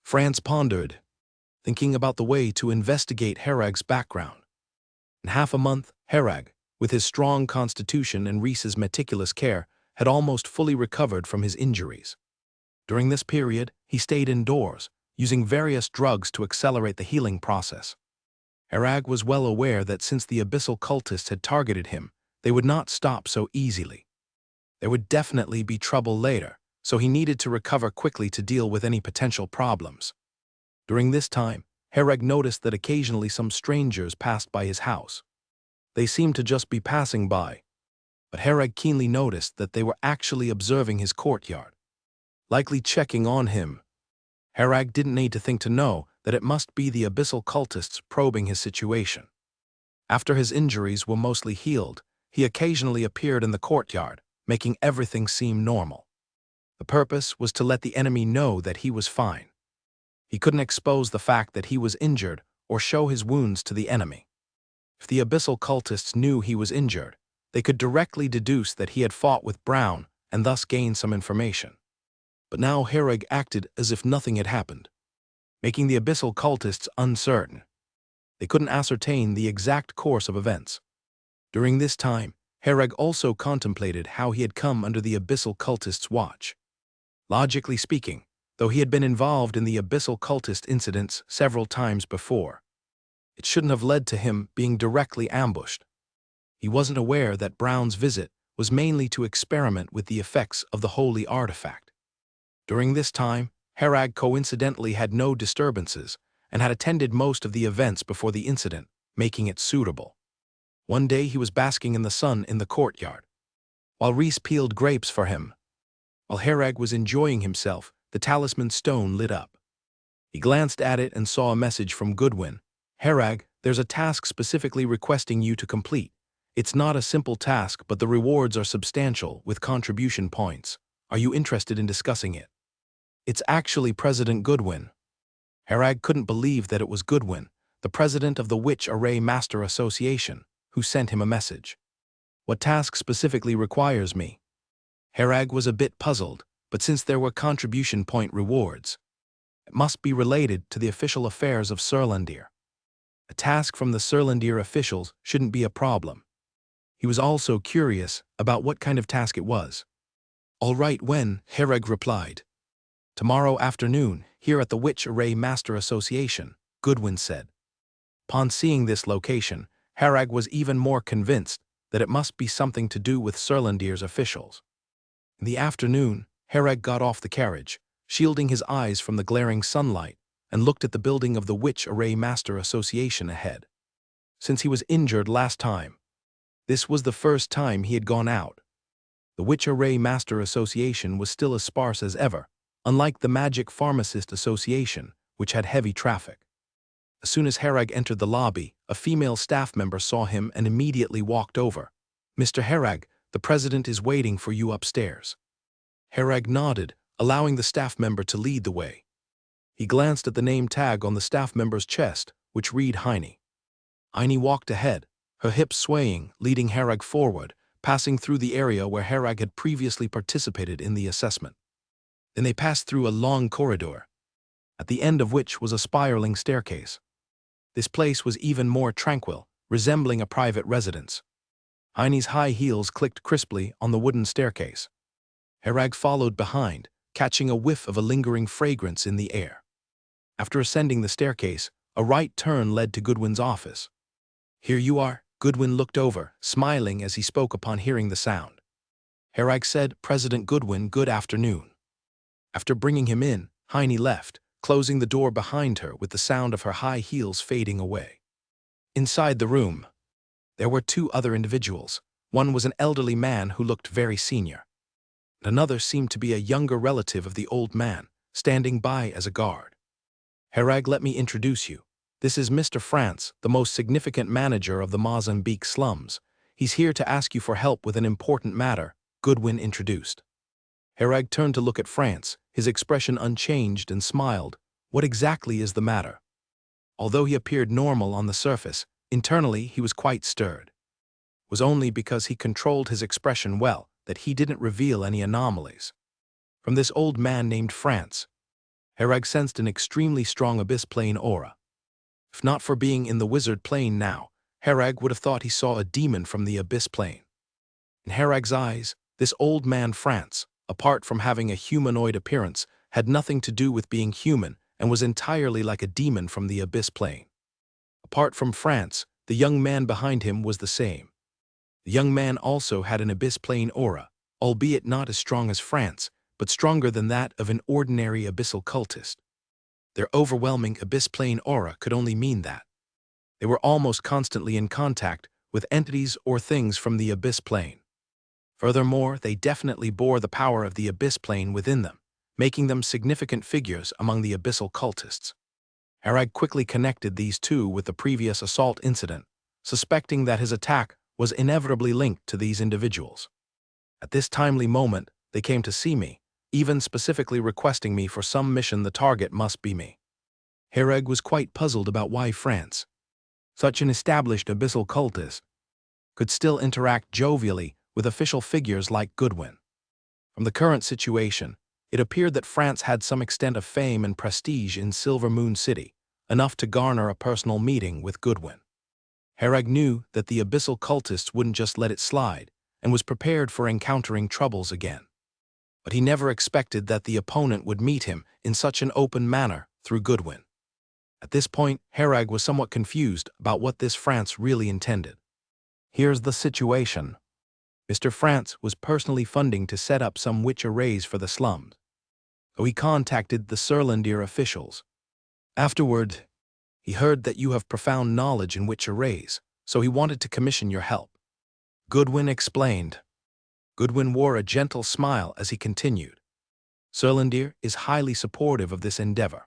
France pondered, thinking about the way to investigate Herag's background. In half a month, Herag, with his strong constitution and Rhys's meticulous care, had almost fully recovered from his injuries. During this period, he stayed indoors, using various drugs to accelerate the healing process. Herag was well aware that since the abyssal cultists had targeted him, they would not stop so easily. There would definitely be trouble later, so he needed to recover quickly to deal with any potential problems. During this time, Herag noticed that occasionally some strangers passed by his house. They seemed to just be passing by, but Herag keenly noticed that they were actually observing his courtyard, likely checking on him. Herag didn't need to think to know that it must be the abyssal cultists probing his situation. After his injuries were mostly healed, he occasionally appeared in the courtyard, making everything seem normal. The purpose was to let the enemy know that he was fine. He couldn't expose the fact that he was injured or show his wounds to the enemy. If the abyssal cultists knew he was injured, they could directly deduce that he had fought with Brown and thus gain some information. But now Herag acted as if nothing had happened, making the abyssal cultists uncertain. They couldn't ascertain the exact course of events. During this time, Herag also contemplated how he had come under the abyssal cultists' watch. Logically speaking, though he had been involved in the abyssal cultist incidents several times before, it shouldn't have led to him being directly ambushed. He wasn't aware that Brown's visit was mainly to experiment with the effects of the holy artifact. During this time, Herag coincidentally had no disturbances and had attended most of the events before the incident, making it suitable. One day he was basking in the sun in the courtyard, while Rhys peeled grapes for him. While Herag was enjoying himself, the talisman stone lit up. He glanced at it and saw a message from Goodwin. "Herag, there's a task specifically requesting you to complete. It's not a simple task, but the rewards are substantial, with contribution points. Are you interested in discussing it?" "It's actually President Goodwin." Herag couldn't believe that it was Goodwin, the president of the Witch Array Master Association, who sent him a message. "What task specifically requires me?" Herag was a bit puzzled, but since there were contribution point rewards, it must be related to the official affairs of Surlandir. A task from the Surlandir officials shouldn't be a problem. He was also curious about what kind of task it was. "All right, when?" Herag replied. "Tomorrow afternoon, here at the Witch Array Master Association," Goodwin said. Upon seeing this location, Herag was even more convinced that it must be something to do with Surlandir's officials. In the afternoon, Herag got off the carriage, shielding his eyes from the glaring sunlight, and looked at the building of the Witch Array Master Association ahead. Since he was injured last time, this was the first time he had gone out. The Witch Array Master Association was still as sparse as ever, unlike the Magic Pharmacist Association, which had heavy traffic. As soon as Herag entered the lobby, a female staff member saw him and immediately walked over. "Mr. Herag, the president is waiting for you upstairs." Herag nodded, allowing the staff member to lead the way. He glanced at the name tag on the staff member's chest, which read Heine. Heine walked ahead, her hips swaying, leading Herag forward, passing through the area where Herag had previously participated in the assessment. Then they passed through a long corridor, at the end of which was a spiraling staircase. This place was even more tranquil, resembling a private residence. Heine's high heels clicked crisply on the wooden staircase. Herag followed behind, catching a whiff of a lingering fragrance in the air. After ascending the staircase, a right turn led to Goodwin's office. "Here you are." Goodwin looked over, smiling as he spoke upon hearing the sound. Herag said, "President Goodwin, good afternoon." After bringing him in, Heine left, closing the door behind her with the sound of her high heels fading away. Inside the room, there were two other individuals. One was an elderly man who looked very senior, and another seemed to be a younger relative of the old man, standing by as a guard. "Herag, let me introduce you. This is Mr. France, the most significant manager of the Mozambique slums. He's here to ask you for help with an important matter," Goodwin introduced. Herag turned to look at France, his expression unchanged, and smiled. "What exactly is the matter?" Although he appeared normal on the surface, internally he was quite stirred. It was only because he controlled his expression well that he didn't reveal any anomalies. "From this old man named France." Herag sensed an extremely strong abyss plane aura. If not for being in the wizard plane now, Herag would have thought he saw a demon from the abyss plane. In Herag's eyes, this old man France, apart from having a humanoid appearance, had nothing to do with being human and was entirely like a demon from the abyss plane. Apart from France, the young man behind him was the same. The young man also had an abyss plane aura, albeit not as strong as France, but stronger than that of an ordinary abyssal cultist. Their overwhelming abyss plane aura could only mean that they were almost constantly in contact with entities or things from the abyss plane. Furthermore, they definitely bore the power of the abyss plane within them, making them significant figures among the abyssal cultists. Herag quickly connected these two with the previous assault incident, suspecting that his attack was inevitably linked to these individuals. At this timely moment, they came to see me, even specifically requesting me for some mission. The target must be me. Herag was quite puzzled about why France, such an established abyssal cultist, could still interact jovially with official figures like Goodwin. From the current situation, it appeared that France had some extent of fame and prestige in Silver Moon City, enough to garner a personal meeting with Goodwin. Herag knew that the abyssal cultists wouldn't just let it slide, and was prepared for encountering troubles again. But he never expected that the opponent would meet him in such an open manner through Goodwin. At this point, Herag was somewhat confused about what this France really intended. Here's the situation. Mr. France was personally funding to set up some witch arrays for the slums, so he contacted the Surlandir officials. Afterward, he heard that you have profound knowledge in witch arrays, so he wanted to commission your help. Goodwin explained. Goodwin wore a gentle smile as he continued. Surlandir is highly supportive of this endeavor.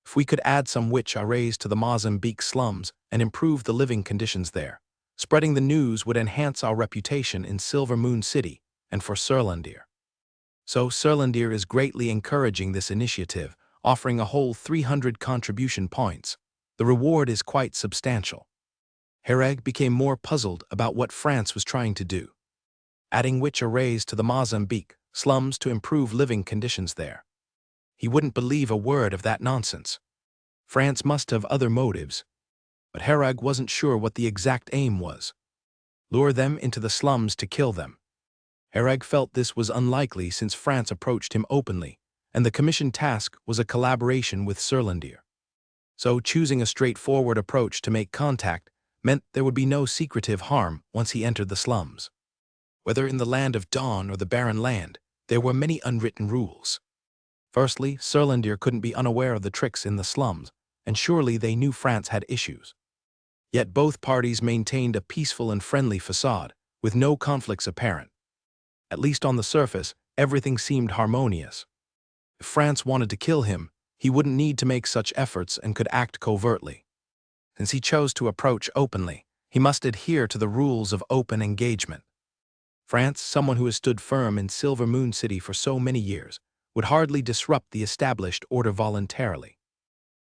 If we could add some witch arrays to the Mozambique slums and improve the living conditions there, spreading the news would enhance our reputation in Silver Moon City and for Surlandir. So Surlandir is greatly encouraging this initiative, offering a whole 300 contribution points. The reward is quite substantial. Herag became more puzzled about what France was trying to do. Adding witch arrays to the Mozambique slums to improve living conditions there. He wouldn't believe a word of that nonsense. France must have other motives, but Herag wasn't sure what the exact aim was. Lure them into the slums to kill them. Herag felt this was unlikely since France approached him openly, and the commission task was a collaboration with Surlandir. So choosing a straightforward approach to make contact meant there would be no secretive harm once he entered the slums. Whether in the Land of Dawn or the Barren Land, there were many unwritten rules. Firstly, Surlandir couldn't be unaware of the tricks in the slums, and surely they knew France had issues. Yet both parties maintained a peaceful and friendly facade, with no conflicts apparent. At least on the surface, everything seemed harmonious. If France wanted to kill him, he wouldn't need to make such efforts and could act covertly. Since he chose to approach openly, he must adhere to the rules of open engagement. France, someone who has stood firm in Silver Moon City for so many years, would hardly disrupt the established order voluntarily.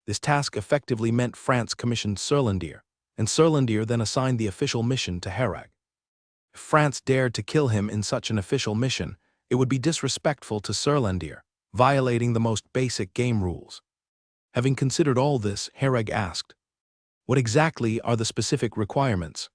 This task effectively meant France commissioned Surlandir, and Surlandir then assigned the official mission to Herag. If France dared to kill him in such an official mission, it would be disrespectful to Surlandir, violating the most basic game rules. Having considered all this, Herag asked, "What exactly are the specific requirements?"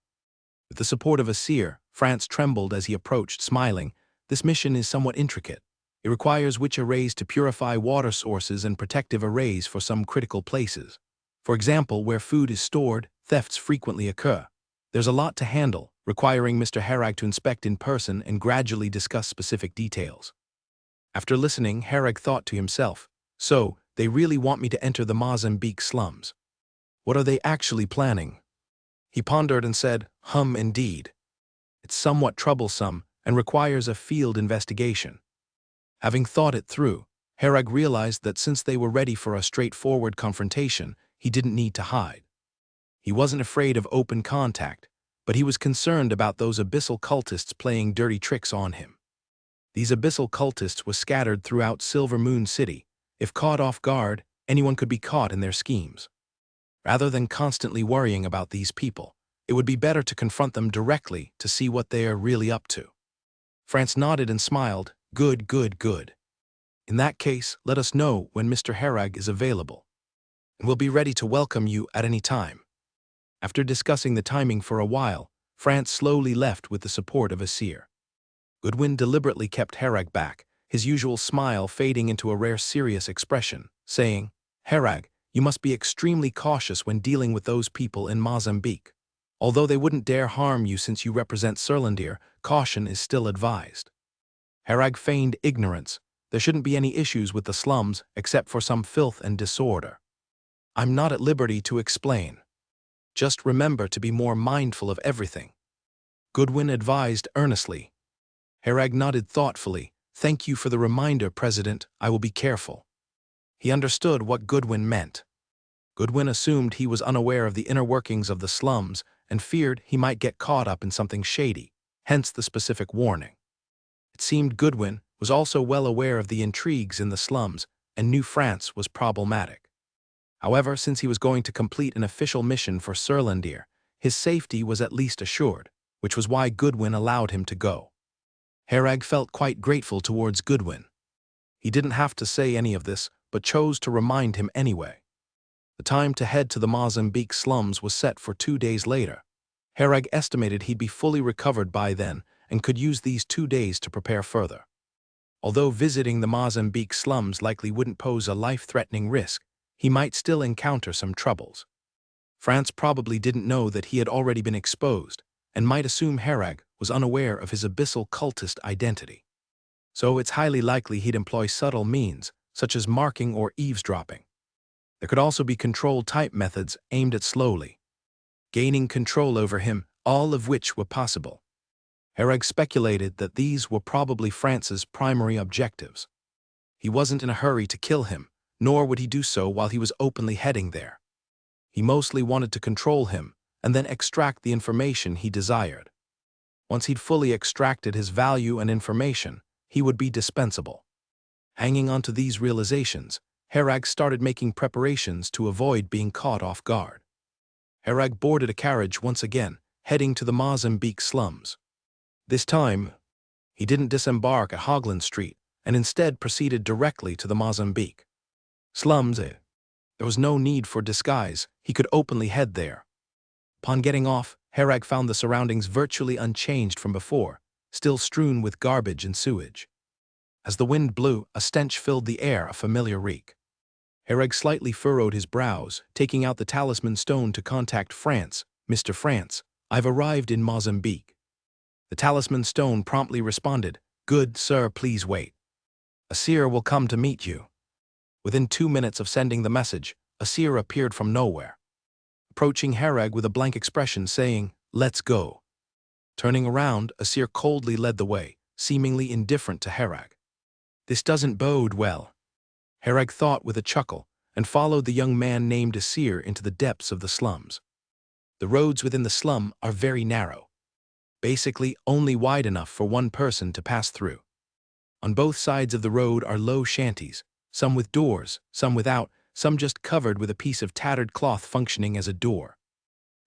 With the support of a seer, France trembled as he approached, smiling. "This mission is somewhat intricate. It requires witch arrays to purify water sources and protective arrays for some critical places. For example, where food is stored, thefts frequently occur. There's a lot to handle, requiring Mr. Herag to inspect in person and gradually discuss specific details." After listening, Herag thought to himself, "So, they really want me to enter the Mozambique slums. What are they actually planning?" He pondered and said, Indeed. It's somewhat troublesome and requires a field investigation." Having thought it through, Herag realized that since they were ready for a straightforward confrontation, he didn't need to hide. He wasn't afraid of open contact, but he was concerned about those abyssal cultists playing dirty tricks on him. These abyssal cultists were scattered throughout Silver Moon City. If caught off guard, anyone could be caught in their schemes. Rather than constantly worrying about these people, it would be better to confront them directly to see what they are really up to. France nodded and smiled. Good, good, good. In that case, let us know when Mr. Herag is available, and we'll be ready to welcome you at any time. After discussing the timing for a while, France slowly left with the support of a seer. Goodwin deliberately kept Herag back, his usual smile fading into a rare serious expression, saying, "Herag, you must be extremely cautious when dealing with those people in Mozambique. Although they wouldn't dare harm you since you represent Surlandir, caution is still advised." Herag feigned ignorance. There shouldn't be any issues with the slums except for some filth and disorder. "I'm not at liberty to explain. Just remember to be more mindful of everything," Goodwin advised earnestly. Herag nodded thoughtfully. "Thank you for the reminder, President. I will be careful." He understood what Goodwin meant. Goodwin assumed he was unaware of the inner workings of the slums and feared he might get caught up in something shady, hence the specific warning. It seemed Goodwin was also well aware of the intrigues in the slums and knew France was problematic. However, since he was going to complete an official mission for Surlandir, his safety was at least assured, which was why Goodwin allowed him to go. Herag felt quite grateful towards Goodwin. He didn't have to say any of this, but chose to remind him anyway. The time to head to the Mozambique slums was set for 2 days later. Herag estimated he'd be fully recovered by then and could use these 2 days to prepare further. Although visiting the Mozambique slums likely wouldn't pose a life-threatening risk, he might still encounter some troubles. France probably didn't know that he had already been exposed, and might assume Herag was unaware of his abyssal cultist identity. So it's highly likely he'd employ subtle means, such as marking or eavesdropping. There could also be control-type methods aimed at slowly gaining control over him, all of which were possible. Herag speculated that these were probably France's primary objectives. He wasn't in a hurry to kill him, nor would he do so while he was openly heading there. He mostly wanted to control him and then extract the information he desired. Once he'd fully extracted his value and information, he would be dispensable. Hanging on to these realizations, Herag started making preparations to avoid being caught off guard. Herag boarded a carriage once again, heading to the Mozambique slums. This time, he didn't disembark at Hoagland Street and instead proceeded directly to the Mozambique slums. There was no need for disguise, he could openly head there. Upon getting off, Herag found the surroundings virtually unchanged from before, still strewn with garbage and sewage. As the wind blew, a stench filled the air, a familiar reek. Herag slightly furrowed his brows, taking out the talisman stone to contact France. "Mr. France, I've arrived in Mozambique." The talisman stone promptly responded, "Good, sir, please wait. A seer will come to meet you." Within 2 minutes of sending the message, a seer appeared from nowhere, approaching Herag with a blank expression, saying, "Let's go." Turning around, a seer coldly led the way, seemingly indifferent to Herag. This doesn't bode well, Herag thought with a chuckle, and followed the young man named Asir into the depths of the slums. The roads within the slum are very narrow, basically only wide enough for one person to pass through. On both sides of the road are low shanties, some with doors, some without, some just covered with a piece of tattered cloth functioning as a door.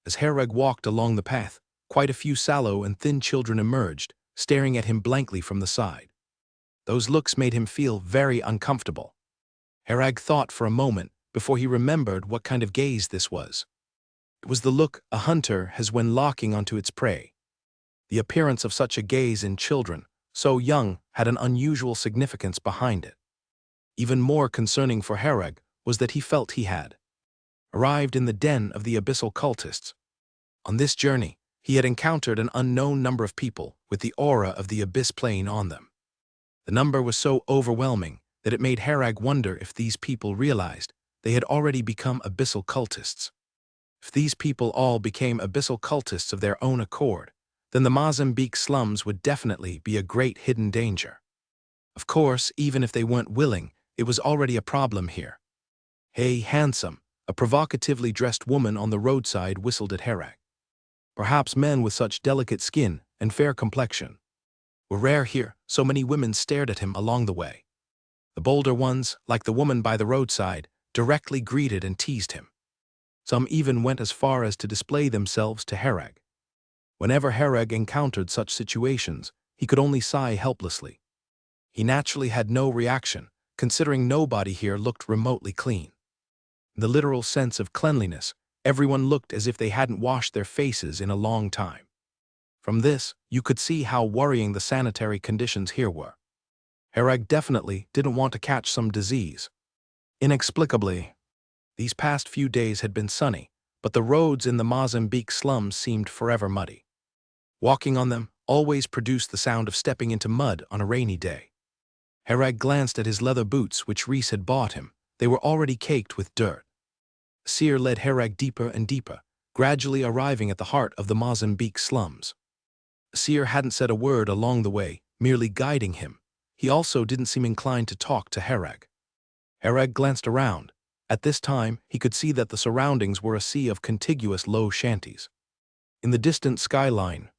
As Herag walked along the path, quite a few sallow and thin children emerged, staring at him blankly from the side. Those looks made him feel very uncomfortable. Herag thought for a moment before he remembered what kind of gaze this was. It was the look a hunter has when locking onto its prey. The appearance of such a gaze in children, so young, had an unusual significance behind it. Even more concerning for Herag was that he felt he had arrived in the den of the abyssal cultists. On this journey, he had encountered an unknown number of people with the aura of the abyss plane on them. The number was so overwhelming that it made Herag wonder if these people realized they had already become abyssal cultists. If these people all became abyssal cultists of their own accord, then the Mozambique slums would definitely be a great hidden danger. Of course, even if they weren't willing, it was already a problem here. "Hey, handsome," a provocatively dressed woman on the roadside whistled at Herag. Perhaps men with such delicate skin and fair complexion were rare here, so many women stared at him along the way. The bolder ones, like the woman by the roadside, directly greeted and teased him. Some even went as far as to display themselves to Herag. Whenever Herag encountered such situations, he could only sigh helplessly. He naturally had no reaction, considering nobody here looked remotely clean. In the literal sense of cleanliness, everyone looked as if they hadn't washed their faces in a long time. From this, you could see how worrying the sanitary conditions here were. Herag definitely didn't want to catch some disease. Inexplicably, these past few days had been sunny, but the roads in the Mozambique slums seemed forever muddy. Walking on them always produced the sound of stepping into mud on a rainy day. Herag glanced at his leather boots which Reese had bought him. They were already caked with dirt. Seer led Herag deeper and deeper, gradually arriving at the heart of the Mozambique slums. Seer hadn't said a word along the way, merely guiding him. He also didn't seem inclined to talk to Herag. Herag glanced around. At this time, he could see that the surroundings were a sea of contiguous low shanties. In the distant skyline,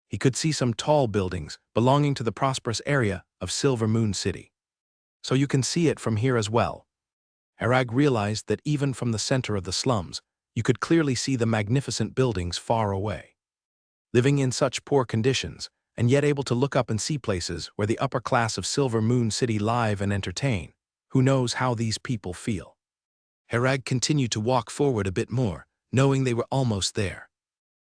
he could see some tall buildings belonging to the prosperous area of Silver Moon City. So you can see it from here as well. Herag realized that even from the center of the slums, you could clearly see the magnificent buildings far away. Living in such poor conditions, and yet able to look up and see places where the upper class of Silver Moon City live and entertain, who knows how these people feel. Herag continued to walk forward a bit more, knowing they were almost there.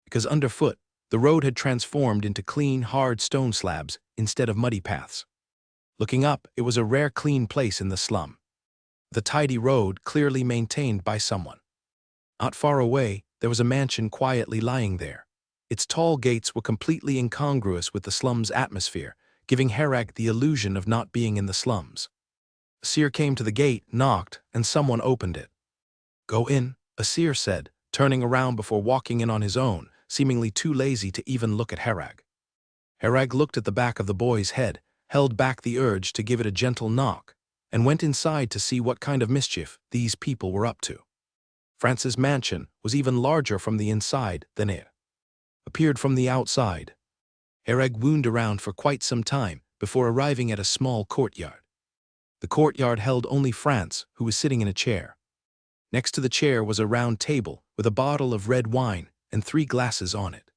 Because underfoot, the road had transformed into clean, hard stone slabs instead of muddy paths. Looking up, it was a rare clean place in the slum. The tidy road clearly maintained by someone. Not far away, there was a mansion quietly lying there. Its tall gates were completely incongruous with the slum's atmosphere, giving Herag the illusion of not being in the slums. Asir came to the gate, knocked, and someone opened it. "Go in," Asir said, turning around before walking in on his own, seemingly too lazy to even look at Herag. Herag looked at the back of the boy's head, held back the urge to give it a gentle knock, and went inside to see what kind of mischief these people were up to. France's mansion was even larger from the inside than it appeared from the outside. Herag wound around for quite some time before arriving at a small courtyard. The courtyard held only France, who was sitting in a chair. Next to the chair was a round table with a bottle of red wine and 3 glasses on it.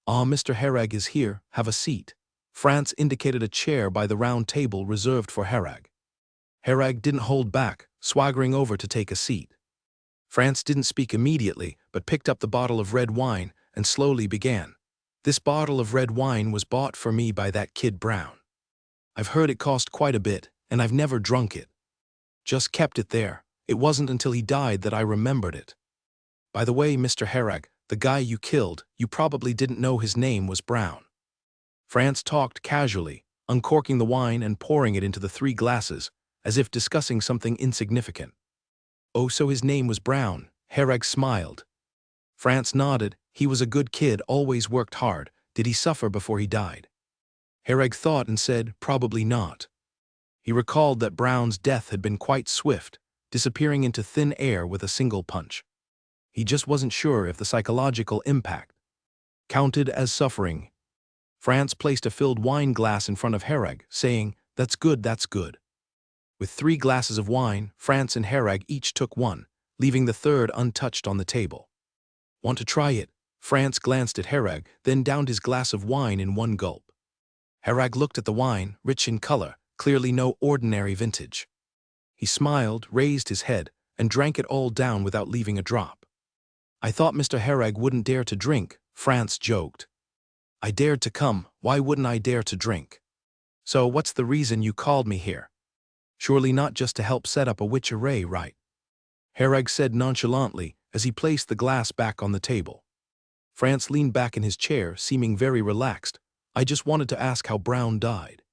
"Ah, Mr. Herag is here, have a seat." France indicated a chair by the round table reserved for Herag. Herag didn't hold back, swaggering over to take a seat. France didn't speak immediately, but picked up the bottle of red wine and slowly began. "This bottle of red wine was bought for me by that kid Brown. I've heard it cost quite a bit, and I've never drunk it. Just kept it there. It wasn't until he died that I remembered it. By the way, Mr. Herag, the guy you killed, you probably didn't know his name was Brown." France talked casually, uncorking the wine and pouring it into the 3 glasses, as if discussing something insignificant. "Oh, so his name was Brown," Herag smiled. France nodded. "He was a good kid, always worked hard. Did he suffer before he died?" Herag thought and said, "Probably not." He recalled that Brown's death had been quite swift, disappearing into thin air with a single punch. He just wasn't sure if the psychological impact counted as suffering. France placed a filled wine glass in front of Herag, saying, "That's good, that's good." With 3 glasses of wine, France and Herag each took one, leaving the third untouched on the table. "Want to try it?" France glanced at Herag, then downed his glass of wine in one gulp. Herag looked at the wine, rich in color, clearly no ordinary vintage. He smiled, raised his head, and drank it all down without leaving a drop. "I thought Mr. Herag wouldn't dare to drink," France joked. "I dared to come, why wouldn't I dare to drink? So what's the reason you called me here? Surely not just to help set up a witch array, right?" Herag said nonchalantly as he placed the glass back on the table. France leaned back in his chair, seeming very relaxed. "I just wanted to ask how Brown died."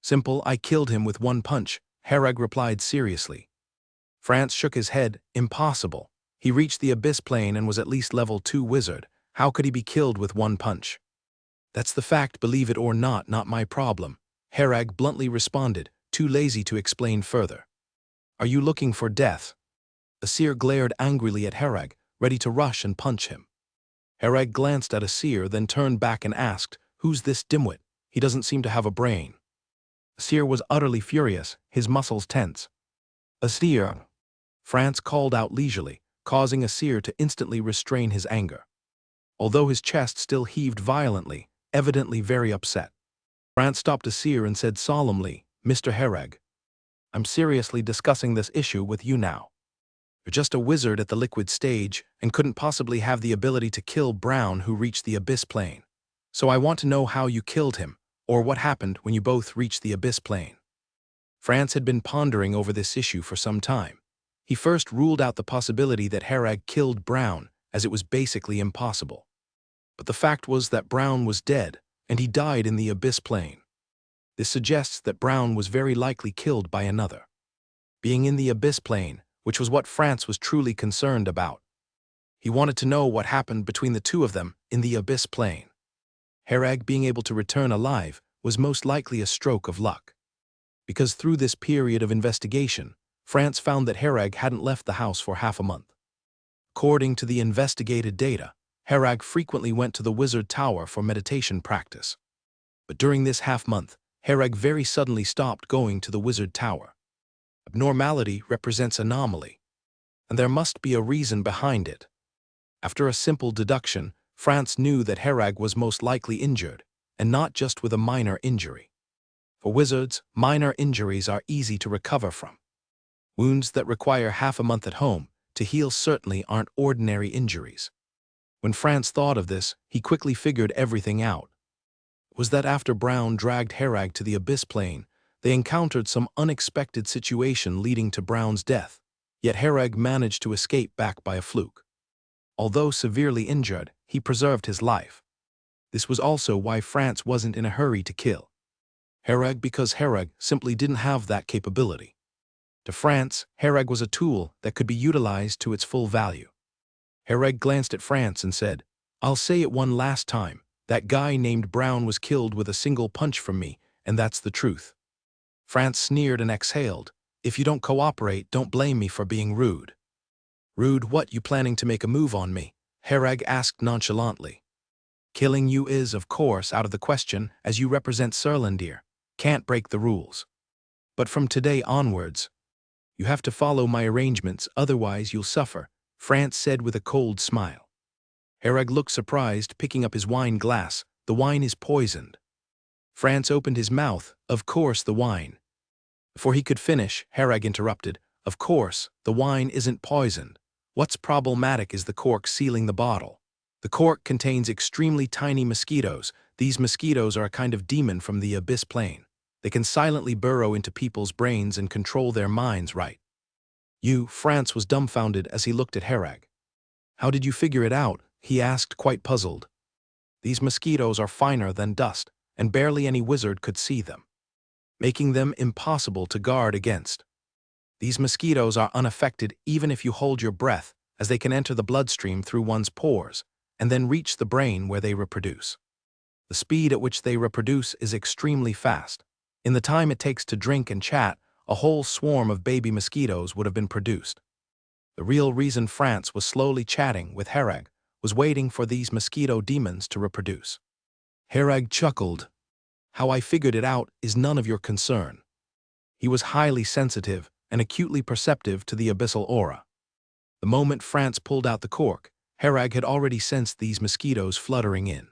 "Simple, I killed him with 1 punch," Herag replied seriously. France shook his head. "Impossible. He reached the abyss plane and was at least level 2 wizard. How could he be killed with 1 punch?" "That's the fact, believe it or not my problem," Herag bluntly responded, too lazy to explain further. "Are you looking for death?" Asir glared angrily at Herag, ready to rush and punch him. Herag glanced at Asir, then turned back and asked, "Who's this dimwit? He doesn't seem to have a brain." Asir was utterly furious, his muscles tense. "Asir!" France called out leisurely, causing Asir to instantly restrain his anger. Although his chest still heaved violently, evidently very upset. France stopped Asir and said solemnly, "Mr. Herag, I'm seriously discussing this issue with you now. You're just a wizard at the liquid stage and couldn't possibly have the ability to kill Brown, who reached the abyss plane. So I want to know how you killed him, or what happened when you both reached the abyss plane. France had been pondering over this issue for some time. He first ruled out the possibility that Herag killed Brown, as it was basically impossible. But the fact was that Brown was dead, and he died in the abyss plane. This suggests that Brown was very likely killed by another. Being in the abyss plane, which was what France was truly concerned about. He wanted to know what happened between the two of them in the abyss plane. Herag being able to return alive was most likely a stroke of luck. Because through this period of investigation, France found that Herag hadn't left the house for half a month. According to the investigated data, Herag frequently went to the wizard tower for meditation practice. But during this half-month, Herag very suddenly stopped going to the wizard tower. Abnormality represents anomaly, and there must be a reason behind it. After a simple deduction, France knew that Herag was most likely injured, and not just with a minor injury. For wizards, minor injuries are easy to recover from. Wounds that require half a month at home to heal certainly aren't ordinary injuries. When France thought of this, he quickly figured everything out. It was that after Brown dragged Herag to the abyss plane, they encountered some unexpected situation leading to Brown's death, yet Herag managed to escape back by a fluke. Although severely injured, he preserved his life. This was also why France wasn't in a hurry to kill Herag, because Herag simply didn't have that capability. To France, Herag was a tool that could be utilized to its full value. Herag glanced at France and said, "I'll say it one last time, that guy named Brown was killed with a single punch from me, and that's the truth." France sneered and exhaled, "If you don't cooperate, don't blame me for being rude." "Rude what? You planning to make a move on me?" Herag asked nonchalantly. "Killing you is, of course, out of the question, as you represent Surlandir. Can't break the rules. But from today onwards, you have to follow my arrangements, otherwise you'll suffer," France said with a cold smile. Herag looked surprised, picking up his wine glass. "The wine is poisoned." France opened his mouth. "Of course the wine." Before he could finish, Herag interrupted. "Of course, the wine isn't poisoned. What's problematic is the cork sealing the bottle. The cork contains extremely tiny mosquitoes. These mosquitoes are a kind of demon from the abyss plane. They can silently burrow into people's brains and control their minds, right?" France was dumbfounded as he looked at Herag. "How did you figure it out?" he asked, quite puzzled. "These mosquitoes are finer than dust, and barely any wizard could see them, making them impossible to guard against. These mosquitoes are unaffected even if you hold your breath, as they can enter the bloodstream through one's pores, and then reach the brain where they reproduce. The speed at which they reproduce is extremely fast. In the time it takes to drink and chat, a whole swarm of baby mosquitoes would have been produced." The real reason France was slowly chatting with Herag was waiting for these mosquito demons to reproduce. Herag chuckled. "How I figured it out is none of your concern." He was highly sensitive and acutely perceptive to the abyssal aura. The moment France pulled out the cork, Herag had already sensed these mosquitoes fluttering in.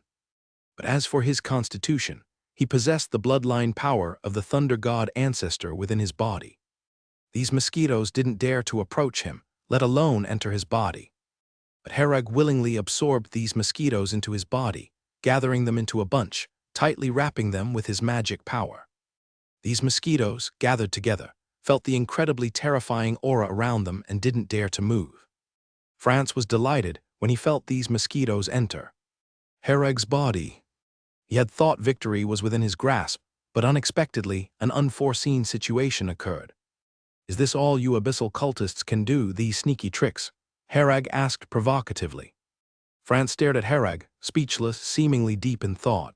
But as for his constitution, he possessed the bloodline power of the thunder god ancestor within his body. These mosquitoes didn't dare to approach him, let alone enter his body. But Herag willingly absorbed these mosquitoes into his body, gathering them into a bunch, tightly wrapping them with his magic power. These mosquitoes, gathered together, felt the incredibly terrifying aura around them and didn't dare to move. France was delighted when he felt these mosquitoes enter Herag's body. He had thought victory was within his grasp, but unexpectedly, an unforeseen situation occurred. "Is this all you abyssal cultists can do, these sneaky tricks?" Herag asked provocatively. France stared at Herag, speechless, seemingly deep in thought.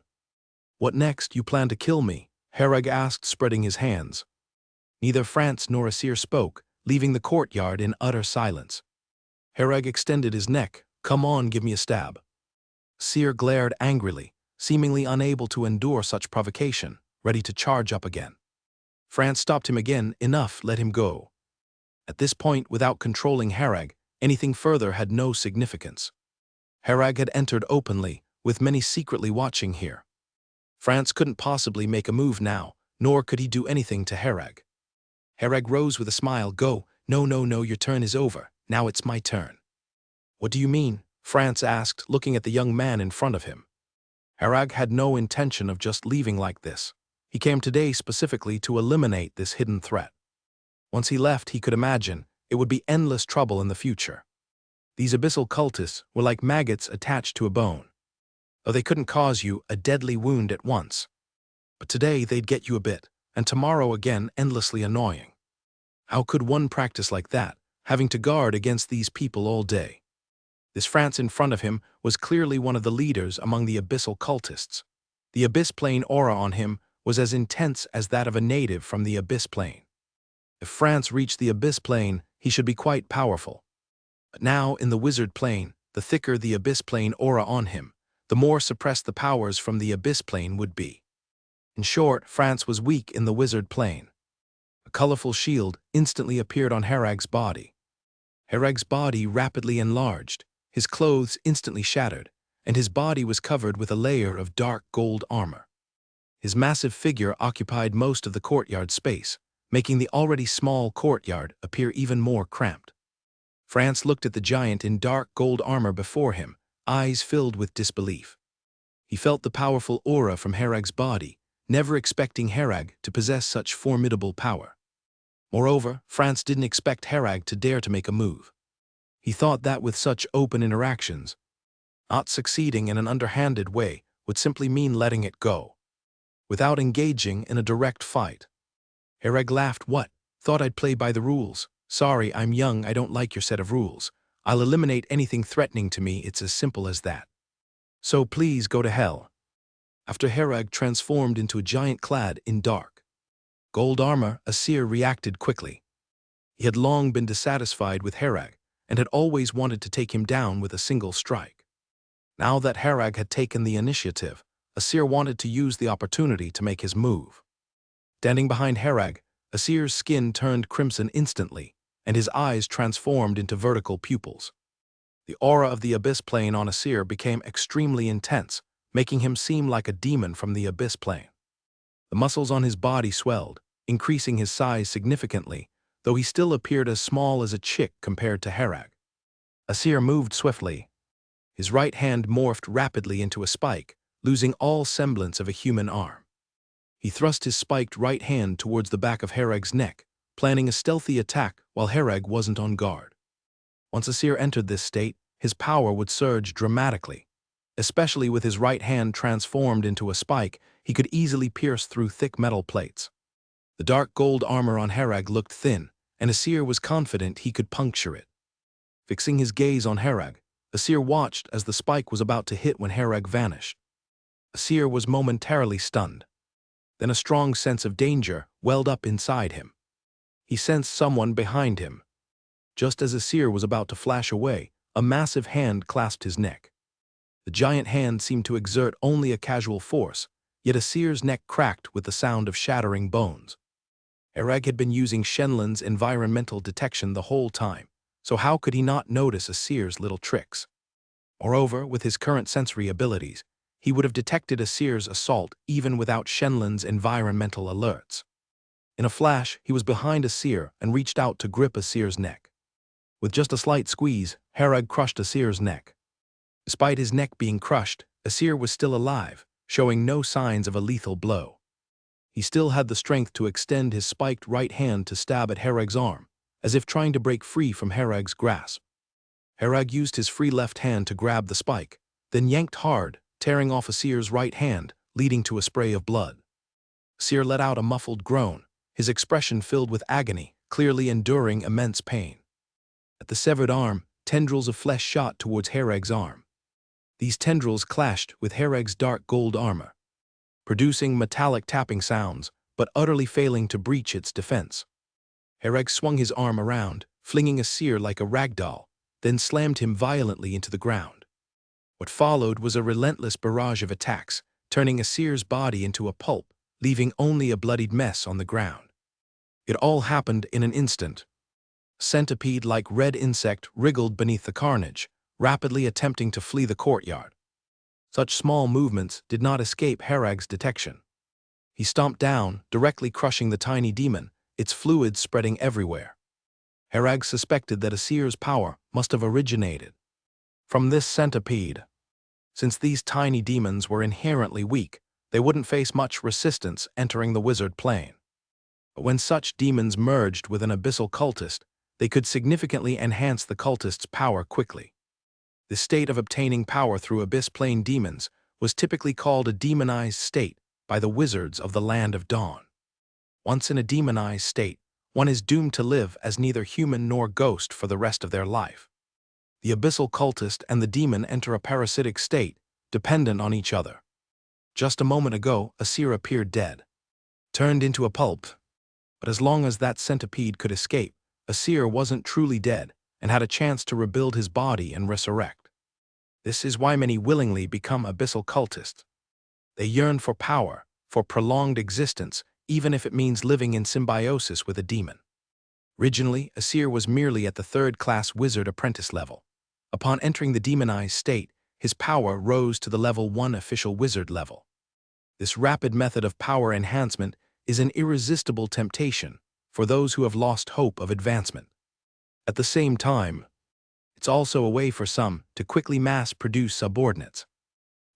"What next? You plan to kill me?" Herag asked, spreading his hands. Neither France nor Asir spoke, leaving the courtyard in utter silence. Herag extended his neck. "Come on, give me a stab." Asir glared angrily, seemingly unable to endure such provocation, ready to charge up again. France stopped him again. "Enough, let him go." At this point, without controlling Herag, anything further had no significance. Herag had entered openly, with many secretly watching here. France couldn't possibly make a move now, nor could he do anything to Herag. Hereg rose with a smile. Go. No, no, no, your turn is over. Now it's my turn. What do you mean? France asked, looking at the young man in front of him. Hereg had no intention of just leaving like this. He came today specifically to eliminate this hidden threat. Once he left, he could imagine it would be endless trouble in the future. These abyssal cultists were like maggots attached to a bone. Though they couldn't cause you a deadly wound at once. But today they'd get you a bit, and tomorrow again endlessly annoying. How could one practice like that, having to guard against these people all day? This France in front of him was clearly one of the leaders among the abyssal cultists. The abyss plane aura on him was as intense as that of a native from the abyss plane. If France reached the abyss plane, he should be quite powerful. But now, in the wizard plane, the thicker the abyss plane aura on him, the more suppressed the powers from the abyss plane would be. In short, France was weak in the wizard plane. A colorful shield instantly appeared on Hereg's body. Hereg's body rapidly enlarged, his clothes instantly shattered, and his body was covered with a layer of dark gold armor. His massive figure occupied most of the courtyard space, making the already small courtyard appear even more cramped. France looked at the giant in dark gold armor before him, eyes filled with disbelief. He felt the powerful aura from Hereg's body, never expecting Hereg to possess such formidable power. Moreover, France didn't expect Hereg to dare to make a move. He thought that with such open interactions, not succeeding in an underhanded way would simply mean letting it go, without engaging in a direct fight. Hereg laughed. What? Thought I'd play by the rules. Sorry, I'm young, I don't like your set of rules. I'll eliminate anything threatening to me, it's as simple as that. So please go to hell. After Hereg transformed into a giant clad in dark gold armor, Asir reacted quickly. He had long been dissatisfied with Hereg and had always wanted to take him down with a single strike. Now that Hereg had taken the initiative, Asir wanted to use the opportunity to make his move. Standing behind Hereg, Asir's skin turned crimson instantly, and his eyes transformed into vertical pupils. The aura of the abyss plane on Asir became extremely intense, making him seem like a demon from the abyss plane. The muscles on his body swelled, increasing his size significantly, though he still appeared as small as a chick compared to Hereg. Asir moved swiftly. His right hand morphed rapidly into a spike, losing all semblance of a human arm. He thrust his spiked right hand towards the back of Hereg's neck, planning a stealthy attack while Hereg wasn't on guard. Once Asir entered this state, his power would surge dramatically. Especially with his right hand transformed into a spike, he could easily pierce through thick metal plates. The dark gold armor on Hereg looked thin, and Asir was confident he could puncture it. Fixing his gaze on Hereg, Asir watched as the spike was about to hit when Hereg vanished. Asir was momentarily stunned. Then a strong sense of danger welled up inside him. He sensed someone behind him. Just as Asir was about to flash away, a massive hand clasped his neck. The giant hand seemed to exert only a casual force, yet Asir's neck cracked with the sound of shattering bones. Hereg had been using Shenlon's environmental detection the whole time, so how could he not notice Asir's little tricks? Moreover, with his current sensory abilities, he would have detected Asir's assault even without Shenlon's environmental alerts. In a flash, he was behind Asir and reached out to grip Asir's neck. With just a slight squeeze, Hereg crushed Asir's neck. Despite his neck being crushed, Asir was still alive, showing no signs of a lethal blow. He still had the strength to extend his spiked right hand to stab at Hereg's arm, as if trying to break free from Hereg's grasp. Hereg used his free left hand to grab the spike, then yanked hard, tearing off Asir's right hand, leading to a spray of blood. Asir let out a muffled groan, his expression filled with agony, clearly enduring immense pain. At the severed arm, tendrils of flesh shot towards Hereg's arm. These tendrils clashed with Hereg's dark gold armor, producing metallic tapping sounds, but utterly failing to breach its defense. Hereg swung his arm around, flinging Asir like a rag doll, then slammed him violently into the ground. What followed was a relentless barrage of attacks, turning Asir's body into a pulp, leaving only a bloodied mess on the ground. It all happened in an instant. A centipede-like red insect wriggled beneath the carnage, rapidly attempting to flee the courtyard. Such small movements did not escape Hereg's detection. He stomped down, directly crushing the tiny demon, its fluids spreading everywhere. Herag suspected that Asir's power must have originated from this centipede. Since these tiny demons were inherently weak, they wouldn't face much resistance entering the wizard plane. But when such demons merged with an abyssal cultist, they could significantly enhance the cultist's power quickly. This state of obtaining power through abyss plane demons was typically called a demonized state by the wizards of the Land of Dawn. Once in a demonized state, one is doomed to live as neither human nor ghost for the rest of their life. The abyssal cultist and the demon enter a parasitic state, dependent on each other. Just a moment ago, Asir appeared dead, turned into a pulp. But as long as that centipede could escape, Asir wasn't truly dead and had a chance to rebuild his body and resurrect. This is why many willingly become abyssal cultists. They yearn for power, for prolonged existence, even if it means living in symbiosis with a demon. Originally, Asir was merely at the third-class wizard apprentice level. Upon entering the demonized state, his power rose to the level 1 official wizard level. This rapid method of power enhancement is an irresistible temptation for those who have lost hope of advancement. At the same time, it's also a way for some to quickly mass-produce subordinates.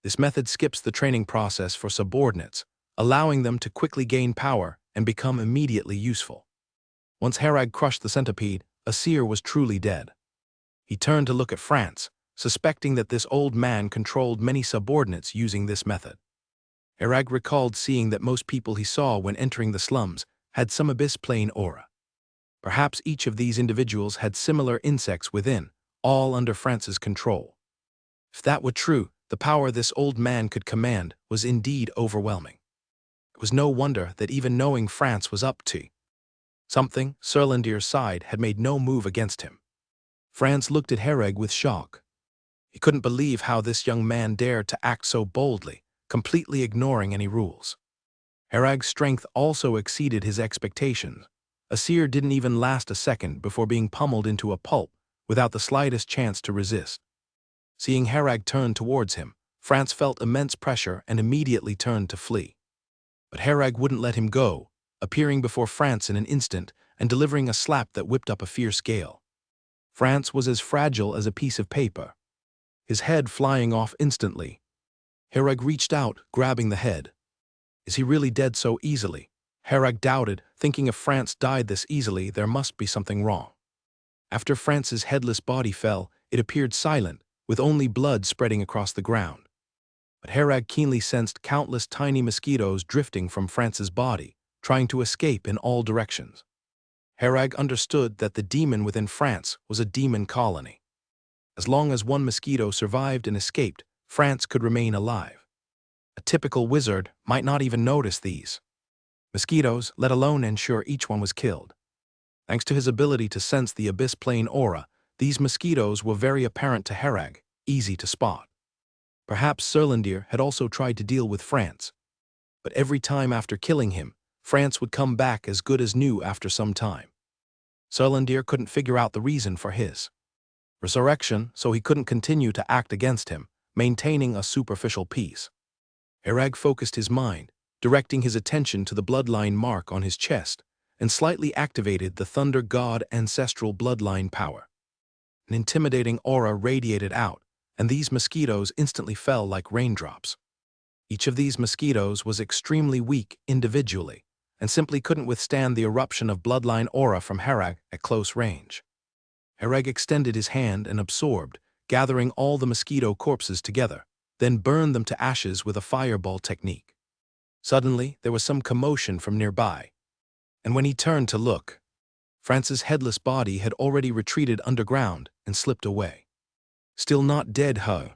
This method skips the training process for subordinates, allowing them to quickly gain power and become immediately useful. Once Herag crushed the centipede, Asir was truly dead. He turned to look at France, suspecting that this old man controlled many subordinates using this method. Herag recalled seeing that most people he saw when entering the slums had some abyss plane aura. Perhaps each of these individuals had similar insects within, all under France's control. If that were true, the power this old man could command was indeed overwhelming. It was no wonder that even knowing France was up to something, Serlandir's side had made no move against him. France looked at Hereg with shock. He couldn't believe how this young man dared to act so boldly, completely ignoring any rules. Herag's strength also exceeded his expectations. Asir didn't even last a second before being pummeled into a pulp without the slightest chance to resist. Seeing Herag turn towards him, France felt immense pressure and immediately turned to flee. But Herag wouldn't let him go, appearing before France in an instant and delivering a slap that whipped up a fierce gale. France was as fragile as a piece of paper, his head flying off instantly. Herag reached out, grabbing the head. Is he really dead so easily? Herag doubted, thinking if France died this easily, there must be something wrong. After France's headless body fell, it appeared silent, with only blood spreading across the ground. But Herag keenly sensed countless tiny mosquitoes drifting from France's body, trying to escape in all directions. Herag understood that the demon within France was a demon colony. As long as one mosquito survived and escaped, France could remain alive. A typical wizard might not even notice these mosquitoes, let alone ensure each one was killed. Thanks to his ability to sense the abyss plane aura, these mosquitoes were very apparent to Herag, easy to spot. Perhaps Serlandir had also tried to deal with France. But every time after killing him, France would come back as good as new after some time. Serlandir couldn't figure out the reason for his resurrection, so he couldn't continue to act against him, maintaining a superficial peace. Herag focused his mind, directing his attention to the bloodline mark on his chest, and slightly activated the Thunder God ancestral bloodline power. An intimidating aura radiated out, and these mosquitoes instantly fell like raindrops. Each of these mosquitoes was extremely weak individually, and simply couldn't withstand the eruption of bloodline aura from Herag at close range. Herag extended his hand and absorbed, gathering all the mosquito corpses together, then burned them to ashes with a fireball technique. Suddenly, there was some commotion from nearby, and when he turned to look, France's headless body had already retreated underground and slipped away. Still not dead, huh?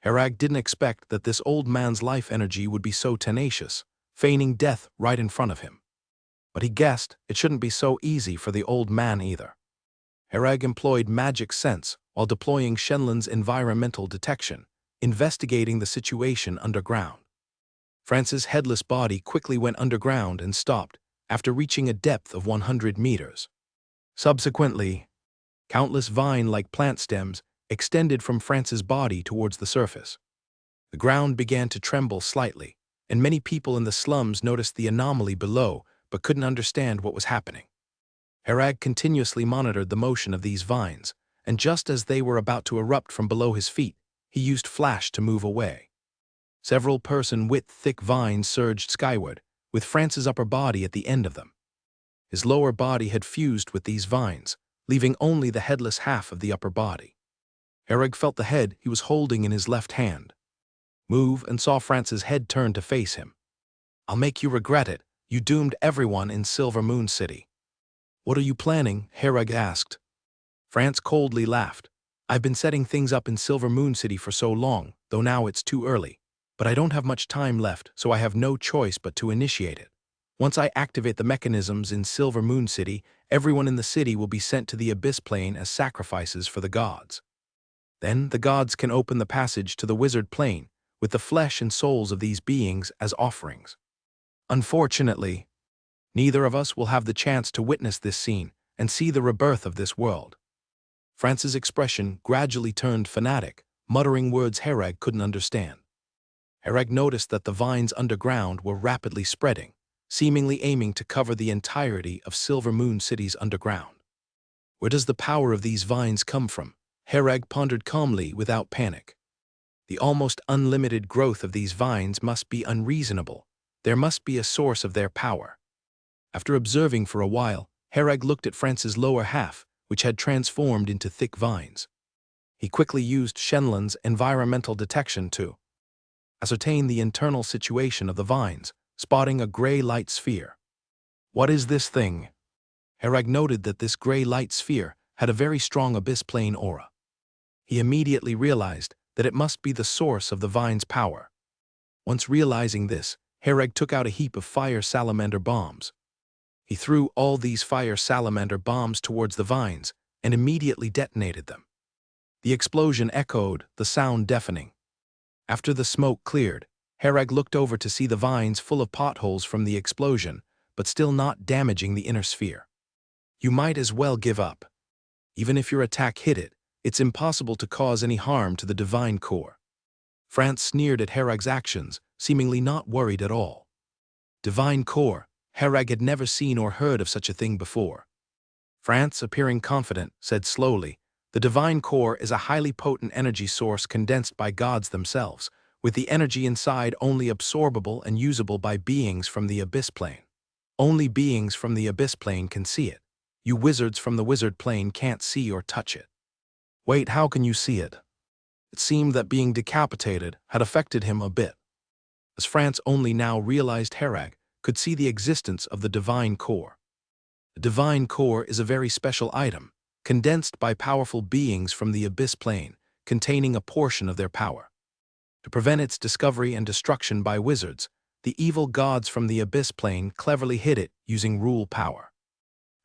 Herag didn't expect that this old man's life energy would be so tenacious, feigning death right in front of him. But he guessed it shouldn't be so easy for the old man either. Herag employed magic sense while deploying Shenlan's environmental detection, investigating the situation underground. France's headless body quickly went underground and stopped after reaching a depth of 100 meters. Subsequently, countless vine-like plant stems extended from France's body towards the surface. The ground began to tremble slightly, and many people in the slums noticed the anomaly below but couldn't understand what was happening. Herag continuously monitored the motion of these vines, and just as they were about to erupt from below his feet, he used flash to move away. Several person-width thick vines surged skyward, with France's upper body at the end of them. His lower body had fused with these vines, leaving only the headless half of the upper body. Herag felt the head he was holding in his left hand move and saw France's head turn to face him. "I'll make you regret it. You doomed everyone in Silver Moon City." "What are you planning?" Herag asked. France coldly laughed. "I've been setting things up in Silver Moon City for so long, though now it's too early. But I don't have much time left, so I have no choice but to initiate it. Once I activate the mechanisms in Silver Moon City, everyone in the city will be sent to the Abyss Plane as sacrifices for the gods. Then the gods can open the passage to the Wizard Plane, with the flesh and souls of these beings as offerings. Unfortunately, neither of us will have the chance to witness this scene and see the rebirth of this world." France's expression gradually turned fanatic, muttering words Herag couldn't understand. Herag noticed that the vines underground were rapidly spreading, seemingly aiming to cover the entirety of Silver Moon City's underground. Where does the power of these vines come from? Herag pondered calmly without panic. The almost unlimited growth of these vines must be unreasonable. There must be a source of their power. After observing for a while, Herag looked at France's lower half, which had transformed into thick vines. He quickly used Shenlan's environmental detection to ascertain the internal situation of the vines, spotting a gray light sphere. "What is this thing?" Herag noted that this gray light sphere had a very strong abyss plane aura. He immediately realized that it must be the source of the vine's power. Once realizing this, Herag took out a heap of fire salamander bombs. He threw all these fire salamander bombs towards the vines and immediately detonated them. The explosion echoed, the sound deafening. After the smoke cleared, Herag looked over to see the vines full of potholes from the explosion, but still not damaging the inner sphere. "You might as well give up. Even if your attack hit it, it's impossible to cause any harm to the divine core." France sneered at Herag's actions, seemingly not worried at all. Divine core. Herag had never seen or heard of such a thing before. France, appearing confident, said slowly, "The divine core is a highly potent energy source condensed by gods themselves, with the energy inside only absorbable and usable by beings from the Abyss Plane. Only beings from the Abyss Plane can see it. You wizards from the Wizard Plane can't see or touch it." "Wait, how can you see it?" It seemed that being decapitated had affected him a bit, as France only now realized Herag could see the existence of the divine core. The divine core is a very special item, condensed by powerful beings from the Abyss Plane, containing a portion of their power. To prevent its discovery and destruction by wizards, the evil gods from the Abyss Plane cleverly hid it using rule power.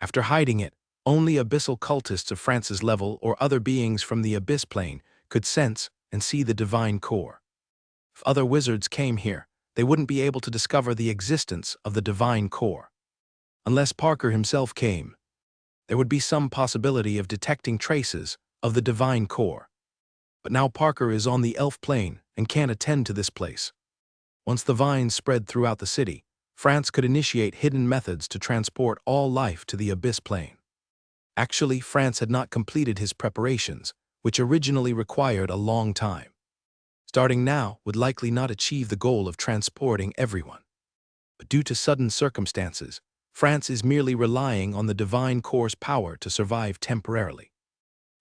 After hiding it, only abyssal cultists of France's level or other beings from the Abyss Plane could sense and see the divine core. If other wizards came here, they wouldn't be able to discover the existence of the divine core. Unless Parker himself came, there would be some possibility of detecting traces of the divine core. But now Parker is on the elf plane and can't attend to this place. Once the vines spread throughout the city, France could initiate hidden methods to transport all life to the Abyss Plane. Actually, France had not completed his preparations, which originally required a long time. Starting now would likely not achieve the goal of transporting everyone. But due to sudden circumstances, France is merely relying on the divine core's power to survive temporarily.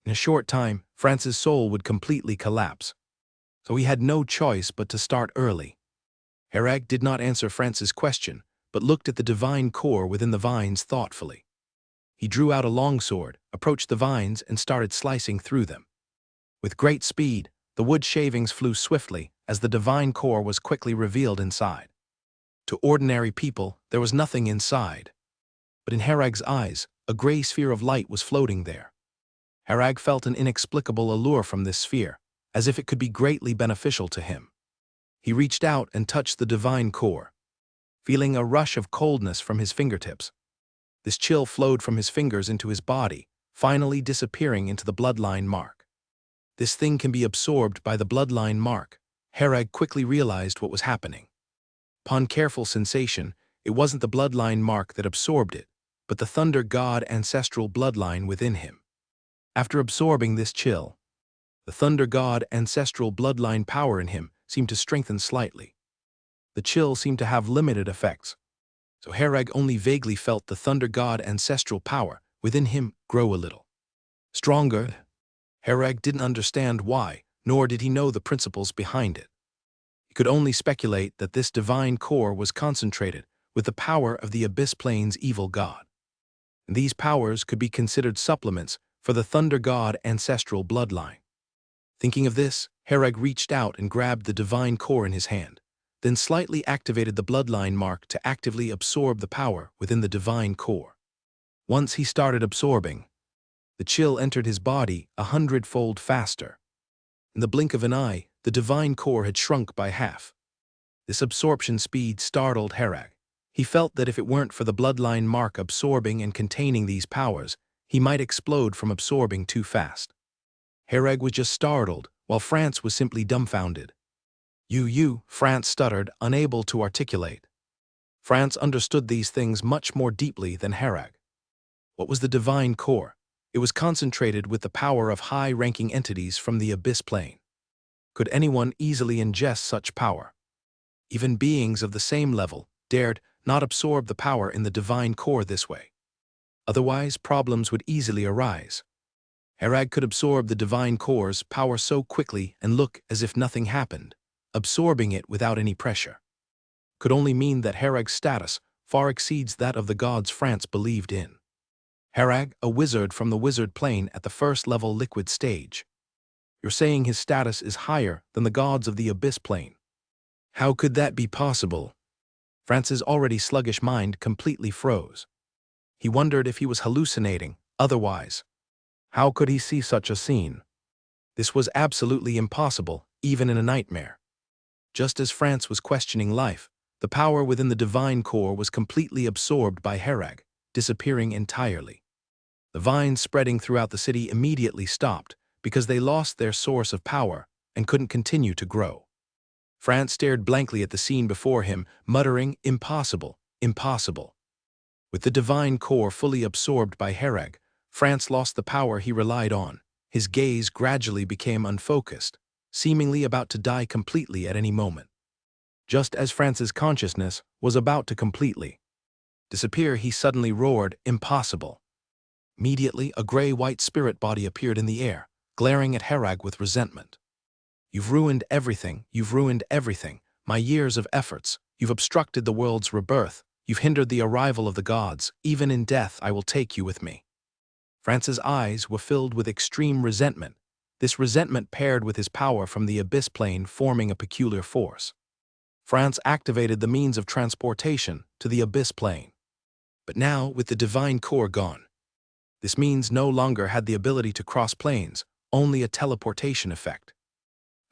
In a short time, France's soul would completely collapse. So he had no choice but to start early. Herag did not answer France's question, but looked at the divine core within the vines thoughtfully. He drew out a longsword, approached the vines, and started slicing through them. With great speed, the wood shavings flew swiftly as the divine core was quickly revealed inside. To ordinary people, there was nothing inside. But in Herag's eyes, a gray sphere of light was floating there. Herag felt an inexplicable allure from this sphere, as if it could be greatly beneficial to him. He reached out and touched the divine core, feeling a rush of coldness from his fingertips. This chill flowed from his fingers into his body, finally disappearing into the bloodline mark. This thing can be absorbed by the bloodline mark. Herag quickly realized what was happening. Upon careful sensation, It wasn't the bloodline mark that absorbed it, but the thunder god ancestral bloodline within him. After absorbing this chill, the thunder god ancestral bloodline power in him seemed to strengthen slightly. The chill seemed to have limited effects, so Herag only vaguely felt the thunder god ancestral power within him grow a little stronger. Herag didn't understand why, nor did he know the principles behind it. He could only speculate that this divine core was concentrated with the power of the Abyss Plane's evil god. And these powers could be considered supplements for the thunder god ancestral bloodline. Thinking of this, Herag reached out and grabbed the divine core in his hand, then slightly activated the bloodline mark to actively absorb the power within the divine core. Once he started absorbing, the chill entered his body 100-fold faster. In the blink of an eye, the divine core had shrunk by half. This absorption speed startled Herag. He felt that if it weren't for the bloodline mark absorbing and containing these powers, he might explode from absorbing too fast. Herag was just startled, while France was simply dumbfounded. France stuttered, unable to articulate. France understood these things much more deeply than Herag. What was the divine core? It was concentrated with the power of high-ranking entities from the Abyss Plane. Could anyone easily ingest such power? Even beings of the same level dared not absorb the power in the divine core this way. Otherwise, problems would easily arise. Herag could absorb the divine core's power so quickly and look as if nothing happened, absorbing it without any pressure. Could only mean that Herag's status far exceeds that of the gods France believed in. Herag, a wizard from the wizard plane at the first-level liquid stage. You're saying his status is higher than the gods of the Abyss Plane. How could that be possible? France's already sluggish mind completely froze. He wondered if he was hallucinating, otherwise. How could he see such a scene? This was absolutely impossible, even in a nightmare. Just as France was questioning life, the power within the divine core was completely absorbed by Herag, disappearing entirely. The vines spreading throughout the city immediately stopped because they lost their source of power and couldn't continue to grow. France stared blankly at the scene before him, muttering, "Impossible, impossible." With the divine core fully absorbed by Herag, France lost the power he relied on. His gaze gradually became unfocused, seemingly about to die completely at any moment. Just as France's consciousness was about to completely disappear, he suddenly roared, "Impossible." Immediately, a gray-white spirit body appeared in the air, glaring at Herag with resentment. "You've ruined everything, you've ruined everything. My years of efforts. You've obstructed the world's rebirth. You've hindered the arrival of the gods. Even in death, I will take you with me." France's eyes were filled with extreme resentment, this resentment paired with his power from the Abyss Plane forming a peculiar force. France activated the means of transportation to the Abyss Plane. But now, with the divine core gone, this means no longer had the ability to cross planes, only a teleportation effect.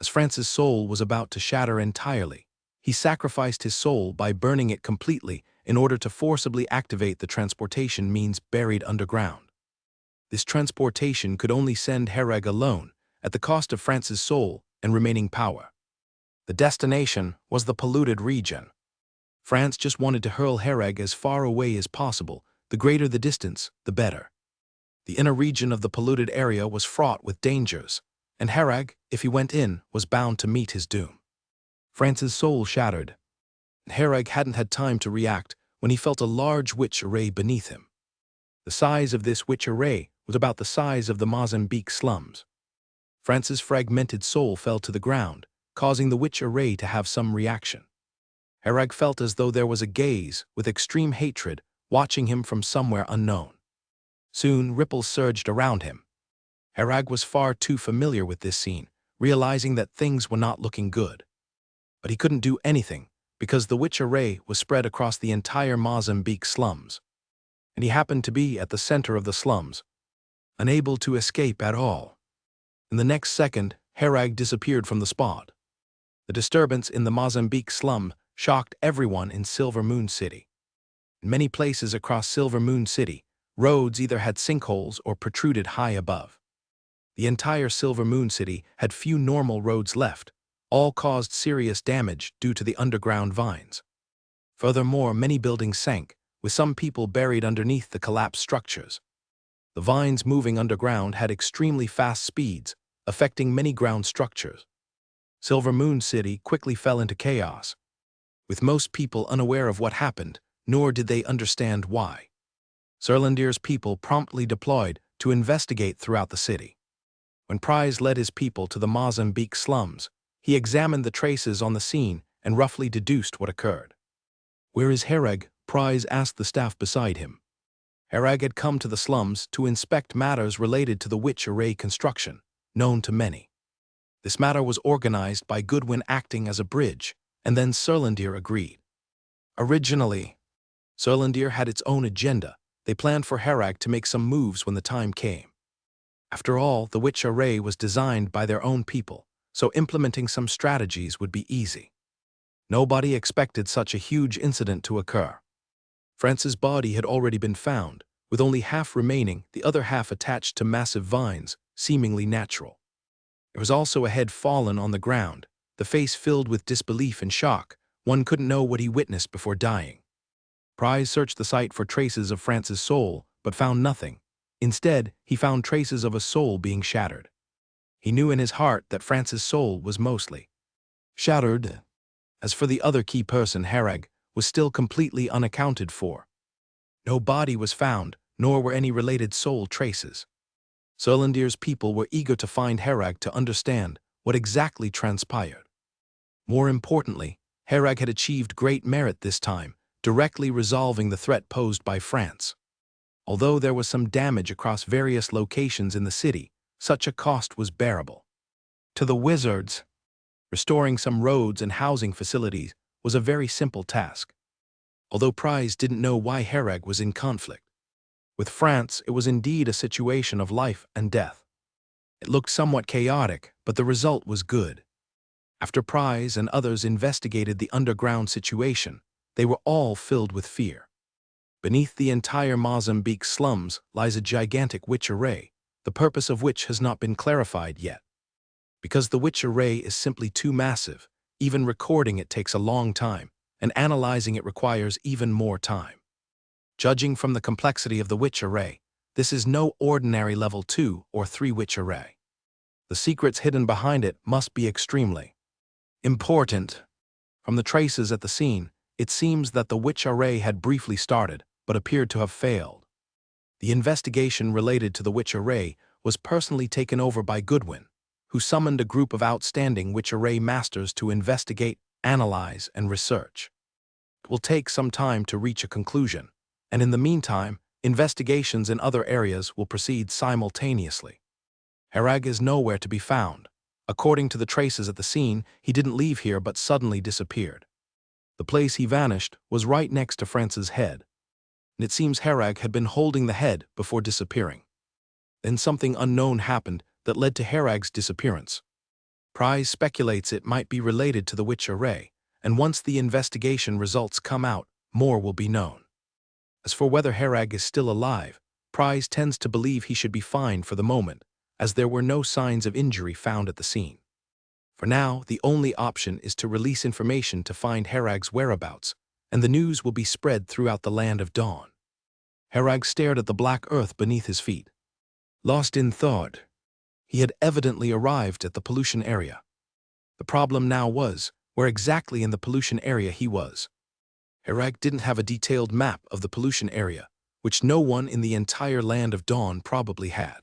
As France's soul was about to shatter entirely, he sacrificed his soul by burning it completely in order to forcibly activate the transportation means buried underground. This transportation could only send Herag alone, at the cost of France's soul and remaining power. The destination was the polluted region. France just wanted to hurl Herag as far away as possible. The greater the distance, the better. The inner region of the polluted area was fraught with dangers, and Herag, if he went in, was bound to meet his doom. France's soul shattered. Herag hadn't had time to react when he felt a large witch array beneath him. The size of this witch array was about the size of the Mozambique slums. France's fragmented soul fell to the ground, causing the witch array to have some reaction. Herag felt as though there was a gaze with extreme hatred watching him from somewhere unknown. Soon, ripples surged around him. Herag was far too familiar with this scene, realizing that things were not looking good. But he couldn't do anything, because the witch array was spread across the entire Mozambique slums. And he happened to be at the center of the slums, unable to escape at all. In the next second, Herag disappeared from the spot. The disturbance in the Mozambique slum shocked everyone in Silver Moon City. In many places across Silver Moon City, roads either had sinkholes or protruded high above. The entire Silver Moon City had few normal roads left, all caused serious damage due to the underground vines. Furthermore, many buildings sank, with some people buried underneath the collapsed structures. The vines moving underground had extremely fast speeds, affecting many ground structures. Silver Moon City quickly fell into chaos, with most people unaware of what happened, nor did they understand why. Serlandir's people promptly deployed to investigate throughout the city. When Price led his people to the Mozambique slums, he examined the traces on the scene and roughly deduced what occurred. "Where is Hereg?" Price asked the staff beside him. Hereg had come to the slums to inspect matters related to the witch array construction, known to many. This matter was organized by Goodwin acting as a bridge, and then Serlandir agreed. Originally, Serlandir had its own agenda. They planned for Hereg to make some moves when the time came. After all, the witch array was designed by their own people, so implementing some strategies would be easy. Nobody expected such a huge incident to occur. France's body had already been found, with only half remaining, the other half attached to massive vines, seemingly natural. There was also a head fallen on the ground, the face filled with disbelief and shock. One couldn't know what he witnessed before dying. Price searched the site for traces of France's soul, but found nothing. Instead, he found traces of a soul being shattered. He knew in his heart that France's soul was mostly shattered. As for the other key person, Hereg, was still completely unaccounted for. No body was found, nor were any related soul traces. Serlandir's people were eager to find Hereg to understand what exactly transpired. More importantly, Hereg had achieved great merit this time, directly resolving the threat posed by France. Although there was some damage across various locations in the city, such a cost was bearable. To the wizards, restoring some roads and housing facilities was a very simple task. Although Price didn't know why Hereg was in conflict. With France, it was indeed a situation of life and death. It looked somewhat chaotic, but the result was good. After Price and others investigated the underground situation, they were all filled with fear. Beneath the entire Mozambique slums lies a gigantic witch array, the purpose of which has not been clarified yet. Because the witch array is simply too massive, even recording it takes a long time, and analyzing it requires even more time. Judging from the complexity of the witch array, this is no ordinary level 2 or 3 witch array. The secrets hidden behind it must be extremely important. From the traces at the scene, it seems that the witch array had briefly started, but appeared to have failed. The investigation related to the witch array was personally taken over by Goodwin, who summoned a group of outstanding witch array masters to investigate, analyze, and research. It will take some time to reach a conclusion, and in the meantime, investigations in other areas will proceed simultaneously. Hereg is nowhere to be found. According to the traces at the scene, he didn't leave here but suddenly disappeared. The place he vanished was right next to France's head, and it seems Hereg had been holding the head before disappearing. Then something unknown happened that led to Hereg's disappearance. Price speculates it might be related to the witch array, and once the investigation results come out, more will be known. As for whether Hereg is still alive, Price tends to believe he should be fine for the moment, as there were no signs of injury found at the scene. For now, the only option is to release information to find Hereg's whereabouts, and the news will be spread throughout the land of dawn. Hereg stared at the black earth beneath his feet. Lost in thought, he had evidently arrived at the pollution area. The problem now was, where exactly in the pollution area he was. Hereg didn't have a detailed map of the pollution area, which no one in the entire land of dawn probably had.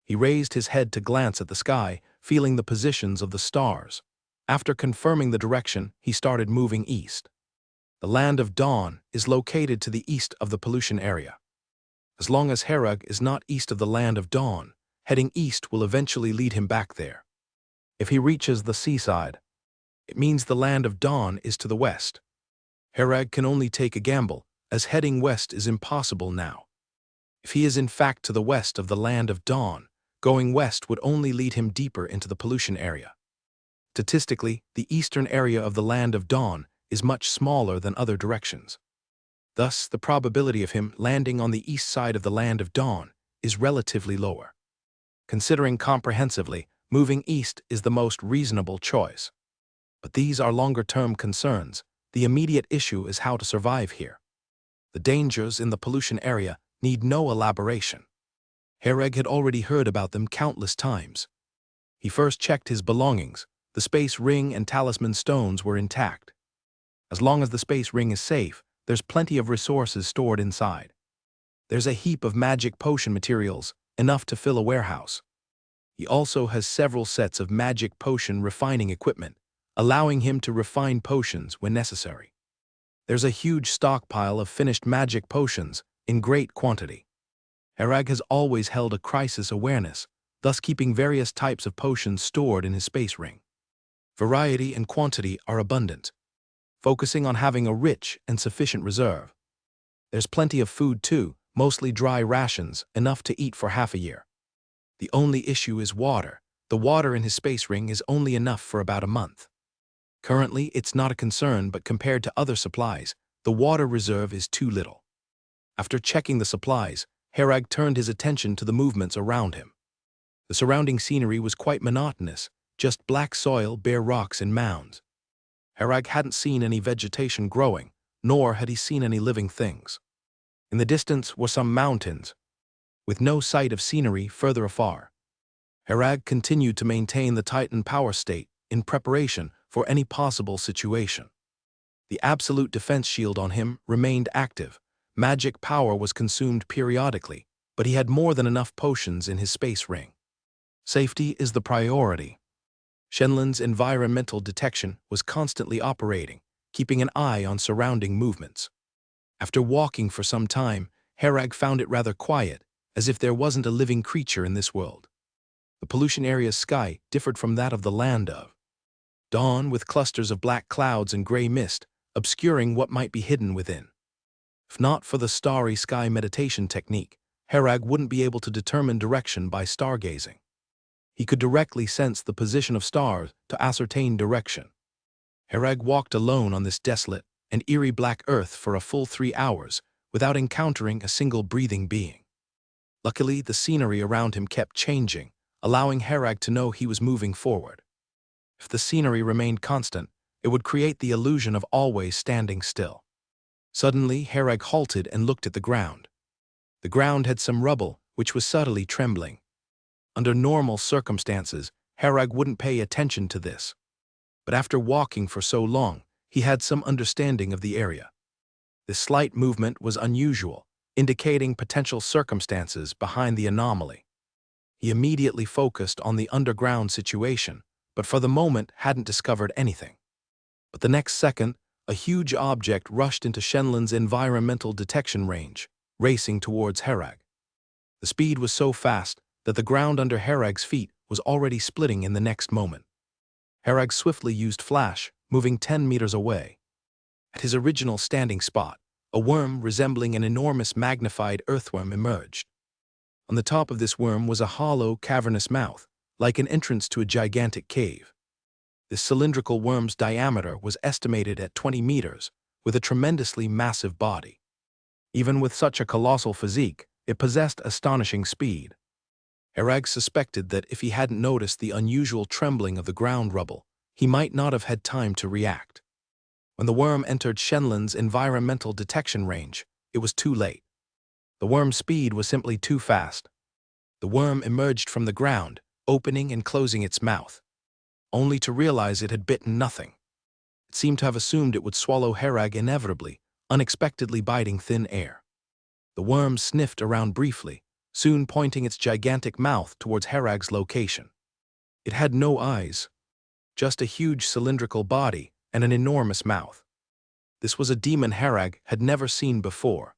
He raised his head to glance at the sky, feeling the positions of the stars. After confirming the direction, he started moving east. The land of dawn is located to the east of the pollution area. As long as Hereg is not east of the land of dawn, heading east will eventually lead him back there. If he reaches the seaside, it means the land of dawn is to the west. Hereg can only take a gamble, as heading west is impossible now. If he is in fact to the west of the land of dawn, going west would only lead him deeper into the pollution area. Statistically, the eastern area of the land of dawn is much smaller than other directions. Thus, the probability of him landing on the east side of the land of dawn is relatively lower. Considering comprehensively, moving east is the most reasonable choice. But these are longer-term concerns. The immediate issue is how to survive here. The dangers in the pollution area need no elaboration. Hereg had already heard about them countless times. He first checked his belongings. The space ring and talisman stones were intact. As long as the space ring is safe, there's plenty of resources stored inside. There's a heap of magic potion materials, enough to fill a warehouse. He also has several sets of magic potion refining equipment, allowing him to refine potions when necessary. There's a huge stockpile of finished magic potions in great quantity. Hereg has always held a crisis awareness, thus keeping various types of potions stored in his space ring. Variety and quantity are abundant, focusing on having a rich and sufficient reserve. There's plenty of food too, mostly dry rations, enough to eat for half a year. The only issue is water. The water in his space ring is only enough for about a month. Currently, it's not a concern, but compared to other supplies, the water reserve is too little. After checking the supplies, Hereg turned his attention to the movements around him. The surrounding scenery was quite monotonous, just black soil, bare rocks, and mounds. Hereg hadn't seen any vegetation growing, nor had he seen any living things. In the distance were some mountains, with no sight of scenery further afar. Hereg continued to maintain the Titan power state in preparation for any possible situation. The absolute defense shield on him remained active. Magic power was consumed periodically, but he had more than enough potions in his space ring. Safety is the priority. Shenlon's environmental detection was constantly operating, keeping an eye on surrounding movements. After walking for some time, Hereg found it rather quiet, as if there wasn't a living creature in this world. The pollution area's sky differed from that of the land of dawn, with clusters of black clouds and gray mist, obscuring what might be hidden within. If not for the starry sky meditation technique, Hereg wouldn't be able to determine direction by stargazing. He could directly sense the position of stars to ascertain direction. Hereg walked alone on this desolate and eerie black earth for a full 3 hours without encountering a single breathing being. Luckily, the scenery around him kept changing, allowing Hereg to know he was moving forward. If the scenery remained constant, it would create the illusion of always standing still. Suddenly, Hereg halted and looked at the ground. The ground had some rubble, which was subtly trembling. Under normal circumstances, Hereg wouldn't pay attention to this. But after walking for so long, he had some understanding of the area. This slight movement was unusual, indicating potential circumstances behind the anomaly. He immediately focused on the underground situation, but for the moment hadn't discovered anything. But the next second, a huge object rushed into Shenlon's environmental detection range, racing towards Hereg. The speed was so fast that the ground under Hereg's feet was already splitting in the next moment. Hereg swiftly used flash, moving 10 meters away. At his original standing spot, a worm resembling an enormous magnified earthworm emerged. On the top of this worm was a hollow, cavernous mouth, like an entrance to a gigantic cave. This cylindrical worm's diameter was estimated at 20 meters, with a tremendously massive body. Even with such a colossal physique, it possessed astonishing speed. Hereg suspected that if he hadn't noticed the unusual trembling of the ground rubble, he might not have had time to react. When the worm entered Shenlon's environmental detection range, it was too late. The worm's speed was simply too fast. The worm emerged from the ground, opening and closing its mouth, only to realize it had bitten nothing. It seemed to have assumed it would swallow Hereg inevitably, unexpectedly biting thin air. The worm sniffed around briefly, soon pointing its gigantic mouth towards Hereg's location. It had no eyes, just a huge cylindrical body and an enormous mouth. This was a demon Hereg had never seen before.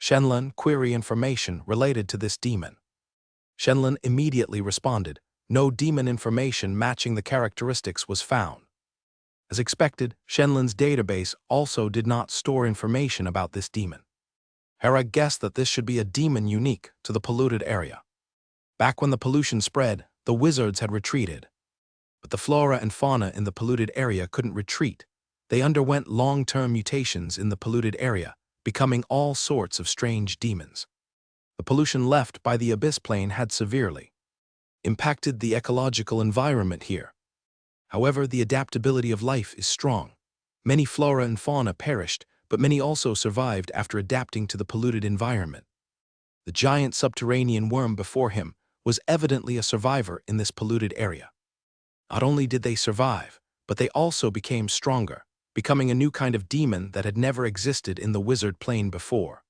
Shenlon, query information related to this demon. Shenlon immediately responded. No demon information matching the characteristics was found. As expected, Shenlon's database also did not store information about this demon. Hereg guessed that this should be a demon unique to the polluted area. Back when the pollution spread, the wizards had retreated. But the flora and fauna in the polluted area couldn't retreat. They underwent long-term mutations in the polluted area, becoming all sorts of strange demons. The pollution left by the abyss plane had severely impacted the ecological environment here. However, the adaptability of life is strong. Many flora and fauna perished, but many also survived after adapting to the polluted environment. The giant subterranean worm before him was evidently a survivor in this polluted area. Not only did they survive, but they also became stronger, becoming a new kind of demon that had never existed in the wizard plane before.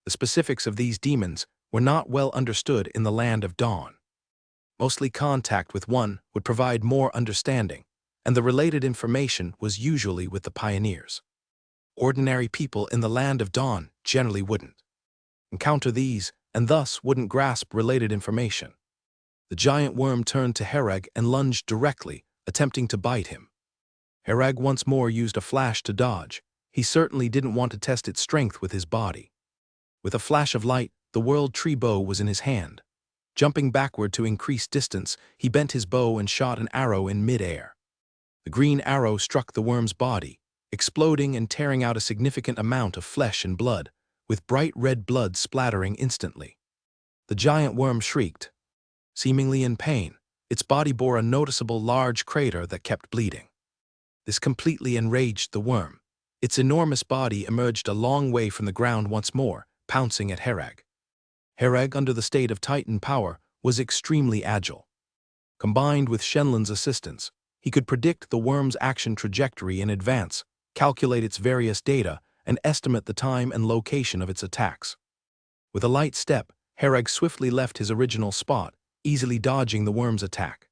The specifics of these demons were not well understood in the Land of Dawn. Mostly contact with one would provide more understanding, and the related information was usually with the pioneers. Ordinary people in the Land of Dawn generally wouldn't encounter these and thus wouldn't grasp related information. The giant worm turned to Hereg and lunged directly, attempting to bite him. Hereg once more used a flash to dodge. He certainly didn't want to test its strength with his body. With a flash of light, the world tree bow was in his hand. Jumping backward to increase distance, he bent his bow and shot an arrow in mid-air. The green arrow struck the worm's body, exploding and tearing out a significant amount of flesh and blood, with bright red blood splattering instantly. The giant worm shrieked. Seemingly in pain, its body bore a noticeable large crater that kept bleeding. This completely enraged the worm. Its enormous body emerged a long way from the ground once more, pouncing at Hereg. Hereg, under the state of Titan power, was extremely agile. Combined with Shenlon's assistance, he could predict the worm's action trajectory in advance, calculate its various data, and estimate the time and location of its attacks. With a light step, Hereg swiftly left his original spot, easily dodging the worm's attack.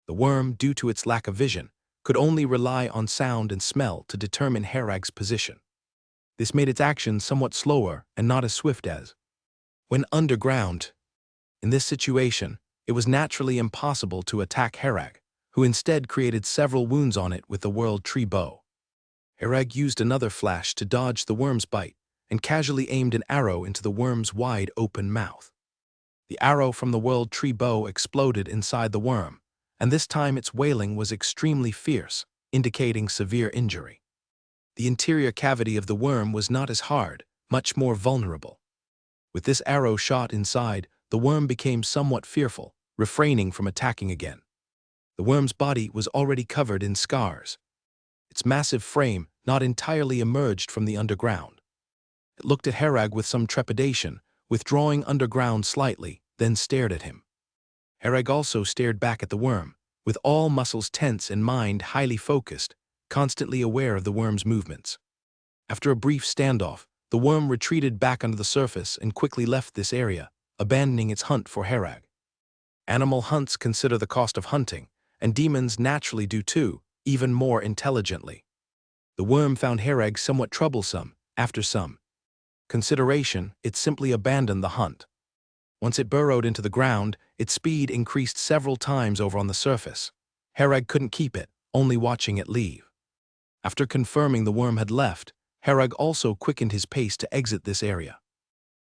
The worm, due to its lack of vision, could only rely on sound and smell to determine Hereg's position. This made its action somewhat slower and not as swift as when underground. In this situation, it was naturally impossible to attack Hereg, who instead created several wounds on it with the world tree bow. Hereg used another flash to dodge the worm's bite and casually aimed an arrow into the worm's wide-open mouth. The arrow from the world tree bow exploded inside the worm, and this time its wailing was extremely fierce, indicating severe injury. The interior cavity of the worm was not as hard, much more vulnerable. With this arrow shot inside, the worm became somewhat fearful, refraining from attacking again. The worm's body was already covered in scars. Its massive frame not entirely emerged from the underground. It looked at Hereg with some trepidation, withdrawing underground slightly, then stared at him. Hereg also stared back at the worm, with all muscles tense and mind highly focused, constantly aware of the worm's movements. After a brief standoff, the worm retreated back under the surface and quickly left this area, abandoning its hunt for Hereg. Animal hunts consider the cost of hunting, and demons naturally do too, even more intelligently. The worm found Hereg somewhat troublesome. After some consideration, it simply abandoned the hunt. Once it burrowed into the ground, its speed increased several times over on the surface. Hereg couldn't keep it, only watching it leave. After confirming the worm had left, Hereg also quickened his pace to exit this area.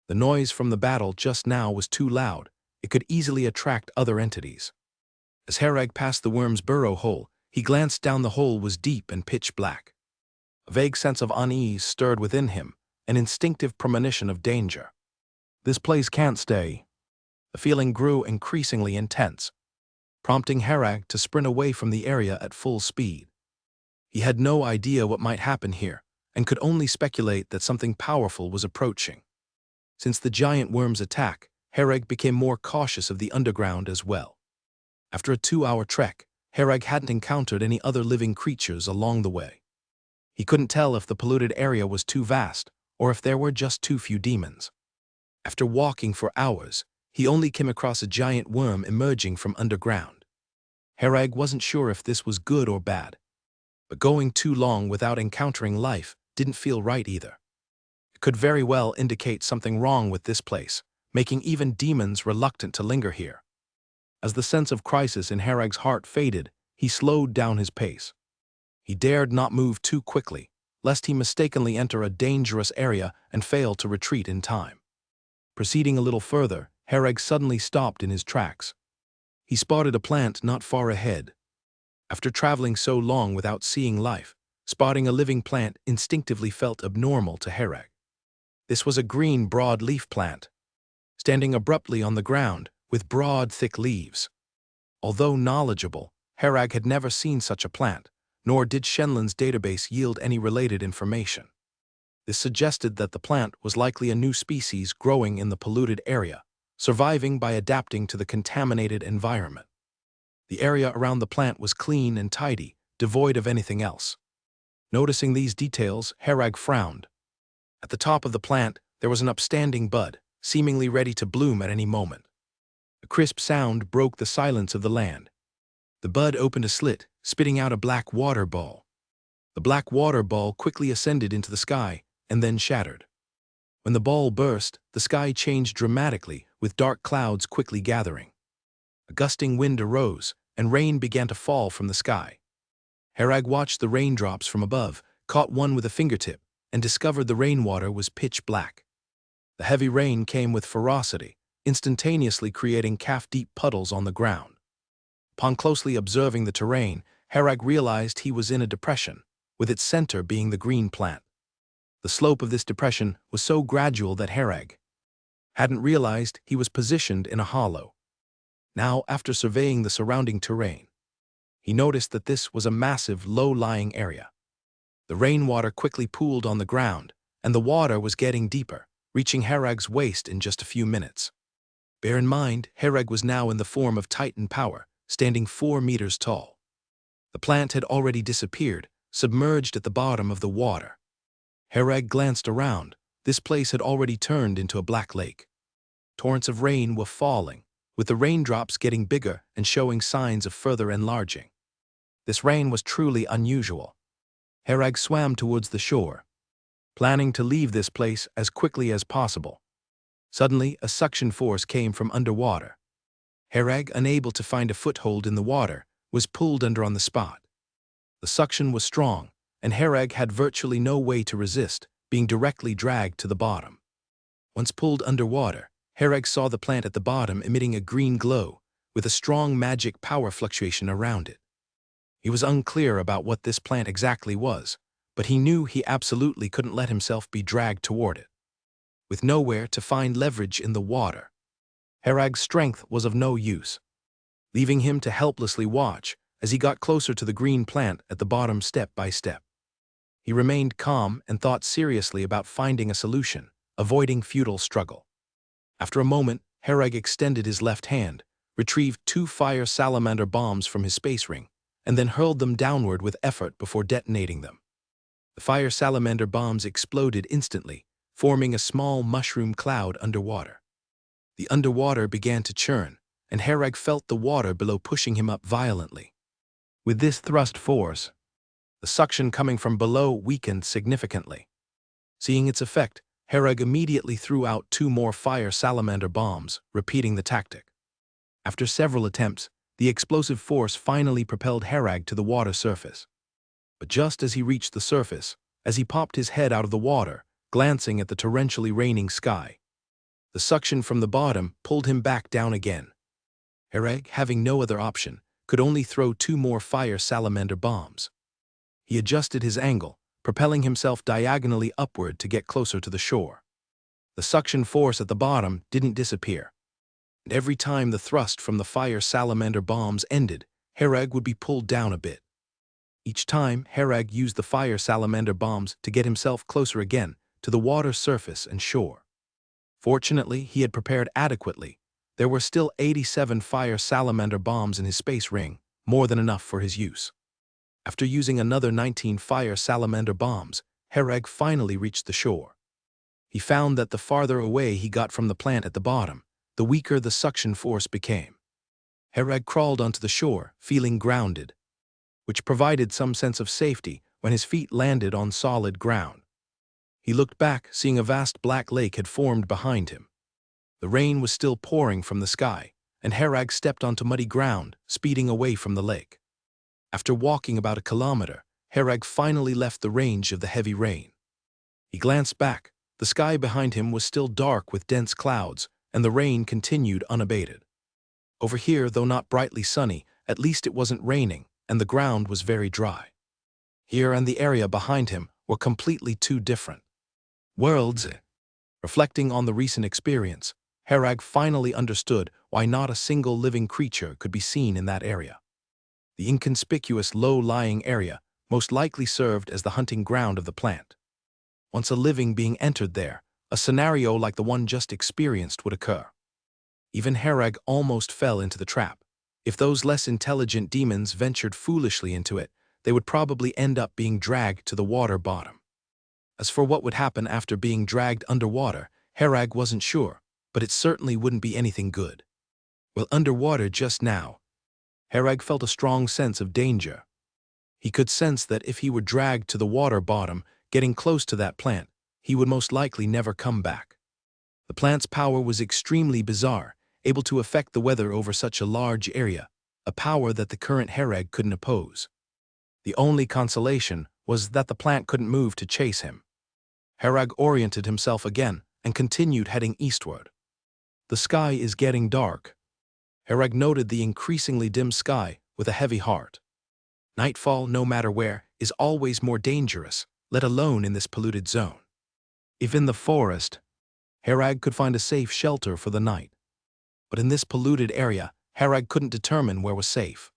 The noise from the battle just now was too loud. It could easily attract other entities. As Hereg passed the worm's burrow hole, he glanced down. The hole was deep and pitch black. A vague sense of unease stirred within him, an instinctive premonition of danger. This place can't stay. The feeling grew increasingly intense, prompting Hereg to sprint away from the area at full speed. He had no idea what might happen here, and could only speculate that something powerful was approaching. Since the giant worm's attack, Hereg became more cautious of the underground as well. After a 2-hour trek, Hereg hadn't encountered any other living creatures along the way. He couldn't tell if the polluted area was too vast, or if there were just too few demons. After walking for hours, he only came across a giant worm emerging from underground. Hereg wasn't sure if this was good or bad, but going too long without encountering life didn't feel right either. It could very well indicate something wrong with this place, making even demons reluctant to linger here. As the sense of crisis in Hereg's heart faded, he slowed down his pace. He dared not move too quickly, lest he mistakenly enter a dangerous area and fail to retreat in time. Proceeding a little further, Hereg suddenly stopped in his tracks. He spotted a plant not far ahead. After traveling so long without seeing life, spotting a living plant instinctively felt abnormal to Hereg. This was a green broadleaf plant, standing abruptly on the ground with broad, thick leaves. Although knowledgeable, Hereg had never seen such a plant, nor did Shenlin's database yield any related information. This suggested that the plant was likely a new species growing in the polluted area, surviving by adapting to the contaminated environment. The area around the plant was clean and tidy, devoid of anything else. Noticing these details, Herag frowned. At the top of the plant, there was an upstanding bud, seemingly ready to bloom at any moment. A crisp sound broke the silence of the land. The bud opened a slit, spitting out a black water ball. The black water ball quickly ascended into the sky and then shattered. When the ball burst, the sky changed dramatically, with dark clouds quickly gathering. A gusting wind arose, and rain began to fall from the sky. Herag watched the raindrops from above, caught one with a fingertip, and discovered the rainwater was pitch black. The heavy rain came with ferocity, instantaneously creating calf-deep puddles on the ground. Upon closely observing the terrain, Herag realized he was in a depression, with its center being the green plant. The slope of this depression was so gradual that Herag hadn't realized he was positioned in a hollow. Now, after surveying the surrounding terrain, he noticed that this was a massive, low-lying area. The rainwater quickly pooled on the ground, and the water was getting deeper, reaching Herag's waist in just a few minutes. Bear in mind, Herag was now in the form of Titan power, standing 4 meters tall. The plant had already disappeared, submerged at the bottom of the water. Herag glanced around. This place had already turned into a black lake. Torrents of rain were falling, with the raindrops getting bigger and showing signs of further enlarging. This rain was truly unusual. Herag swam towards the shore, planning to leave this place as quickly as possible. Suddenly, a suction force came from underwater. Herag, unable to find a foothold in the water, was pulled under on the spot. The suction was strong, and Herag had virtually no way to resist, being directly dragged to the bottom. Once pulled underwater, Herag saw the plant at the bottom emitting a green glow, with a strong magic power fluctuation around it. He was unclear about what this plant exactly was, but he knew he absolutely couldn't let himself be dragged toward it. With nowhere to find leverage in the water, Herag's strength was of no use, leaving him to helplessly watch as he got closer to the green plant at the bottom step by step. He remained calm and thought seriously about finding a solution, avoiding futile struggle. After a moment, Herag extended his left hand, retrieved 2 fire salamander bombs from his space ring, and then hurled them downward with effort before detonating them. The fire salamander bombs exploded instantly, forming a small mushroom cloud underwater. The underwater began to churn, and Herag felt the water below pushing him up violently. With this thrust force, the suction coming from below weakened significantly. Seeing its effect, Herag immediately threw out 2 more fire salamander bombs, repeating the tactic. After several attempts, the explosive force finally propelled Herag to the water surface. But just as he reached the surface, as he popped his head out of the water, glancing at the torrentially raining sky, the suction from the bottom pulled him back down again. Herag, having no other option, could only throw 2 more fire salamander bombs. He adjusted his angle, propelling himself diagonally upward to get closer to the shore. The suction force at the bottom didn't disappear, and every time the thrust from the fire salamander bombs ended, Herag would be pulled down a bit. Each time, Herag used the fire salamander bombs to get himself closer again to the water surface and shore. Fortunately, he had prepared adequately. There were still 87 fire salamander bombs in his space ring, more than enough for his use. After using another 19 fire salamander bombs, Herag finally reached the shore. He found that the farther away he got from the plant at the bottom, the weaker the suction force became. Herag crawled onto the shore, feeling grounded, which provided some sense of safety when his feet landed on solid ground. He looked back, seeing a vast black lake had formed behind him. The rain was still pouring from the sky, and Herag stepped onto muddy ground, speeding away from the lake. After walking about a kilometer, Herag finally left the range of the heavy rain. He glanced back. The sky behind him was still dark with dense clouds, and the rain continued unabated. Over here, though not brightly sunny, at least it wasn't raining, and the ground was very dry. Here and the area behind him were completely 2 different worlds. Reflecting on the recent experience, Herag finally understood why not a single living creature could be seen in that area. The inconspicuous low-lying area most likely served as the hunting ground of the plant. Once a living being entered there, a scenario like the one just experienced would occur. Even Herag almost fell into the trap. If those less intelligent demons ventured foolishly into it, they would probably end up being dragged to the water bottom. As for what would happen after being dragged underwater, Herag wasn't sure, but it certainly wouldn't be anything good. While underwater just now, Herag felt a strong sense of danger. He could sense that if he were dragged to the water bottom, getting close to that plant, he would most likely never come back. The plant's power was extremely bizarre, able to affect the weather over such a large area, a power that the current Herag couldn't oppose. The only consolation was that the plant couldn't move to chase him. Herag oriented himself again and continued heading eastward. The sky is getting dark. Herag noted the increasingly dim sky with a heavy heart. Nightfall, no matter where, is always more dangerous, let alone in this polluted zone. If in the forest, Herag could find a safe shelter for the night. But in this polluted area, Herag couldn't determine where was safe.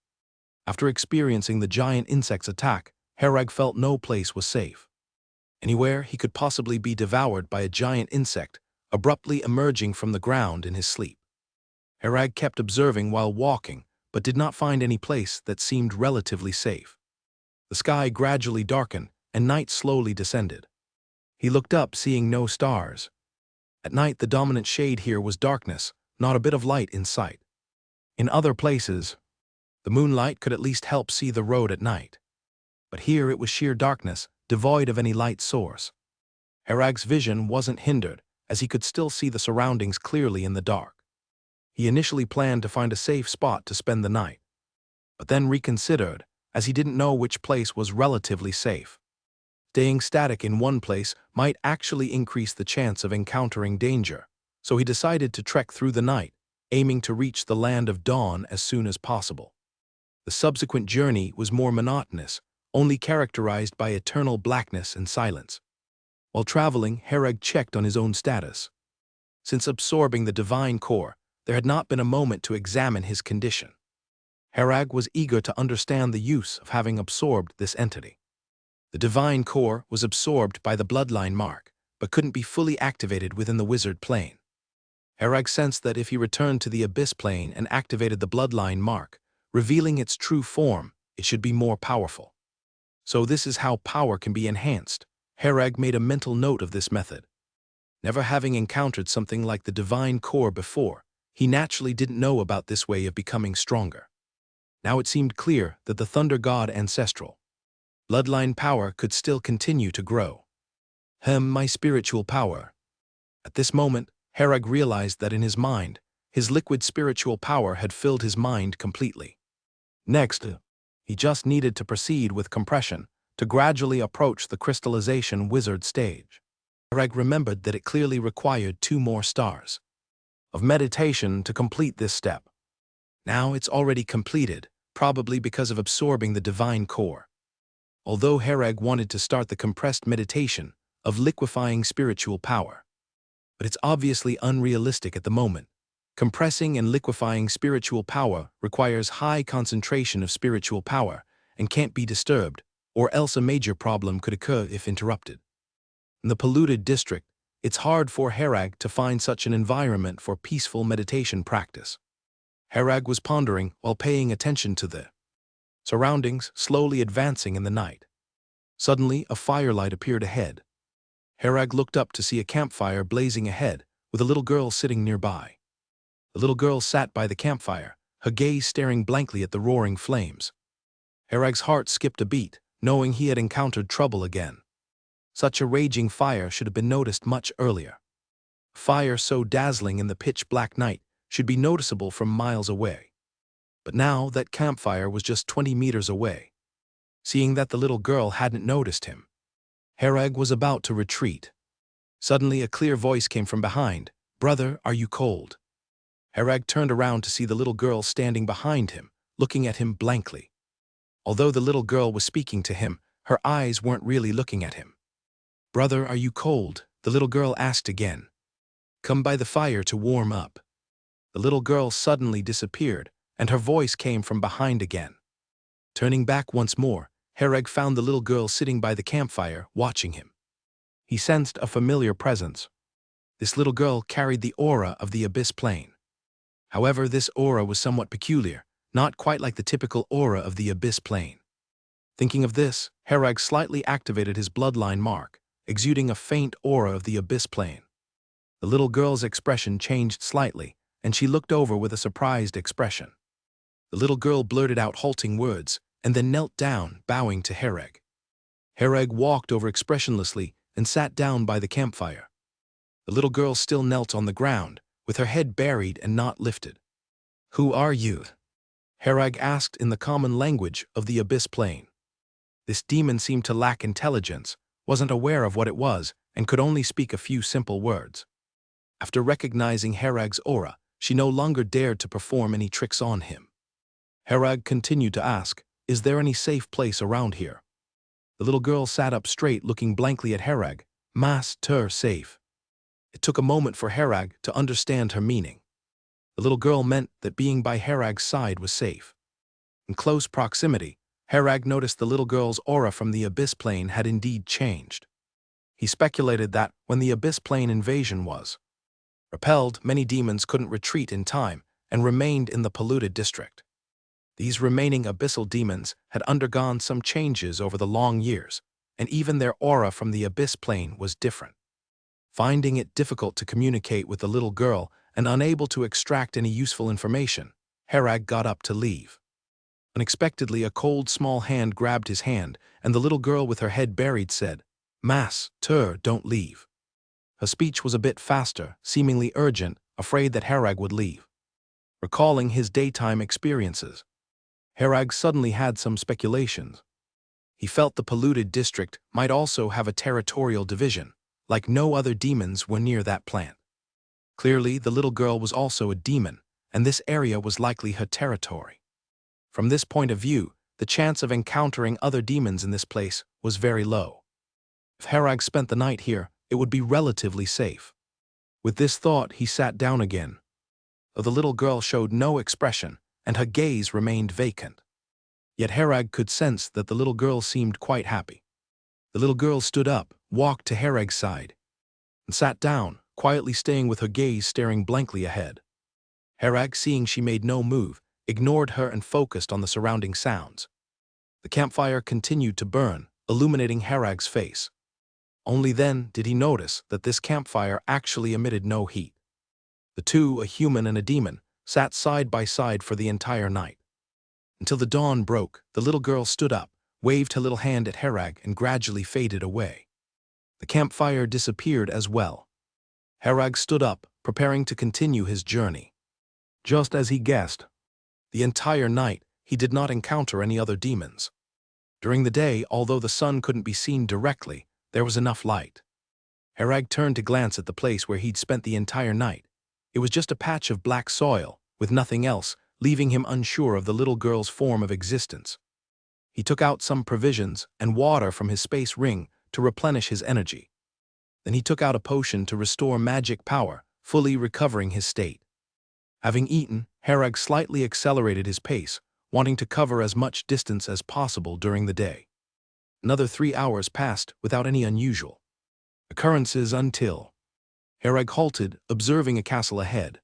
After experiencing the giant insect's attack, Herag felt no place was safe. Anywhere he could possibly be devoured by a giant insect, abruptly emerging from the ground in his sleep. Herag kept observing while walking, but did not find any place that seemed relatively safe. The sky gradually darkened, and night slowly descended. He looked up, seeing no stars. At night, the dominant shade here was darkness, not a bit of light in sight. In other places, the moonlight could at least help see the road at night. But here it was sheer darkness, devoid of any light source. Herag's vision wasn't hindered, as he could still see the surroundings clearly in the dark. He initially planned to find a safe spot to spend the night, but then reconsidered, as he didn't know which place was relatively safe. Staying static in one place might actually increase the chance of encountering danger, so he decided to trek through the night, aiming to reach the land of dawn as soon as possible. The subsequent journey was more monotonous, only characterized by eternal blackness and silence. While traveling, Herag checked on his own status. Since absorbing the divine core, there had not been a moment to examine his condition. Herag was eager to understand the use of having absorbed this entity. The divine core was absorbed by the bloodline mark, but couldn't be fully activated within the wizard plane. Herag sensed that if he returned to the abyss plane and activated the bloodline mark, revealing its true form, it should be more powerful. So this is how power can be enhanced. Herag made a mental note of this method. Never having encountered something like the divine core before, he naturally didn't know about this way of becoming stronger. Now it seemed clear that the Thunder God ancestral bloodline power could still continue to grow. My spiritual power. At this moment, Herag realized that in his mind, his liquid spiritual power had filled his mind completely. Next, he just needed to proceed with compression to gradually approach the crystallization wizard stage. Herag remembered that it clearly required 2 more stars of meditation to complete this step. Now it's already completed, probably because of absorbing the divine core. Although Herag wanted to start the compressed meditation of liquefying spiritual power, but it's obviously unrealistic at the moment. Compressing and liquefying spiritual power requires high concentration of spiritual power and can't be disturbed, or else a major problem could occur if interrupted. In the polluted district, it's hard for Herag to find such an environment for peaceful meditation practice. Herag was pondering while paying attention to the surroundings slowly advancing in the night. Suddenly, a firelight appeared ahead. Herag looked up to see a campfire blazing ahead, with a little girl sitting nearby. The little girl sat by the campfire, her gaze staring blankly at the roaring flames. Herag's heart skipped a beat, knowing he had encountered trouble again. Such a raging fire should have been noticed much earlier. Fire so dazzling in the pitch-black night should be noticeable from miles away. But now that campfire was just 20 meters away. Seeing that the little girl hadn't noticed him, Herag was about to retreat. Suddenly a clear voice came from behind. "Brother, are you cold?" Herag turned around to see the little girl standing behind him, looking at him blankly. Although the little girl was speaking to him, her eyes weren't really looking at him. "Brother, are you cold?" the little girl asked again. "Come by the fire to warm up." The little girl suddenly disappeared, and her voice came from behind again. Turning back once more, Hereg found the little girl sitting by the campfire, watching him. He sensed a familiar presence. This little girl carried the aura of the Abyss Plane. However, this aura was somewhat peculiar, not quite like the typical aura of the Abyss Plane. Thinking of this, Hereg slightly activated his bloodline mark, exuding a faint aura of the Abyss Plane. The little girl's expression changed slightly, and she looked over with a surprised expression. The little girl blurted out halting words, and then knelt down, bowing to Hereg. Hereg walked over expressionlessly and sat down by the campfire. The little girl still knelt on the ground, with her head buried and not lifted. "Who are you?" Hereg asked in the common language of the Abyss Plane. This demon seemed to lack intelligence, wasn't aware of what it was, and could only speak a few simple words. After recognizing Hereg's aura, she no longer dared to perform any tricks on him. Hereg continued to ask, "Is there any safe place around here?" The little girl sat up straight, looking blankly at Hereg. "Master safe." It took a moment for Hereg to understand her meaning. The little girl meant that being by Hereg's side was safe. In close proximity, Hereg noticed the little girl's aura from the Abyss Plane had indeed changed. He speculated that when the Abyss Plane invasion was repelled, many demons couldn't retreat in time and remained in the polluted district. These remaining abyssal demons had undergone some changes over the long years, and even their aura from the Abyss Plane was different. Finding it difficult to communicate with the little girl and unable to extract any useful information, Hereg got up to leave. Unexpectedly, a cold, small hand grabbed his hand, and the little girl with her head buried said, "Master, don't leave." Her speech was a bit faster, seemingly urgent, afraid that Hereg would leave. Recalling his daytime experiences, Hereg suddenly had some speculations. He felt the polluted district might also have a territorial division, like no other demons were near that plant. Clearly, the little girl was also a demon, and this area was likely her territory. From this point of view, the chance of encountering other demons in this place was very low. If Hereg spent the night here, it would be relatively safe. With this thought, he sat down again. Though the little girl showed no expression, and her gaze remained vacant. Yet Hereg could sense that the little girl seemed quite happy. The little girl stood up, walked to Hereg's side, and sat down, quietly staying with her gaze staring blankly ahead. Hereg, seeing she made no move, ignored her and focused on the surrounding sounds. The campfire continued to burn, illuminating Hereg's face. Only then did he notice that this campfire actually emitted no heat. The two, a human and a demon, sat side by side for the entire night. Until the dawn broke, the little girl stood up, waved her little hand at Hereg, and gradually faded away. The campfire disappeared as well. Hereg stood up, preparing to continue his journey. Just as he guessed, the entire night he did not encounter any other demons. During the day, although the sun couldn't be seen directly, there was enough light. Hereg turned to glance at the place where he'd spent the entire night. It was just a patch of black soil, with nothing else, leaving him unsure of the little girl's form of existence. He took out some provisions and water from his space ring to replenish his energy. Then he took out a potion to restore magic power, fully recovering his state. Having eaten, Hereg slightly accelerated his pace, wanting to cover as much distance as possible during the day. Another 3 hours passed without any unusual occurrences until Hereg halted, observing a castle ahead.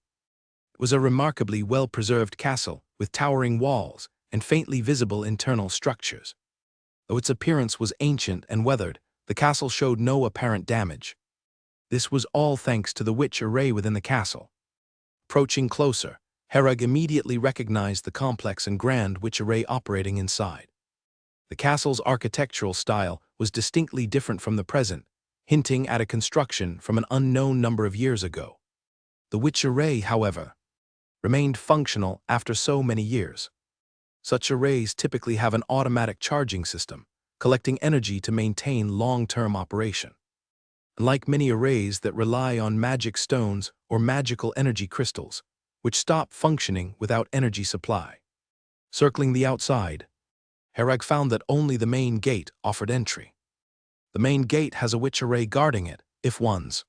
It was a remarkably well-preserved castle with towering walls and faintly visible internal structures. Though its appearance was ancient and weathered, the castle showed no apparent damage. This was all thanks to the witch array within the castle. Approaching closer, Hereg immediately recognized the complex and grand witch array operating inside. The castle's architectural style was distinctly different from the present, hinting at a construction from an unknown number of years ago. The witch array, however, remained functional after so many years. Such arrays typically have an automatic charging system, collecting energy to maintain long-term operation. Unlike many arrays that rely on magic stones or magical energy crystals, which stop functioning without energy supply. Circling the outside, Hereg found that only the main gate offered entry. The main gate has a witch array guarding it. If one's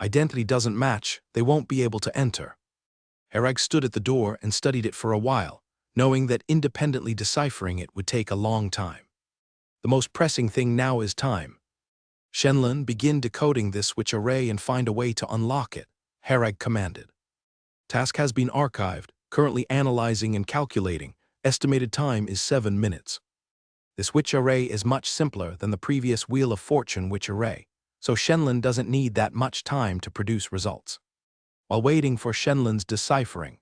identity doesn't match, they won't be able to enter. Hereg stood at the door and studied it for a while, knowing that independently deciphering it would take a long time. The most pressing thing now is time. Shenlin, begin decoding this switch array and find a way to unlock it, Harag commanded. Task has been archived, currently analyzing and calculating. Estimated time is 7 minutes. This witch array is much simpler than the previous Wheel of Fortune witch array, so Shenlin doesn't need that much time to produce results. While waiting for Shenlin's deciphering,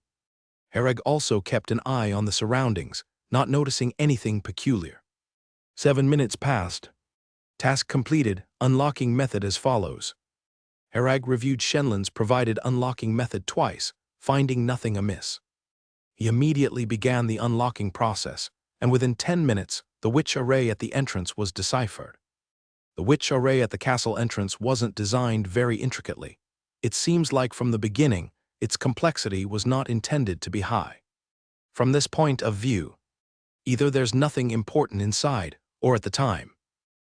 Harag also kept an eye on the surroundings, not noticing anything peculiar. 7 minutes passed. Task completed, unlocking method as follows. Harag reviewed Shenlin's provided unlocking method twice, finding nothing amiss. He immediately began the unlocking process, and within 10 minutes, the witch array at the entrance was deciphered. The witch array at the castle entrance wasn't designed very intricately. It seems like from the beginning, its complexity was not intended to be high. From this point of view, either there's nothing important inside, or at the time,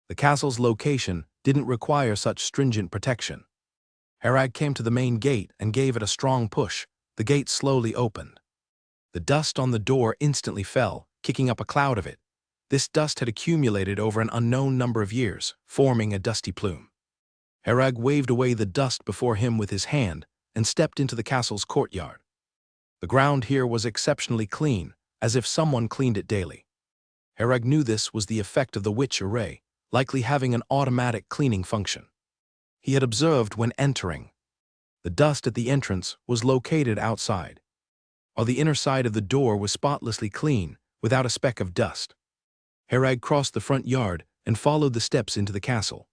the castle's location didn't require such stringent protection. Harag came to the main gate and gave it a strong push. The gate slowly opened. The dust on the door instantly fell, kicking up a cloud of it. This dust had accumulated over an unknown number of years, forming a dusty plume. Harag waved away the dust before him with his hand and stepped into the castle's courtyard. The ground here was exceptionally clean, as if someone cleaned it daily. Harag knew this was the effect of the witch array, likely having an automatic cleaning function. He had observed when entering. The dust at the entrance was located outside, while the inner side of the door was spotlessly clean, without a speck of dust. Harag crossed the front yard and followed the steps into the castle.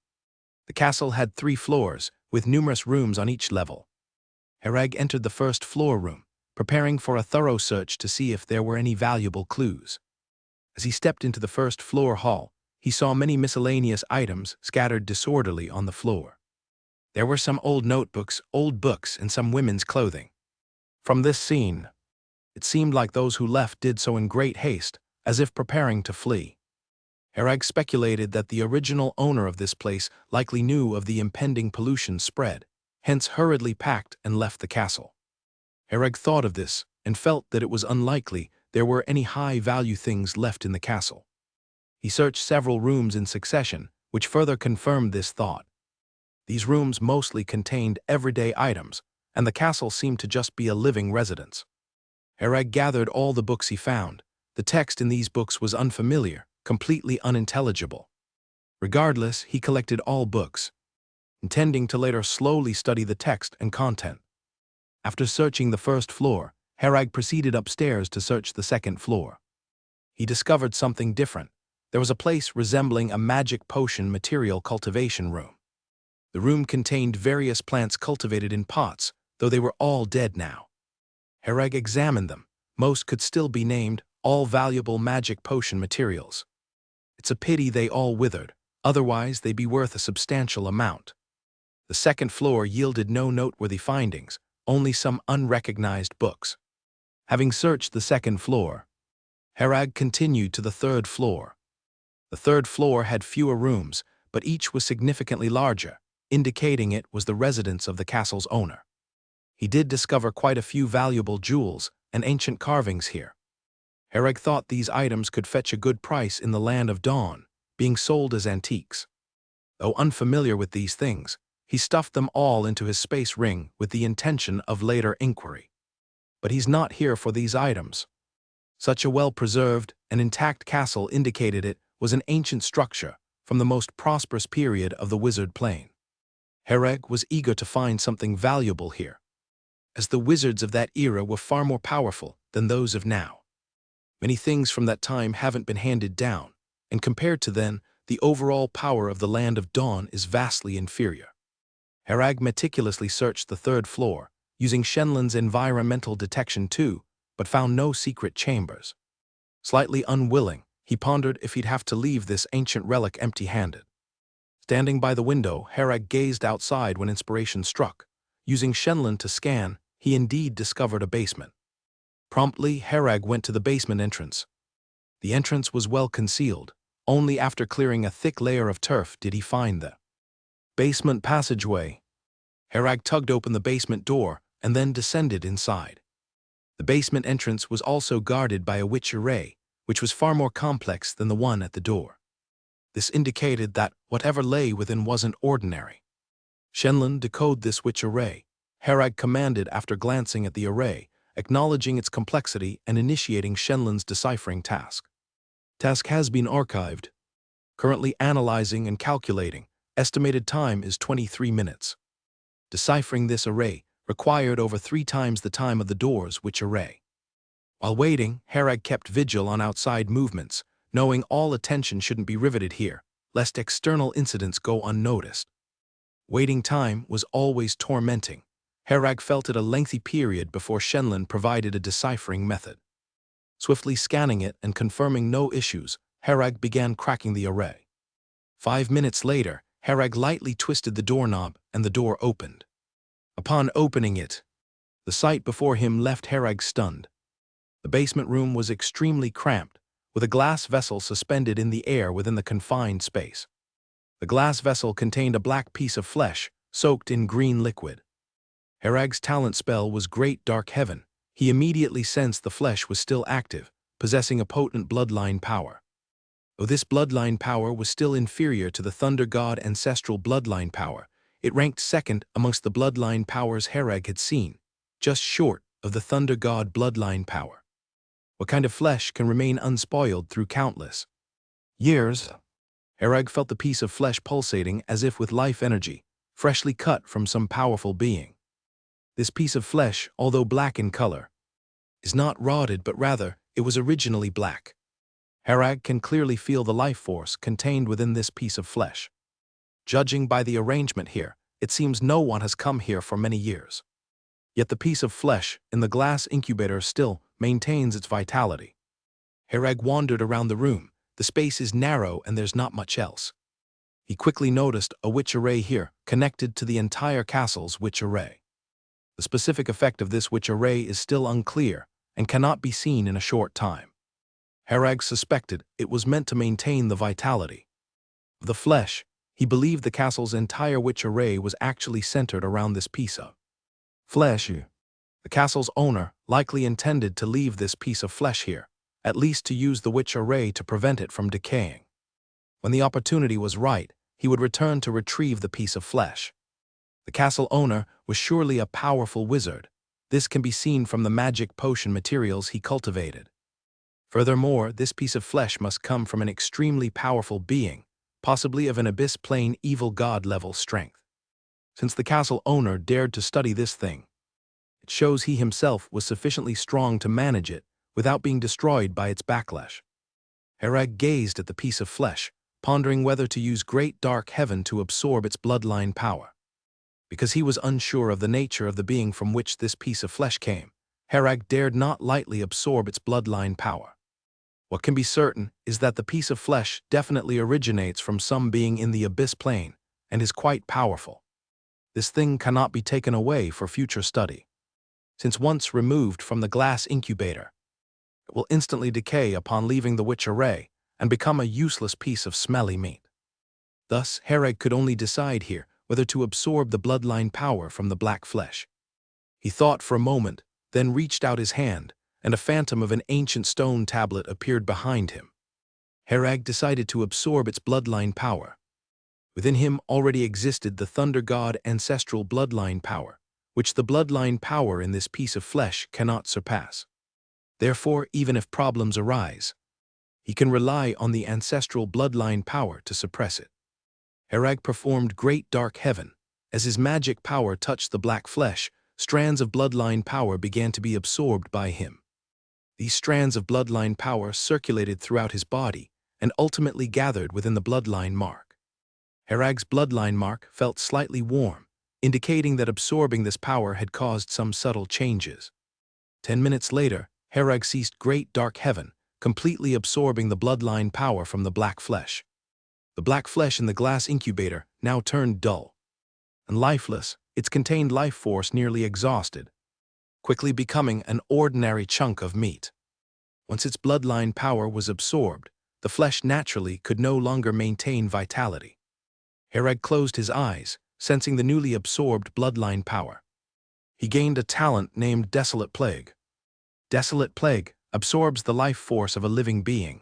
The castle had 3 floors, with numerous rooms on each level. Harag entered the first floor room, preparing for a thorough search to see if there were any valuable clues. As he stepped into the first floor hall, he saw many miscellaneous items scattered disorderly on the floor. There were some old notebooks, old books, and some women's clothing. From this scene, it seemed like those who left did so in great haste, as if preparing to flee. Harag speculated that the original owner of this place likely knew of the impending pollution spread, hence hurriedly packed and left the castle. Harag thought of this and felt that it was unlikely there were any high-value things left in the castle. He searched several rooms in succession, which further confirmed this thought. These rooms mostly contained everyday items, and the castle seemed to just be a living residence. Harag gathered all the books he found. The text in these books was unfamiliar, completely unintelligible. Regardless, he collected all books, intending to later slowly study the text and content. After searching the first floor, Harag proceeded upstairs to search the second floor. He discovered something different. There was a place resembling a magic potion material cultivation room. The room contained various plants cultivated in pots, though they were all dead now. Harag examined them. Most could still be named all valuable magic potion materials. It's a pity they all withered, otherwise they'd be worth a substantial amount. The second floor yielded no noteworthy findings, only some unrecognized books. Having searched the second floor, Harag continued to the third floor. The third floor had fewer rooms, but each was significantly larger, indicating it was the residence of the castle's owner. He did discover quite a few valuable jewels and ancient carvings here. Harag thought these items could fetch a good price in the Land of Dawn, being sold as antiques. Though unfamiliar with these things, he stuffed them all into his space ring with the intention of later inquiry. But he's not here for these items. Such a well-preserved and intact castle indicated it was an ancient structure from the most prosperous period of the Wizard Plane. Harag was eager to find something valuable here, as the wizards of that era were far more powerful than those of now. Many things from that time haven't been handed down, and compared to then, the overall power of the Land of Dawn is vastly inferior. Harag meticulously searched the third floor, using Shenlin's environmental detection too, but found no secret chambers. Slightly unwilling, he pondered if he'd have to leave this ancient relic empty-handed. Standing by the window, Harag gazed outside when inspiration struck. Using Shenlin to scan, he indeed discovered a basement. Promptly, Harag went to the basement entrance. The entrance was well concealed. Only after clearing a thick layer of turf did he find the basement passageway. Harag tugged open the basement door and then descended inside. The basement entrance was also guarded by a witch array, which was far more complex than the one at the door. This indicated that whatever lay within wasn't ordinary. Shenlin decode this witch array, Herag commanded after glancing at the array, acknowledging its complexity and initiating Shenlin's deciphering task. Task has been archived. Currently analyzing and calculating. Estimated time is 23 minutes. Deciphering this array required over 3 times the time of the door's witch array. While waiting, Herag kept vigil on outside movements, knowing all attention shouldn't be riveted here, lest external incidents go unnoticed. Waiting time was always tormenting. Herag felt it a lengthy period before Shenlin provided a deciphering method. Swiftly scanning it and confirming no issues, Herag began cracking the array. 5 minutes later, Herag lightly twisted the doorknob and the door opened. Upon opening it, the sight before him left Herag stunned. The basement room was extremely cramped, with a glass vessel suspended in the air within the confined space. The glass vessel contained a black piece of flesh, soaked in green liquid. Herag's talent spell was Great Dark Heaven. He immediately sensed the flesh was still active, possessing a potent bloodline power. Though this bloodline power was still inferior to the Thunder God ancestral bloodline power, it ranked second amongst the bloodline powers Herag had seen, just short of the Thunder God bloodline power. What kind of flesh can remain unspoiled through countless years? Herag felt the piece of flesh pulsating as if with life energy, freshly cut from some powerful being. This piece of flesh, although black in color, is not rotted but rather it was originally black. Herag can clearly feel the life force contained within this piece of flesh. Judging by the arrangement here, it seems no one has come here for many years. Yet the piece of flesh in the glass incubator still maintains its vitality. Herag wandered around the room. The space is narrow and there's not much else. He quickly noticed a witch array here, connected to the entire castle's witch array. The specific effect of this witch array is still unclear and cannot be seen in a short time. Herag suspected it was meant to maintain the vitality of the flesh. He believed the castle's entire witch array was actually centered around this piece of flesh. The castle's owner likely intended to leave this piece of flesh here, at least to use the witch array to prevent it from decaying. When the opportunity was right, he would return to retrieve the piece of flesh. The castle owner was surely a powerful wizard. This can be seen from the magic potion materials he cultivated. Furthermore, this piece of flesh must come from an extremely powerful being, possibly of an abyss plane evil god level strength. Since the castle owner dared to study this thing, it shows he himself was sufficiently strong to manage it without being destroyed by its backlash. Herag gazed at the piece of flesh, pondering whether to use Great Dark Heaven to absorb its bloodline power. Because he was unsure of the nature of the being from which this piece of flesh came, Herag dared not lightly absorb its bloodline power. What can be certain is that the piece of flesh definitely originates from some being in the abyss plane and is quite powerful. This thing cannot be taken away for future study. Since once removed from the glass incubator, it will instantly decay upon leaving the witch array and become a useless piece of smelly meat. Thus, Herag could only decide here whether to absorb the bloodline power from the black flesh. He thought for a moment, then reached out his hand, and a phantom of an ancient stone tablet appeared behind him. Herag decided to absorb its bloodline power. Within him already existed the Thunder God ancestral bloodline power, which the bloodline power in this piece of flesh cannot surpass. Therefore, even if problems arise, he can rely on the ancestral bloodline power to suppress it. Herag performed Great Dark Heaven. As his magic power touched the black flesh, strands of bloodline power began to be absorbed by him. These strands of bloodline power circulated throughout his body and ultimately gathered within the bloodline mark. Herag's bloodline mark felt slightly warm, indicating that absorbing this power had caused some subtle changes. 10 minutes later, Herag ceased Great Dark Heaven, completely absorbing the bloodline power from the black flesh. The black flesh in the glass incubator now turned dull and lifeless, its contained life force nearly exhausted, quickly becoming an ordinary chunk of meat. Once its bloodline power was absorbed, the flesh naturally could no longer maintain vitality. Herag closed his eyes, sensing the newly absorbed bloodline power. He gained a talent named Desolate Plague. Desolate Plague absorbs the life force of a living being.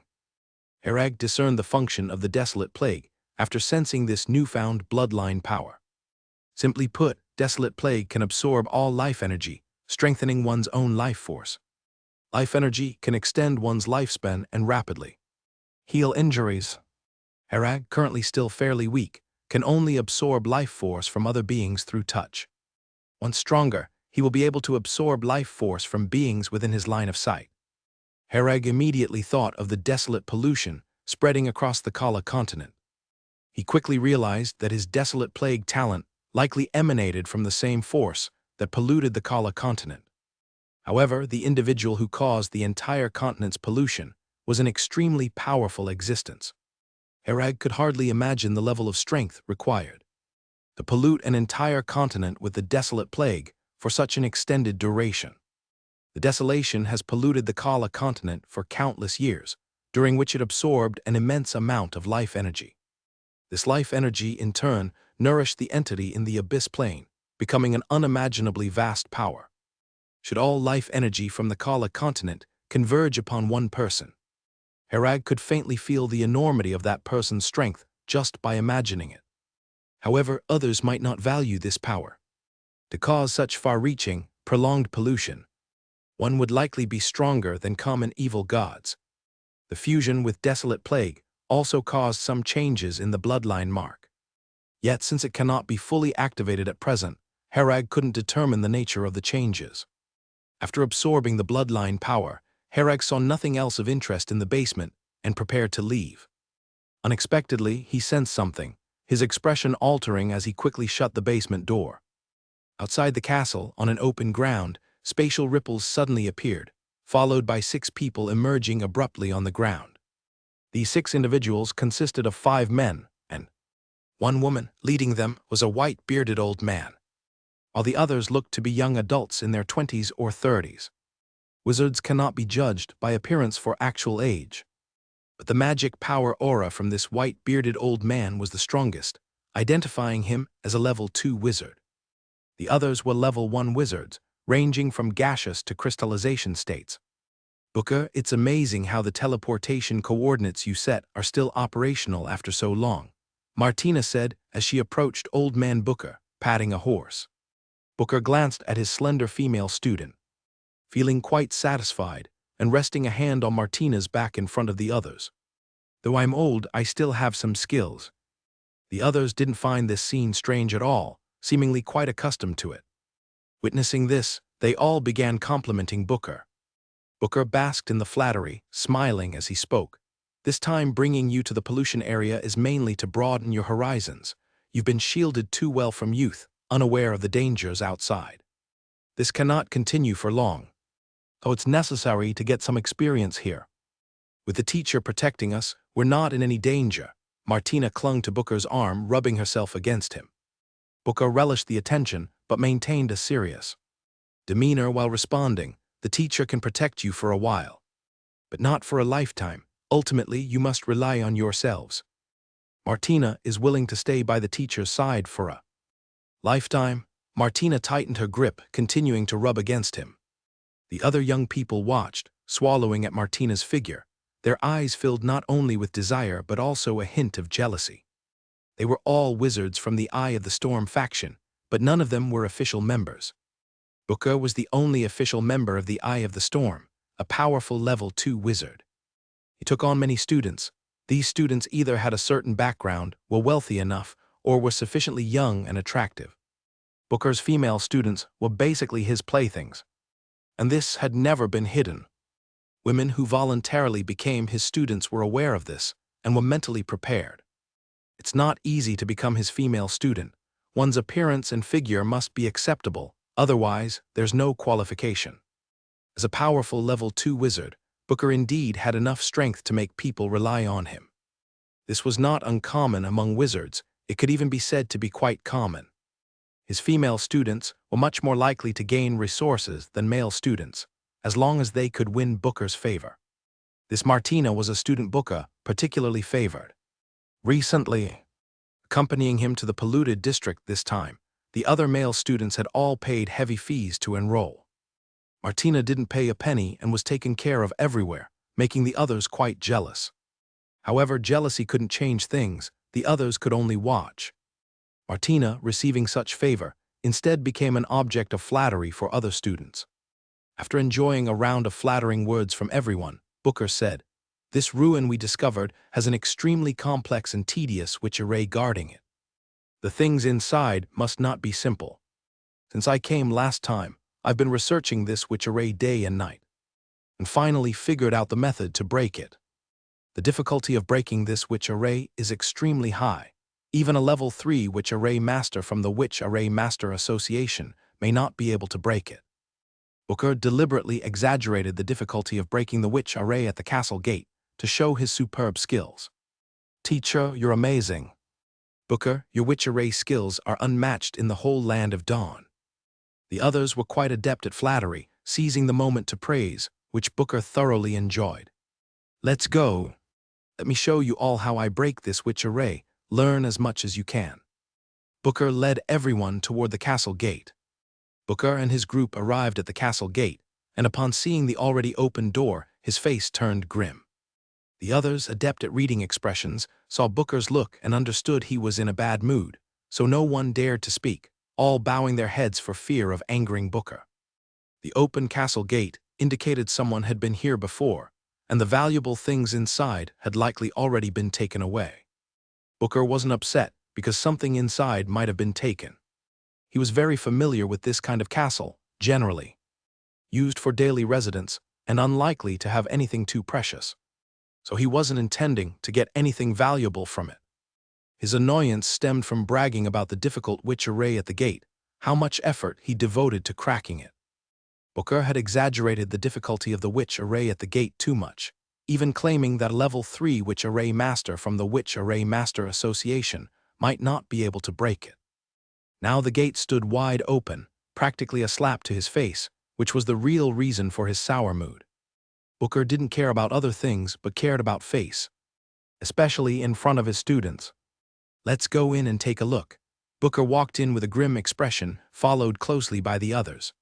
Herag discerned the function of the desolate plague after sensing this newfound bloodline power. Simply put, desolate plague can absorb all life energy, strengthening one's own life force. Life energy can extend one's lifespan and rapidly heal injuries. Herag, currently still fairly weak, can only absorb life force from other beings through touch. Once stronger, he will be able to absorb life force from beings within his line of sight. Herag immediately thought of the desolate pollution spreading across the Kala continent. He quickly realized that his desolate plague talent likely emanated from the same force that polluted the Kala continent. However, the individual who caused the entire continent's pollution was an extremely powerful existence. Herag could hardly imagine the level of strength required to pollute an entire continent with the desolate plague for such an extended duration. The desolation has polluted the Kala continent for countless years, during which it absorbed an immense amount of life energy. This life energy, in turn, nourished the entity in the abyss plane, becoming an unimaginably vast power. Should all life energy from the Kala continent converge upon one person, Herag could faintly feel the enormity of that person's strength just by imagining it. However, others might not value this power. To cause such far-reaching, prolonged pollution, one would likely be stronger than common evil gods. The fusion with desolate plague also caused some changes in the bloodline mark. Yet, since it cannot be fully activated at present, Herag couldn't determine the nature of the changes. After absorbing the bloodline power, Herag saw nothing else of interest in the basement and prepared to leave. Unexpectedly, he sensed something, his expression altering as he quickly shut the basement door. Outside the castle, on an open ground, spatial ripples suddenly appeared, followed by 6 people emerging abruptly on the ground. These 6 individuals consisted of 5 men, and 1 woman. Leading them was a white, bearded old man, while the others looked to be young adults in their 20s or 30s. Wizards cannot be judged by appearance for actual age, but the magic power aura from this white, bearded old man was the strongest, identifying him as a level 2 wizard. The others were level 1 wizards, ranging from gaseous to crystallization states. Booker, it's amazing how the teleportation coordinates you set are still operational after so long, Martina said as she approached Old Man Booker, patting a horse. Booker glanced at his slender female student, feeling quite satisfied and resting a hand on Martina's back in front of the others. Though I'm old, I still have some skills. The others didn't find this scene strange at all, seemingly quite accustomed to it. Witnessing this, they all began complimenting Booker. Booker basked in the flattery, smiling as he spoke. This time bringing you to the pollution area is mainly to broaden your horizons. You've been shielded too well from youth, unaware of the dangers outside. This cannot continue for long, so it's necessary to get some experience here. With the teacher protecting us, we're not in any danger. Martina clung to Booker's arm, rubbing herself against him. Booker relished the attention, but maintained a serious demeanor while responding. The teacher can protect you for a while, but not for a lifetime. Ultimately, you must rely on yourselves. Martina is willing to stay by the teacher's side for a lifetime. Martina tightened her grip, continuing to rub against him. The other young people watched, swallowing at Martina's figure. Their eyes filled not only with desire but also a hint of jealousy. They were all wizards from the Eye of the Storm faction, but none of them were official members. Booker was the only official member of the Eye of the Storm, a powerful level 2 wizard. He took on many students. These students either had a certain background, were wealthy enough, or were sufficiently young and attractive. Booker's female students were basically his playthings, and this had never been hidden. Women who voluntarily became his students were aware of this and were mentally prepared. It's not easy to become his female student. One's appearance and figure must be acceptable, otherwise there's no qualification. As a powerful level 2 wizard, Booker indeed had enough strength to make people rely on him. This was not uncommon among wizards, it could even be said to be quite common. His female students were much more likely to gain resources than male students, as long as they could win Booker's favor. This Martina was a student Booker particularly favored. Recently, accompanying him to the polluted district this time, the other male students had all paid heavy fees to enroll. Martina didn't pay a penny and was taken care of everywhere, making the others quite jealous. However, jealousy couldn't change things, the others could only watch. Martina, receiving such favor, instead became an object of flattery for other students. After enjoying a round of flattering words from everyone, Booker said, "This ruin we discovered has an extremely complex and tedious witch array guarding it. The things inside must not be simple. Since I came last time, I've been researching this witch array day and night, and finally figured out the method to break it. The difficulty of breaking this witch array is extremely high. Even a level 3 witch array master from the Witch Array Master Association may not be able to break it." Booker deliberately exaggerated the difficulty of breaking the witch array at the castle gate to show his superb skills. "Teacher, you're amazing. Booker, your witch array skills are unmatched in the whole land of Dawn." The others were quite adept at flattery, seizing the moment to praise, which Booker thoroughly enjoyed. "Let's go. Let me show you all how I break this witch array. Learn as much as you can." Booker led everyone toward the castle gate. Booker and his group arrived at the castle gate, and upon seeing the already open door, his face turned grim. The others, adept at reading expressions, saw Booker's look and understood he was in a bad mood, so no one dared to speak, all bowing their heads for fear of angering Booker. The open castle gate indicated someone had been here before, and the valuable things inside had likely already been taken away. Booker wasn't upset because something inside might have been taken. He was very familiar with this kind of castle, generally used for daily residence and unlikely to have anything too precious, so he wasn't intending to get anything valuable from it. His annoyance stemmed from bragging about the difficult witch array at the gate, how much effort he devoted to cracking it. Booker had exaggerated the difficulty of the witch array at the gate too much, even claiming that a level 3 witch array master from the Witch Array Master Association might not be able to break it. Now the gate stood wide open, practically a slap to his face, which was the real reason for his sour mood. Booker didn't care about other things but cared about face, especially in front of his students. "Let's go in and take a look." Booker walked in with a grim expression, followed closely by the others.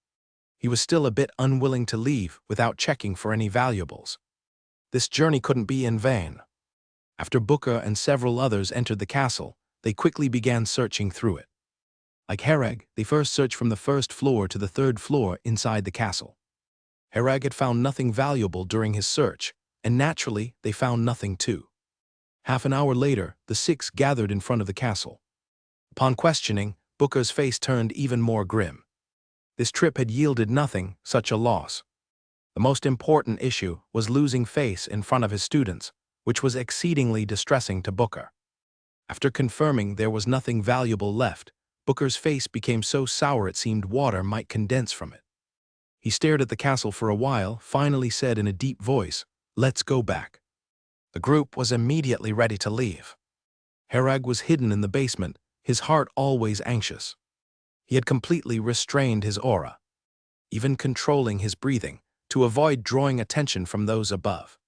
He was still a bit unwilling to leave without checking for any valuables. This journey couldn't be in vain. After Booker and several others entered the castle, they quickly began searching through it. Like Hereg, they first searched from the first floor to the third floor inside the castle. Hereg had found nothing valuable during his search, and naturally, they found nothing too. Half an hour later, the 6 gathered in front of the castle. Upon questioning, Booker's face turned even more grim. This trip had yielded nothing, such a loss. The most important issue was losing face in front of his students, which was exceedingly distressing to Booker. After confirming there was nothing valuable left, Booker's face became so sour it seemed water might condense from it. He stared at the castle for a while, finally said in a deep voice, "Let's go back." The group was immediately ready to leave. Hereg was hidden in the basement, his heart always anxious. He had completely restrained his aura, even controlling his breathing, to avoid drawing attention from those above.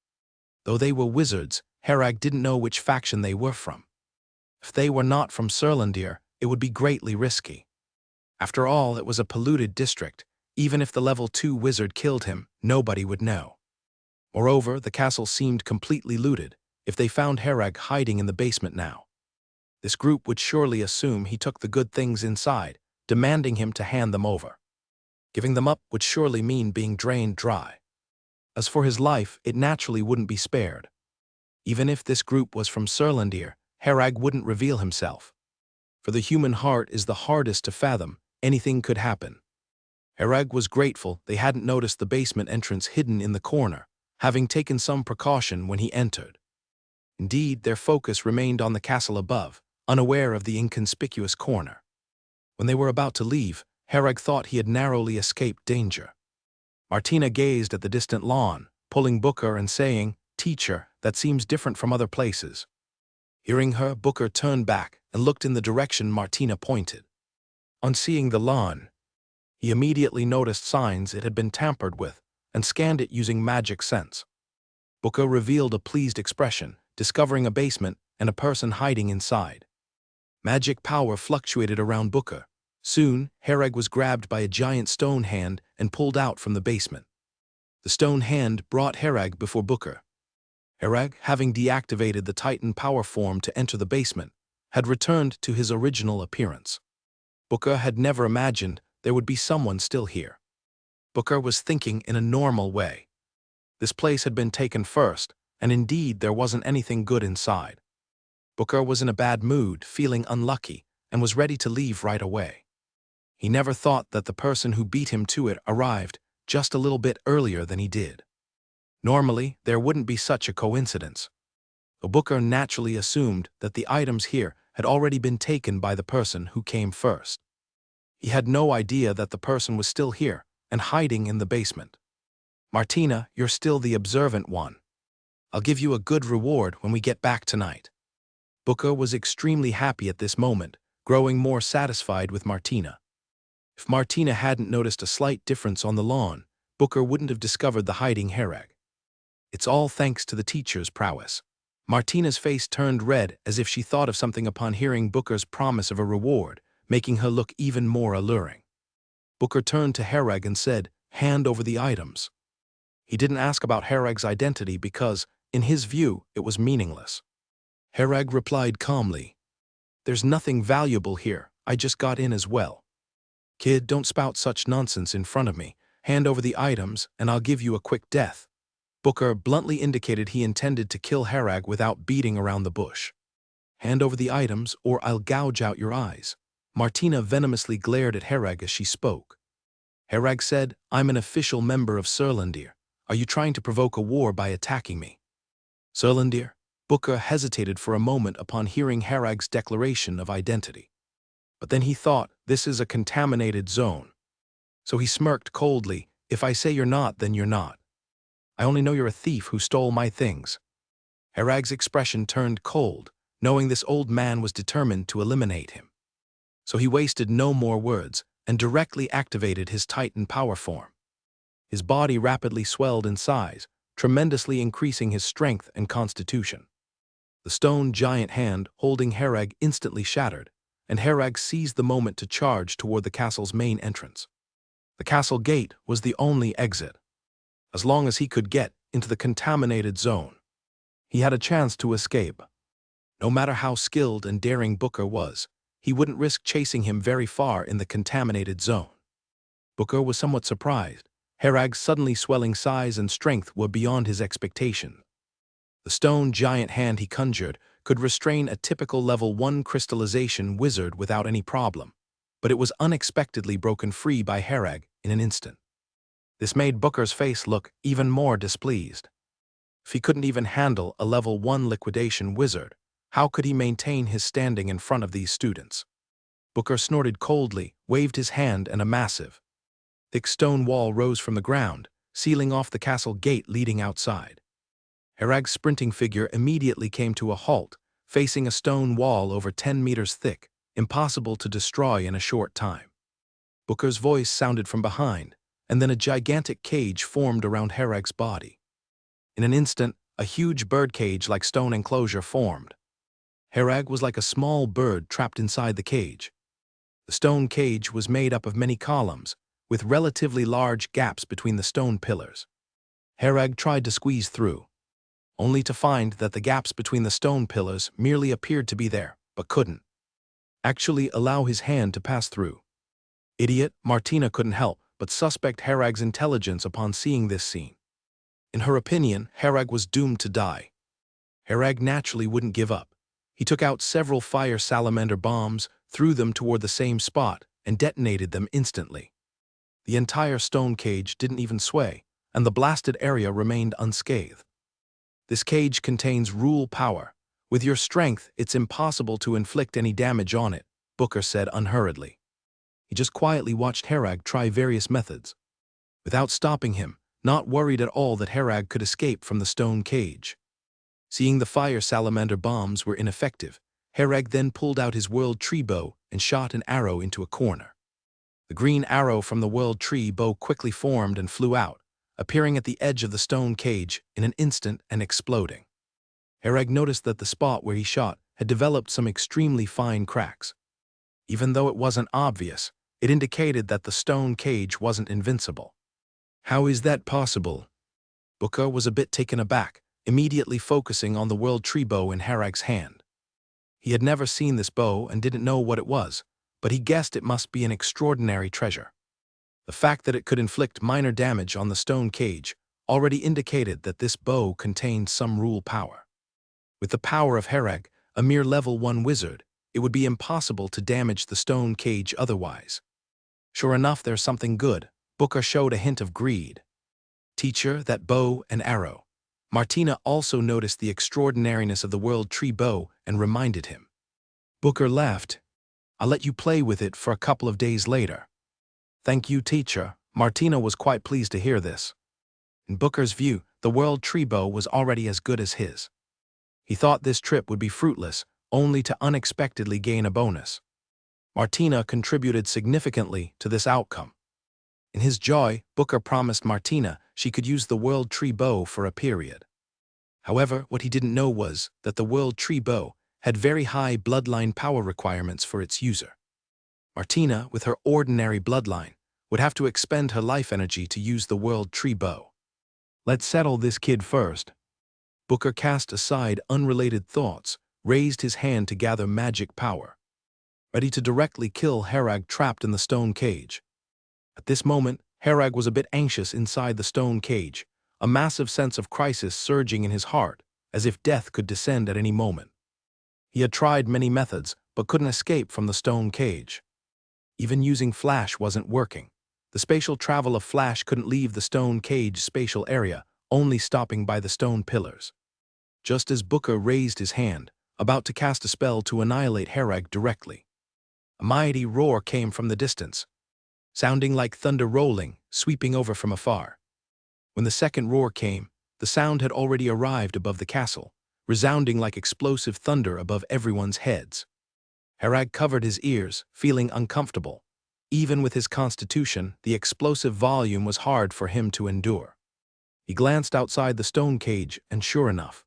Though they were wizards, Hereg didn't know which faction they were from. If they were not from Surlandir, it would be greatly risky. After all, it was a polluted district. Even if the level 2 wizard killed him, nobody would know. Moreover, the castle seemed completely looted. If they found Hereg hiding in the basement now, this group would surely assume he took the good things inside, demanding him to hand them over. Giving them up would surely mean being drained dry. As for his life, it naturally wouldn't be spared. Even if this group was from Surlandir, Hereg wouldn't reveal himself. For the human heart is the hardest to fathom, anything could happen. Hereg was grateful they hadn't noticed the basement entrance hidden in the corner, having taken some precaution when he entered. Indeed, their focus remained on the castle above, unaware of the inconspicuous corner. When they were about to leave, Hereg thought he had narrowly escaped danger. Martina gazed at the distant lawn, pulling Booker and saying, "Teacher, that seems different from other places." Hearing her, Booker turned back and looked in the direction Martina pointed. On seeing the lawn, he immediately noticed signs it had been tampered with and scanned it using magic sense. Booker revealed a pleased expression, discovering a basement and a person hiding inside. Magic power fluctuated around Booker. Soon, Hereg was grabbed by a giant stone hand and pulled out from the basement. The stone hand brought Hereg before Booker. Herag, having deactivated the Titan power form to enter the basement, had returned to his original appearance. Booker had never imagined there would be someone still here. Booker was thinking in a normal way. This place had been taken first, and indeed there wasn't anything good inside. Booker was in a bad mood, feeling unlucky, and was ready to leave right away. He never thought that the person who beat him to it arrived just a little bit earlier than he did. Normally, there wouldn't be such a coincidence. Booker naturally assumed that the items here had already been taken by the person who came first. He had no idea that the person was still here and hiding in the basement. Martina, you're still the observant one. I'll give you a good reward when we get back tonight. Booker was extremely happy at this moment, growing more satisfied with Martina. If Martina hadn't noticed a slight difference on the lawn, Booker wouldn't have discovered the hiding Herag. It's all thanks to the teacher's prowess. Martina's face turned red as if she thought of something upon hearing Booker's promise of a reward, making her look even more alluring. Booker turned to Herag and said, "Hand over the items." He didn't ask about Herag's identity because, in his view, it was meaningless. Herag replied calmly, "There's nothing valuable here, I just got in as well." "Kid, don't spout such nonsense in front of me. Hand over the items and I'll give you a quick death." Booker bluntly indicated he intended to kill Herag without beating around the bush. "Hand over the items or I'll gouge out your eyes." Martina venomously glared at Herag as she spoke. Herag said, "I'm an official member of Surlandir. Are you trying to provoke a war by attacking me?" Surlandir? Booker hesitated for a moment upon hearing Herag's declaration of identity. But then he thought, this is a contaminated zone. So he smirked coldly, "If I say you're not, then you're not. I only know you're a thief who stole my things." Herag's expression turned cold, knowing this old man was determined to eliminate him. So he wasted no more words and directly activated his Titan power form. His body rapidly swelled in size, tremendously increasing his strength and constitution. The stone giant hand holding Herag instantly shattered, and Herag seized the moment to charge toward the castle's main entrance. The castle gate was the only exit. As long as he could get into the contaminated zone, he had a chance to escape. No matter how skilled and daring Booker was, he wouldn't risk chasing him very far in the contaminated zone. Booker was somewhat surprised. Herag's suddenly swelling size and strength were beyond his expectation. The stone giant hand he conjured could restrain a typical level 1 crystallization wizard without any problem, but it was unexpectedly broken free by Herag in an instant. This made Booker's face look even more displeased. If he couldn't even handle a level 1 liquidation wizard, how could he maintain his standing in front of these students? Booker snorted coldly, waved his hand, and a massive, thick stone wall rose from the ground, sealing off the castle gate leading outside. Herag's sprinting figure immediately came to a halt, facing a stone wall over 10 meters thick, impossible to destroy in a short time. Booker's voice sounded from behind, and then a gigantic cage formed around Herag's body. In an instant, a huge birdcage-like stone enclosure formed. Herag was like a small bird trapped inside the cage. The stone cage was made up of many columns, with relatively large gaps between the stone pillars. Herag tried to squeeze through, only to find that the gaps between the stone pillars merely appeared to be there, but couldn't actually allow his hand to pass through. Idiot, Martina couldn't help but suspect Herag's intelligence upon seeing this scene. In her opinion, Herag was doomed to die. Herag naturally wouldn't give up. He took out several fire salamander bombs, threw them toward the same spot, and detonated them instantly. The entire stone cage didn't even sway, and the blasted area remained unscathed. This cage contains rule power. With your strength, it's impossible to inflict any damage on it, Booker said unhurriedly. He just quietly watched Herag try various methods, without stopping him, not worried at all that Herag could escape from the stone cage. Seeing the fire salamander bombs were ineffective, Herag then pulled out his world tree bow and shot an arrow into a corner. The green arrow from the world tree bow quickly formed and flew out, appearing at the edge of the stone cage in an instant and exploding. Herag noticed that the spot where he shot had developed some extremely fine cracks. Even though it wasn't obvious, it indicated that the stone cage wasn't invincible. How is that possible? Booker was a bit taken aback, immediately focusing on the world tree bow in Harag's hand. He had never seen this bow and didn't know what it was, but he guessed it must be an extraordinary treasure. The fact that it could inflict minor damage on the stone cage already indicated that this bow contained some rule power. With the power of Harag, a mere level 1 wizard, it would be impossible to damage the stone cage otherwise. Sure enough, there's something good. Booker showed a hint of greed. Teacher, that bow and arrow. Martina also noticed the extraordinariness of the world tree bow and reminded him. Booker laughed. I'll let you play with it for a couple of days later. Thank you, teacher. Martina was quite pleased to hear this. In Booker's view, the world tree bow was already as good as his. He thought this trip would be fruitless, only to unexpectedly gain a bonus. Martina contributed significantly to this outcome. In his joy, Booker promised Martina she could use the world tree bow for a period. However, what he didn't know was that the world tree bow had very high bloodline power requirements for its user. Martina, with her ordinary bloodline, would have to expend her life energy to use the world tree bow. Let's settle this kid first. Booker cast aside unrelated thoughts, raised his hand to gather magic power, ready to directly kill Harag trapped in the stone cage. At this moment, Harag was a bit anxious inside the stone cage, a massive sense of crisis surging in his heart, as if death could descend at any moment. He had tried many methods, but couldn't escape from the stone cage. Even using Flash wasn't working. The spatial travel of Flash couldn't leave the stone cage spatial area, only stopping by the stone pillars. Just as Booker raised his hand, about to cast a spell to annihilate Harag directly, a mighty roar came from the distance, sounding like thunder rolling, sweeping over from afar. When the second roar came, the sound had already arrived above the castle, resounding like explosive thunder above everyone's heads. Harag covered his ears, feeling uncomfortable. Even with his constitution, the explosive volume was hard for him to endure. He glanced outside the stone cage, and sure enough,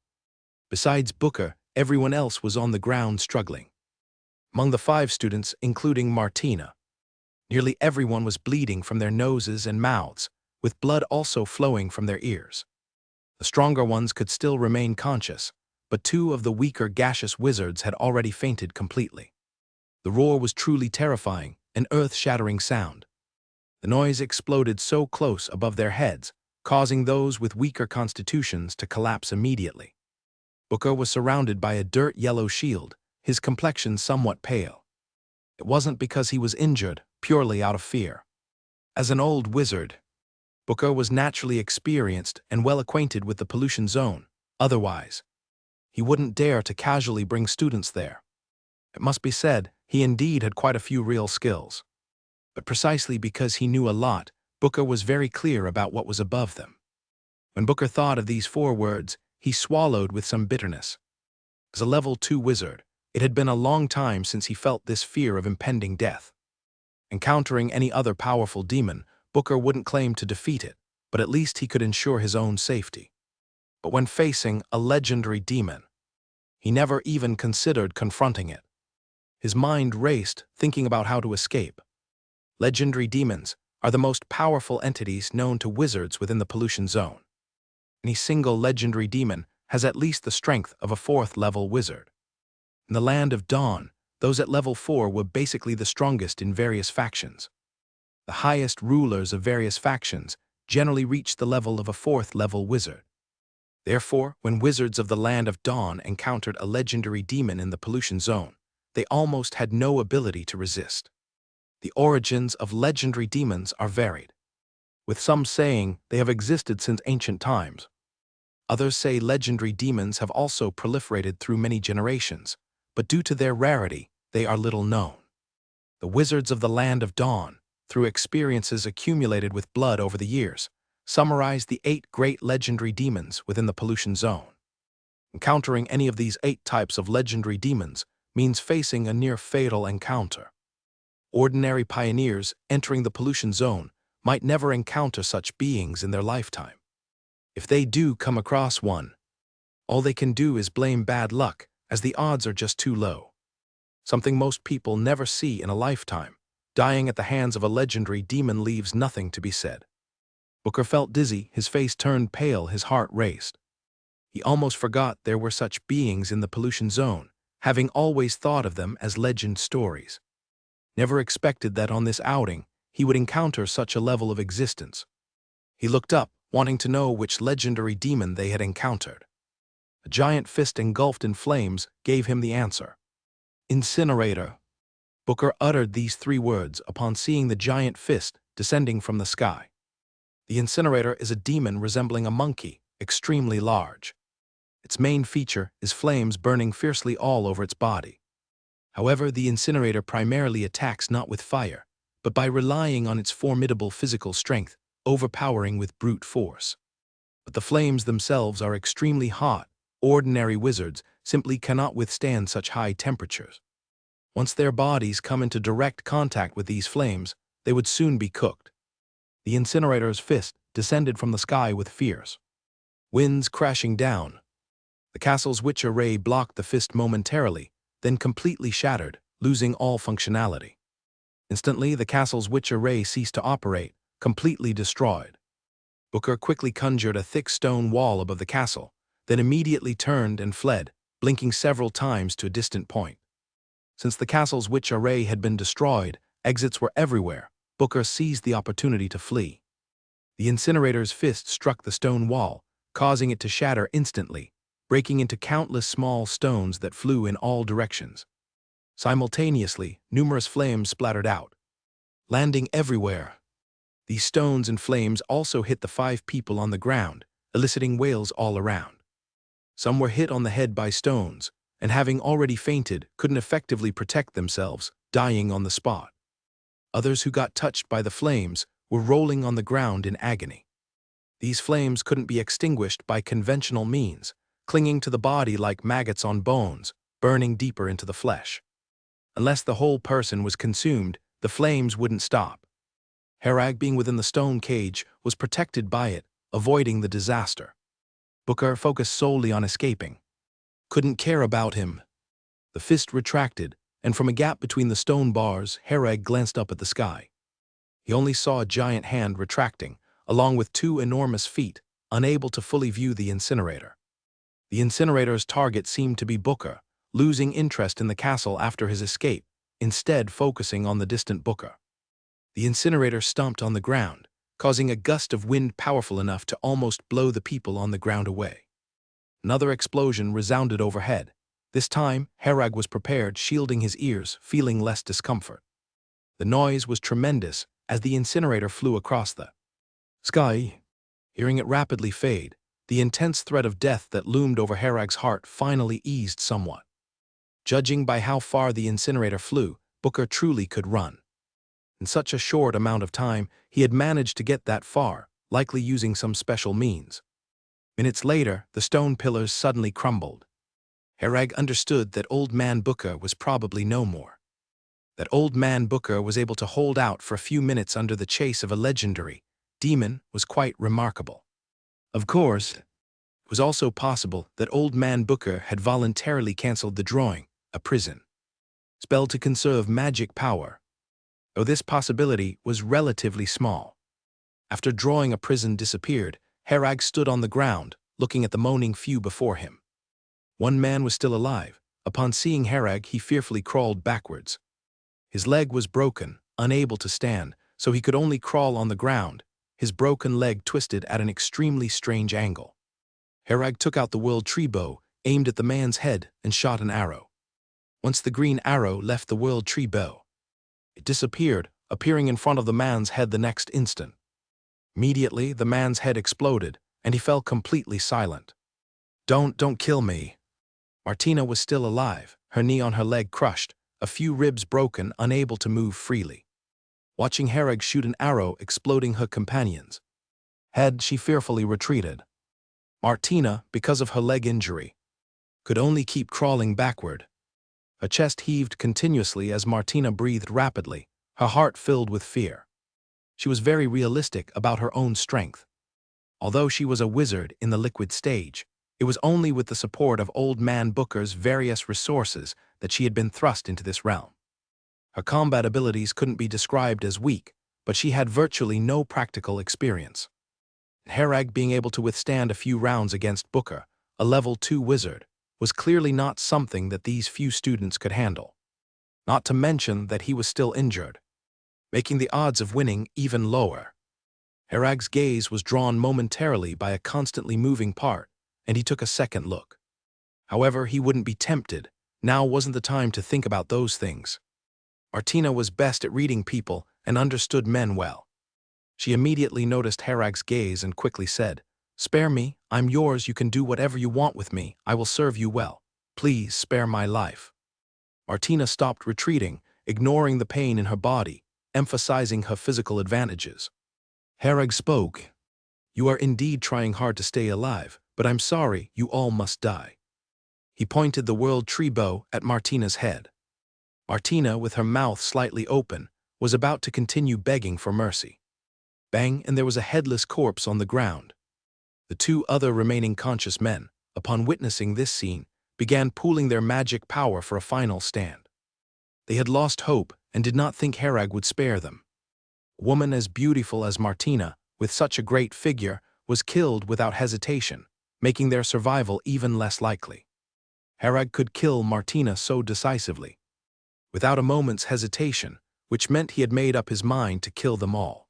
besides Booker, everyone else was on the ground struggling. Among the 5 students, including Martina, nearly everyone was bleeding from their noses and mouths, with blood also flowing from their ears. The stronger ones could still remain conscious, but 2 of the weaker gaseous wizards had already fainted completely. The roar was truly terrifying, an earth-shattering sound. The noise exploded so close above their heads, causing those with weaker constitutions to collapse immediately. Booker was surrounded by a dirt yellow shield, his complexion somewhat pale. It wasn't because he was injured, purely out of fear. As an old wizard, Booker was naturally experienced and well acquainted with the pollution zone. Otherwise, he wouldn't dare to casually bring students there. It must be said, he indeed had quite a few real skills. But precisely because he knew a lot, Booker was very clear about what was above them. When Booker thought of these 4 words, he swallowed with some bitterness. As a level 2 wizard, it had been a long time since he felt this fear of impending death. Encountering any other powerful demon, Booker wouldn't claim to defeat it, but at least he could ensure his own safety. But when facing a legendary demon, he never even considered confronting it. His mind raced, thinking about how to escape. Legendary demons are the most powerful entities known to wizards within the pollution zone. Any single legendary demon has at least the strength of a 4th-level wizard. In the Land of Dawn, those at level 4 were basically the strongest in various factions. The highest rulers of various factions generally reached the level of a 4th-level wizard. Therefore, when wizards of the Land of Dawn encountered a legendary demon in the pollution zone, they almost had no ability to resist. The origins of legendary demons are varied, with some saying they have existed since ancient times. Others say legendary demons have also proliferated through many generations, but due to their rarity, they are little known. The wizards of the Land of Dawn, through experiences accumulated with blood over the years, summarize the 8 great legendary demons within the pollution zone. Encountering any of these 8 types of legendary demons means facing a near-fatal encounter. Ordinary pioneers entering the pollution zone might never encounter such beings in their lifetime. If they do come across one, all they can do is blame bad luck, as the odds are just too low. Something most people never see in a lifetime. Dying at the hands of a legendary demon leaves nothing to be said. Booker felt dizzy, his face turned pale, his heart raced. He almost forgot there were such beings in the pollution zone, having always thought of them as legend stories. Never expected that on this outing, he would encounter such a level of existence. He looked up, wanting to know which legendary demon they had encountered. A giant fist engulfed in flames gave him the answer. Incinerator. Booker uttered these 3 words upon seeing the giant fist descending from the sky. The incinerator is a demon resembling a monkey, extremely large. Its main feature is flames burning fiercely all over its body. However, the incinerator primarily attacks not with fire, but by relying on its formidable physical strength, overpowering with brute force. But the flames themselves are extremely hot. Ordinary wizards simply cannot withstand such high temperatures. Once their bodies come into direct contact with these flames, they would soon be cooked. The incinerator's fist descended from the sky with fierce winds crashing down. The castle's witch array blocked the fist momentarily, then completely shattered, losing all functionality. Instantly, the castle's witch array ceased to operate, completely destroyed. Booker quickly conjured a thick stone wall above the castle, then immediately turned and fled, blinking several times to a distant point. Since the castle's witch array had been destroyed, exits were everywhere. Booker seized the opportunity to flee. The incinerator's fist struck the stone wall, causing it to shatter instantly, breaking into countless small stones that flew in all directions. Simultaneously, numerous flames splattered out, landing everywhere. These stones and flames also hit the 5 people on the ground, eliciting wails all around. Some were hit on the head by stones, and having already fainted, couldn't effectively protect themselves, dying on the spot. Others who got touched by the flames were rolling on the ground in agony. These flames couldn't be extinguished by conventional means, clinging to the body like maggots on bones, burning deeper into the flesh. Unless the whole person was consumed, the flames wouldn't stop. Herag, being within the stone cage, was protected by it, avoiding the disaster. Booker focused solely on escaping. Couldn't care about him. The fist retracted, and from a gap between the stone bars, Herag glanced up at the sky. He only saw a giant hand retracting, along with 2 enormous feet, unable to fully view the incinerator. The incinerator's target seemed to be Booker, losing interest in the castle after his escape, instead focusing on the distant Booker. The incinerator stomped on the ground, causing a gust of wind powerful enough to almost blow the people on the ground away. Another explosion resounded overhead. This time, Herag was prepared, shielding his ears, feeling less discomfort. The noise was tremendous as the incinerator flew across the sky. Hearing it rapidly fade, the intense threat of death that loomed over Herag's heart finally eased somewhat. Judging by how far the incinerator flew, Booker truly could run. In such a short amount of time, he had managed to get that far, likely using some special means. Minutes later, the stone pillars suddenly crumbled. Herag understood that Old Man Booker was probably no more. That Old Man Booker was able to hold out for a few minutes under the chase of a legendary demon was quite remarkable. Of course, it was also possible that Old Man Booker had voluntarily cancelled the drawing, a prison spell to conserve magic power, though this possibility was relatively small. After drawing, a prison disappeared, Herag stood on the ground, looking at the moaning few before him. One man was still alive. Upon seeing Herag, he fearfully crawled backwards. His leg was broken, unable to stand, so he could only crawl on the ground, his broken leg twisted at an extremely strange angle. Herag took out the world tree bow, aimed at the man's head, and shot an arrow. Once the green arrow left the world tree bow, it disappeared, appearing in front of the man's head the next instant. Immediately, the man's head exploded, and he fell completely silent. Don't kill me." Martina was still alive, her knee on her leg crushed, a few ribs broken, unable to move freely. Watching Herag shoot an arrow exploding her companion's head, she fearfully retreated. Martina, because of her leg injury, could only keep crawling backward. Her chest heaved continuously as Martina breathed rapidly, her heart filled with fear. She was very realistic about her own strength. Although she was a wizard in the liquid stage, it was only with the support of Old Man Booker's various resources that she had been thrust into this realm. Her combat abilities couldn't be described as weak, but she had virtually no practical experience. Herag being able to withstand a few rounds against Booker, a level 2 wizard, was clearly not something that these few students could handle. Not to mention that he was still injured, making the odds of winning even lower. Herag's gaze was drawn momentarily by a constantly moving part, and he took a second look. However, he wouldn't be tempted. Now wasn't the time to think about those things. Martina was best at reading people and understood men well. She immediately noticed Herag's gaze and quickly said, "Spare me, I'm yours, you can do whatever you want with me, I will serve you well. Please spare my life." Martina stopped retreating, ignoring the pain in her body, emphasizing her physical advantages. Herag spoke, "You are indeed trying hard to stay alive, but I'm sorry, you all must die." He pointed the world tree bow at Martina's head. Martina, with her mouth slightly open, was about to continue begging for mercy. Bang, and there was a headless corpse on the ground. The two other remaining conscious men, upon witnessing this scene, began pooling their magic power for a final stand. They had lost hope and did not think Herag would spare them. A woman as beautiful as Martina, with such a great figure, was killed without hesitation, making their survival even less likely. Herag could kill Martina so decisively, without a moment's hesitation, which meant he had made up his mind to kill them all.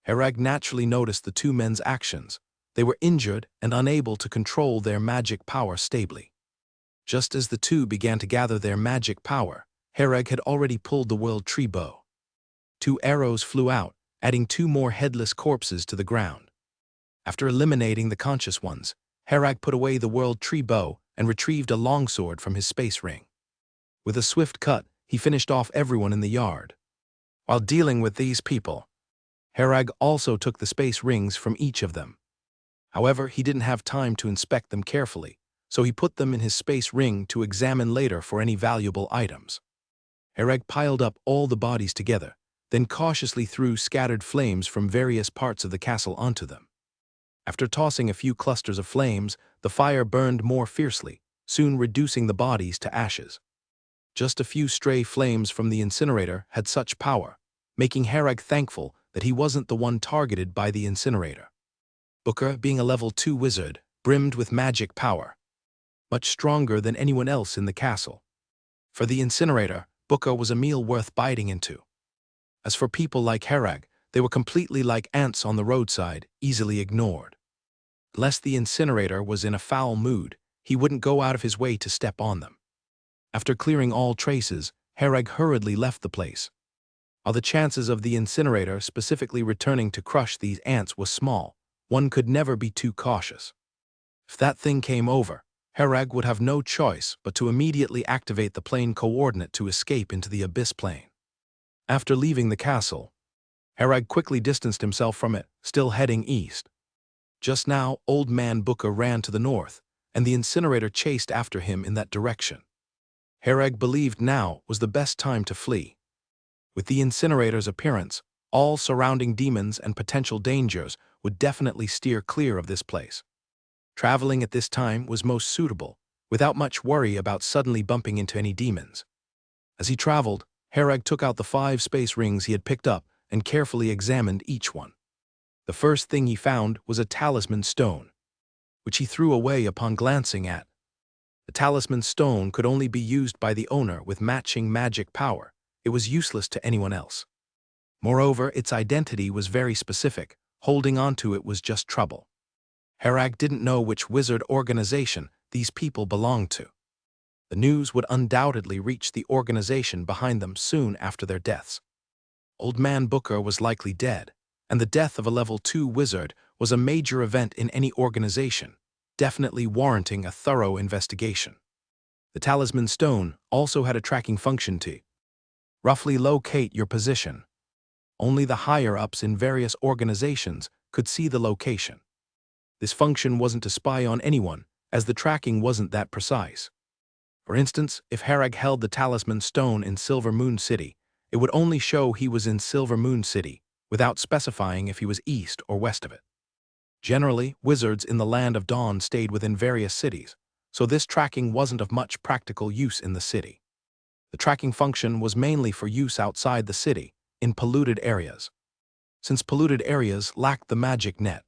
Herag naturally noticed the two men's actions. They were injured and unable to control their magic power stably. Just as the two began to gather their magic power, Herag had already pulled the world tree bow. 2 arrows flew out, adding 2 more headless corpses to the ground. After eliminating the conscious ones, Herag put away the world tree bow and retrieved a longsword from his space ring. With a swift cut, he finished off everyone in the yard. While dealing with these people, Herag also took the space rings from each of them. However, he didn't have time to inspect them carefully, so he put them in his space ring to examine later for any valuable items. Herag piled up all the bodies together, then cautiously threw scattered flames from various parts of the castle onto them. After tossing a few clusters of flames, the fire burned more fiercely, soon reducing the bodies to ashes. Just a few stray flames from the incinerator had such power, making Herag thankful that he wasn't the one targeted by the incinerator. Booker, being a level 2 wizard, brimmed with magic power, much stronger than anyone else in the castle. For the incinerator, Booker was a meal worth biting into. As for people like Herag, they were completely like ants on the roadside, easily ignored. Unless the incinerator was in a foul mood, he wouldn't go out of his way to step on them. After clearing all traces, Herag hurriedly left the place. While the chances of the incinerator specifically returning to crush these ants was small, one could never be too cautious. If that thing came over, Herag would have no choice but to immediately activate the plane coordinate to escape into the abyss plane. After leaving the castle, Herag quickly distanced himself from it, still heading east. Just now, Old Man Booker ran to the north, and the incinerator chased after him in that direction. Herag believed now was the best time to flee. With the incinerator's appearance, all surrounding demons and potential dangers would definitely steer clear of this place. Traveling at this time was most suitable, without much worry about suddenly bumping into any demons. As he traveled, Herag took out the 5 space rings he had picked up and carefully examined each one. The first thing he found was a talisman stone, which he threw away upon glancing at. The talisman stone could only be used by the owner with matching magic power. It was useless to anyone else. Moreover, its identity was very specific. Holding onto it was just trouble. Herag didn't know which wizard organization these people belonged to. The news would undoubtedly reach the organization behind them soon after their deaths. Old Man Booker was likely dead, and the death of a level 2 wizard was a major event in any organization, definitely warranting a thorough investigation. The talisman stone also had a tracking function to roughly locate your position. Only the higher-ups in various organizations could see the location. This function wasn't to spy on anyone, as the tracking wasn't that precise. For instance, if Herag held the talisman stone in Silver Moon City, it would only show he was in Silver Moon City, without specifying if he was east or west of it. Generally, wizards in the Land of Dawn stayed within various cities, so this tracking wasn't of much practical use in the city. The tracking function was mainly for use outside the city, in polluted areas. Since polluted areas lacked the magic net,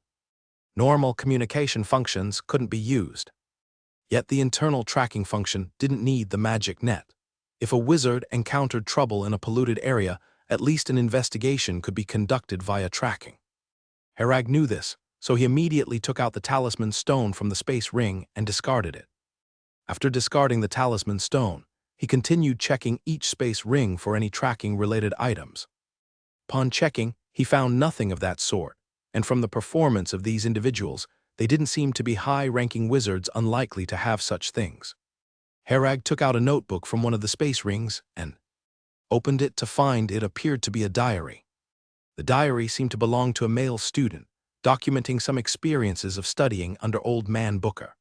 normal communication functions couldn't be used. Yet the internal tracking function didn't need the magic net. If a wizard encountered trouble in a polluted area, at least an investigation could be conducted via tracking. Herag knew this, so he immediately took out the talisman stone from the space ring and discarded it. After discarding the talisman stone, he continued checking each space ring for any tracking-related items. Upon checking, he found nothing of that sort, and from the performance of these individuals, they didn't seem to be high-ranking wizards unlikely to have such things. Herag took out a notebook from one of the space rings and opened it to find it appeared to be a diary. The diary seemed to belong to a male student, documenting some experiences of studying under Old Man Booker.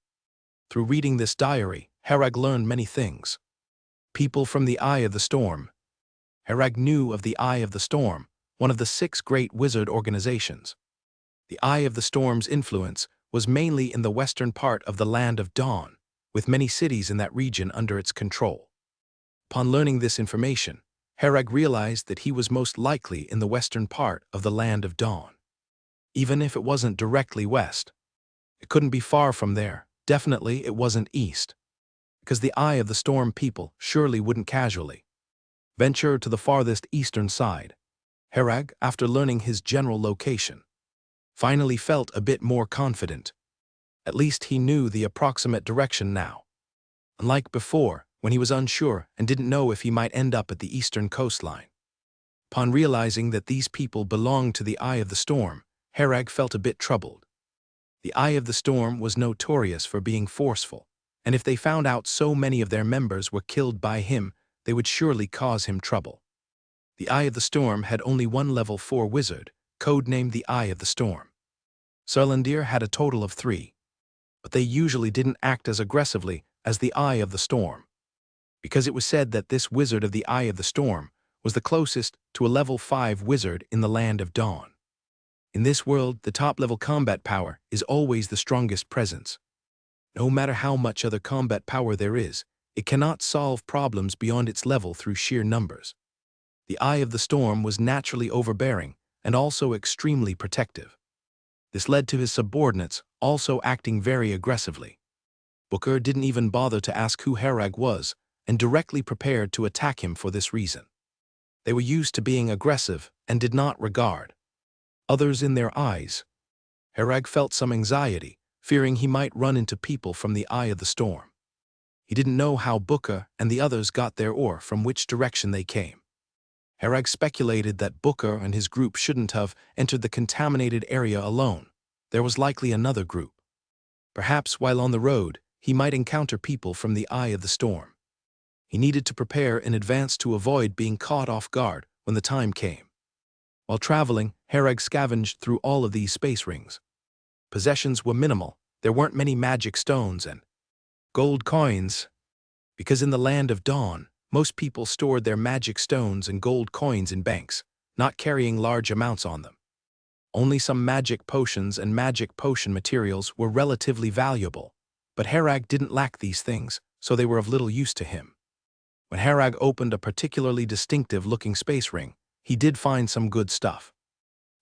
Through reading this diary, Herag learned many things. People from the Eye of the Storm. Herag knew of the Eye of the Storm, one of the 6 great wizard organizations. The Eye of the Storm's influence was mainly in the western part of the Land of Dawn, with many cities in that region under its control. Upon learning this information, Herag realized that he was most likely in the western part of the Land of Dawn. Even if it wasn't directly west, it couldn't be far from there. Definitely it wasn't east, because the Eye of the Storm people surely wouldn't casually venture to the farthest eastern side. Herag, after learning his general location, finally felt a bit more confident. At least he knew the approximate direction now. Unlike before, when he was unsure and didn't know if he might end up at the eastern coastline. Upon realizing that these people belonged to the Eye of the Storm, Herag felt a bit troubled. The Eye of the Storm was notorious for being forceful, and if they found out so many of their members were killed by him, they would surely cause him trouble. The Eye of the Storm had only one level 4 wizard, codenamed the Eye of the Storm. Surlandir had a total of 3, but they usually didn't act as aggressively as the Eye of the Storm, because it was said that this wizard of the Eye of the Storm was the closest to a level 5 wizard in the Land of Dawn. In this world, the top-level combat power is always the strongest presence. No matter how much other combat power there is, it cannot solve problems beyond its level through sheer numbers. The Eye of the Storm was naturally overbearing and also extremely protective. This led to his subordinates also acting very aggressively. Booker didn't even bother to ask who Herag was and directly prepared to attack him for this reason. They were used to being aggressive and did not regard others in their eyes. Herag felt some anxiety, fearing he might run into people from the Eye of the Storm. He didn't know how Booker and the others got there or from which direction they came. Herag speculated that Booker and his group shouldn't have entered the contaminated area alone. There was likely another group. Perhaps while on the road, he might encounter people from the Eye of the Storm. He needed to prepare in advance to avoid being caught off guard when the time came. While traveling, Herag scavenged through all of these space rings. Possessions were minimal. There weren't many magic stones and gold coins, because in the Land of Dawn, most people stored their magic stones and gold coins in banks, not carrying large amounts on them. Only some magic potions and magic potion materials were relatively valuable, but Herag didn't lack these things, so they were of little use to him. When Herag opened a particularly distinctive-looking space ring, he did find some good stuff.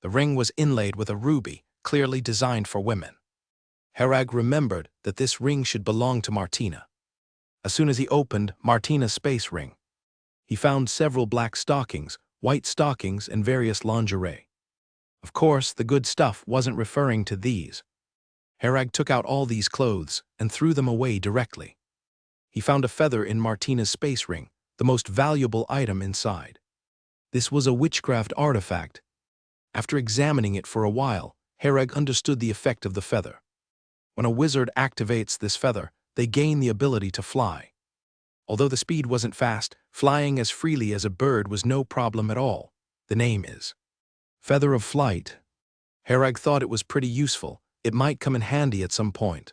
The ring was inlaid with a ruby, clearly designed for women. Herag remembered that this ring should belong to Martina. As soon as he opened Martina's space ring, he found several black stockings, white stockings, and various lingerie. Of course, the good stuff wasn't referring to these. Herag took out all these clothes and threw them away directly. He found a feather in Martina's space ring, the most valuable item inside. This was a witchcraft artifact. After examining it for a while, Herag understood the effect of the feather. When a wizard activates this feather, they gain the ability to fly. Although the speed wasn't fast, flying as freely as a bird was no problem at all. The name is Feather of Flight. Herag thought it was pretty useful. It might come in handy at some point.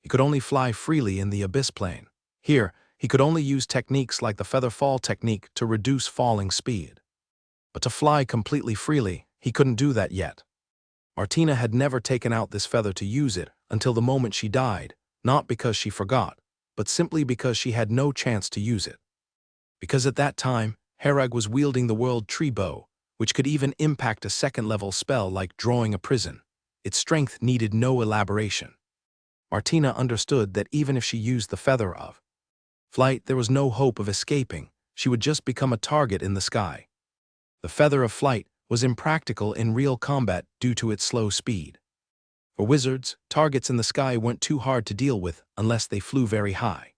He could only fly freely in the abyss plane. Here, he could only use techniques like the feather fall technique to reduce falling speed. But to fly completely freely, he couldn't do that yet. Martina had never taken out this feather to use it until the moment she died, not because she forgot, but simply because she had no chance to use it. Because at that time, Herag was wielding the World Tree Bow, which could even impact a second-level spell like drawing a prison. Its strength needed no elaboration. Martina understood that even if she used the feather of flight, there was no hope of escaping. She would just become a target in the sky. The feather of flight was impractical in real combat due to its slow speed. For wizards, targets in the sky weren't too hard to deal with unless they flew very high.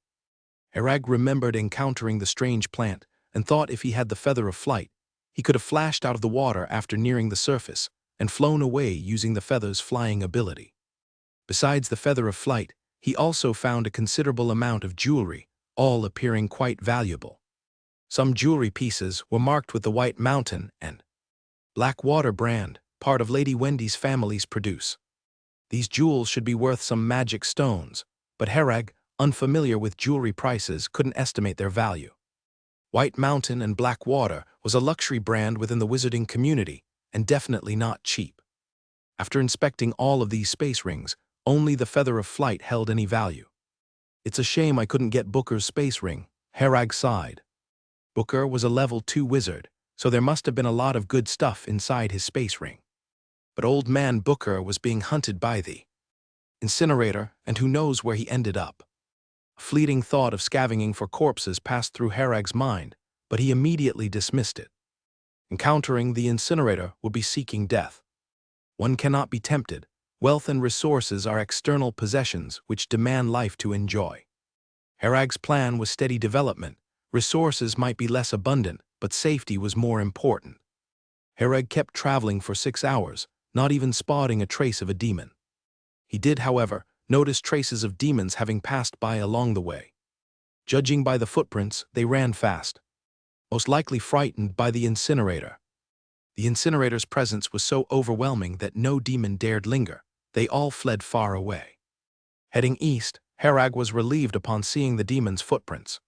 Herag remembered encountering the strange plant and thought if he had the feather of flight, he could have flashed out of the water after nearing the surface and flown away using the feather's flying ability. Besides the feather of flight, he also found a considerable amount of jewelry, all appearing quite valuable. Some jewelry pieces were marked with the White Mountain and Black Water brand, part of Lady Wendy's family's produce. These jewels should be worth some magic stones, but Herag, unfamiliar with jewelry prices, couldn't estimate their value. White Mountain and Black Water was a luxury brand within the wizarding community, and definitely not cheap. After inspecting all of these space rings, only the feather of flight held any value. It's a shame I couldn't get Booker's space ring, Herag sighed. Booker was a level 2 wizard, so there must have been a lot of good stuff inside his space ring. But old man Booker was being hunted by the incinerator, and who knows where he ended up. A fleeting thought of scavenging for corpses passed through Herag's mind, but he immediately dismissed it. Encountering the incinerator would be seeking death. One cannot be tempted. Wealth and resources are external possessions which demand life to enjoy. Herag's plan was steady development. Resources might be less abundant, but safety was more important. Herag kept traveling for 6 hours, not even spotting a trace of a demon. He did, however, notice traces of demons having passed by along the way. Judging by the footprints, they ran fast, most likely frightened by the incinerator. The incinerator's presence was so overwhelming that no demon dared linger. They all fled far away. Heading east, Herag was relieved upon seeing the demon's footprints.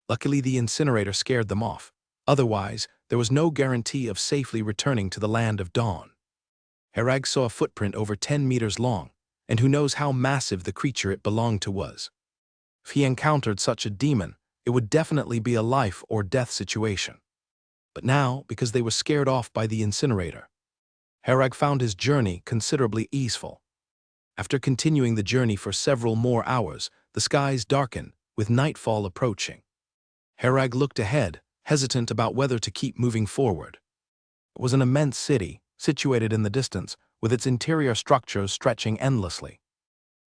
Luckily, the incinerator scared them off. Otherwise, there was no guarantee of safely returning to the land of dawn. Herag saw a footprint over 10 meters long, and who knows how massive the creature it belonged to was. If he encountered such a demon, it would definitely be a life or death situation. But now, because they were scared off by the incinerator, Herag found his journey considerably easeful. After continuing the journey for several more hours, the skies darkened, with nightfall approaching. Herag looked ahead, hesitant about whether to keep moving forward. It was an immense city, situated in the distance, with its interior structures stretching endlessly.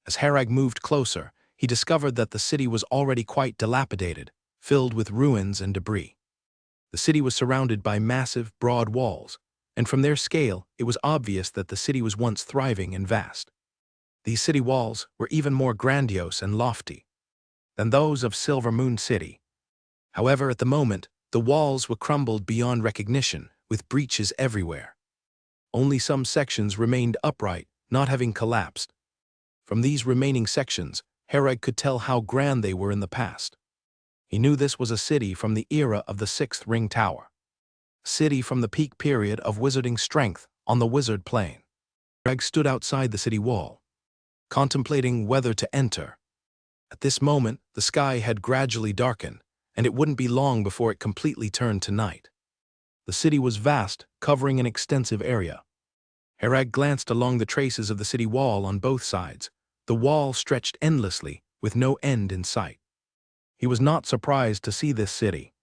As Herag moved closer, he discovered that the city was already quite dilapidated, filled with ruins and debris. The city was surrounded by massive, broad walls, and from their scale, it was obvious that the city was once thriving and vast. These city walls were even more grandiose and lofty than those of Silver Moon City. However, at the moment, the walls were crumbled beyond recognition, with breaches everywhere. Only some sections remained upright, not having collapsed. From these remaining sections, Herag could tell how grand they were in the past. He knew this was a city from the era of the 6th Ring Tower. A city from the peak period of wizarding strength on the wizard plane. Herag stood outside the city wall, contemplating whether to enter. At this moment, the sky had gradually darkened, and it wouldn't be long before it completely turned to night. The city was vast, covering an extensive area. Herag glanced along the traces of the city wall on both sides. The wall stretched endlessly, with no end in sight. He was not surprised to see this city,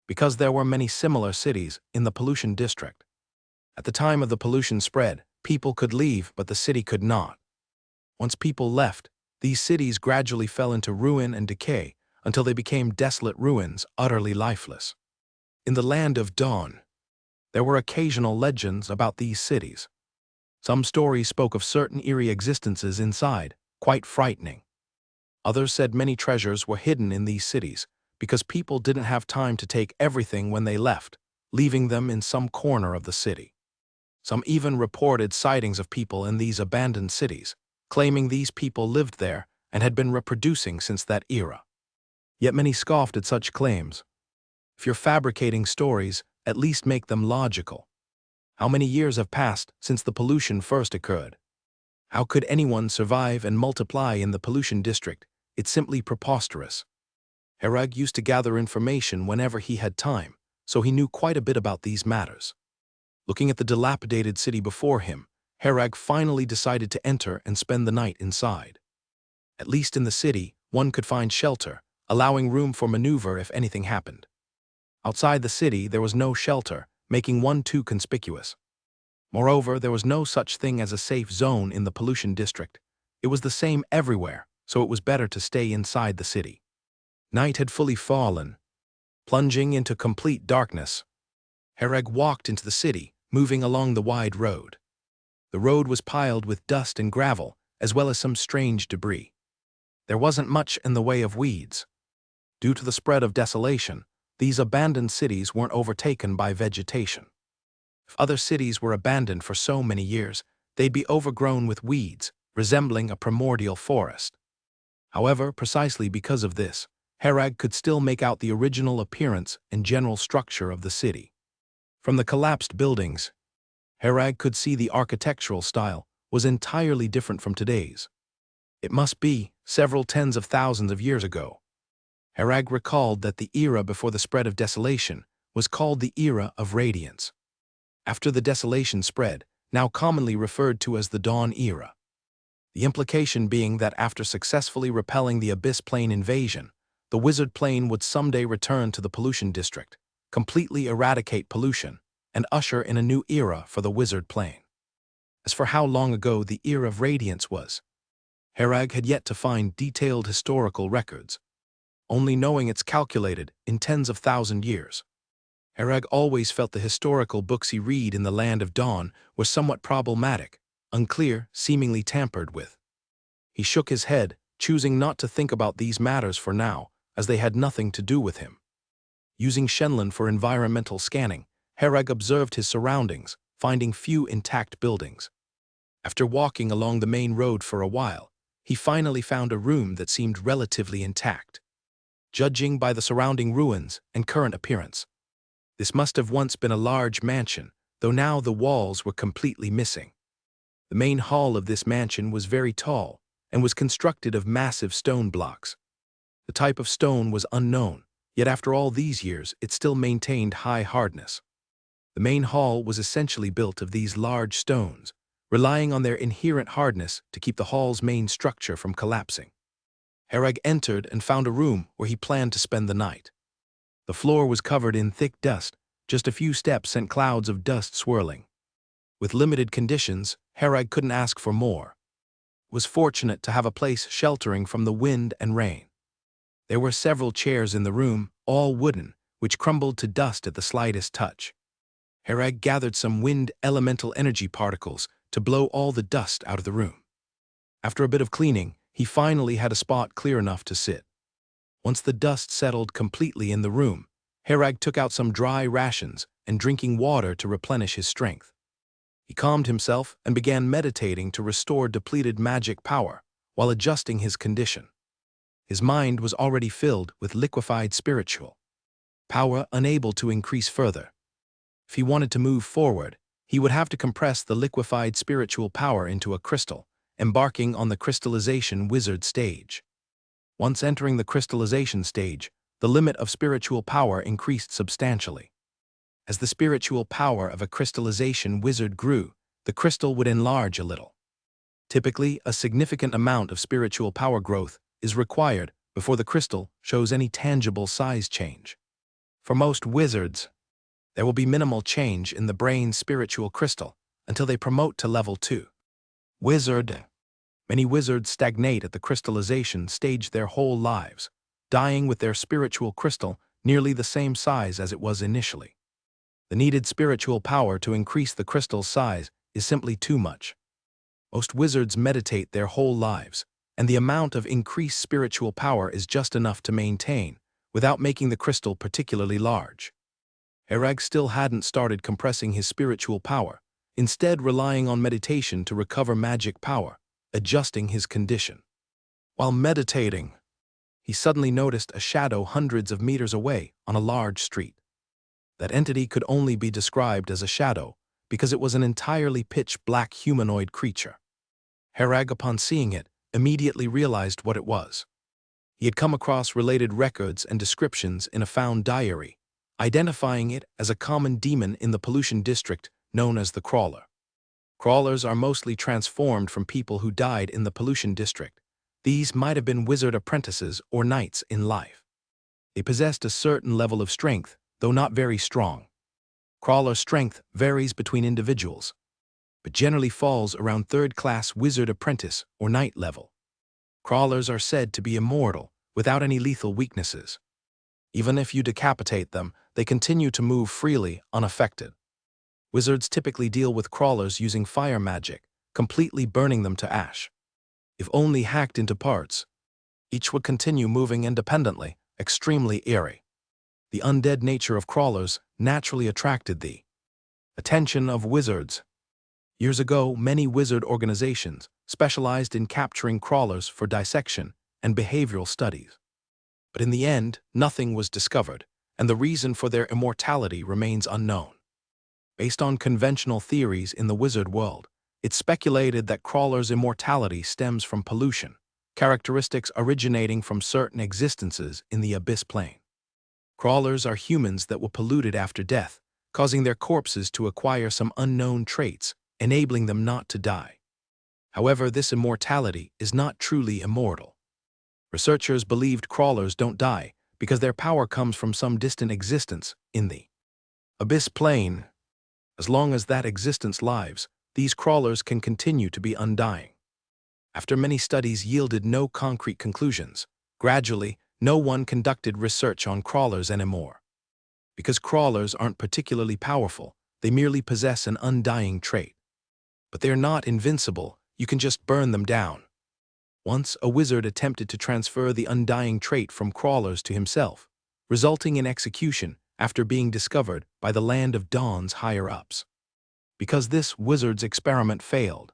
because there were many similar cities in the pollution district. At the time of the pollution spread, people could leave, but the city could not. Once people left, these cities gradually fell into ruin and decay until they became desolate ruins, utterly lifeless. In the land of dawn, there were occasional legends about these cities. Some stories spoke of certain eerie existences inside, quite frightening. Others said many treasures were hidden in these cities because people didn't have time to take everything when they left, leaving them in some corner of the city. Some even reported sightings of people in these abandoned cities, claiming these people lived there and had been reproducing since that era. Yet many scoffed at such claims. If you're fabricating stories, at least make them logical. How many years have passed since the pollution first occurred? How could anyone survive and multiply in the pollution district? It's simply preposterous. Herag used to gather information whenever he had time, so he knew quite a bit about these matters. Looking at the dilapidated city before him, Herag finally decided to enter and spend the night inside. At least in the city, one could find shelter, allowing room for maneuver if anything happened. Outside the city, there was no shelter, making one too conspicuous. Moreover, there was no such thing as a safe zone in the pollution district. It was the same everywhere, so it was better to stay inside the city. Night had fully fallen, plunging into complete darkness. Hereg walked into the city, moving along the wide road. The road was piled with dust and gravel, as well as some strange debris. There wasn't much in the way of weeds. Due to the spread of desolation, these abandoned cities weren't overtaken by vegetation. If other cities were abandoned for so many years, they'd be overgrown with weeds, resembling a primordial forest. However, precisely because of this, Hereg could still make out the original appearance and general structure of the city. From the collapsed buildings, Hereg could see the architectural style was entirely different from today's. It must be several tens of thousands of years ago. Hereg recalled that the era before the spread of desolation was called the era of radiance. After the desolation spread, now commonly referred to as the Dawn era. The implication being that after successfully repelling the Abyss Plane invasion, the Wizard Plane would someday return to the pollution district, completely eradicate pollution, and usher in a new era for the Wizard Plane. As for how long ago the era of radiance was, Hereg had yet to find detailed historical records, only knowing it's calculated in tens of thousand years. Hereg always felt the historical books he read in the Land of Dawn were somewhat problematic, unclear, seemingly tampered with. He shook his head, choosing not to think about these matters for now, as they had nothing to do with him. Using Shenlin for environmental scanning, Hereg observed his surroundings, finding few intact buildings. After walking along the main road for a while, he finally found a room that seemed relatively intact. Judging by the surrounding ruins and current appearance, this must have once been a large mansion, though now the walls were completely missing. The main hall of this mansion was very tall and was constructed of massive stone blocks. The type of stone was unknown, yet after all these years it still maintained high hardness. The main hall was essentially built of these large stones, relying on their inherent hardness to keep the hall's main structure from collapsing. Hereg entered and found a room where he planned to spend the night. The floor was covered in thick dust. Just a few steps sent clouds of dust swirling. With limited conditions, Hereg couldn't ask for more. He was fortunate to have a place sheltering from the wind and rain. There were several chairs in the room, all wooden, which crumbled to dust at the slightest touch. Hereg gathered some wind elemental energy particles to blow all the dust out of the room. After a bit of cleaning, he finally had a spot clear enough to sit. Once the dust settled completely in the room, Hereg took out some dry rations and drinking water to replenish his strength. He calmed himself and began meditating to restore depleted magic power while adjusting his condition. His mind was already filled with liquefied spiritual power, unable to increase further. If he wanted to move forward, he would have to compress the liquefied spiritual power into a crystal, embarking on the crystallization wizard stage. Once entering the crystallization stage, the limit of spiritual power increased substantially. As the spiritual power of a crystallization wizard grew, the crystal would enlarge a little. Typically, a significant amount of spiritual power growth is required before the crystal shows any tangible size change. For most wizards, there will be minimal change in the brain's spiritual crystal until they promote to level 2. Many wizards stagnate at the crystallization stage their whole lives, dying with their spiritual crystal nearly the same size as it was initially. The needed spiritual power to increase the crystal's size is simply too much. Most wizards meditate their whole lives, and the amount of increased spiritual power is just enough to maintain, without making the crystal particularly large. Hereg still hadn't started compressing his spiritual power, instead relying on meditation to recover magic power, adjusting his condition. While meditating, he suddenly noticed a shadow hundreds of meters away on a large street. That entity could only be described as a shadow because it was an entirely pitch-black humanoid creature. Hereg, upon seeing it, immediately realized what it was. He had come across related records and descriptions in a found diary, identifying it as a common demon in the pollution district known as the Crawler. Crawlers are mostly transformed from people who died in the pollution district, These might have been wizard apprentices or knights in life. They possessed a certain level of strength, though not very strong. Crawler strength varies between individuals, but generally falls around third-class wizard apprentice or knight level. Crawlers are said to be immortal, without any lethal weaknesses. Even if you decapitate them, they continue to move freely, unaffected. Wizards typically deal with crawlers using fire magic, completely burning them to ash. If only hacked into parts, each would continue moving independently, extremely eerie. The undead nature of crawlers naturally attracted the attention of wizards. Years ago, many wizard organizations specialized in capturing crawlers for dissection and behavioral studies. But in the end, nothing was discovered, and the reason for their immortality remains unknown. Based on conventional theories in the wizard world, it's speculated that crawlers' immortality stems from pollution, characteristics originating from certain existences in the abyss plane. Crawlers are humans that were polluted after death, causing their corpses to acquire some unknown traits, enabling them not to die. However, this immortality is not truly immortal. Researchers believed crawlers don't die because their power comes from some distant existence in the abyss plane. As long as that existence lives, these crawlers can continue to be undying. After many studies yielded no concrete conclusions, gradually, no one conducted research on crawlers anymore. Because crawlers aren't particularly powerful, they merely possess an undying trait. But they're not invincible, you can just burn them down. Once, a wizard attempted to transfer the undying trait from crawlers to himself, resulting in execution after being discovered by the Land of Dawn's higher-ups. Because this wizard's experiment failed,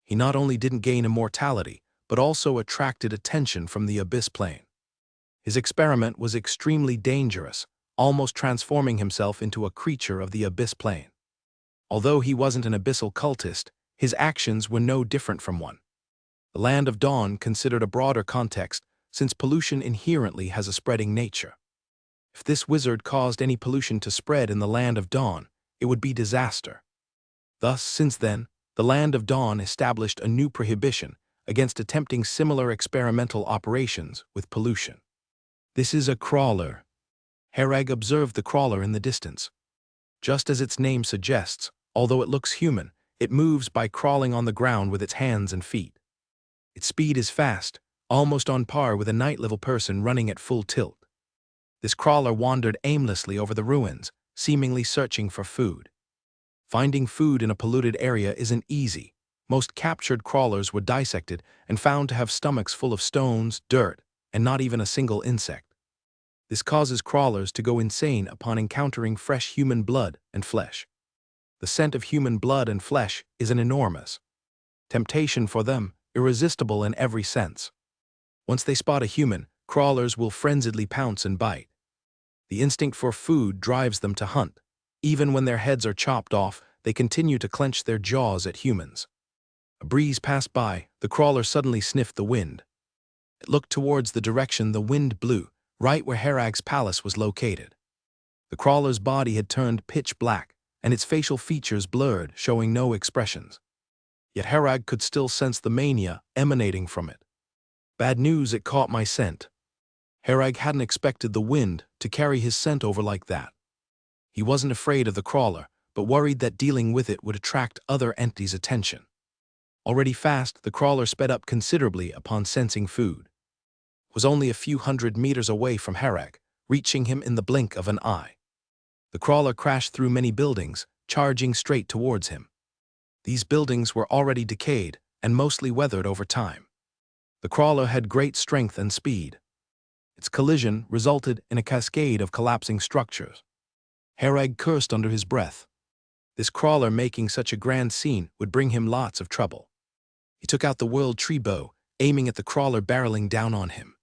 he not only didn't gain immortality, but also attracted attention from the abyss plane. His experiment was extremely dangerous, almost transforming himself into a creature of the abyss plane. Although he wasn't an abyssal cultist, his actions were no different from one. The Land of Dawn considered a broader context, since pollution inherently has a spreading nature. If this wizard caused any pollution to spread in the Land of Dawn, it would be disaster. Thus, since then, the Land of Dawn established a new prohibition against attempting similar experimental operations with pollution. This is a crawler. Hereg observed the crawler in the distance. Just as its name suggests, although it looks human, it moves by crawling on the ground with its hands and feet. Its speed is fast, almost on par with a knight-level person running at full tilt. This crawler wandered aimlessly over the ruins, seemingly searching for food. Finding food in a polluted area isn't easy. Most captured crawlers were dissected and found to have stomachs full of stones, dirt, and not even a single insect. This causes crawlers to go insane upon encountering fresh human blood and flesh. The scent of human blood and flesh is an enormous temptation for them, irresistible in every sense. Once they spot a human, crawlers will frenziedly pounce and bite. The instinct for food drives them to hunt. Even when their heads are chopped off, they continue to clench their jaws at humans. A breeze passed by, the crawler suddenly sniffed the wind. It looked towards the direction the wind blew, right where Herag's palace was located. The crawler's body had turned pitch black, and its facial features blurred, showing no expressions. Yet Herag could still sense the mania emanating from it. Bad news, it caught my scent. Herag hadn't expected the wind to carry his scent over like that. He wasn't afraid of the crawler, but worried that dealing with it would attract other entities' attention. Already fast, the crawler sped up considerably upon sensing food. It was only a few hundred meters away from Herag, reaching him in the blink of an eye. The crawler crashed through many buildings, charging straight towards him. These buildings were already decayed and mostly weathered over time. The crawler had great strength and speed. Its collision resulted in a cascade of collapsing structures. Herag cursed under his breath. This crawler making such a grand scene would bring him lots of trouble. He took out the world tree bow, aiming at the crawler barreling down on him.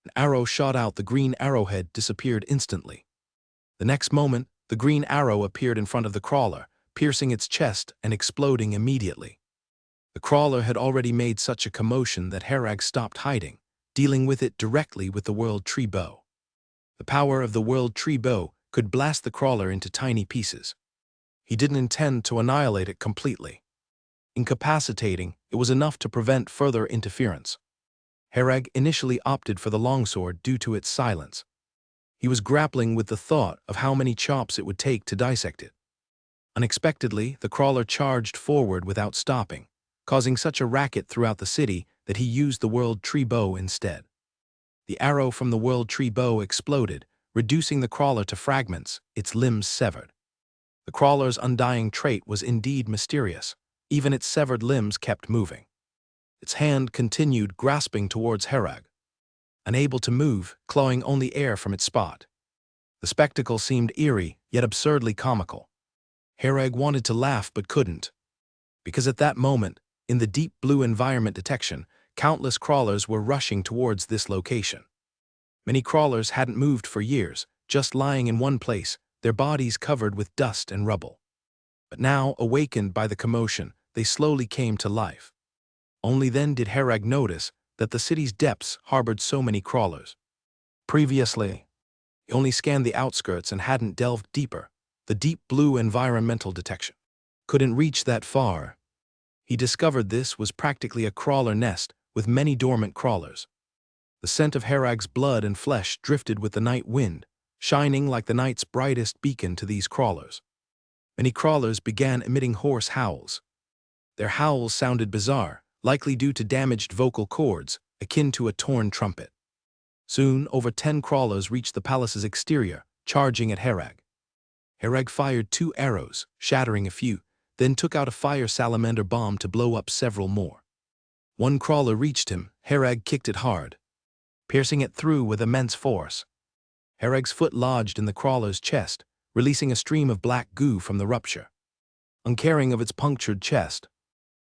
An arrow shot out, the green arrowhead disappeared instantly. The next moment, the green arrow appeared in front of the crawler, piercing its chest and exploding immediately. The crawler had already made such a commotion that Herag stopped hiding, dealing with it directly with the world tree bow. The power of the world tree bow could blast the crawler into tiny pieces. He didn't intend to annihilate it completely. Incapacitating, it was enough to prevent further interference. Herag initially opted for the longsword due to its silence. He was grappling with the thought of how many chops it would take to dissect it. Unexpectedly, the crawler charged forward without stopping, causing such a racket throughout the city that he used the World Tree Bow instead. The arrow from the World Tree Bow exploded, reducing the crawler to fragments, its limbs severed. The crawler's undying trait was indeed mysterious. Even its severed limbs kept moving. Its hand continued grasping towards Herag, unable to move, clawing only air from its spot. The spectacle seemed eerie, yet absurdly comical. Herag wanted to laugh but couldn't. Because at that moment, in the deep blue environment detection, countless crawlers were rushing towards this location. Many crawlers hadn't moved for years, just lying in one place, their bodies covered with dust and rubble. But now, awakened by the commotion, they slowly came to life. Only then did Herag notice that the city's depths harbored so many crawlers. Previously, he only scanned the outskirts and hadn't delved deeper. The deep blue environmental detection couldn't reach that far. He discovered this was practically a crawler nest with many dormant crawlers. The scent of Herag's blood and flesh drifted with the night wind, shining like the night's brightest beacon to these crawlers. Many crawlers began emitting hoarse howls. Their howls sounded bizarre, likely due to damaged vocal cords, akin to a torn trumpet. Soon, over 10 crawlers reached the palace's exterior, charging at Herag. Herag fired 2 arrows, shattering a few, then took out a fire salamander bomb to blow up several more. One crawler reached him. Herag kicked it hard, piercing it through with immense force. Herag's foot lodged in the crawler's chest, releasing a stream of black goo from the rupture. Uncaring of its punctured chest,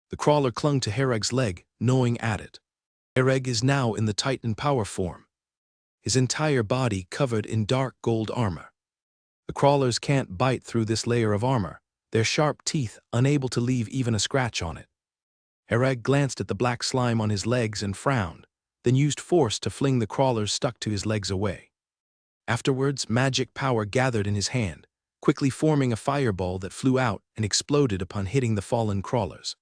the crawler clung to Herag's leg, gnawing at it. Herag is now in the Titan power form, his entire body covered in dark gold armor. The crawlers can't bite through this layer of armor, their sharp teeth unable to leave even a scratch on it. Herag glanced at the black slime on his legs and frowned, then used force to fling the crawlers stuck to his legs away. Afterwards, magic power gathered in his hand, quickly forming a fireball that flew out and exploded upon hitting the fallen crawlers.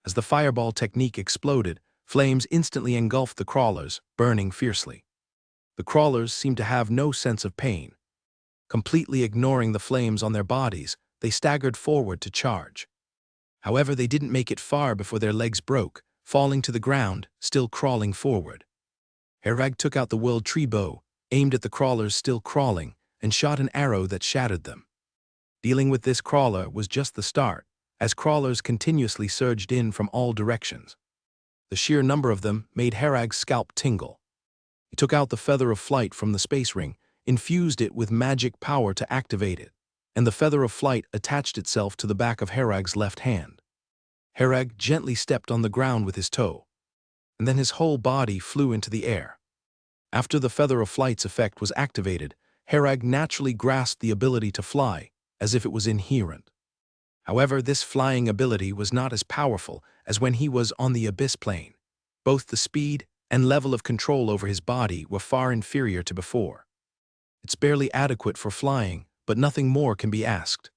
As the fireball technique exploded, flames instantly engulfed the crawlers, burning fiercely. The crawlers seemed to have no sense of pain. Completely ignoring the flames on their bodies, they staggered forward to charge. However, they didn't make it far before their legs broke, falling to the ground, still crawling forward. Herag took out the World Tree Bow, aimed at the crawlers still crawling, and shot an arrow that shattered them. Dealing with this crawler was just the start, as crawlers continuously surged in from all directions. The sheer number of them made Herag's scalp tingle. He took out the Feather of Flight from the space ring, infused it with magic power to activate it, and the Feather of Flight attached itself to the back of Herag's left hand. Herag gently stepped on the ground with his toe, and then his whole body flew into the air. After the Feather of Flight's effect was activated, Herag naturally grasped the ability to fly, as if it was inherent. However, this flying ability was not as powerful as when he was on the Abyss Plane. Both the speed and level of control over his body were far inferior to before. It's barely adequate for flying, but nothing more can be asked.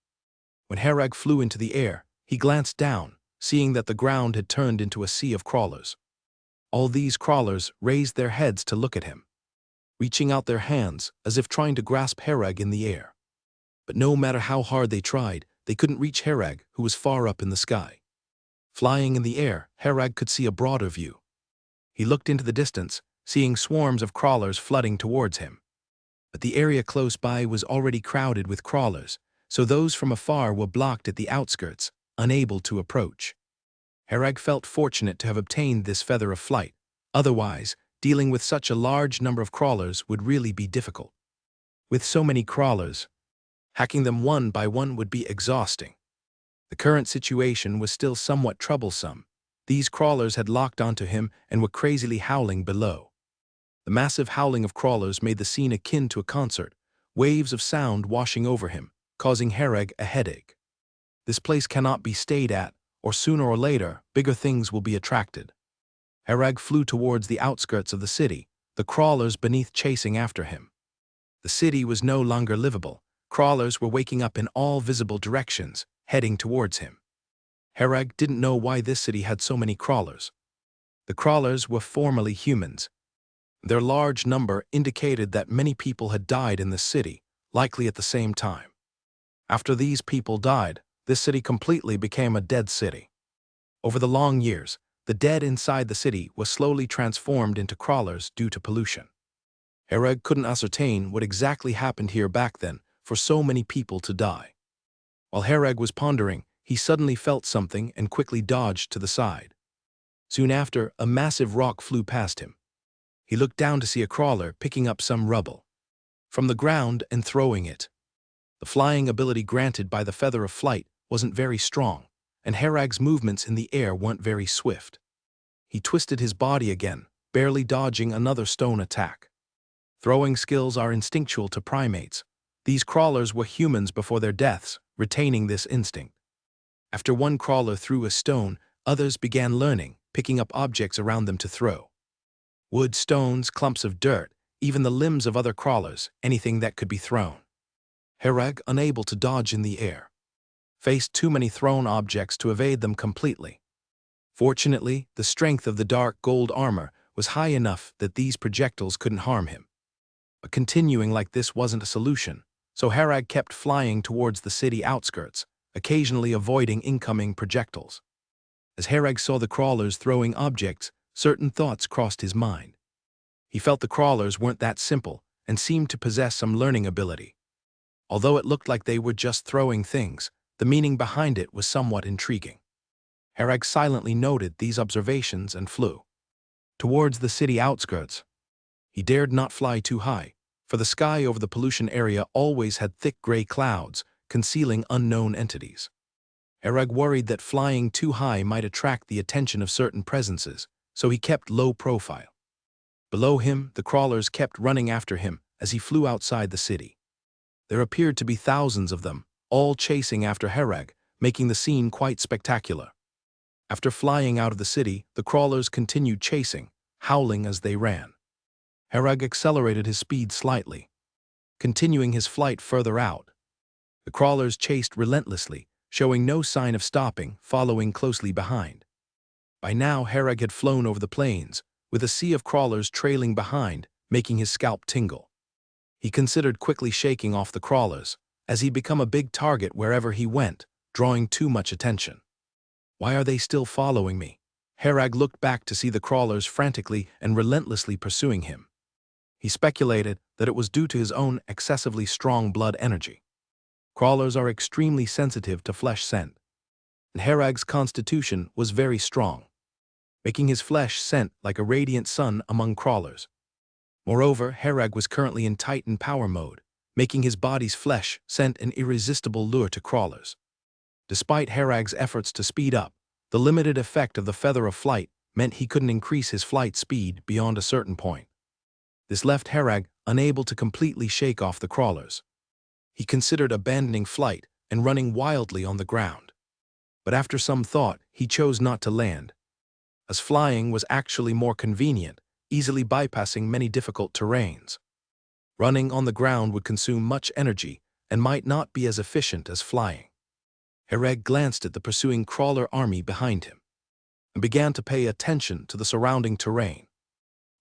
When Herag flew into the air, he glanced down, seeing that the ground had turned into a sea of crawlers. All these crawlers raised their heads to look at him, reaching out their hands as if trying to grasp Herag in the air. But no matter how hard they tried, they couldn't reach Herag, who was far up in the sky. Flying in the air, Herag could see a broader view. He looked into the distance, seeing swarms of crawlers flooding towards him. But the area close by was already crowded with crawlers, so those from afar were blocked at the outskirts, unable to approach. Herag felt fortunate to have obtained this Feather of Flight. Otherwise, dealing with such a large number of crawlers would really be difficult. With so many crawlers, hacking them one by one would be exhausting. The current situation was still somewhat troublesome. These crawlers had locked onto him and were crazily howling below. The massive howling of crawlers made the scene akin to a concert, waves of sound washing over him, causing Herag a headache. This place cannot be stayed at, or sooner or later, bigger things will be attracted. Herag flew towards the outskirts of the city, the crawlers beneath chasing after him. The city was no longer livable. Crawlers were waking up in all visible directions, heading towards him. Herag didn't know why this city had so many crawlers. The crawlers were formerly humans. Their large number indicated that many people had died in the city, likely at the same time. After these people died, this city completely became a dead city. Over the long years, the dead inside the city was slowly transformed into crawlers due to pollution. Hereg couldn't ascertain what exactly happened here back then for so many people to die. While Hereg was pondering, he suddenly felt something and quickly dodged to the side. Soon after, a massive rock flew past him. He looked down to see a crawler picking up some rubble from the ground and throwing it. The flying ability granted by the feather of flight wasn't very strong, and Herag's movements in the air weren't very swift. He twisted his body again, barely dodging another stone attack. Throwing skills are instinctual to primates. These crawlers were humans before their deaths, retaining this instinct. After one crawler threw a stone, others began learning, picking up objects around them to throw. Wood, stones, clumps of dirt, even the limbs of other crawlers, anything that could be thrown. Hereg, unable to dodge in the air, faced too many thrown objects to evade them completely. Fortunately, the strength of the dark gold armor was high enough that these projectiles couldn't harm him. But continuing like this wasn't a solution, so Hereg kept flying towards the city outskirts, occasionally avoiding incoming projectiles. As Hereg saw the crawlers throwing objects, certain thoughts crossed his mind. He felt the crawlers weren't that simple and seemed to possess some learning ability. Although it looked like they were just throwing things, the meaning behind it was somewhat intriguing. Hereg silently noted these observations and flew towards the city outskirts. He dared not fly too high, for the sky over the pollution area always had thick gray clouds, concealing unknown entities. Hereg worried that flying too high might attract the attention of certain presences, so he kept low profile. Below him, the crawlers kept running after him as he flew outside the city. There appeared to be thousands of them, all chasing after Hereg, making the scene quite spectacular. After flying out of the city, the crawlers continued chasing, howling as they ran. Hereg accelerated his speed slightly, continuing his flight further out. The crawlers chased relentlessly, showing no sign of stopping, following closely behind. By now, Hereg had flown over the plains, with a sea of crawlers trailing behind, making his scalp tingle. He considered quickly shaking off the crawlers, as he'd become a big target wherever he went, drawing too much attention. Why are they still following me? Hereg looked back to see the crawlers frantically and relentlessly pursuing him. He speculated that it was due to his own excessively strong blood energy. Crawlers are extremely sensitive to flesh scent, and Hereg's constitution was very strong, making his flesh scent like a radiant sun among crawlers. Moreover, Hereg was currently in Titan power mode, making his body's flesh scent an irresistible lure to crawlers. Despite Hereg's efforts to speed up, the limited effect of the feather of flight meant he couldn't increase his flight speed beyond a certain point. This left Hereg unable to completely shake off the crawlers. He considered abandoning flight and running wildly on the ground. But after some thought, he chose not to land, as flying was actually more convenient, easily bypassing many difficult terrains. Running on the ground would consume much energy and might not be as efficient as flying. Hereg glanced at the pursuing crawler army behind him and began to pay attention to the surrounding terrain,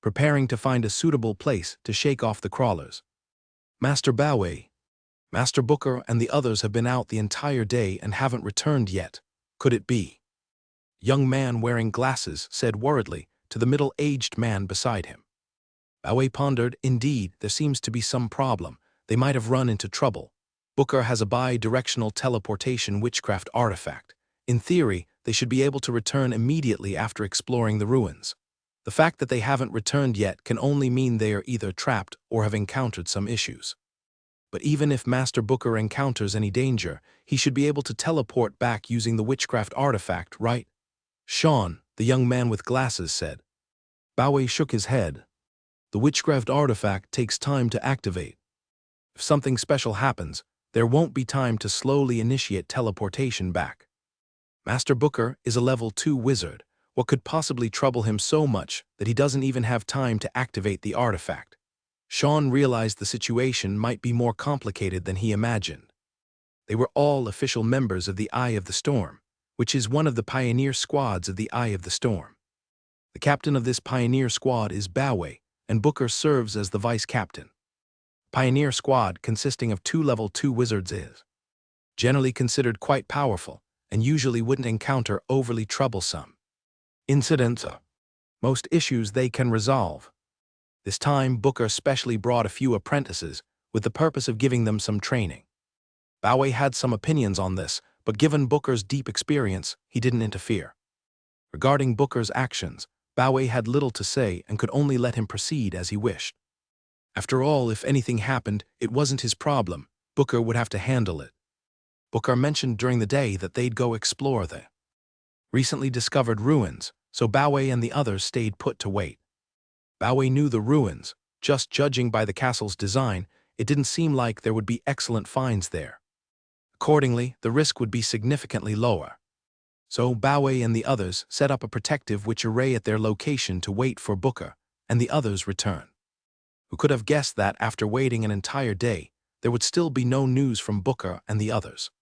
preparing to find a suitable place to shake off the crawlers. Master Boway, Master Booker and the others have been out the entire day and haven't returned yet. Could it be? A young man wearing glasses said worriedly to the middle-aged man beside him. Boway pondered, indeed, there seems to be some problem. They might have run into trouble. Booker has a bi-directional teleportation witchcraft artifact. In theory, they should be able to return immediately after exploring the ruins. The fact that they haven't returned yet can only mean they are either trapped or have encountered some issues. But even if Master Booker encounters any danger, he should be able to teleport back using the witchcraft artifact, right? Sean, the young man with glasses, said. Boway shook his head. The witchcraft artifact takes time to activate. If something special happens, there won't be time to slowly initiate teleportation back. Master Booker is a level 2 wizard. What could possibly trouble him so much that he doesn't even have time to activate the artifact? Sean realized the situation might be more complicated than he imagined. They were all official members of the Eye of the Storm, which is one of the pioneer squads of the Eye of the Storm. The captain of this pioneer squad is Boway, and Booker serves as the vice captain. Pioneer squad, consisting of 2 level 2 wizards, is generally considered quite powerful and usually wouldn't encounter overly troublesome incidents. Most issues they can resolve. This time, Booker specially brought a few apprentices with the purpose of giving them some training. Boway had some opinions on this, but given Booker's deep experience, he didn't interfere. Regarding Booker's actions, Boway had little to say and could only let him proceed as he wished. After all, if anything happened, it wasn't his problem. Booker would have to handle it. Booker mentioned during the day that they'd go explore the recently discovered ruins, so Boway and the others stayed put to wait. Boway knew the ruins. Just judging by the castle's design, it didn't seem like there would be excellent finds there. Accordingly, the risk would be significantly lower. So Boway and the others set up a protective witch array at their location to wait for Booker and the others' return. Who could have guessed that after waiting an entire day, there would still be no news from Booker and the others?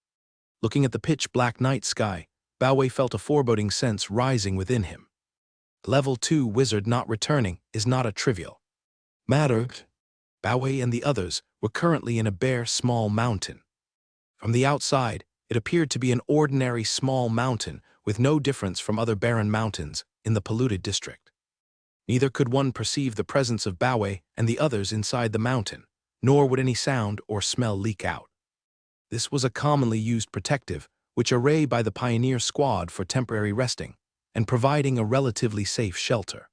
Looking at the pitch-black night sky, Boway felt a foreboding sense rising within him. Level 2 wizard not returning is not a trivial matter. Boway and the others were currently in a bare small mountain. From the outside, it appeared to be an ordinary small mountain with no difference from other barren mountains in the polluted district. Neither could one perceive the presence of Boway and the others inside the mountain, nor would any sound or smell leak out. This was a commonly used protective witch array by the pioneer squad for temporary resting and providing a relatively safe shelter.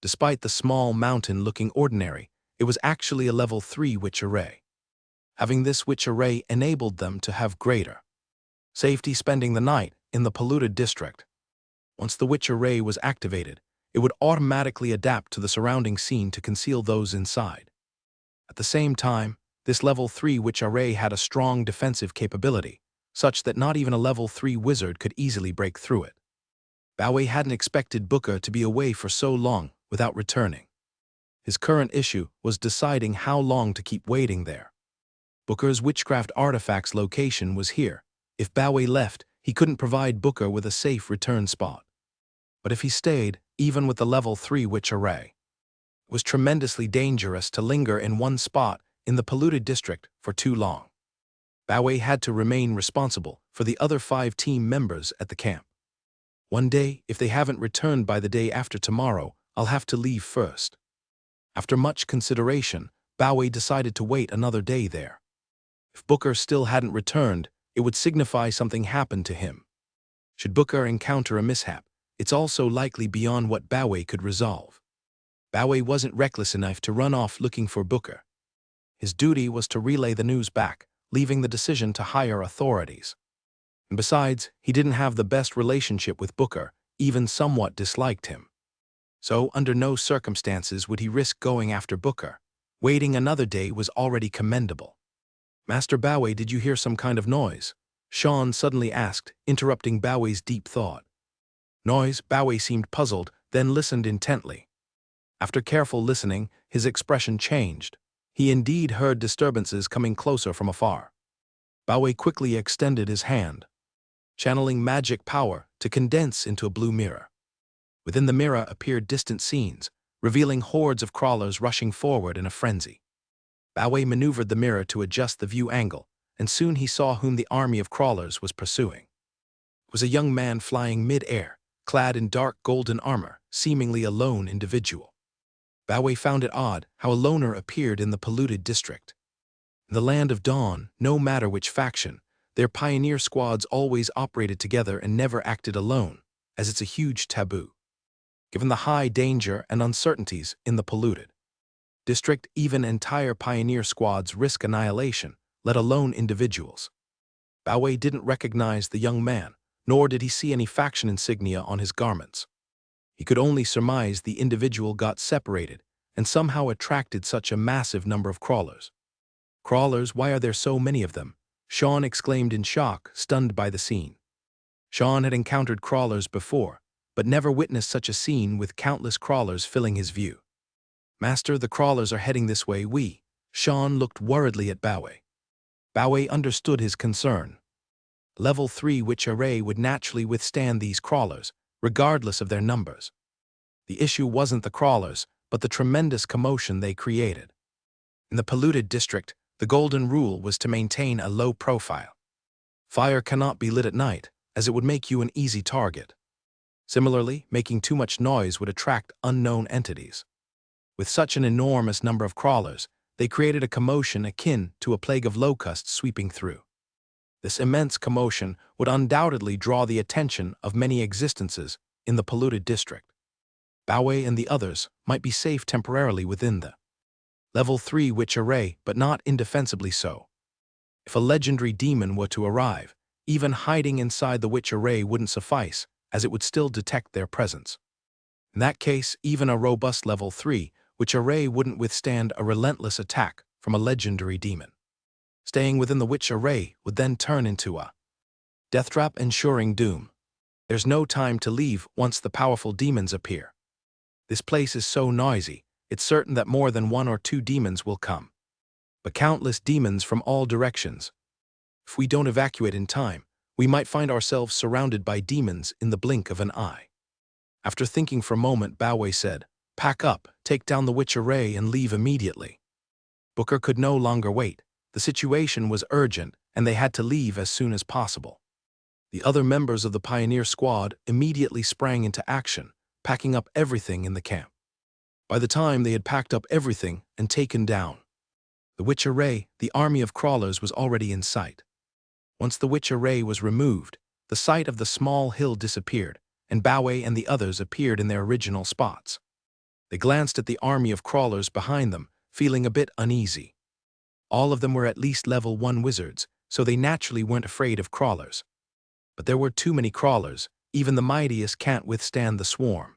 Despite the small mountain looking ordinary, it was actually a level 3 witch array. Having this witch array enabled them to have greater safety spending the night in the polluted district. Once the witch array was activated, it would automatically adapt to the surrounding scene to conceal those inside. At the same time, this level 3 witch array had a strong defensive capability, such that not even a level 3 wizard could easily break through it. Boway hadn't expected Booker to be away for so long without returning. His current issue was deciding how long to keep waiting there. Booker's witchcraft artifact's location was here. If Boway left, he couldn't provide Booker with a safe return spot. But if he stayed, even with the level 3 witch array, it was tremendously dangerous to linger in one spot in the polluted district for too long. Boway had to remain responsible for the other 5 team members at the camp. One day, if they haven't returned by the day after tomorrow, I'll have to leave first. After much consideration, Boway decided to wait another day there. If Booker still hadn't returned, it would signify something happened to him. Should Booker encounter a mishap, it's also likely beyond what Boway could resolve. Boway wasn't reckless enough to run off looking for Booker. His duty was to relay the news back, leaving the decision to higher authorities. And besides, he didn't have the best relationship with Booker, even somewhat disliked him. So, under no circumstances would he risk going after Booker. Waiting another day was already commendable. "Master Boway, did you hear some kind of noise?" Sean suddenly asked, interrupting Boway's deep thought. Noise? Boway seemed puzzled, then listened intently. After careful listening, his expression changed. He indeed heard disturbances coming closer from afar. Boway quickly extended his hand, channeling magic power to condense into a blue mirror. Within the mirror appeared distant scenes, revealing hordes of crawlers rushing forward in a frenzy. Boway maneuvered the mirror to adjust the view angle, and soon he saw whom the army of crawlers was pursuing. It was a young man flying mid-air, clad in dark golden armor, seemingly a lone individual. Boway found it odd how a loner appeared in the polluted district. In the land of dawn, no matter which faction, their pioneer squads always operated together and never acted alone, as it's a huge taboo. Given the high danger and uncertainties in the polluted district, even entire pioneer squads risk annihilation, let alone individuals. Boway didn't recognize the young man, nor did he see any faction insignia on his garments. He could only surmise the individual got separated and somehow attracted such a massive number of crawlers. "Crawlers, why are there so many of them?" Sean exclaimed in shock, stunned by the scene. Sean had encountered crawlers before, but never witnessed such a scene with countless crawlers filling his view. "Master, the crawlers are heading this way." Sean looked worriedly at Boway. Boway understood his concern. Level 3 witch array would naturally withstand these crawlers, regardless of their numbers. The issue wasn't the crawlers, but the tremendous commotion they created. In the polluted district, the golden rule was to maintain a low profile. Fire cannot be lit at night, as it would make you an easy target. Similarly, making too much noise would attract unknown entities. With such an enormous number of crawlers, they created a commotion akin to a plague of locusts sweeping through. This immense commotion would undoubtedly draw the attention of many existences in the polluted district. Bao and the others might be safe temporarily within the Level 3 Witch Array, but not indefensibly so. If a legendary demon were to arrive, even hiding inside the Witch Array wouldn't suffice, as it would still detect their presence. In that case, even a robust Level 3 Witch Array wouldn't withstand a relentless attack from a legendary demon. Staying within the Witch Array would then turn into a death trap, ensuring doom. There's no time to leave once the powerful demons appear. This place is so noisy, it's certain that more than 1 or 2 demons will come. But countless demons from all directions. If we don't evacuate in time, we might find ourselves surrounded by demons in the blink of an eye. After thinking for a moment, Bao said, "Pack up, take down the Witch Array and leave immediately." Booker could no longer wait. The situation was urgent, and they had to leave as soon as possible. The other members of the Pioneer Squad immediately sprang into action, packing up everything in the camp. By the time they had packed up everything and taken down the Witch Array, the army of crawlers was already in sight. Once the Witch Array was removed, the site of the small hill disappeared, and Bao and the others appeared in their original spots. They glanced at the army of crawlers behind them, feeling a bit uneasy. All of them were at least level 1 wizards, so they naturally weren't afraid of crawlers. But there were too many crawlers, even the mightiest can't withstand the swarm.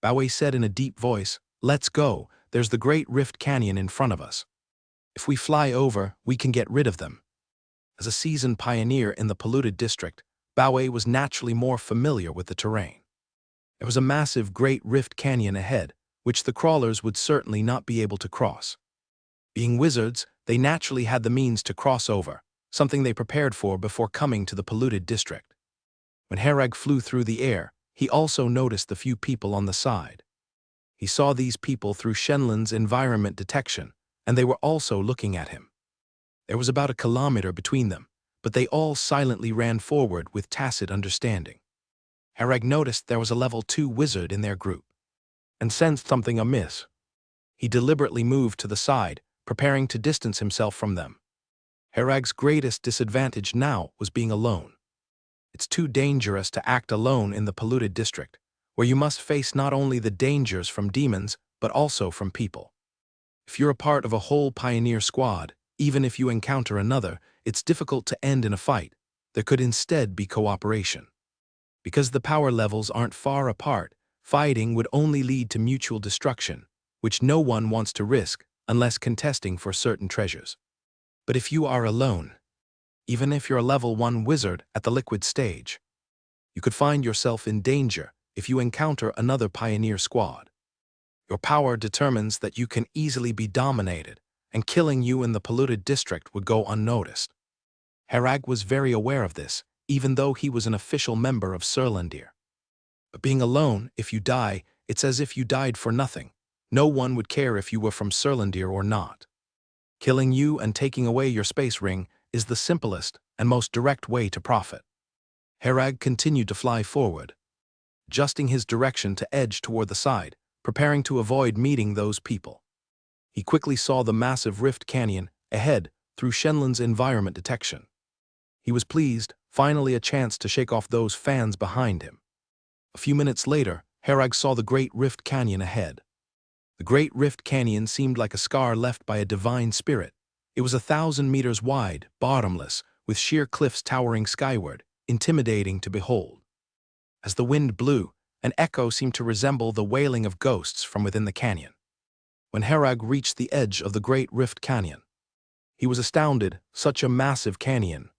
Bao said in a deep voice, "Let's go, there's the Great Rift Canyon in front of us. If we fly over, we can get rid of them." As a seasoned pioneer in the polluted district, Bao was naturally more familiar with the terrain. There was a massive Great Rift Canyon ahead, which the crawlers would certainly not be able to cross. Being wizards, they naturally had the means to cross over, something they prepared for before coming to the polluted district. When Herag flew through the air, he also noticed the few people on the side. He saw these people through Shenlin's environment detection, and they were also looking at him. There was about a kilometer between them, but they all silently ran forward with tacit understanding. Herag noticed there was a level 2 wizard in their group, and sensed something amiss. He deliberately moved to the side, preparing to distance himself from them. Herag's greatest disadvantage now was being alone. It's too dangerous to act alone in the polluted district, where you must face not only the dangers from demons, but also from people. If you're a part of a whole Pioneer Squad, even if you encounter another, it's difficult to end in a fight. There could instead be cooperation. Because the power levels aren't far apart, fighting would only lead to mutual destruction, which no one wants to risk unless contesting for certain treasures. But if you are alone, even if you're a level 1 wizard at the liquid stage, you could find yourself in danger if you encounter another Pioneer Squad. Your power determines that you can easily be dominated, and killing you in the polluted district would go unnoticed. Herag was very aware of this, even though he was an official member of Surlandir. But being alone, if you die, it's as if you died for nothing. No one would care if you were from Surlandir or not. Killing you and taking away your space ring is the simplest and most direct way to profit. Herag continued to fly forward, adjusting his direction to edge toward the side, preparing to avoid meeting those people. He quickly saw the massive Rift Canyon ahead through Shenlin's environment detection. He was pleased, finally a chance to shake off those fans behind him. A few minutes later, Herag saw the Great Rift Canyon ahead. The Great Rift Canyon seemed like a scar left by a divine spirit. It was 1,000 meters wide, bottomless, with sheer cliffs towering skyward, intimidating to behold. As the wind blew, an echo seemed to resemble the wailing of ghosts from within the canyon. When Herag reached the edge of the Great Rift Canyon, he was astounded. Such a massive canyon.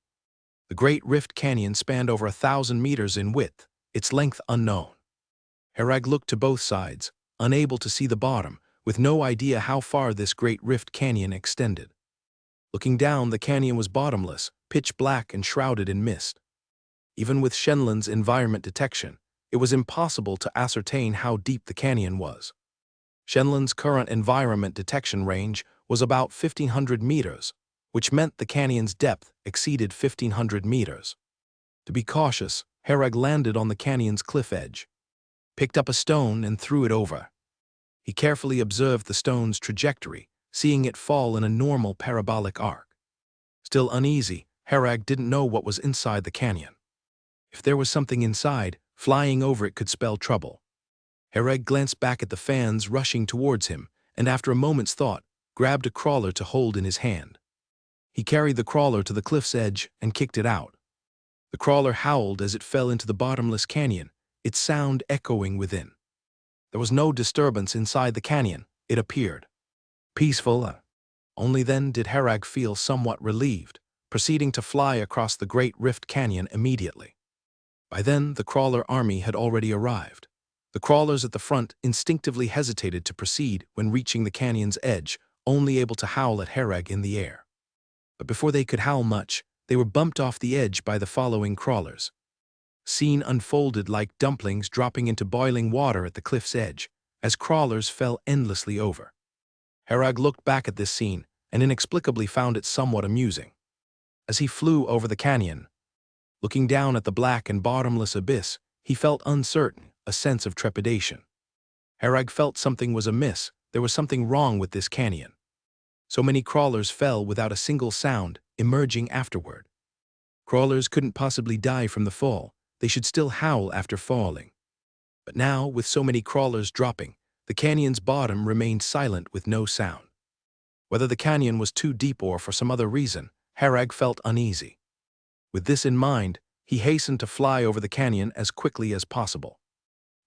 The Great Rift Canyon spanned over 1,000 meters in width, its length unknown. Herag looked to both sides, unable to see the bottom, with no idea how far this Great Rift Canyon extended. Looking down, the canyon was bottomless, pitch black and shrouded in mist. Even with Shenlin's environment detection, it was impossible to ascertain how deep the canyon was. Shenlan's current environment detection range was about 1,500 meters, which meant the canyon's depth exceeded 1,500 meters. To be cautious, Hereg landed on the canyon's cliff edge, picked up a stone and threw it over. He carefully observed the stone's trajectory, seeing it fall in a normal parabolic arc. Still uneasy, Hereg didn't know what was inside the canyon. If there was something inside, flying over it could spell trouble. Hereg glanced back at the fans rushing towards him, and after a moment's thought, grabbed a crawler to hold in his hand. He carried the crawler to the cliff's edge and kicked it out. The crawler howled as it fell into the bottomless canyon, its sound echoing within. There was no disturbance inside the canyon, it appeared. Peaceful. Only then did Hereg feel somewhat relieved, proceeding to fly across the Great Rift Canyon immediately. By then, the crawler army had already arrived. The crawlers at the front instinctively hesitated to proceed when reaching the canyon's edge, only able to howl at Hereg in the air. But before they could howl much, they were bumped off the edge by the following crawlers. Scene unfolded like dumplings dropping into boiling water at the cliff's edge, as crawlers fell endlessly over. Hereg looked back at this scene and inexplicably found it somewhat amusing. As he flew over the canyon, looking down at the black and bottomless abyss, he felt uncertain, a sense of trepidation. Hereg felt something was amiss, there was something wrong with this canyon. So many crawlers fell without a single sound, emerging afterward. Crawlers couldn't possibly die from the fall, they should still howl after falling. But now, with so many crawlers dropping, the canyon's bottom remained silent with no sound. Whether the canyon was too deep or for some other reason, Hereg felt uneasy. With this in mind, he hastened to fly over the canyon as quickly as possible.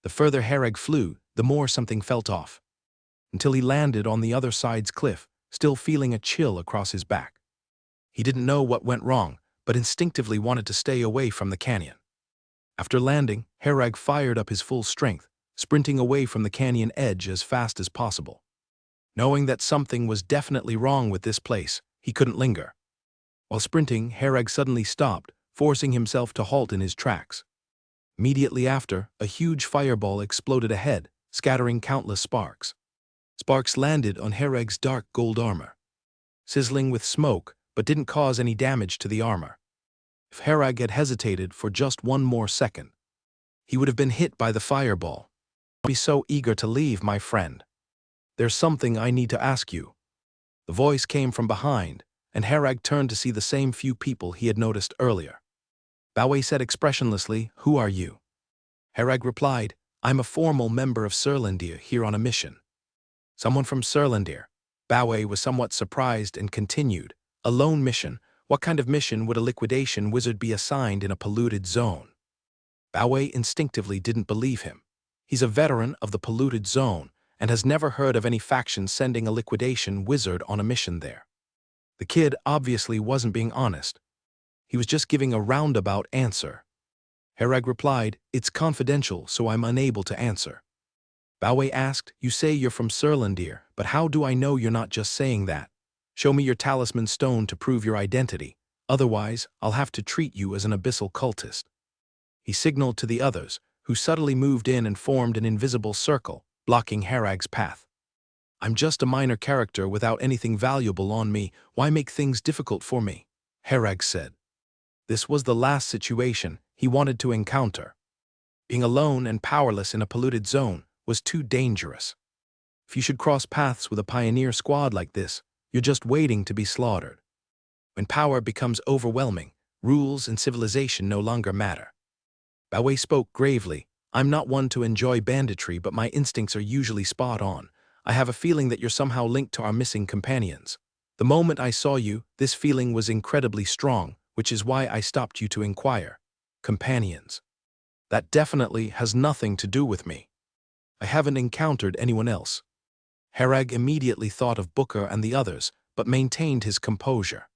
The further Hereg flew, the more something felt off, until he landed on the other side's cliff, still feeling a chill across his back. He didn't know what went wrong, but instinctively wanted to stay away from the canyon. After landing, Hereg fired up his full strength, sprinting away from the canyon edge as fast as possible. Knowing that something was definitely wrong with this place, he couldn't linger. While sprinting, Hereg suddenly stopped, forcing himself to halt in his tracks. Immediately after, a huge fireball exploded ahead, scattering countless sparks. Sparks landed on Hereg's dark gold armor, sizzling with smoke, but didn't cause any damage to the armor. If Hereg had hesitated for just one more second, he would have been hit by the fireball. "Don't be so eager to leave, my friend. There's something I need to ask you." The voice came from behind, and Hereg turned to see the same few people he had noticed earlier. Bowei said expressionlessly, "Who are you?" Hereg replied, "I'm a formal member of Surlandir here on a mission." "Someone from Surlandir?" Bowei was somewhat surprised and continued, "A lone mission? What kind of mission would a liquidation wizard be assigned in a polluted zone?" Bowei instinctively didn't believe him. He's a veteran of the polluted zone and has never heard of any faction sending a liquidation wizard on a mission there. The kid obviously wasn't being honest. He was just giving a roundabout answer. Hereg replied, "It's confidential, so I'm unable to answer." Bowei asked, "You say you're from Surlandir, but how do I know you're not just saying that? Show me your talisman stone to prove your identity. Otherwise, I'll have to treat you as an abyssal cultist." He signaled to the others, who subtly moved in and formed an invisible circle, blocking Hereg's path. "I'm just a minor character without anything valuable on me. Why make things difficult for me?" Hereg said. This was the last situation he wanted to encounter. Being alone and powerless in a polluted zone was too dangerous. If you should cross paths with a pioneer squad like this, you're just waiting to be slaughtered. When power becomes overwhelming, rules and civilization no longer matter. Bowei spoke gravely, "I'm not one to enjoy banditry, but my instincts are usually spot on. I have a feeling that you're somehow linked to our missing companions. The moment I saw you, this feeling was incredibly strong, which is why I stopped you to inquire. Companions. That definitely has nothing to do with me. I haven't encountered anyone else." Hereg immediately thought of Booker and the others, but maintained his composure.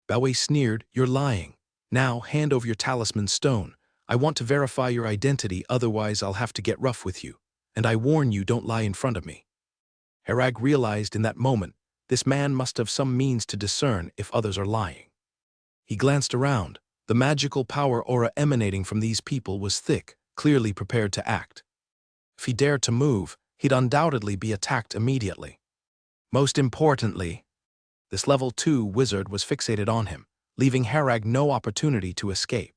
Bowei sneered, "You're lying. Now hand over your talisman stone. I want to verify your identity, otherwise I'll have to get rough with you. And I warn you, don't lie in front of me." Hereg realized in that moment, this man must have some means to discern if others are lying. He glanced around. The magical power aura emanating from these people was thick, clearly prepared to act. If he dared to move, he'd undoubtedly be attacked immediately. Most importantly, this level 2 wizard was fixated on him, leaving Harag no opportunity to escape.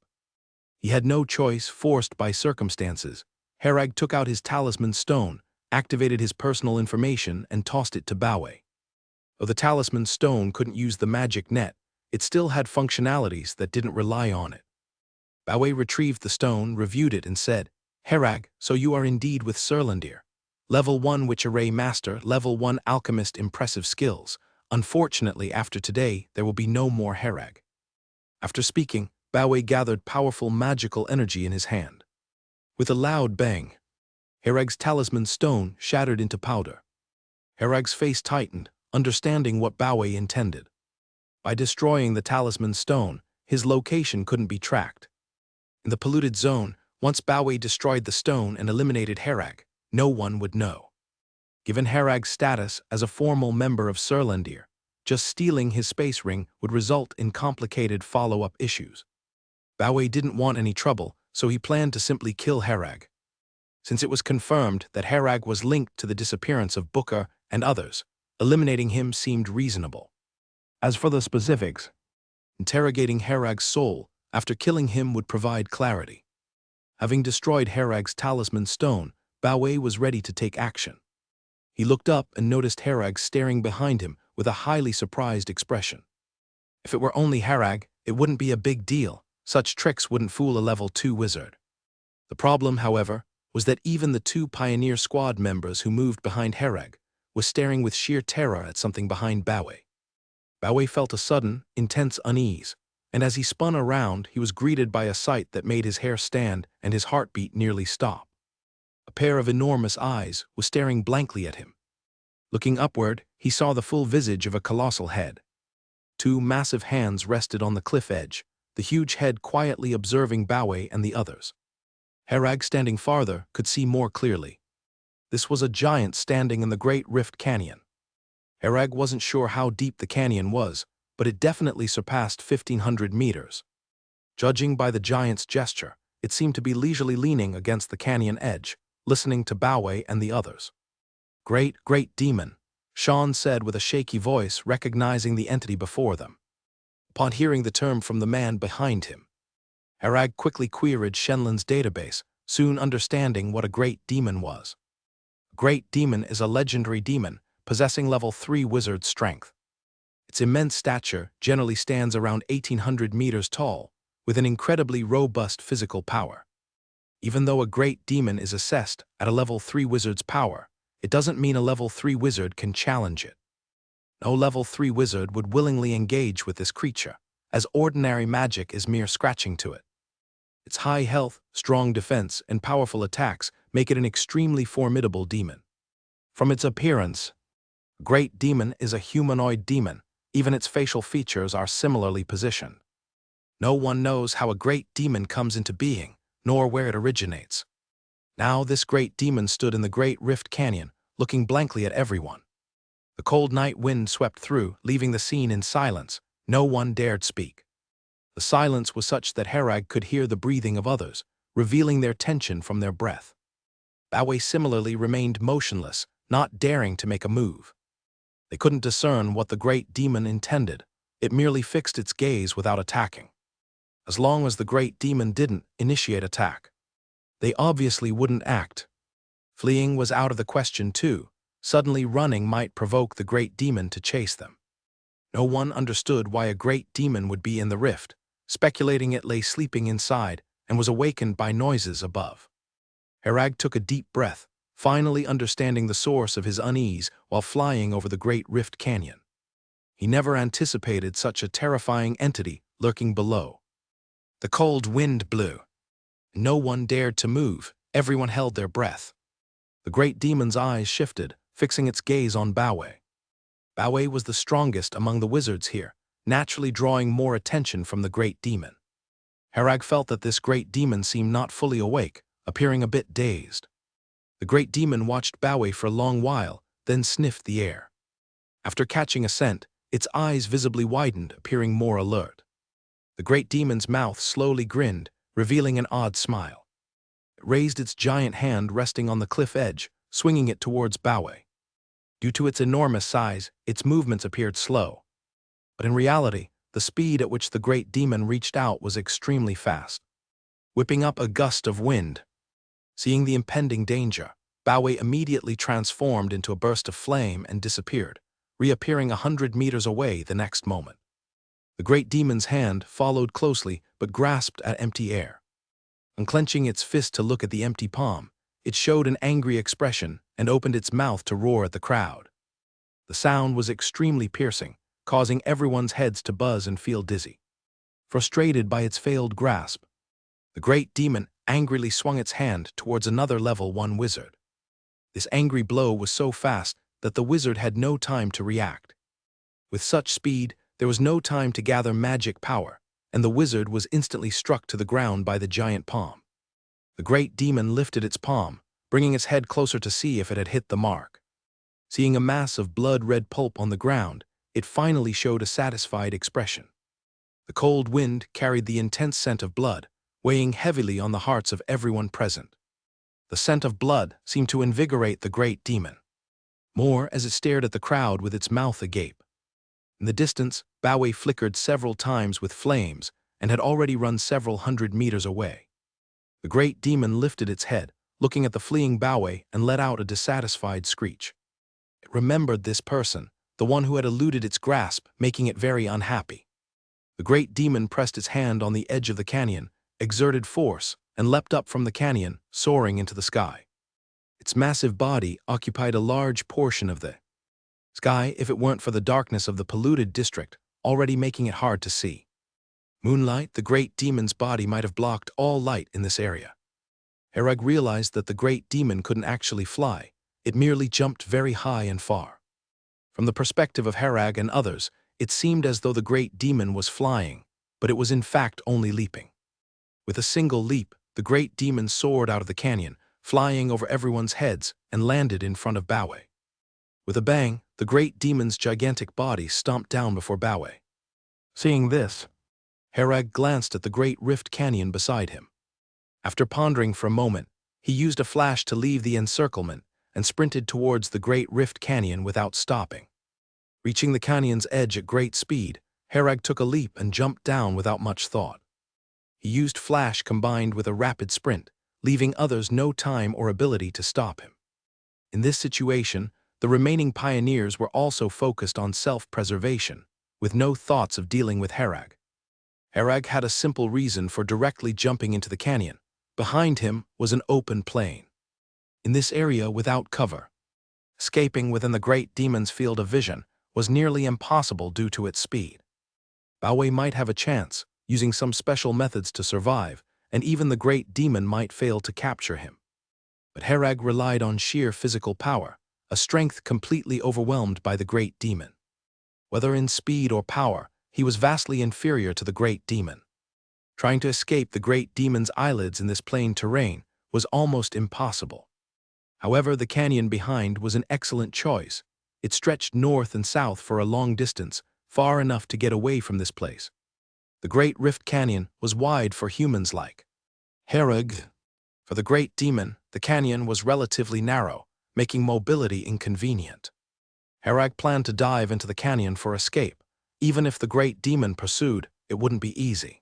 He had no choice, forced by circumstances. Harag took out his talisman stone, activated his personal information, and tossed it to Bawe. Though the talisman stone couldn't use the magic net, it still had functionalities that didn't rely on it. Bawe retrieved the stone, reviewed it, and said, "Harag, so you are indeed with Surlandir. Level 1 Witch Array Master, Level 1 Alchemist, impressive skills. Unfortunately, after today, there will be no more Harag." After speaking, Bawe gathered powerful magical energy in his hand. With a loud bang, Harag's talisman stone shattered into powder. Harag's face tightened, understanding what Bawe intended. By destroying the talisman stone, his location couldn't be tracked. In the polluted zone, once Bawe destroyed the stone and eliminated Harag, no one would know. Given Harag's status as a formal member of Surlandir, just stealing his space ring would result in complicated follow-up issues. Bawe didn't want any trouble, so he planned to simply kill Harag. Since it was confirmed that Harag was linked to the disappearance of Booker and others, eliminating him seemed reasonable. As for the specifics, interrogating Harag's soul after killing him would provide clarity. Having destroyed Harag's talisman stone, Bawe was ready to take action. He looked up and noticed Harag staring behind him with a highly surprised expression. If it were only Harag, it wouldn't be a big deal. Such tricks wouldn't fool a level 2 wizard. The problem, however, was that even the 2 pioneer squad members who moved behind Harag were staring with sheer terror at something behind Bawe. Bawe felt a sudden, intense unease, and as he spun around, he was greeted by a sight that made his hair stand and his heartbeat nearly stop. A pair of enormous eyes was staring blankly at him. Looking upward, he saw the full visage of a colossal head. 2 massive hands rested on the cliff edge, the huge head quietly observing Bawe and the others. Harag, standing farther, could see more clearly. This was a giant standing in the Great Rift Canyon. Harag wasn't sure how deep the canyon was, but it definitely surpassed 1,500 meters. Judging by the giant's gesture, it seemed to be leisurely leaning against the canyon edge, listening to Bawe and the others. "Great demon," Sean said with a shaky voice, recognizing the entity before them. Upon hearing the term from the man behind him, Harag quickly queried Shenlin's database, soon understanding what a great demon was. A great demon is a legendary demon, possessing level 3 wizard strength. Its immense stature generally stands around 1,800 meters tall, with an incredibly robust physical power. Even though a great demon is assessed at a level 3 wizard's power, it doesn't mean a level 3 wizard can challenge it. No level 3 wizard would willingly engage with this creature, as ordinary magic is mere scratching to it. Its high health, strong defense, and powerful attacks make it an extremely formidable demon. From its appearance, a great demon is a humanoid demon. Even its facial features are similarly positioned. No one knows how a great demon comes into being, nor where it originates. Now this great demon stood in the Great Rift Canyon, looking blankly at everyone. The cold night wind swept through, leaving the scene in silence. No one dared speak. The silence was such that Harag could hear the breathing of others, revealing their tension from their breath. Bawe similarly remained motionless, not daring to make a move. They couldn't discern what the great demon intended. It merely fixed its gaze without attacking. As long as the great demon didn't initiate attack, they obviously wouldn't act. Fleeing was out of the question too. Suddenly running might provoke the great demon to chase them. No one understood why a great demon would be in the rift, speculating it lay sleeping inside and was awakened by noises above. Harag took a deep breath, finally understanding the source of his unease while flying over the Great Rift Canyon. He never anticipated such a terrifying entity lurking below. The cold wind blew. No one dared to move, everyone held their breath. The great demon's eyes shifted, fixing its gaze on Bawe. Bawe was the strongest among the wizards here, naturally drawing more attention from the great demon. Harag felt that this great demon seemed not fully awake, appearing a bit dazed. The great demon watched Bawe for a long while, then sniffed the air. After catching a scent, its eyes visibly widened, appearing more alert. The great demon's mouth slowly grinned, revealing an odd smile. It raised its giant hand resting on the cliff edge, swinging it towards Baowei. Due to its enormous size, its movements appeared slow. But in reality, the speed at which the great demon reached out was extremely fast, whipping up a gust of wind. Seeing the impending danger, Baowei immediately transformed into a burst of flame and disappeared, reappearing 100 meters away the next moment. The great demon's hand followed closely but grasped at empty air. Unclenching its fist to look at the empty palm, it showed an angry expression and opened its mouth to roar at the crowd. The sound was extremely piercing, causing everyone's heads to buzz and feel dizzy. Frustrated by its failed grasp, the great demon angrily swung its hand towards another level 1 wizard. This angry blow was so fast that the wizard had no time to react. With such speed, there was no time to gather magic power, and the wizard was instantly struck to the ground by the giant palm. The great demon lifted its palm, bringing its head closer to see if it had hit the mark. Seeing a mass of blood-red pulp on the ground, it finally showed a satisfied expression. The cold wind carried the intense scent of blood, weighing heavily on the hearts of everyone present. The scent of blood seemed to invigorate the great demon, more as it stared at the crowd with its mouth agape. In the distance, Baowei flickered several times with flames and had already run several hundred meters away. The great demon lifted its head, looking at the fleeing Baowei, and let out a dissatisfied screech. It remembered this person, the one who had eluded its grasp, making it very unhappy. The great demon pressed its hand on the edge of the canyon, exerted force, and leapt up from the canyon, soaring into the sky. Its massive body occupied a large portion of the sky if it weren't for the darkness of the polluted district, already making it hard to see. Moonlight, the great demon's body might have blocked all light in this area. Herag realized that the great demon couldn't actually fly, it merely jumped very high and far. From the perspective of Herag and others, it seemed as though the great demon was flying, but it was in fact only leaping. With a single leap, the great demon soared out of the canyon, flying over everyone's heads, and landed in front of Baowei. With a bang, the great demon's gigantic body stomped down before Baowei. Seeing this, Herag glanced at the great rift canyon beside him. After pondering for a moment, he used a flash to leave the encirclement and sprinted towards the great rift canyon without stopping. Reaching the canyon's edge at great speed, Herag took a leap and jumped down without much thought. He used flash combined with a rapid sprint, leaving others no time or ability to stop him. In this situation, the remaining pioneers were also focused on self-preservation, with no thoughts of dealing with Herag. Herag had a simple reason for directly jumping into the canyon. Behind him was an open plain. In this area without cover, escaping within the great demon's field of vision was nearly impossible due to its speed. Baowei might have a chance, using some special methods to survive, and even the great demon might fail to capture him. But Herag relied on sheer physical power, a strength completely overwhelmed by the great demon. Whether in speed or power, he was vastly inferior to the great demon. Trying to escape the great demon's eyelids in this plain terrain was almost impossible. However, the canyon behind was an excellent choice. It stretched north and south for a long distance, far enough to get away from this place. The Great Rift Canyon was wide for humans like Herag. For the great demon, the canyon was relatively narrow, making mobility inconvenient. Herag planned to dive into the canyon for escape. Even if the great demon pursued, it wouldn't be easy.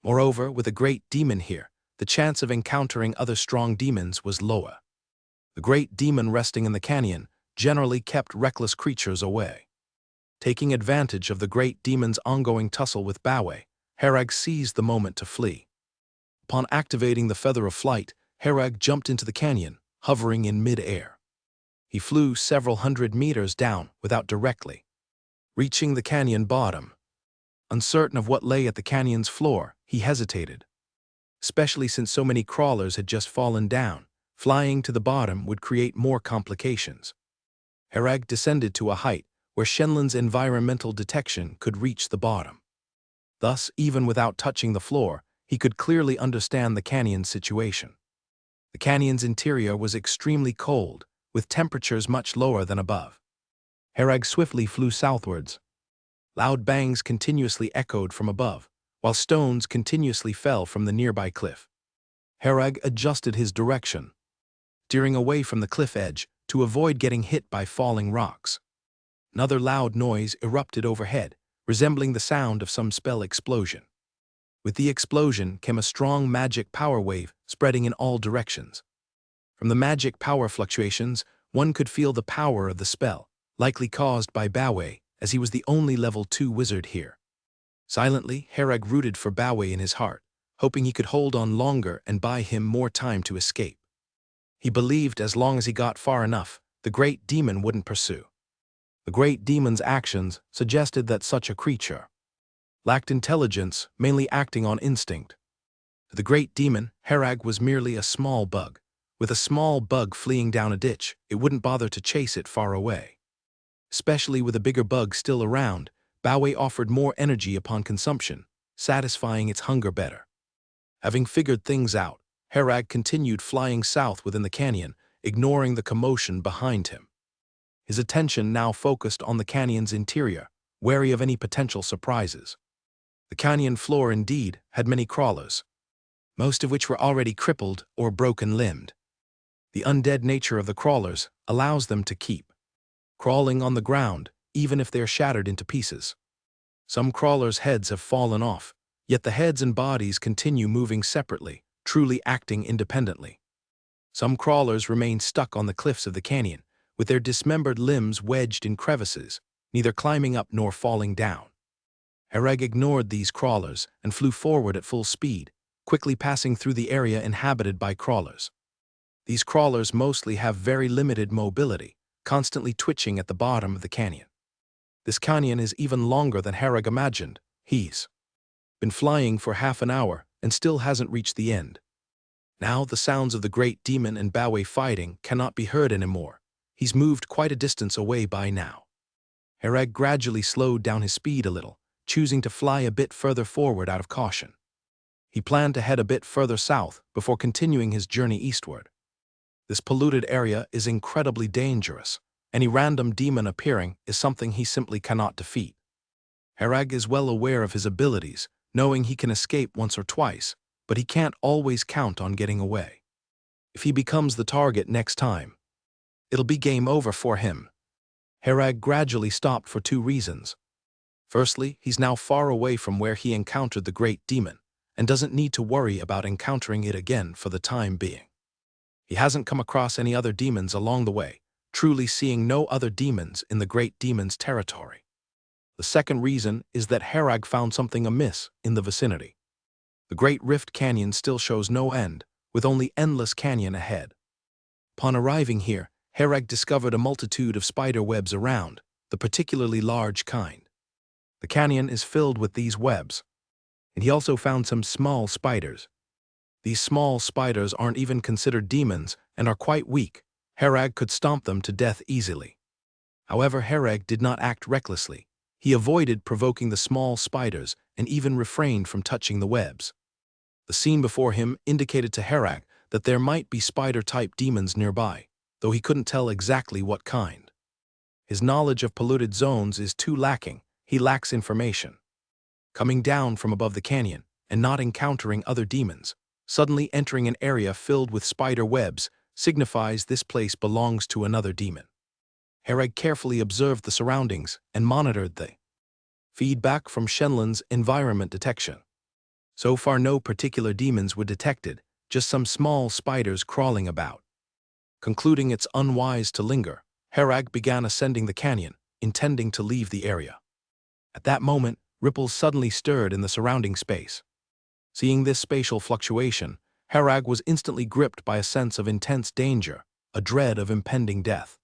Moreover, with a great demon here, the chance of encountering other strong demons was lower. The great demon resting in the canyon generally kept reckless creatures away. Taking advantage of the great demon's ongoing tussle with Baowei, Herag seized the moment to flee. Upon activating the feather of flight, Herag jumped into the canyon, hovering in mid-air. He flew several hundred meters down without directly reaching the canyon bottom. Uncertain of what lay at the canyon's floor, he hesitated. Especially since so many crawlers had just fallen down, flying to the bottom would create more complications. Herag descended to a height where Shenlin's environmental detection could reach the bottom. Thus, even without touching the floor, he could clearly understand the canyon's situation. The canyon's interior was extremely cold, with temperatures much lower than above. Herag swiftly flew southwards. Loud bangs continuously echoed from above, while stones continuously fell from the nearby cliff. Herag adjusted his direction, steering away from the cliff edge to avoid getting hit by falling rocks. Another loud noise erupted overhead, resembling the sound of some spell explosion. With the explosion came a strong magic power wave spreading in all directions. From the magic power fluctuations, one could feel the power of the spell, likely caused by Bowei, as he was the only level 2 wizard here. Silently, Herag rooted for Bowei in his heart, hoping he could hold on longer and buy him more time to escape. He believed as long as he got far enough, the great demon wouldn't pursue. The great demon's actions suggested that such a creature lacked intelligence, mainly acting on instinct. To the great demon, Herag was merely a small bug. With a small bug fleeing down a ditch, it wouldn't bother to chase it far away. Especially with a bigger bug still around, Bowei offered more energy upon consumption, satisfying its hunger better. Having figured things out, Herag continued flying south within the canyon, ignoring the commotion behind him. His attention now focused on the canyon's interior, wary of any potential surprises. The canyon floor indeed had many crawlers, most of which were already crippled or broken-limbed. The undead nature of the crawlers allows them to keep crawling on the ground, even if they're shattered into pieces. Some crawlers' heads have fallen off, yet the heads and bodies continue moving separately, truly acting independently. Some crawlers remain stuck on the cliffs of the canyon, with their dismembered limbs wedged in crevices, neither climbing up nor falling down. Herag ignored these crawlers and flew forward at full speed, quickly passing through the area inhabited by crawlers. These crawlers mostly have very limited mobility, constantly twitching at the bottom of the canyon. This canyon is even longer than Herag imagined. He's been flying for half an hour and still hasn't reached the end. Now the sounds of the great demon and Bowei fighting cannot be heard anymore. He's moved quite a distance away by now. Herag gradually slowed down his speed a little, choosing to fly a bit further forward out of caution. He planned to head a bit further south before continuing his journey eastward. This polluted area is incredibly dangerous. Any random demon appearing is something he simply cannot defeat. Herag is well aware of his abilities, knowing he can escape once or twice, but he can't always count on getting away. If he becomes the target next time, it'll be game over for him. Herag gradually stopped for 2 reasons. Firstly, he's now far away from where he encountered the great demon, and doesn't need to worry about encountering it again for the time being. He hasn't come across any other demons along the way, truly seeing no other demons in the great demon's territory. The second reason is that Herag found something amiss in the vicinity. The Great Rift Canyon still shows no end, with only endless canyon ahead. Upon arriving here, Herag discovered a multitude of spider webs around, the particularly large kind. The canyon is filled with these webs, and he also found some small spiders. These small spiders aren't even considered demons and are quite weak. Herag could stomp them to death easily. However, Herag did not act recklessly. He avoided provoking the small spiders and even refrained from touching the webs. The scene before him indicated to Herag that there might be spider-type demons nearby, though he couldn't tell exactly what kind. His knowledge of polluted zones is too lacking. He lacks information. Coming down from above the canyon and not encountering other demons, suddenly entering an area filled with spider webs signifies this place belongs to another demon. Herag carefully observed the surroundings and monitored the feedback from Shenlon's environment detection. So far no particular demons were detected, just some small spiders crawling about. Concluding it's unwise to linger, Herag began ascending the canyon, intending to leave the area. At that moment, ripples suddenly stirred in the surrounding space. Seeing this spatial fluctuation, Herag was instantly gripped by a sense of intense danger, a dread of impending death.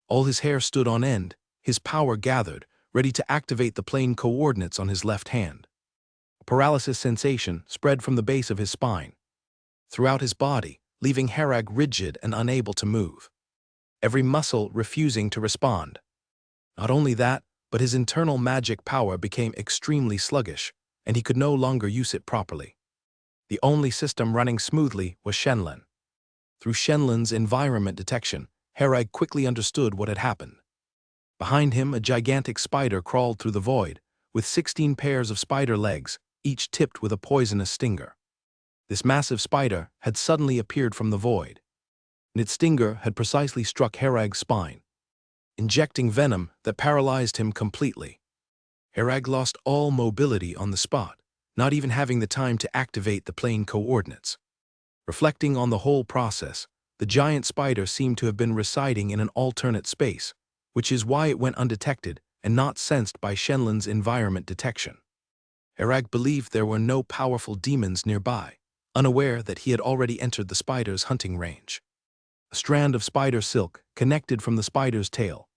All his hair stood on end, his power gathered, ready to activate the plane coordinates on his left hand. A paralysis sensation spread from the base of his spine throughout his body, leaving Herag rigid and unable to move, every muscle refusing to respond. Not only that, but his internal magic power became extremely sluggish, and he could no longer use it properly. The only system running smoothly was Shenlon. Through Shenlon's environment detection, Herag quickly understood what had happened. Behind him, a gigantic spider crawled through the void, with 16 pairs of spider legs, each tipped with a poisonous stinger. This massive spider had suddenly appeared from the void, and its stinger had precisely struck Herag's spine, injecting venom that paralyzed him completely. Herag lost all mobility on the spot, not even having the time to activate the plane coordinates. Reflecting on the whole process, the giant spider seemed to have been residing in an alternate space, which is why it went undetected and not sensed by Shenlon's environment detection. Herag believed there were no powerful demons nearby, unaware that he had already entered the spider's hunting range. A strand of spider silk connected from the spider's tail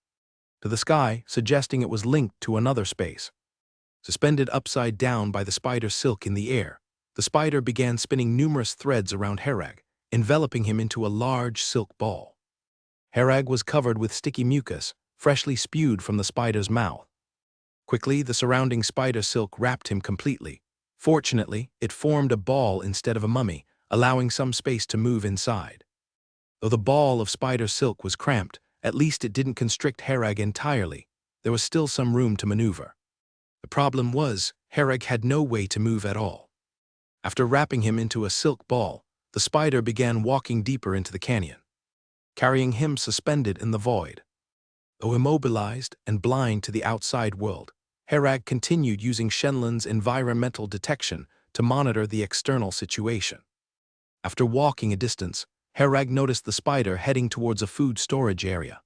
to the sky, suggesting it was linked to another space. Suspended upside down by the spider silk in the air, the spider began spinning numerous threads around Herag, enveloping him into a large silk ball. Herag was covered with sticky mucus, freshly spewed from the spider's mouth. Quickly, the surrounding spider silk wrapped him completely. Fortunately, it formed a ball instead of a mummy, allowing some space to move inside. Though the ball of spider silk was cramped, at least it didn't constrict Herag entirely. There was still some room to maneuver. The problem was, Herag had no way to move at all. After wrapping him into a silk ball, the spider began walking deeper into the canyon, carrying him suspended in the void. Though immobilized and blind to the outside world, Herag continued using Shenlon's environmental detection to monitor the external situation. After walking a distance, Herag noticed the spider heading towards a food storage area.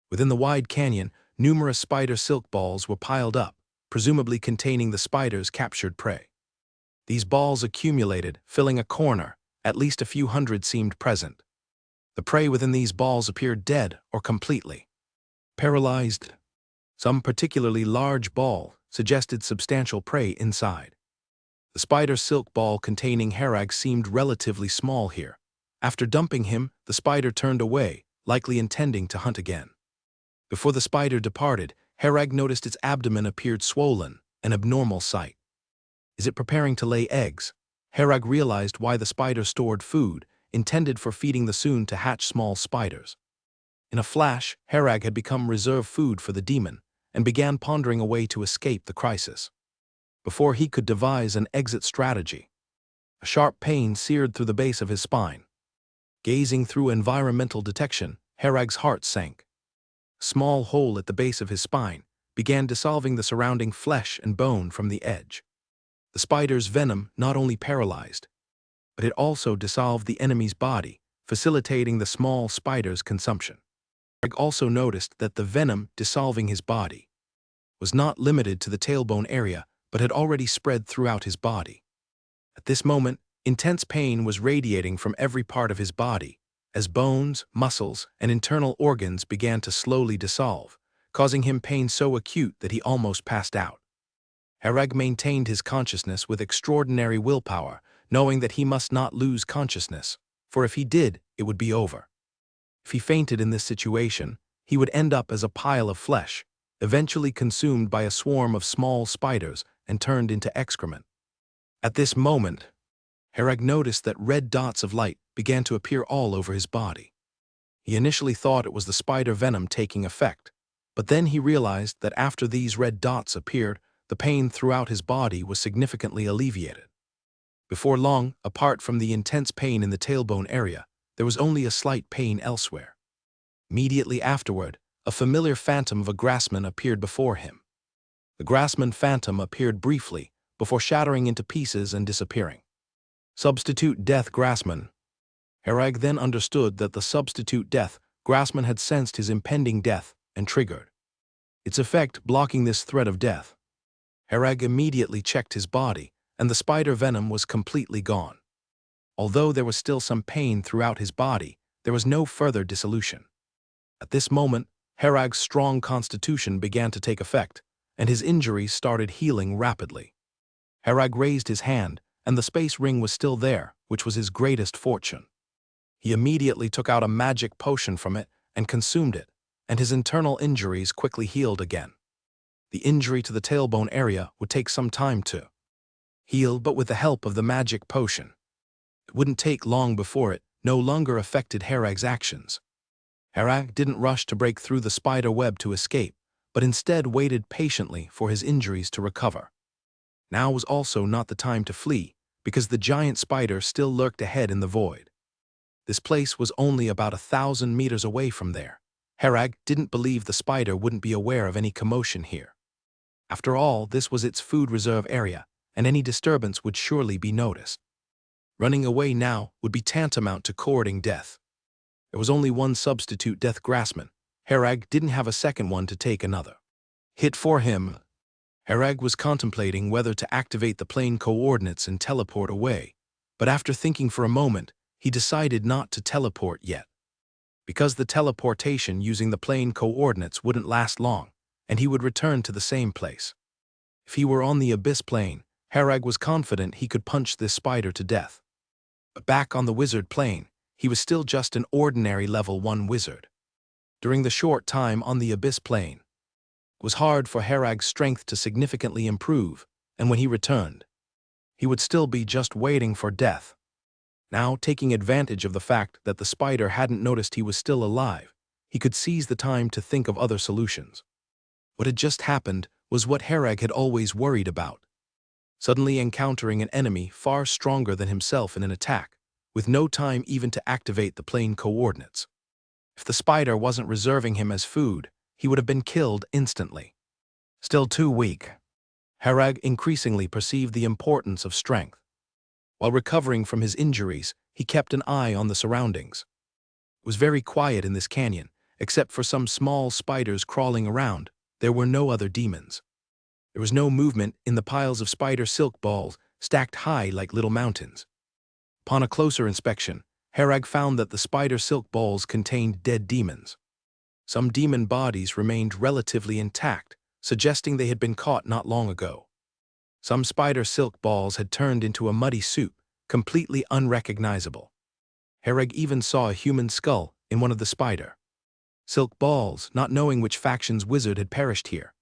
Within the wide canyon, numerous spider silk balls were piled up, presumably containing the spider's captured prey. These balls accumulated, filling a corner. At least a few hundred seemed present. The prey within these balls appeared dead or completely paralyzed. Some particularly large ball suggested substantial prey inside. The spider silk ball containing Herag seemed relatively small here. After dumping him, the spider turned away, likely intending to hunt again. Before the spider departed, Herag noticed its abdomen appeared swollen, an abnormal sight. Is it preparing to lay eggs? Herag realized why the spider stored food, intended for feeding the soon-to-hatch small spiders. In a flash, Herag had become reserve food for the demon, and began pondering a way to escape the crisis. Before he could devise an exit strategy, a sharp pain seared through the base of his spine. Gazing through environmental detection, Herag's heart sank. A small hole at the base of his spine began dissolving the surrounding flesh and bone from the edge. The spider's venom not only paralyzed, but it also dissolved the enemy's body, facilitating the small spider's consumption. Herag also noticed that the venom dissolving his body was not limited to the tailbone area, but had already spread throughout his body. At this moment, intense pain was radiating from every part of his body, as bones, muscles, and internal organs began to slowly dissolve, causing him pain so acute that he almost passed out. Herag maintained his consciousness with extraordinary willpower, knowing that he must not lose consciousness, for if he did, it would be over. If he fainted in this situation, he would end up as a pile of flesh, eventually consumed by a swarm of small spiders and turned into excrement. At this moment, Herag noticed that red dots of light began to appear all over his body. He initially thought it was the spider venom taking effect, but then he realized that after these red dots appeared, the pain throughout his body was significantly alleviated. Before long, apart from the intense pain in the tailbone area, there was only a slight pain elsewhere. Immediately afterward, a familiar phantom of a craftsman appeared before him. The craftsman phantom appeared briefly, before shattering into pieces and disappearing. Substitute Death Craftsman. Herag then understood that the Substitute Death Craftsman had sensed his impending death and triggered its effect, blocking this threat of death. Herag immediately checked his body, and the spider venom was completely gone. Although there was still some pain throughout his body, there was no further dissolution. At this moment, Herag's strong constitution began to take effect, and his injuries started healing rapidly. Herag raised his hand, and the space ring was still there, which was his greatest fortune. He immediately took out a magic potion from it and consumed it, and his internal injuries quickly healed again. The injury to the tailbone area would take some time to heal, but with the help of the magic potion, it wouldn't take long before it no longer affected Herag's actions. Herag didn't rush to break through the spider web to escape, but instead waited patiently for his injuries to recover. Now was also not the time to flee, because the giant spider still lurked ahead in the void. This place was only about 1,000 meters away from there. Herag didn't believe the spider wouldn't be aware of any commotion here. After all, this was its food reserve area, and any disturbance would surely be noticed. Running away now would be tantamount to courting death. There was only one substitute death grassman. Herag didn't have a second one to take another hit for him. Herag was contemplating whether to activate the plane coordinates and teleport away, but after thinking for a moment, he decided not to teleport yet. Because the teleportation using the plane coordinates wouldn't last long, and he would return to the same place. If he were on the abyss plane, Herag was confident he could punch this spider to death. But back on the wizard plane, he was still just an ordinary level 1 wizard. During the short time on the abyss plane, it was hard for Herag's strength to significantly improve, and when he returned, he would still be just waiting for death. Now, taking advantage of the fact that the spider hadn't noticed he was still alive, he could seize the time to think of other solutions. What had just happened was what Herag had always worried about. Suddenly encountering an enemy far stronger than himself in an attack, with no time even to activate the plane coordinates. If the spider wasn't reserving him as food, he would have been killed instantly. Still too weak, Herag increasingly perceived the importance of strength. While recovering from his injuries, he kept an eye on the surroundings. It was very quiet in this canyon, except for some small spiders crawling around. There were no other demons. There was no movement in the piles of spider silk balls stacked high like little mountains. Upon a closer inspection, Herag found that the spider silk balls contained dead demons. Some demon bodies remained relatively intact, suggesting they had been caught not long ago. Some spider silk balls had turned into a muddy soup, completely unrecognizable. Herag even saw a human skull in one of the spider silk balls, not knowing which faction's wizard had perished here.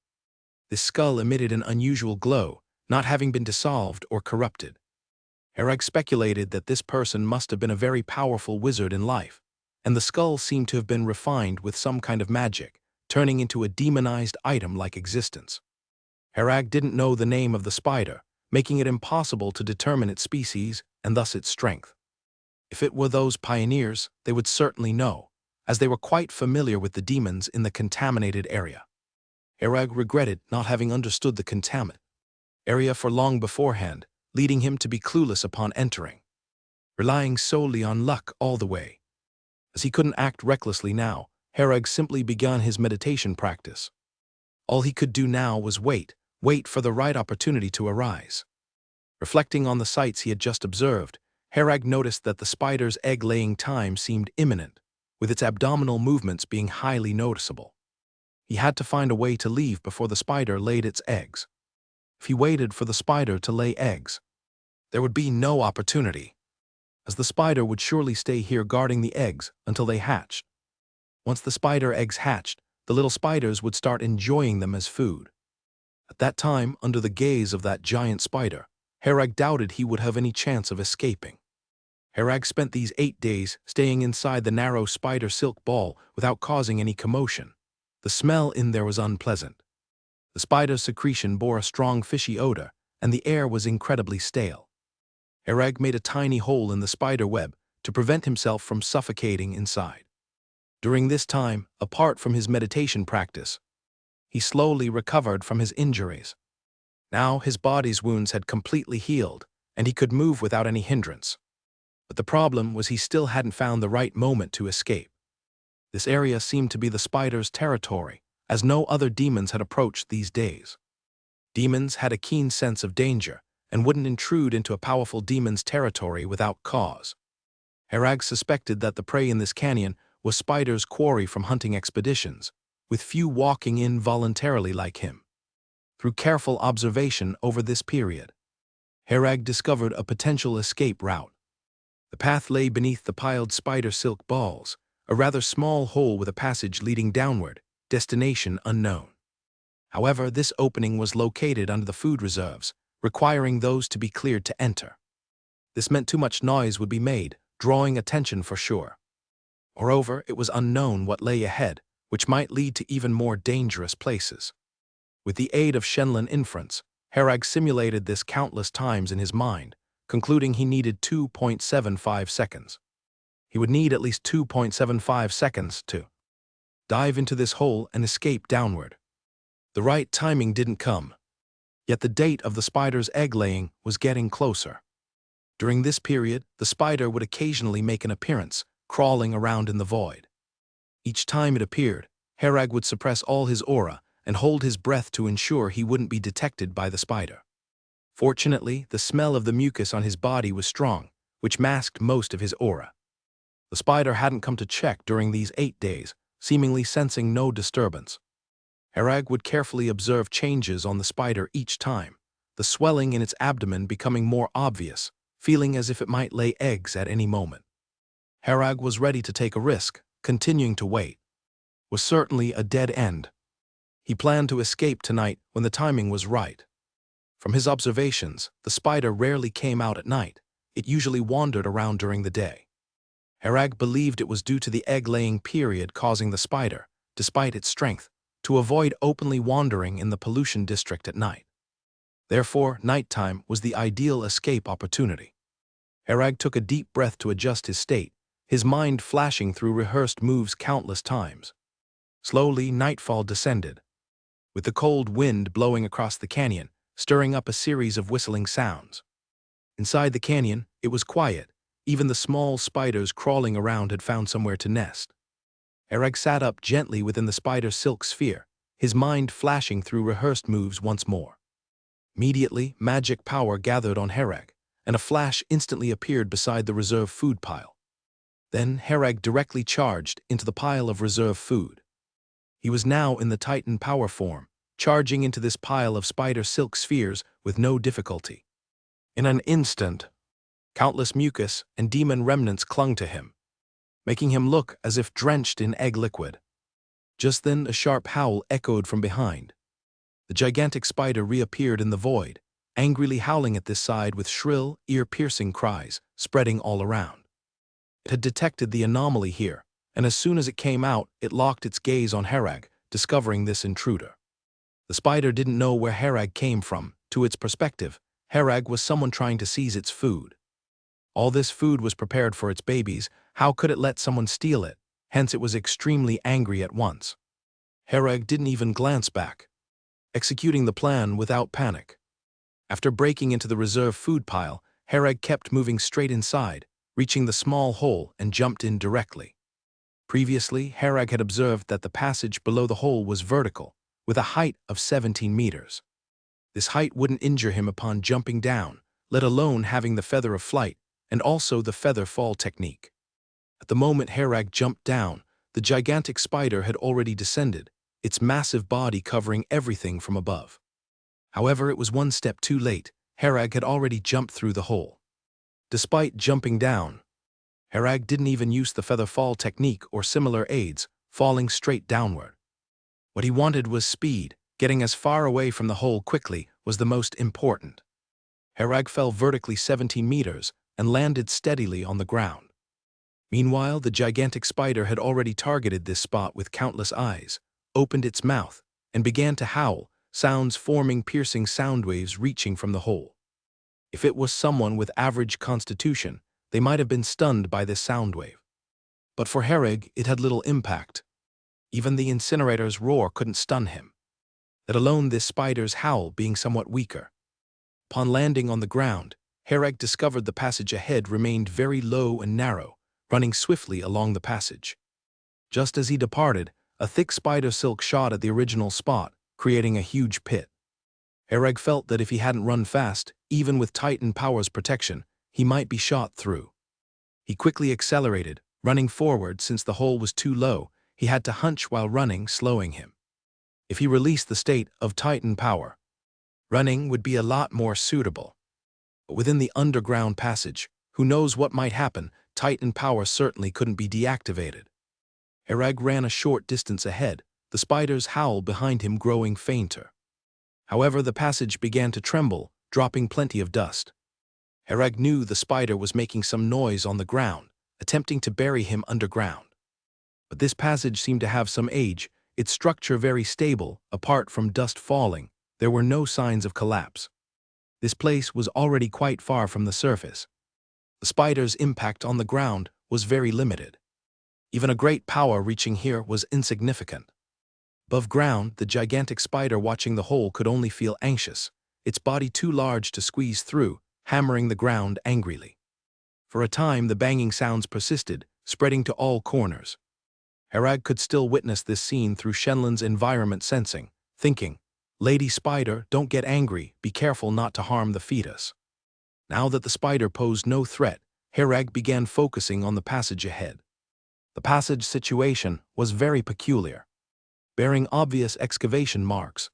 This skull emitted an unusual glow, not having been dissolved or corrupted. Herag speculated that this person must have been a very powerful wizard in life, and the skull seemed to have been refined with some kind of magic, turning into a demonized item-like existence. Herag didn't know the name of the spider, making it impossible to determine its species and thus its strength. If it were those pioneers, they would certainly know, as they were quite familiar with the demons in the contaminated area. Herag regretted not having understood the contaminant area for long beforehand, leading him to be clueless upon entering, relying solely on luck all the way. As he couldn't act recklessly now, Herag simply began his meditation practice. All he could do now was wait for the right opportunity to arise. Reflecting on the sights he had just observed, Herag noticed that the spider's egg-laying time seemed imminent, with its abdominal movements being highly noticeable. He had to find a way to leave before the spider laid its eggs. If he waited for the spider to lay eggs, there would be no opportunity, as the spider would surely stay here guarding the eggs until they hatched. Once the spider eggs hatched, the little spiders would start enjoying them as food. At that time, under the gaze of that giant spider, Herag doubted he would have any chance of escaping. Herag spent these 8 days staying inside the narrow spider silk ball without causing any commotion. The smell in there was unpleasant. The spider's secretion bore a strong fishy odor, and the air was incredibly stale. Herag made a tiny hole in the spider web to prevent himself from suffocating inside. During this time, apart from his meditation practice, he slowly recovered from his injuries. Now his body's wounds had completely healed, and he could move without any hindrance. But the problem was he still hadn't found the right moment to escape. This area seemed to be the spider's territory, as no other demons had approached these days. Demons had a keen sense of danger, and wouldn't intrude into a powerful demon's territory without cause. Herag suspected that the prey in this canyon was spiders' quarry from hunting expeditions, with few walking in voluntarily like him. Through careful observation over this period, Herag discovered a potential escape route. The path lay beneath the piled spider silk balls, a rather small hole with a passage leading downward, destination unknown. However, this opening was located under the food reserves, requiring those to be cleared to enter. This meant too much noise would be made, drawing attention for sure. Moreover, it was unknown what lay ahead, which might lead to even more dangerous places. With the aid of Shenlin inference, Herag simulated this countless times in his mind, concluding he needed 2.75 seconds. He would need at least 2.75 seconds to dive into this hole and escape downward. The right timing didn't come, yet the date of the spider's egg-laying was getting closer. During this period, the spider would occasionally make an appearance, crawling around in the void. Each time it appeared, Herag would suppress all his aura and hold his breath to ensure he wouldn't be detected by the spider. Fortunately, the smell of the mucus on his body was strong, which masked most of his aura. The spider hadn't come to check during these 8 days, seemingly sensing no disturbance. Herag would carefully observe changes on the spider each time, the swelling in its abdomen becoming more obvious, feeling as if it might lay eggs at any moment. Herag was ready to take a risk. Continuing to wait was certainly a dead end. He planned to escape tonight when the timing was right. From his observations, the spider rarely came out at night. It usually wandered around during the day. Herag believed it was due to the egg-laying period causing the spider, despite its strength, to avoid openly wandering in the pollution district at night. Therefore, nighttime was the ideal escape opportunity. Herag took a deep breath to adjust his state, his mind flashing through rehearsed moves countless times. Slowly, nightfall descended, with the cold wind blowing across the canyon, stirring up a series of whistling sounds. Inside the canyon, it was quiet. Even the small spiders crawling around had found somewhere to nest. Herag sat up gently within the spider's silk sphere, his mind flashing through rehearsed moves once more. Immediately, magic power gathered on Herag, and a flash instantly appeared beside the reserve food pile. Then Herag directly charged into the pile of reserve food. He was now in the Titan power form, charging into this pile of spider silk spheres with no difficulty. In an instant, countless mucus and demon remnants clung to him, making him look as if drenched in egg liquid. Just then a sharp howl echoed from behind. The gigantic spider reappeared in the void, angrily howling at this side with shrill, ear-piercing cries, spreading all around. It had detected the anomaly here, and as soon as it came out, it locked its gaze on Herag, discovering this intruder. The spider didn't know where Herag came from. To its perspective, Herag was someone trying to seize its food. All this food was prepared for its babies. How could it let someone steal it? Hence it was extremely angry at once. Herag didn't even glance back, executing the plan without panic. After breaking into the reserve food pile, Herag kept moving straight inside, reaching the small hole and jumped in directly. Previously, Herag had observed that the passage below the hole was vertical, with a height of 17 meters. This height wouldn't injure him upon jumping down, let alone having the feather of flight, and also the feather fall technique. At the moment Herag jumped down, the gigantic spider had already descended, its massive body covering everything from above. However, it was one step too late. Herag had already jumped through the hole. Despite jumping down, Herag didn't even use the feather fall technique or similar aids, falling straight downward. What he wanted was speed. Getting as far away from the hole quickly was the most important. Herag fell vertically 17 meters and landed steadily on the ground. Meanwhile, the gigantic spider had already targeted this spot with countless eyes, opened its mouth, and began to howl, sounds forming piercing sound waves reaching from the hole. If it was someone with average constitution, they might have been stunned by this sound wave. But for Herag, it had little impact. Even the incinerator's roar couldn't stun him, let alone this spider's howl being somewhat weaker. Upon landing on the ground, Herag discovered the passage ahead remained very low and narrow, running swiftly along the passage. Just as he departed, a thick spider silk shot at the original spot, creating a huge pit. Herag felt that if he hadn't run fast, even with Titan Power's protection, he might be shot through. He quickly accelerated, running forward since the hole was too low. He had to hunch while running, slowing him. If he released the state of Titan Power, running would be a lot more suitable. But within the underground passage, who knows what might happen? Titan Power certainly couldn't be deactivated. Herag ran a short distance ahead, the spider's howl behind him growing fainter. However, the passage began to tremble, dropping plenty of dust. Herag knew the spider was making some noise on the ground, attempting to bury him underground. But this passage seemed to have some age, its structure very stable. Apart from dust falling, there were no signs of collapse. This place was already quite far from the surface. The spider's impact on the ground was very limited. Even a great power reaching here was insignificant. Above ground, the gigantic spider watching the hole could only feel anxious, its body too large to squeeze through, hammering the ground angrily. For a time, the banging sounds persisted, spreading to all corners. Herag could still witness this scene through Shenlin's environment sensing, thinking, "Lady Spider, don't get angry, be careful not to harm the fetus." Now that the spider posed no threat, Herag began focusing on the passage ahead. The passage situation was very peculiar, bearing obvious excavation marks.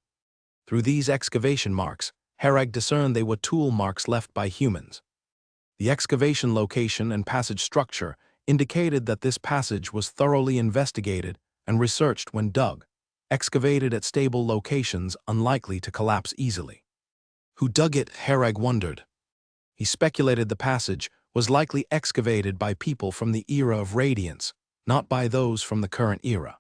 Through these excavation marks, Herag discerned they were tool marks left by humans. The excavation location and passage structure indicated that this passage was thoroughly investigated and researched when dug, excavated at stable locations unlikely to collapse easily. Who dug it, Herag wondered. He speculated the passage was likely excavated by people from the era of Radiance, not by those from the current era.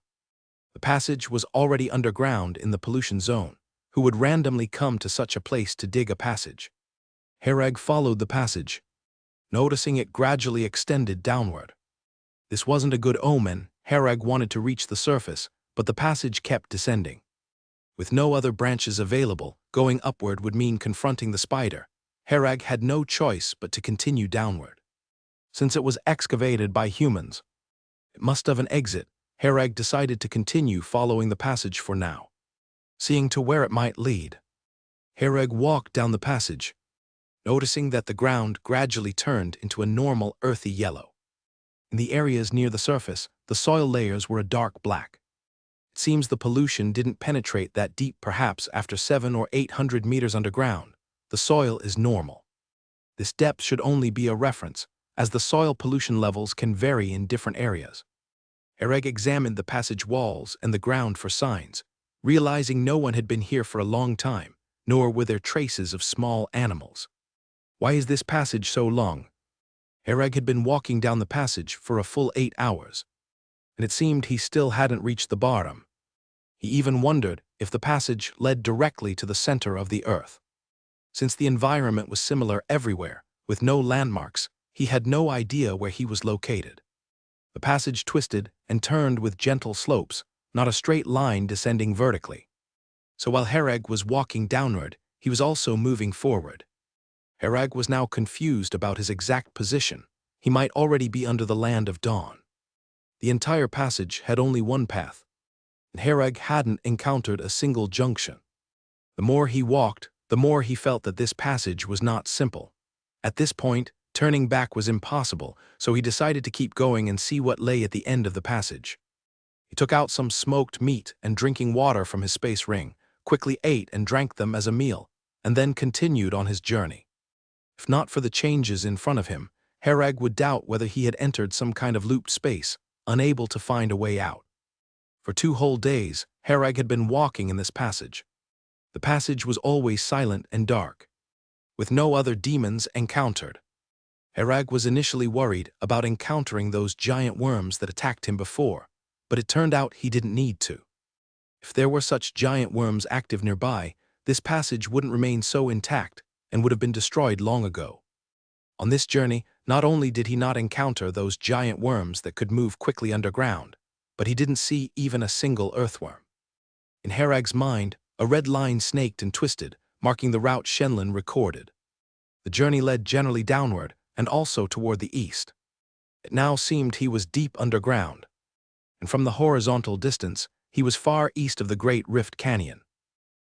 The passage was already underground in the pollution zone. Who would randomly come to such a place to dig a passage? Herag followed the passage, noticing it gradually extended downward. This wasn't a good omen. Herag wanted to reach the surface, but the passage kept descending. With no other branches available, going upward would mean confronting the spider. Herag had no choice but to continue downward. Since it was excavated by humans, it must have an exit. Herag decided to continue following the passage for now, seeing to where it might lead. Herag walked down the passage, noticing that the ground gradually turned into a normal earthy yellow. In the areas near the surface, the soil layers were a dark black. It seems the pollution didn't penetrate that deep. Perhaps after 700 or 800 meters underground, the soil is normal. This depth should only be a reference, as the soil pollution levels can vary in different areas. Herag examined the passage walls and the ground for signs, realizing no one had been here for a long time, nor were there traces of small animals. Why is this passage so long? Herag had been walking down the passage for a full 8 hours, and it seemed he still hadn't reached the bottom. He even wondered if the passage led directly to the center of the earth. Since the environment was similar everywhere, with no landmarks, he had no idea where he was located. The passage twisted and turned with gentle slopes, not a straight line descending vertically. So while Herag was walking downward, he was also moving forward. Herag was now confused about his exact position. He might already be under the land of dawn. The entire passage had only one path, and Herag hadn't encountered a single junction. The more he walked, the more he felt that this passage was not simple. At this point, turning back was impossible, so he decided to keep going and see what lay at the end of the passage. He took out some smoked meat and drinking water from his space ring, quickly ate and drank them as a meal, and then continued on his journey. If not for the changes in front of him, Herag would doubt whether he had entered some kind of looped space, unable to find a way out. For 2 whole days, Herag had been walking in this passage. The passage was always silent and dark, with no other demons encountered. Herag was initially worried about encountering those giant worms that attacked him before, but it turned out he didn't need to. If there were such giant worms active nearby, this passage wouldn't remain so intact and would have been destroyed long ago. On this journey, not only did he not encounter those giant worms that could move quickly underground, but he didn't see even a single earthworm. In Herag's mind, a red line snaked and twisted, marking the route Shenlin recorded. The journey led generally downward and also toward the east. It now seemed he was deep underground, and from the horizontal distance, he was far east of the Great Rift Canyon.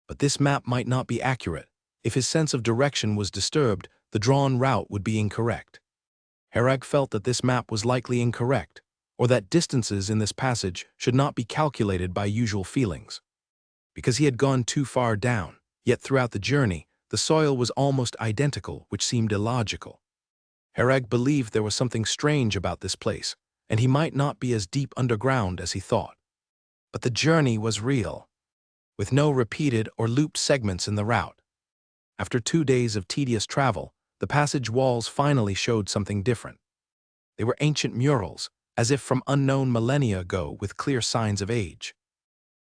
But this map might not be accurate. If his sense of direction was disturbed, the drawn route would be incorrect. Herag felt that this map was likely incorrect, or that distances in this passage should not be calculated by usual feelings. Because he had gone too far down, yet throughout the journey, the soil was almost identical, which seemed illogical. Herag believed there was something strange about this place, and he might not be as deep underground as he thought. But the journey was real, with no repeated or looped segments in the route. After 2 days of tedious travel, the passage walls finally showed something different. They were ancient murals, as if from unknown millennia ago with clear signs of age.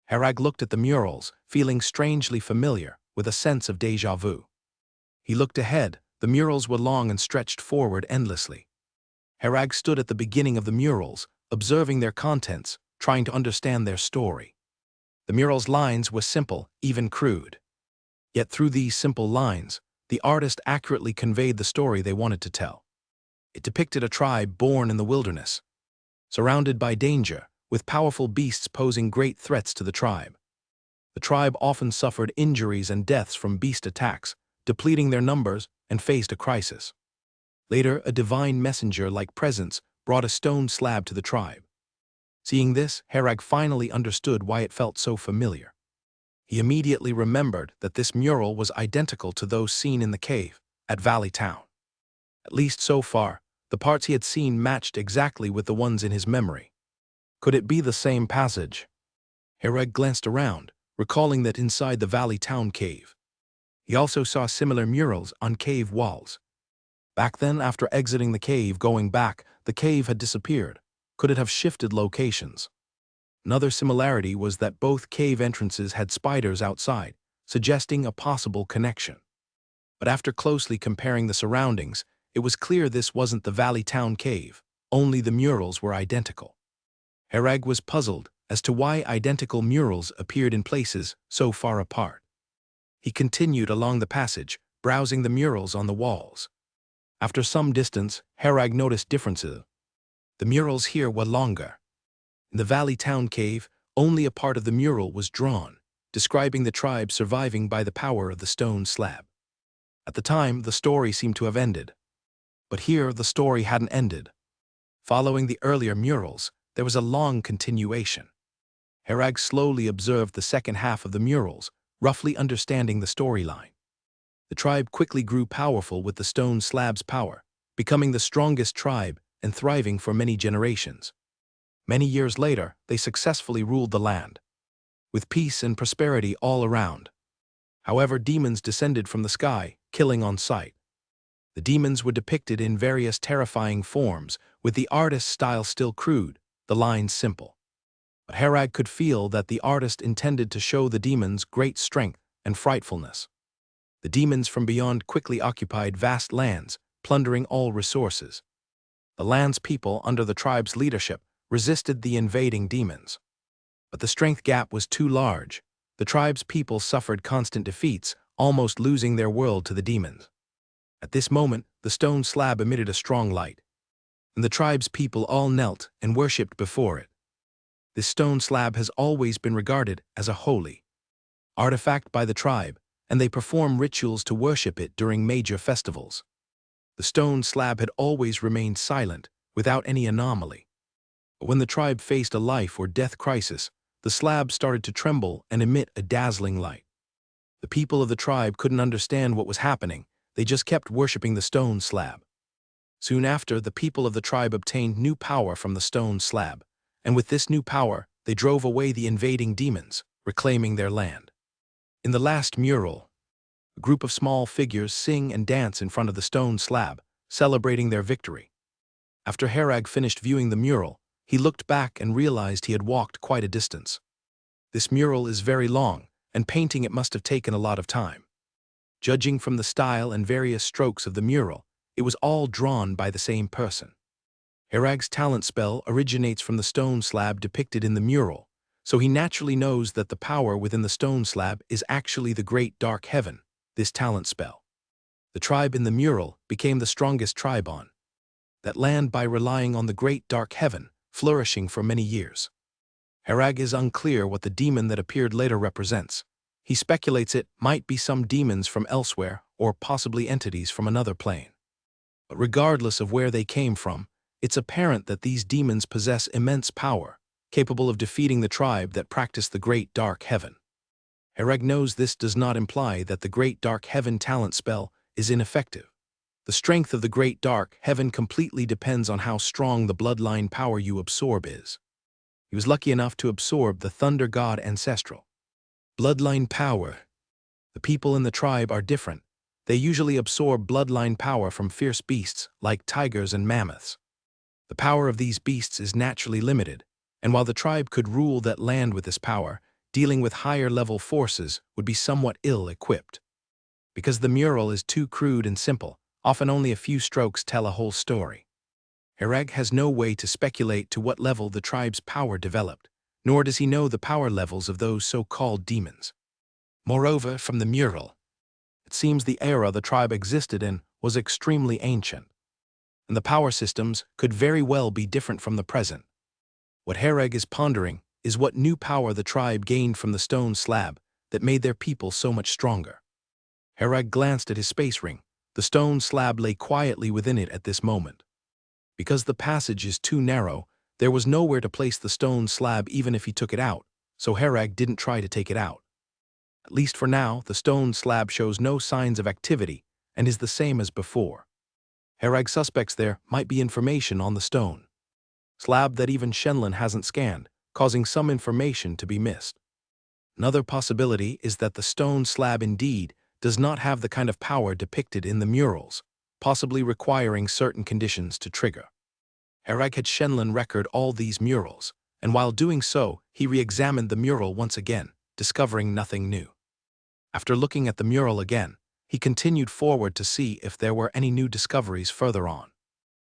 Herag looked at the murals, feeling strangely familiar, with a sense of déjà vu. He looked ahead. The murals were long and stretched forward endlessly. Herag stood at the beginning of the murals, observing their contents, trying to understand their story. The murals' lines were simple, even crude. Yet through these simple lines, the artist accurately conveyed the story they wanted to tell. It depicted a tribe born in the wilderness, surrounded by danger, with powerful beasts posing great threats to the tribe. The tribe often suffered injuries and deaths from beast attacks, depleting their numbers, and faced a crisis. Later, a divine messenger-like presence brought a stone slab to the tribe. Seeing this, Herag finally understood why it felt so familiar. He immediately remembered that this mural was identical to those seen in the cave at Valley Town. At least so far, the parts he had seen matched exactly with the ones in his memory. Could it be the same passage? Herag glanced around, recalling that inside the Valley Town cave, he also saw similar murals on cave walls. Back then, after exiting the cave, going back, the cave had disappeared. Could it have shifted locations? Another similarity was that both cave entrances had spiders outside, suggesting a possible connection. But after closely comparing the surroundings, it was clear this wasn't the Valley Town cave, only the murals were identical. Herag was puzzled as to why identical murals appeared in places so far apart. He continued along the passage, browsing the murals on the walls. After some distance, Herag noticed differences. The murals here were longer. In the Valley Town cave, only a part of the mural was drawn, describing the tribe surviving by the power of the stone slab. At the time, the story seemed to have ended. But here, the story hadn't ended. Following the earlier murals, there was a long continuation. Herag slowly observed the second half of the murals, roughly understanding the storyline. The tribe quickly grew powerful with the stone slab's power, becoming the strongest tribe and thriving for many generations. Many years later, they successfully ruled the land, with peace and prosperity all around. However, demons descended from the sky, killing on sight. The demons were depicted in various terrifying forms, with the artist's style still crude, the lines simple. But Herag could feel that the artist intended to show the demons great strength and frightfulness. The demons from beyond quickly occupied vast lands, plundering all resources. The land's people, under the tribe's leadership, resisted the invading demons. But the strength gap was too large. The tribe's people suffered constant defeats, almost losing their world to the demons. At this moment, the stone slab emitted a strong light, and the tribe's people all knelt and worshipped before it. This stone slab has always been regarded as a holy artifact by the tribe, and they perform rituals to worship it during major festivals. The stone slab had always remained silent, without any anomaly. But when the tribe faced a life or death crisis, the slab started to tremble and emit a dazzling light. The people of the tribe couldn't understand what was happening, they just kept worshipping the stone slab. Soon after, the people of the tribe obtained new power from the stone slab, and with this new power, they drove away the invading demons, reclaiming their land. In the last mural, a group of small figures sing and dance in front of the stone slab, celebrating their victory. After Herag finished viewing the mural, he looked back and realized he had walked quite a distance. This mural is very long, and painting it must have taken a lot of time. Judging from the style and various strokes of the mural, it was all drawn by the same person. Herag's talent spell originates from the stone slab depicted in the mural, so he naturally knows that the power within the stone slab is actually the great dark heaven, this talent spell. The tribe in the mural became the strongest tribe on that land by relying on the great dark heaven, flourishing for many years. Herag is unclear what the demon that appeared later represents. He speculates it might be some demons from elsewhere or possibly entities from another plane. But regardless of where they came from, it's apparent that these demons possess immense power, capable of defeating the tribe that practiced the great dark heaven. Herag knows this does not imply that the great dark heaven talent spell is ineffective. The strength of the great dark heaven completely depends on how strong the bloodline power you absorb is. He was lucky enough to absorb the thunder god ancestral bloodline power. The people in the tribe are different. They usually absorb bloodline power from fierce beasts like tigers and mammoths. The power of these beasts is naturally limited, and while the tribe could rule that land with this power, dealing with higher-level forces would be somewhat ill-equipped. Because the mural is too crude and simple, often only a few strokes tell a whole story. Hereg has no way to speculate to what level the tribe's power developed, nor does he know the power levels of those so-called demons. Moreover, from the mural, it seems the era the tribe existed in was extremely ancient, and the power systems could very well be different from the present. What Hereg is pondering is what new power the tribe gained from the stone slab that made their people so much stronger. Hereg glanced at his space ring. The stone slab lay quietly within it at this moment. Because the passage is too narrow, there was nowhere to place the stone slab even if he took it out, so Hereg didn't try to take it out. At least for now, the stone slab shows no signs of activity and is the same as before. Hereg suspects there might be information on the stone slab that even Shenlin hasn't scanned, causing some information to be missed. Another possibility is that the stone slab indeed does not have the kind of power depicted in the murals, possibly requiring certain conditions to trigger. Hereg had Shenlin record all these murals, and while doing so, he re-examined the mural once again, discovering nothing new. After looking at the mural again, he continued forward to see if there were any new discoveries further on.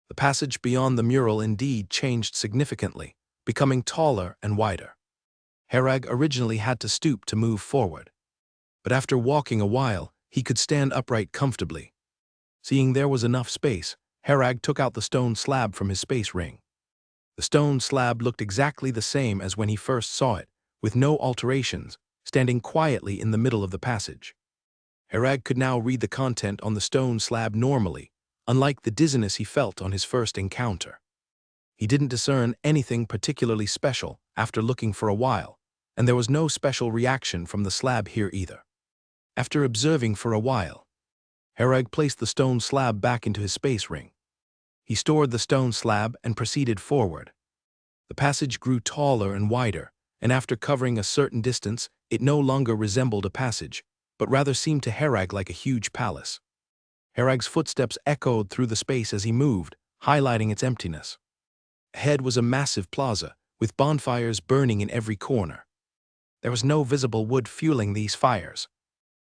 The passage beyond the mural indeed changed significantly, becoming taller and wider. Hereg originally had to stoop to move forward, but after walking a while, he could stand upright comfortably. Seeing there was enough space, Hereg took out the stone slab from his space ring. The stone slab looked exactly the same as when he first saw it, with no alterations, standing quietly in the middle of the passage. Hereg could now read the content on the stone slab normally, unlike the dizziness he felt on his first encounter. He didn't discern anything particularly special after looking for a while, and there was no special reaction from the slab here either. After observing for a while, Hereg placed the stone slab back into his space ring. He stored the stone slab and proceeded forward. The passage grew taller and wider, and after covering a certain distance, it no longer resembled a passage, but rather seemed to Hereg like a huge palace. Hereg's footsteps echoed through the space as he moved, highlighting its emptiness. Ahead was a massive plaza, with bonfires burning in every corner. There was no visible wood fueling these fires.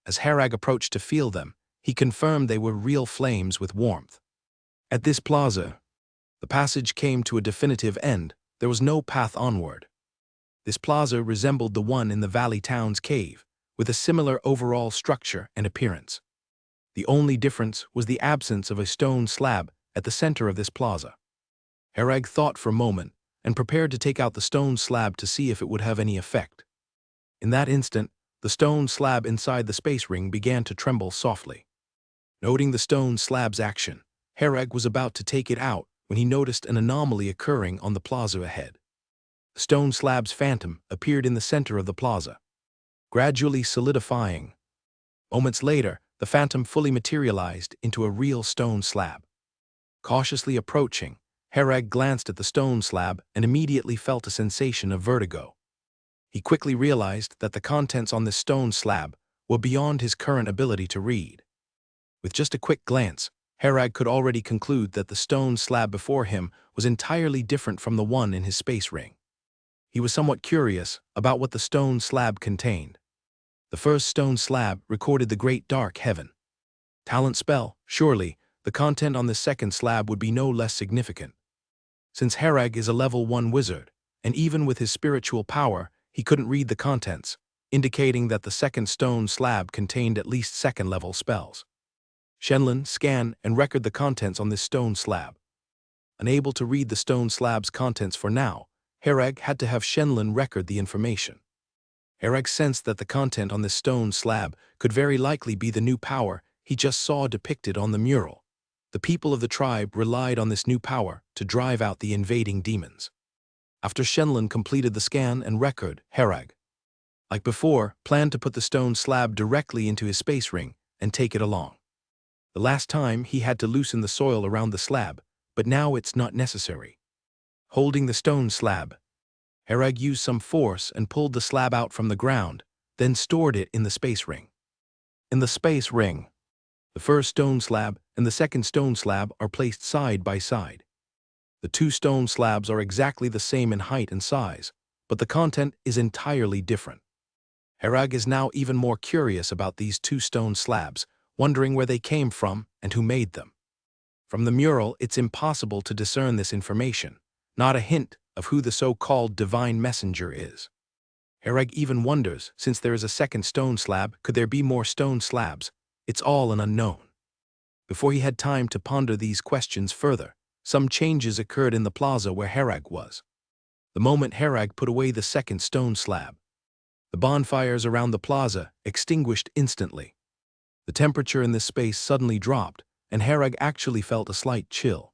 As Hereg approached to feel them, he confirmed they were real flames with warmth. At this plaza, the passage came to a definitive end. There was no path onward. This plaza resembled the one in the valley town's cave, with a similar overall structure and appearance. The only difference was the absence of a stone slab at the center of this plaza. Hereg thought for a moment and prepared to take out the stone slab to see if it would have any effect. In that instant, the stone slab inside the space ring began to tremble softly. Noting the stone slab's action, Hereg was about to take it out when he noticed an anomaly occurring on the plaza ahead. The stone slab's phantom appeared in the center of the plaza, gradually solidifying. Moments later, the phantom fully materialized into a real stone slab. Cautiously approaching, Hereg glanced at the stone slab and immediately felt a sensation of vertigo. He quickly realized that the contents on this stone slab were beyond his current ability to read. With just a quick glance, Hereg could already conclude that the stone slab before him was entirely different from the one in his space ring. He was somewhat curious about what the stone slab contained. The first stone slab recorded the great dark heaven. Talent spell, surely, the content on this second slab would be no less significant. Since Hereg is a level 1 wizard, and even with his spiritual power, he couldn't read the contents, indicating that the second stone slab contained at least second-level spells. Shenlin scanned and recorded the contents on this stone slab. Unable to read the stone slab's contents for now, Hereg had to have Shenlin record the information. Hereg sensed that the content on this stone slab could very likely be the new power he just saw depicted on the mural. The people of the tribe relied on this new power to drive out the invading demons. After Shenlin completed the scan and record, Hereg, like before, planned to put the stone slab directly into his space ring and take it along. The last time he had to loosen the soil around the slab, but now it's not necessary. Holding the stone slab, Hereg used some force and pulled the slab out from the ground, then stored it in the space ring. In the space ring, the first stone slab and the second stone slab are placed side by side. The two stone slabs are exactly the same in height and size, but the content is entirely different. Herag is now even more curious about these two stone slabs, wondering where they came from and who made them. From the mural, it's impossible to discern this information, not a hint of who the so-called divine messenger is. Herag even wonders, since there is a second stone slab, could there be more stone slabs? It's all an unknown. Before he had time to ponder these questions further, some changes occurred in the plaza where Herag was. The moment Herag put away the second stone slab, the bonfires around the plaza extinguished instantly. The temperature in this space suddenly dropped, and Herag actually felt a slight chill.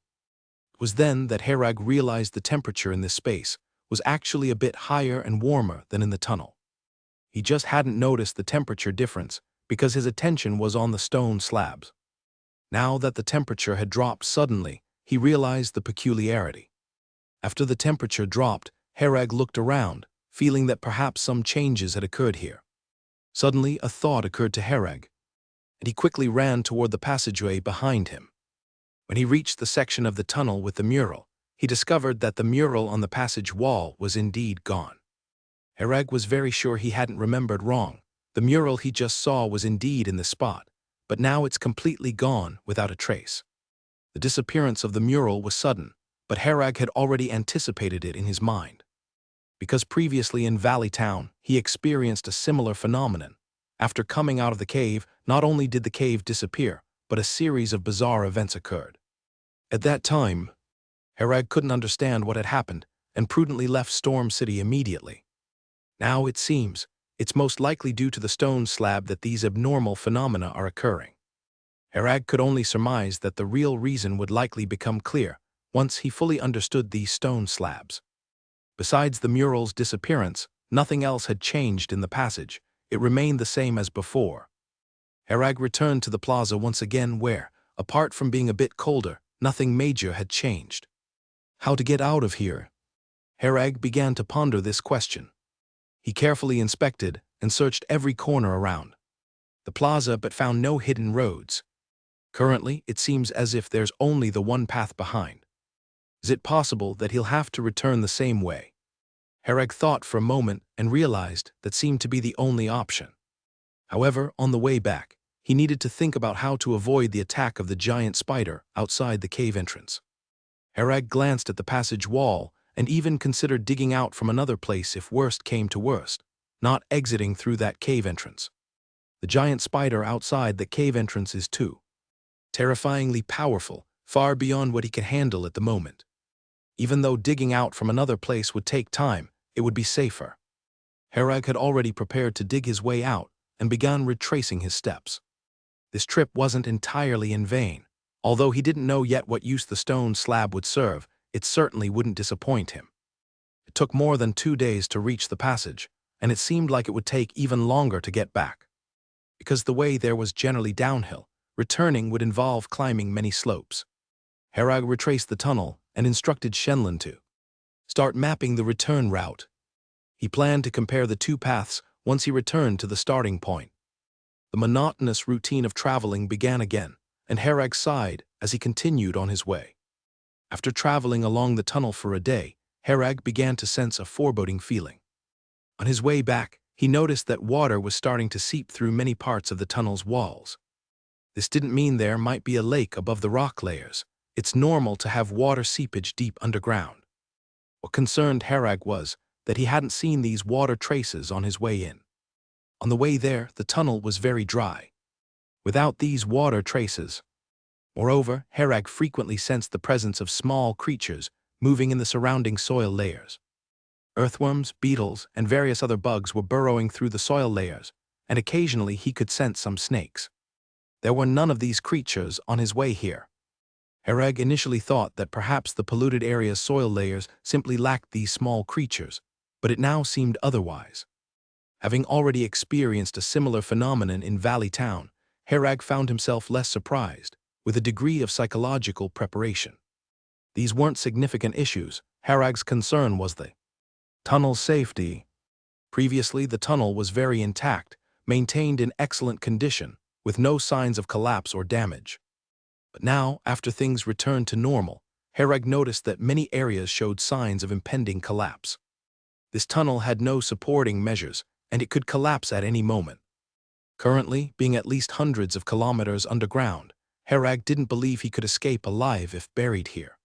It was then that Herag realized the temperature in this space was actually a bit higher and warmer than in the tunnel. He just hadn't noticed the temperature difference because his attention was on the stone slabs. Now that the temperature had dropped suddenly, he realized the peculiarity. After the temperature dropped, Herag looked around, feeling that perhaps some changes had occurred here. Suddenly, a thought occurred to Herag, and he quickly ran toward the passageway behind him. When he reached the section of the tunnel with the mural, he discovered that the mural on the passage wall was indeed gone. Herag was very sure he hadn't remembered wrong. The mural he just saw was indeed in the spot, but now it's completely gone without a trace. The disappearance of the mural was sudden, but Herag had already anticipated it in his mind. Because previously in Valley Town, he experienced a similar phenomenon. After coming out of the cave, not only did the cave disappear, but a series of bizarre events occurred. At that time, Herag couldn't understand what had happened and prudently left Storm City immediately. Now it seems, it's most likely due to the stone slab that these abnormal phenomena are occurring. Herag could only surmise that the real reason would likely become clear once he fully understood these stone slabs. Besides the mural's disappearance, nothing else had changed in the passage. It remained the same as before. Herag returned to the plaza once again where, apart from being a bit colder, nothing major had changed. How to get out of here? Herag began to ponder this question. He carefully inspected and searched every corner around the plaza but found no hidden roads. Currently, it seems as if there's only the one path behind. Is it possible that he'll have to return the same way? Herag thought for a moment and realized that seemed to be the only option. However, on the way back, he needed to think about how to avoid the attack of the giant spider outside the cave entrance. Herag glanced at the passage wall and even considered digging out from another place if worst came to worst, not exiting through that cave entrance. The giant spider outside the cave entrance is too terrifyingly powerful, far beyond what he could handle at the moment. Even though digging out from another place would take time, it would be safer. Herag had already prepared to dig his way out and began retracing his steps. This trip wasn't entirely in vain. Although he didn't know yet what use the stone slab would serve, it certainly wouldn't disappoint him. It took more than 2 days to reach the passage, and it seemed like it would take even longer to get back. Because the way there was generally downhill, returning would involve climbing many slopes. Herag retraced the tunnel and instructed Shenlin to start mapping the return route. He planned to compare the two paths once he returned to the starting point. The monotonous routine of traveling began again, and Herag sighed as he continued on his way. After traveling along the tunnel for a day, Herag began to sense a foreboding feeling. On his way back, he noticed that water was starting to seep through many parts of the tunnel's walls. This didn't mean there might be a lake above the rock layers. It's normal to have water seepage deep underground. What concerned Herag was that he hadn't seen these water traces on his way in. On the way there, the tunnel was very dry, without these water traces. Moreover, Herag frequently sensed the presence of small creatures moving in the surrounding soil layers. Earthworms, beetles, and various other bugs were burrowing through the soil layers, and occasionally he could sense some snakes. There were none of these creatures on his way here. Herag initially thought that perhaps the polluted area's soil layers simply lacked these small creatures, but it now seemed otherwise. Having already experienced a similar phenomenon in Valley Town, Herag found himself less surprised, with a degree of psychological preparation. These weren't significant issues. Herag's concern was the tunnel's safety. Previously, the tunnel was very intact, maintained in excellent condition, with no signs of collapse or damage. But now, after things returned to normal, Herag noticed that many areas showed signs of impending collapse. This tunnel had no supporting measures, and it could collapse at any moment. Currently, being at least hundreds of kilometers underground, Herag didn't believe he could escape alive if buried here.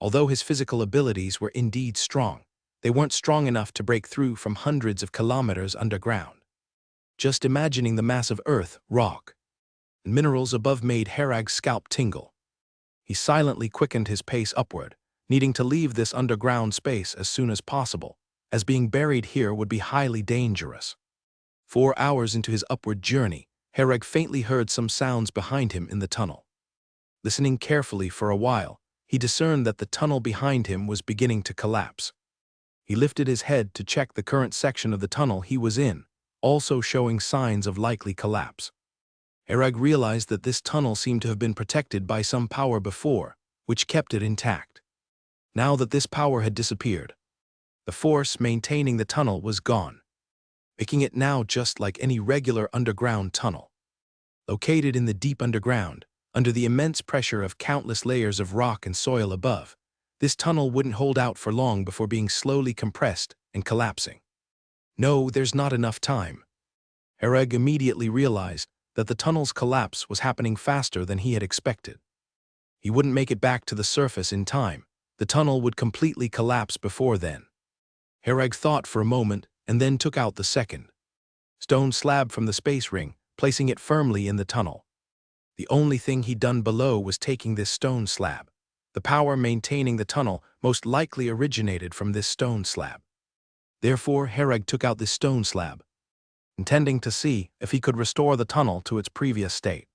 Although his physical abilities were indeed strong, they weren't strong enough to break through from hundreds of kilometers underground. Just imagining the mass of earth, rock, and minerals above made Herag's scalp tingle. He silently quickened his pace upward, needing to leave this underground space as soon as possible, as being buried here would be highly dangerous. 4 hours into his upward journey, Herag faintly heard some sounds behind him in the tunnel. Listening carefully for a while, he discerned that the tunnel behind him was beginning to collapse. He lifted his head to check the current section of the tunnel he was in, also showing signs of likely collapse. Herag realized that this tunnel seemed to have been protected by some power before, which kept it intact. Now that this power had disappeared, the force maintaining the tunnel was gone, making it now just like any regular underground tunnel. Located in the deep underground, under the immense pressure of countless layers of rock and soil above, this tunnel wouldn't hold out for long before being slowly compressed and collapsing. No, there's not enough time. Herag immediately realized that the tunnel's collapse was happening faster than he had expected. He wouldn't make it back to the surface in time. The tunnel would completely collapse before then. Herag thought for a moment and then took out the second stone slab from the space ring, placing it firmly in the tunnel. The only thing he'd done below was taking this stone slab. The power maintaining the tunnel most likely originated from this stone slab. Therefore, Herag took out this stone slab, intending to see if he could restore the tunnel to its previous state.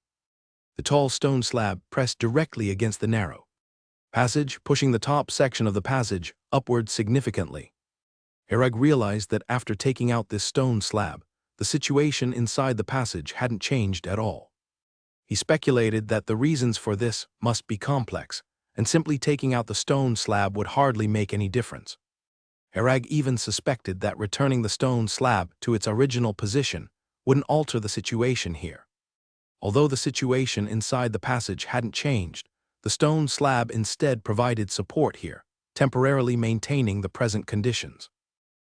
The tall stone slab pressed directly against the narrow passage, pushing the top section of the passage upward significantly. Herag realized that after taking out this stone slab, the situation inside the passage hadn't changed at all. He speculated that the reasons for this must be complex, and simply taking out the stone slab would hardly make any difference. Herag even suspected that returning the stone slab to its original position wouldn't alter the situation here. Although the situation inside the passage hadn't changed, the stone slab instead provided support here, temporarily maintaining the present conditions.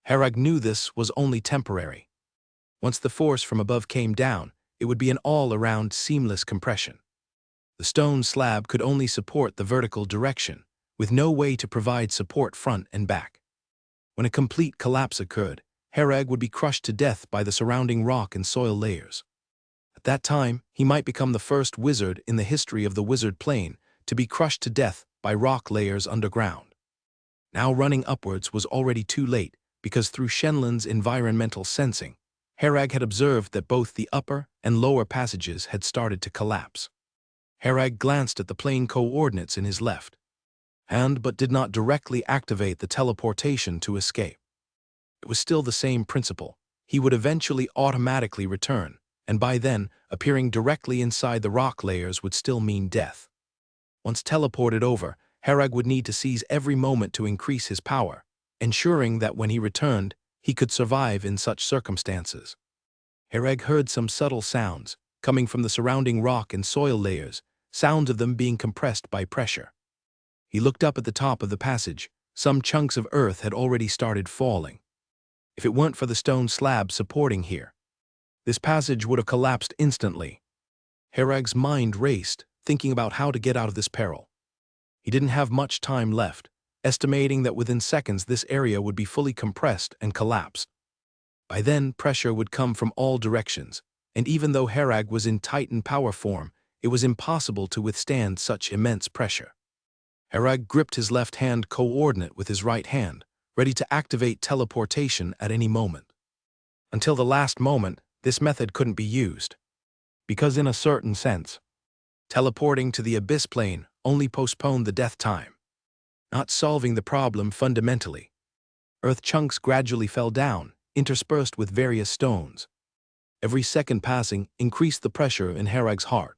Herag knew this was only temporary. Once the force from above came down, it would be an all-around seamless compression. The stone slab could only support the vertical direction, with no way to provide support front and back. When a complete collapse occurred, Herag would be crushed to death by the surrounding rock and soil layers. At that time, he might become the first wizard in the history of the wizard plane to be crushed to death by rock layers underground. Now running upwards was already too late, because through Shenlon's environmental sensing, Herag had observed that both the upper and lower passages had started to collapse. Herag glanced at the plane coordinates in his left hand but did not directly activate the teleportation to escape. It was still the same principle. He would eventually automatically return, and by then, appearing directly inside the rock layers would still mean death. Once teleported over, Herag would need to seize every moment to increase his power, ensuring that when he returned, he could survive in such circumstances. Herag heard some subtle sounds, coming from the surrounding rock and soil layers, sounds of them being compressed by pressure. He looked up at the top of the passage. Some chunks of earth had already started falling. If it weren't for the stone slab supporting here, this passage would have collapsed instantly. Herag's mind raced, thinking about how to get out of this peril. He didn't have much time left, estimating that within seconds this area would be fully compressed and collapsed. By then, pressure would come from all directions, and even though Herag was in Titan power form, it was impossible to withstand such immense pressure. Herag gripped his left-hand coordinate with his right hand, ready to activate teleportation at any moment. Until the last moment, this method couldn't be used. Because in a certain sense, teleporting to the abyss plane only postponed the death time, not solving the problem fundamentally. Earth chunks gradually fell down, interspersed with various stones. Every second passing increased the pressure in Herag's heart.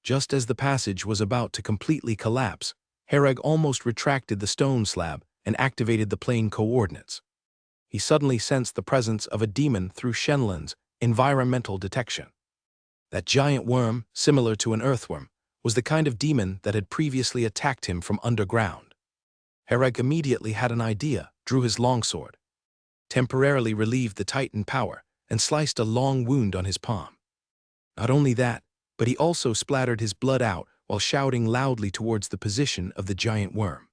Just as the passage was about to completely collapse, Herag almost retracted the stone slab and activated the plane coordinates. He suddenly sensed the presence of a demon through Shenlon's environmental detection. That giant worm, similar to an earthworm, was the kind of demon that had previously attacked him from underground. Herag immediately had an idea, drew his longsword. temporarily relieved the titan power and sliced a long wound on his palm. Not only that, but he also splattered his blood out while shouting loudly towards the position of the giant worm.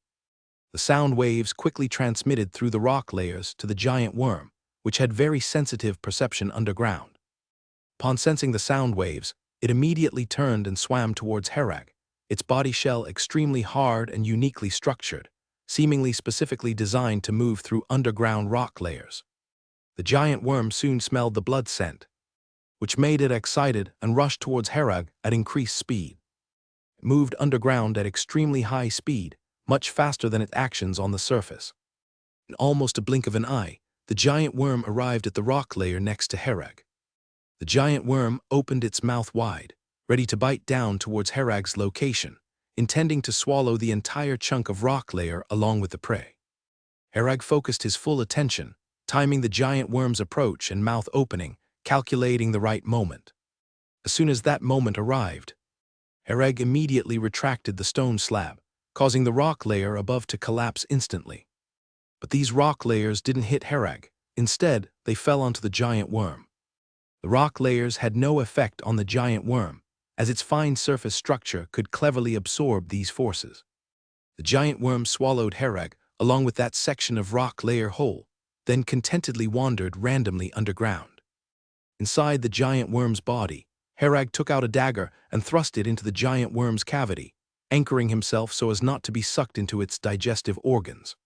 The sound waves quickly transmitted through the rock layers to the giant worm, which had very sensitive perception underground. Upon sensing the sound waves, it immediately turned and swam towards Herag, its body shell extremely hard and uniquely structured, seemingly specifically designed to move through underground rock layers. The giant worm soon smelled the blood scent, which made it excited and rushed towards Herag at increased speed. It moved underground at extremely high speed, much faster than its actions on the surface. In almost a blink of an eye, the giant worm arrived at the rock layer next to Herag. The giant worm opened its mouth wide, ready to bite down towards Herag's location, intending to swallow the entire chunk of rock layer along with the prey. Herag focused his full attention, timing the giant worm's approach and mouth opening, calculating the right moment. As soon as that moment arrived, Herag immediately retracted the stone slab, causing the rock layer above to collapse instantly. But these rock layers didn't hit Herag. Instead, they fell onto the giant worm. The rock layers had no effect on the giant worm, as its fine surface structure could cleverly absorb these forces. The giant worm swallowed Herag along with that section of rock layer whole, then contentedly wandered randomly underground. Inside the giant worm's body, Herag took out a dagger and thrust it into the giant worm's cavity, anchoring himself so as not to be sucked into its digestive organs.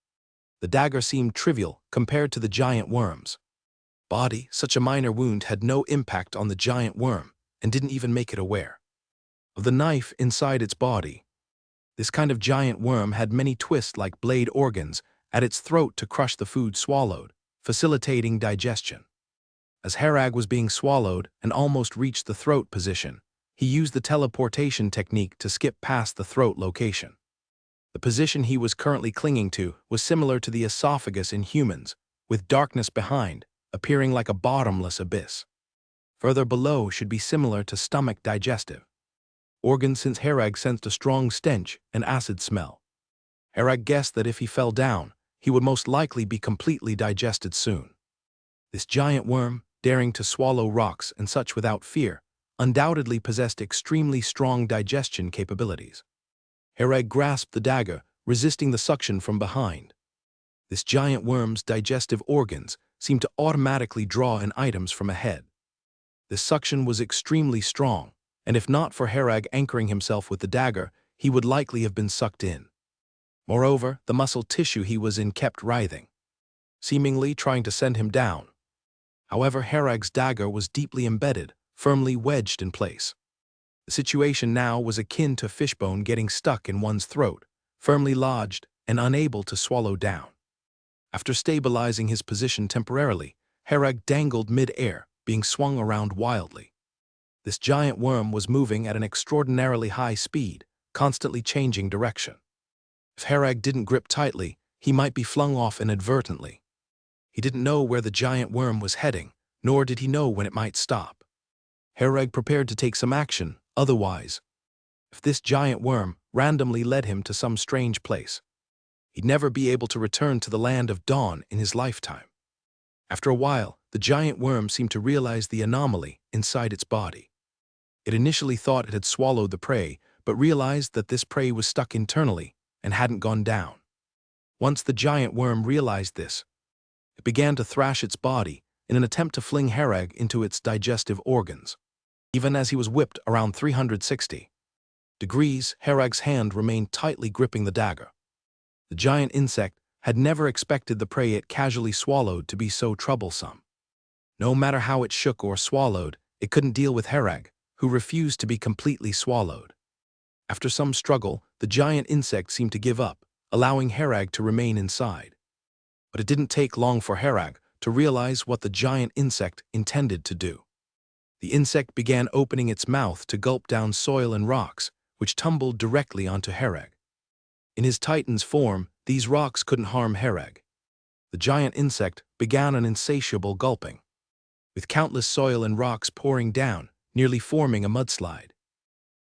The dagger seemed trivial compared to the giant worm's body. Such a minor wound had no impact on the giant worm and didn't even make it aware of the knife inside its body. This kind of giant worm had many twist-like blade organs at its throat to crush the food swallowed, facilitating digestion. As Herag was being swallowed and almost reached the throat position, he used the teleportation technique to skip past the throat location. The position he was currently clinging to was similar to the esophagus in humans, with darkness behind, appearing like a bottomless abyss. Further below should be similar to stomach digestive organs, since Herag sensed a strong stench and acid smell. Herag guessed that if he fell down, he would most likely be completely digested soon. This giant worm, daring to swallow rocks and such without fear, undoubtedly possessed extremely strong digestion capabilities. Herag grasped the dagger, resisting the suction from behind. This giant worm's digestive organs seemed to automatically draw in items from ahead. This suction was extremely strong, and if not for Herag anchoring himself with the dagger, he would likely have been sucked in. Moreover, the muscle tissue he was in kept writhing, seemingly trying to send him down. However, Herag's dagger was deeply embedded, firmly wedged in place. The situation now was akin to fishbone getting stuck in one's throat, firmly lodged and unable to swallow down. After stabilizing his position temporarily, Herag dangled mid-air, being swung around wildly. This giant worm was moving at an extraordinarily high speed, constantly changing direction. If Herag didn't grip tightly, he might be flung off inadvertently. He didn't know where the giant worm was heading, nor did he know when it might stop. Herag prepared to take some action, otherwise, if this giant worm randomly led him to some strange place, he'd never be able to return to the land of dawn in his lifetime. After a while, the giant worm seemed to realize the anomaly inside its body. It initially thought it had swallowed the prey, but realized that this prey was stuck internally and hadn't gone down. Once the giant worm realized this, it began to thrash its body in an attempt to fling Herag into its digestive organs. Even as he was whipped around 360 degrees, Herag's hand remained tightly gripping the dagger. The giant insect had never expected the prey it casually swallowed to be so troublesome. No matter how it shook or swallowed, it couldn't deal with Herag, who refused to be completely swallowed. After some struggle, the giant insect seemed to give up, allowing Herag to remain inside. But it didn't take long for Herag to realize what the giant insect intended to do. The insect began opening its mouth to gulp down soil and rocks, which tumbled directly onto Herag. In his titan's form, these rocks couldn't harm Herag. The giant insect began an insatiable gulping, with countless soil and rocks pouring down, nearly forming a mudslide.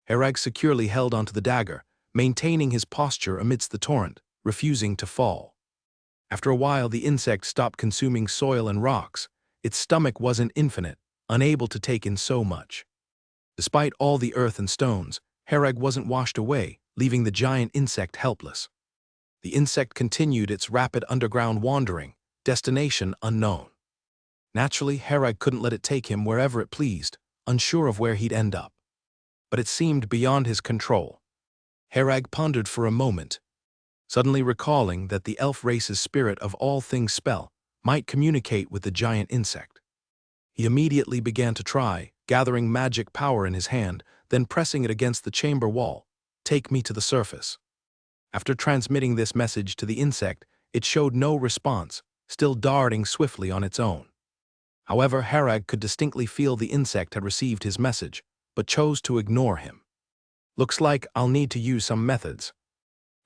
Herag securely held onto the dagger, maintaining his posture amidst the torrent, refusing to fall. After a while, the insect stopped consuming soil and rocks. Its stomach wasn't infinite, unable to take in so much. Despite all the earth and stones, Hereg wasn't washed away, leaving the giant insect helpless. The insect continued its rapid underground wandering, destination unknown. Naturally, Hereg couldn't let it take him wherever it pleased, unsure of where he'd end up. But it seemed beyond his control. Hereg pondered for a moment, suddenly recalling that the elf race's spirit of all things spell might communicate with the giant insect. He immediately began to try, gathering magic power in his hand, then pressing it against the chamber wall. "Take me to the surface." After transmitting this message to the insect, it showed no response, still darting swiftly on its own. However, Hereg could distinctly feel the insect had received his message, but chose to ignore him. "Looks like I'll need to use some methods."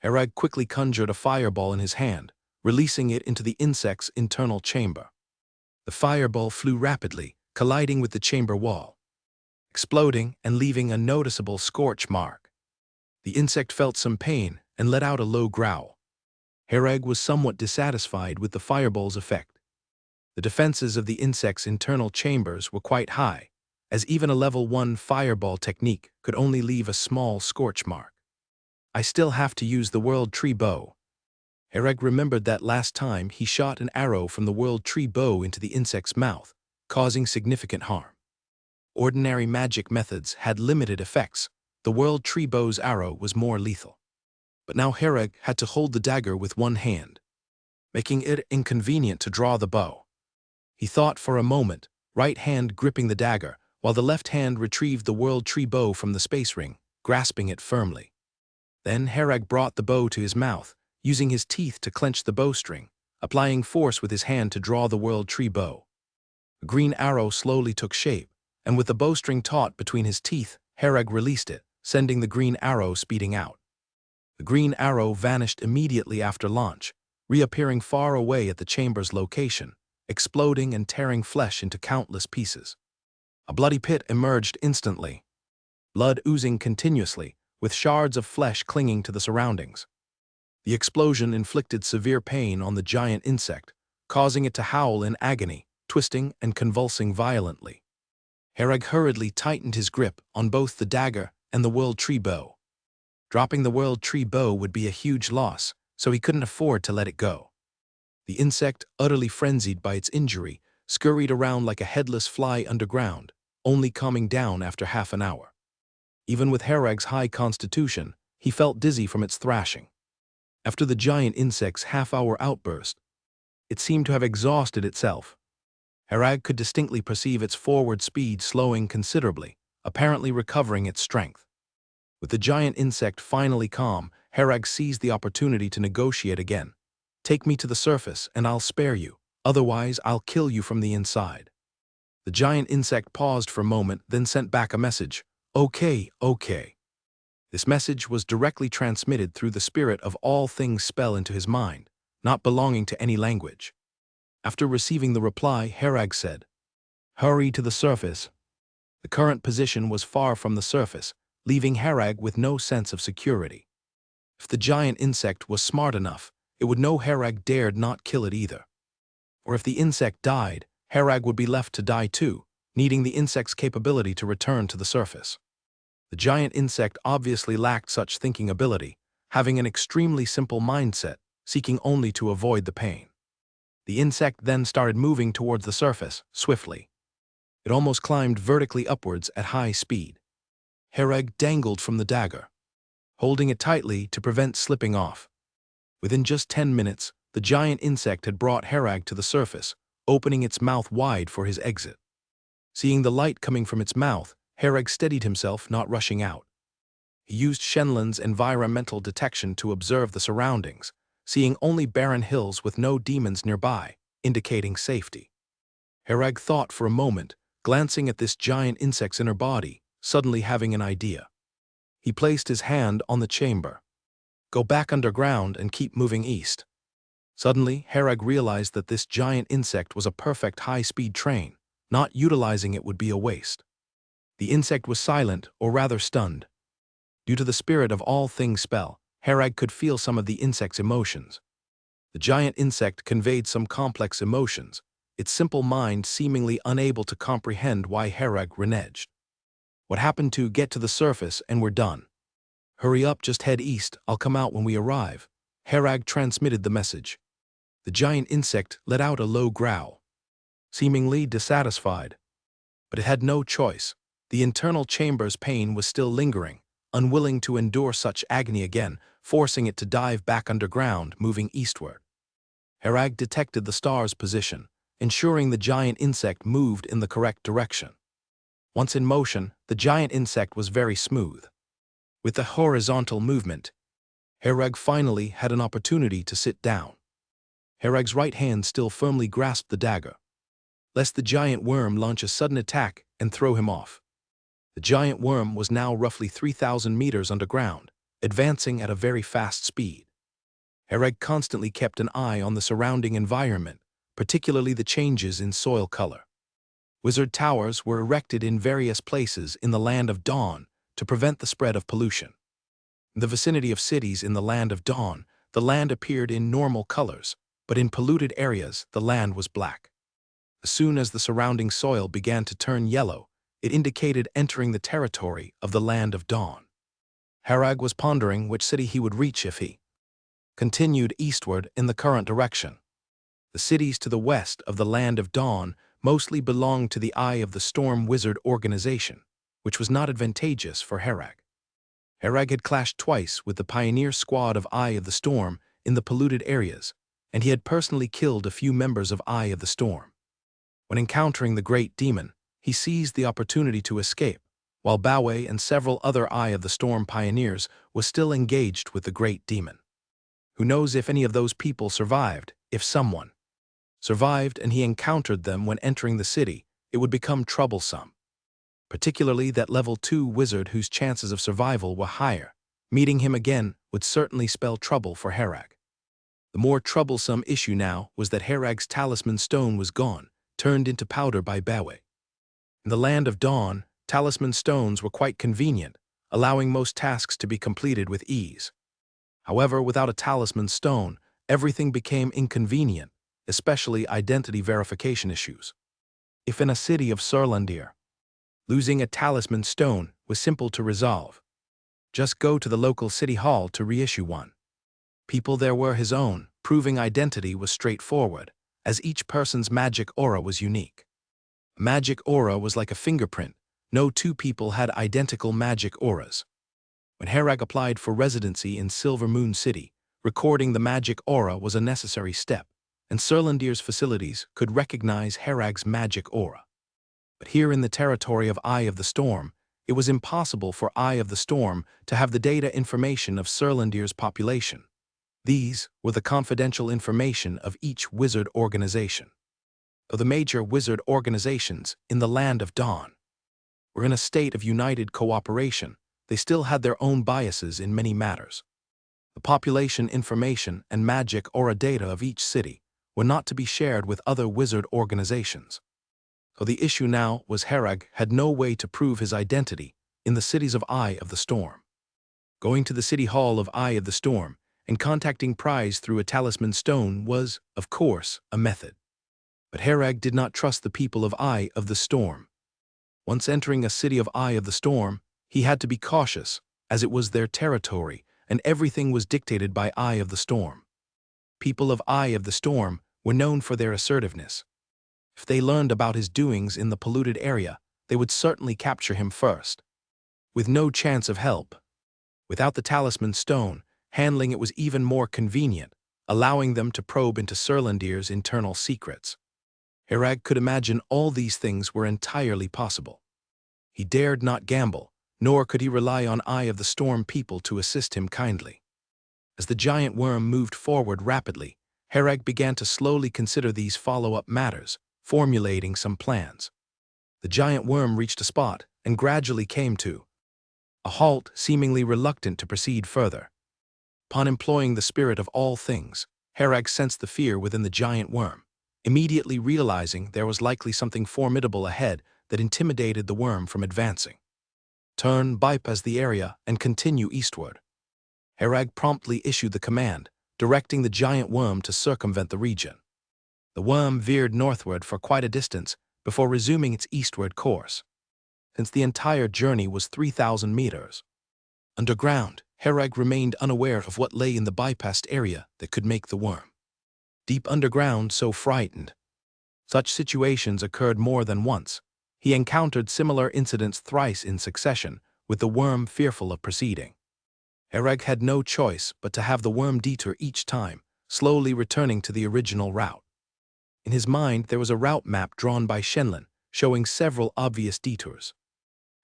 Hereg quickly conjured a fireball in his hand, releasing it into the insect's internal chamber. The fireball flew rapidly, colliding with the chamber wall, exploding and leaving a noticeable scorch mark. The insect felt some pain and let out a low growl. Hereg was somewhat dissatisfied with the fireball's effect. The defenses of the insect's internal chambers were quite high, as even a level 1 fireball technique could only leave a small scorch mark. "I still have to use the World Tree Bow." Hereg remembered that last time he shot an arrow from the World Tree Bow into the insect's mouth, causing significant harm. Ordinary magic methods had limited effects. The World Tree Bow's arrow was more lethal. But now Hereg had to hold the dagger with one hand, making it inconvenient to draw the bow. He thought for a moment, right hand gripping the dagger, while the left hand retrieved the World Tree Bow from the space ring, grasping it firmly. Then Hereg brought the bow to his mouth, using his teeth to clench the bowstring, applying force with his hand to draw the World Tree Bow. A green arrow slowly took shape, and with the bowstring taut between his teeth, Hereg released it, sending the green arrow speeding out. The green arrow vanished immediately after launch, reappearing far away at the chamber's location, exploding and tearing flesh into countless pieces. A bloody pit emerged instantly, blood oozing continuously, with shards of flesh clinging to the surroundings. The explosion inflicted severe pain on the giant insect, causing it to howl in agony, twisting and convulsing violently. Hereg hurriedly tightened his grip on both the dagger and the World Tree Bow. Dropping the World Tree Bow would be a huge loss, so he couldn't afford to let it go. The insect, utterly frenzied by its injury, scurried around like a headless fly underground, only calming down after half an hour. Even with Hereg's high constitution, he felt dizzy from its thrashing. After the giant insect's half-hour outburst, it seemed to have exhausted itself. Hereg could distinctly perceive its forward speed slowing considerably, apparently recovering its strength. With the giant insect finally calm, Hereg seized the opportunity to negotiate again. "Take me to the surface and I'll spare you, otherwise I'll kill you from the inside." The giant insect paused for a moment, then sent back a message. "Okay, okay." This message was directly transmitted through the spirit of all things spell into his mind, not belonging to any language. After receiving the reply, Hereg said, "Hurry to the surface." The current position was far from the surface, leaving Hereg with no sense of security. If the giant insect was smart enough, it would know Hereg dared not kill it either. Or if the insect died, Hereg would be left to die too, needing the insect's capability to return to the surface. The giant insect obviously lacked such thinking ability, having an extremely simple mindset, seeking only to avoid the pain. The insect then started moving towards the surface, swiftly. It almost climbed vertically upwards at high speed. Hereg dangled from the dagger, holding it tightly to prevent slipping off. Within just 10 minutes, the giant insect had brought Hereg to the surface, opening its mouth wide for his exit. Seeing the light coming from its mouth, Hereg steadied himself, not rushing out. He used Shenlan's environmental detection to observe the surroundings, seeing only barren hills with no demons nearby, indicating safety. Hereg thought for a moment, glancing at this giant insect's inner body, suddenly having an idea. He placed his hand on the chamber. "Go back underground and keep moving east." Suddenly, Hereg realized that this giant insect was a perfect high-speed train. Not utilizing it would be a waste. The insect was silent, or rather stunned. Due to the spirit of all things spell, Hereg could feel some of the insect's emotions. The giant insect conveyed some complex emotions, its simple mind seemingly unable to comprehend why Herag reneged. What happened to get to the surface and we're done? Hurry up, just head east, I'll come out when we arrive. Herag transmitted the message. The giant insect let out a low growl, seemingly dissatisfied. But it had no choice. The internal chamber's pain was still lingering, unwilling to endure such agony again, forcing it to dive back underground, moving eastward. Herag detected the star's position, ensuring the giant insect moved in the correct direction. Once in motion, the giant insect was very smooth. With the horizontal movement, Herag finally had an opportunity to sit down. Herag's right hand still firmly grasped the dagger, lest the giant worm launch a sudden attack and throw him off. The giant worm was now roughly 3,000 meters underground, advancing at a very fast speed. Herag constantly kept an eye on the surrounding environment, particularly the changes in soil color. Wizard towers were erected in various places in the Land of Dawn to prevent the spread of pollution. In the vicinity of cities in the Land of Dawn, the land appeared in normal colors, but in polluted areas, the land was black. As soon as the surrounding soil began to turn yellow, it indicated entering the territory of the Land of Dawn. Herag was pondering which city he would reach if he continued eastward in the current direction. The cities to the west of the Land of Dawn mostly belonged to the Eye of the Storm Wizard organization, which was not advantageous for Herag. Herag had clashed twice with the pioneer squad of Eye of the Storm in the polluted areas, and he had personally killed a few members of Eye of the Storm. When encountering the Great Demon, he seized the opportunity to escape, while Baowei and several other Eye of the Storm pioneers were still engaged with the Great Demon. Who knows if any of those people survived? If someone survived and he encountered them when entering the city, it would become troublesome. Particularly that level 2 wizard whose chances of survival were higher. Meeting him again would certainly spell trouble for Herag. The more troublesome issue now was that Herag's talisman stone was gone, turned into powder by Baowei. In the Land of Dawn, talisman stones were quite convenient, allowing most tasks to be completed with ease. However, without a talisman stone, everything became inconvenient, especially identity verification issues. If in a city of Surlandir, losing a talisman stone was simple to resolve. Just go to the local city hall to reissue one. People there were his own, proving identity was straightforward, as each person's magic aura was unique. A magic aura was like a fingerprint. No two people had identical magic auras. When Herag applied for residency in Silver Moon City, recording the magic aura was a necessary step, and Surlandir's facilities could recognize Herag's magic aura. But here in the territory of Eye of the Storm, it was impossible for Eye of the Storm to have the data information of Surlandir's population. These were the confidential information of each wizard organization. Though the major wizard organizations in the Land of Dawn were in a state of united cooperation, they still had their own biases in many matters. The population information and magic aura data of each city were not to be shared with other wizard organizations. So the issue now was Herag had no way to prove his identity in the cities of Eye of the Storm. Going to the city hall of Eye of the Storm and contacting Prize through a talisman stone was, of course, a method. But Herag did not trust the people of Eye of the Storm. Once entering a city of Eye of the Storm, he had to be cautious, as it was their territory, and everything was dictated by Eye of the Storm. People of Eye of the Storm were known for their assertiveness. If they learned about his doings in the polluted area, they would certainly capture him first. With no chance of help. Without the talisman stone, handling it was even more convenient, allowing them to probe into Surlandir's internal secrets. Herag could imagine all these things were entirely possible. He dared not gamble, nor could he rely on Eye of the Storm people to assist him kindly. As the giant worm moved forward rapidly, Herag began to slowly consider these follow-up matters, formulating some plans. The giant worm reached a spot and gradually came to a halt, seemingly reluctant to proceed further. Upon employing the spirit of all things, Herag sensed the fear within the giant worm, immediately realizing there was likely something formidable ahead that intimidated the worm from advancing. Turn, bypass the area, and continue eastward. Herag promptly issued the command, directing the giant worm to circumvent the region. The worm veered northward for quite a distance before resuming its eastward course. Since the entire journey was 3,000 meters. Underground, Herag remained unaware of what lay in the bypassed area that could make the worm. Deep underground, so frightened. Such situations occurred more than once. He encountered similar incidents thrice in succession, with the worm fearful of proceeding. Herag had no choice but to have the worm detour each time, slowly returning to the original route. In his mind, there was a route map drawn by Shenlin, showing several obvious detours.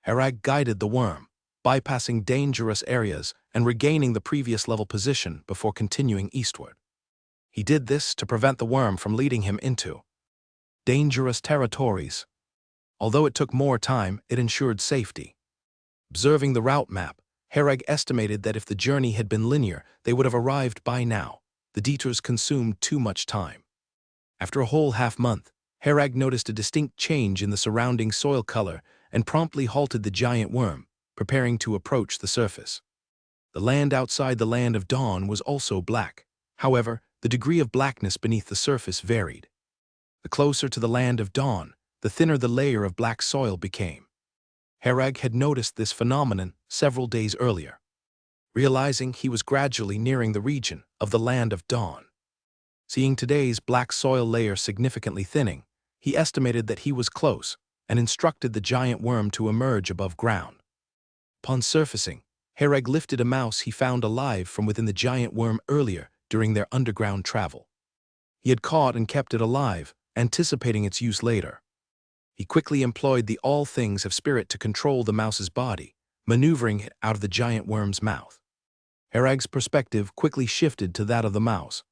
Herag guided the worm, bypassing dangerous areas and regaining the previous level position before continuing eastward. He did this to prevent the worm from leading him into dangerous territories. Although it took more time, it ensured safety. Observing the route map, Herag estimated that if the journey had been linear, they would have arrived by now. The detours consumed too much time. After a whole half-month, Herag noticed a distinct change in the surrounding soil color and promptly halted the giant worm, preparing to approach the surface. The land outside the Land of Dawn was also black. However, the degree of blackness beneath the surface varied. The closer to the Land of Dawn, the thinner the layer of black soil became. Herag had noticed this phenomenon several days earlier, realizing he was gradually nearing the region of the Land of Dawn. Seeing today's black soil layer significantly thinning, he estimated that he was close and instructed the giant worm to emerge above ground. Upon surfacing, Herag lifted a mouse he found alive from within the giant worm earlier during their underground travel. He had caught and kept it alive, anticipating its use later. He quickly employed the all things of spirit to control the mouse's body, maneuvering it out of the giant worm's mouth. Herag's perspective quickly shifted to that of the mouse,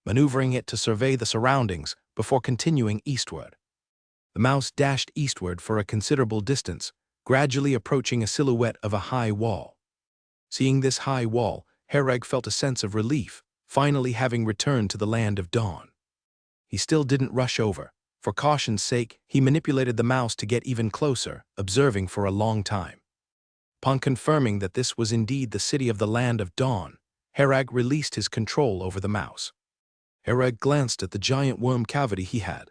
maneuvering it to survey the surroundings before continuing eastward. The mouse dashed eastward for a considerable distance, gradually approaching a silhouette of a high wall. Seeing this high wall, Herag felt a sense of relief, finally having returned to the Land of Dawn. He still didn't rush over. For caution's sake, he manipulated the mouse to get even closer, observing for a long time. Upon confirming that this was indeed the city of the Land of Dawn, Herag released his control over the mouse. Herag glanced at the giant worm cavity he had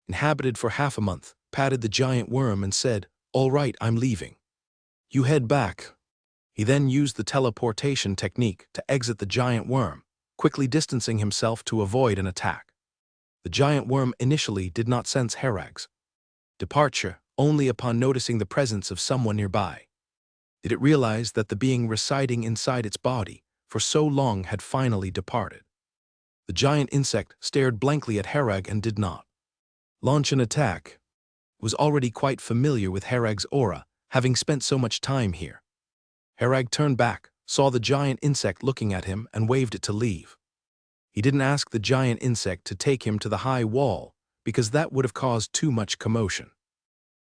inhabited for half a month, patted the giant worm and said, "All right, I'm leaving. You head back." He then used the teleportation technique to exit the giant worm, quickly distancing himself to avoid an attack. The giant worm initially did not sense Herag's departure. Only upon noticing the presence of someone nearby did it realize that the being residing inside its body for so long had finally departed. The giant insect stared blankly at Herag and did not launch an attack. It was already quite familiar with Herag's aura, having spent so much time here. Herag turned back, saw the giant insect looking at him, and waved it to leave. He didn't ask the giant insect to take him to the high wall, because that would have caused too much commotion.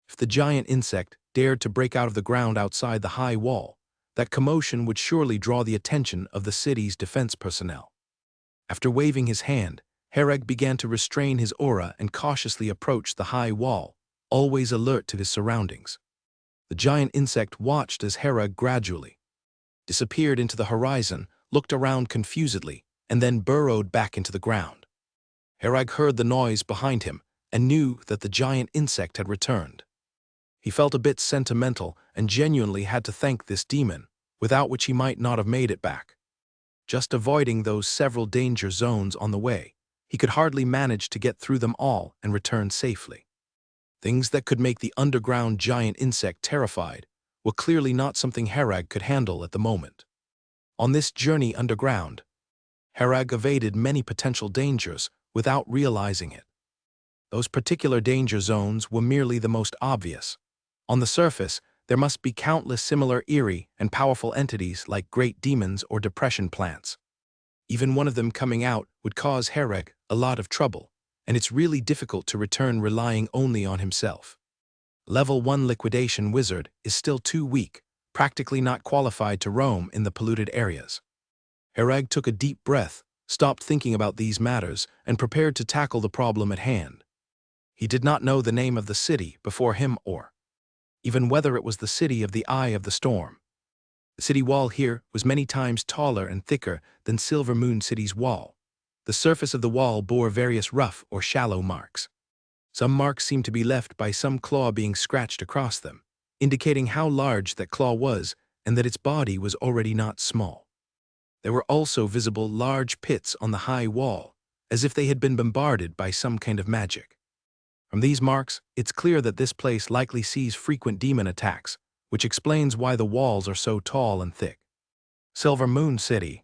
If the giant insect dared to break out of the ground outside the high wall, that commotion would surely draw the attention of the city's defense personnel. After waving his hand, Herag began to restrain his aura and cautiously approach the high wall, always alert to his surroundings. The giant insect watched as Herag gradually disappeared into the horizon, looked around confusedly, and then burrowed back into the ground. Herag heard the noise behind him and knew that the giant insect had returned. He felt a bit sentimental and genuinely had to thank this demon, without which he might not have made it back. Just avoiding those several danger zones on the way, he could hardly manage to get through them all and return safely. Things that could make the underground giant insect terrified were clearly not something Herag could handle at the moment. On this journey underground, Herag evaded many potential dangers without realizing it. Those particular danger zones were merely the most obvious. On the surface, there must be countless similar eerie and powerful entities like great demons or depression plants. Even one of them coming out would cause Herag a lot of trouble, and it's really difficult to return relying only on himself. Level 1 liquidation wizard is still too weak, practically not qualified to roam in the polluted areas. Herag took a deep breath, stopped thinking about these matters, and prepared to tackle the problem at hand. He did not know the name of the city before him or even whether it was the city of the Eye of the Storm. The city wall here was many times taller and thicker than Silver Moon City's wall. The surface of the wall bore various rough or shallow marks. Some marks seemed to be left by some claw being scratched across them, indicating how large that claw was and that its body was already not small. There were also visible large pits on the high wall, as if they had been bombarded by some kind of magic. From these marks, it's clear that this place likely sees frequent demon attacks, which explains why the walls are so tall and thick. Silver Moon City,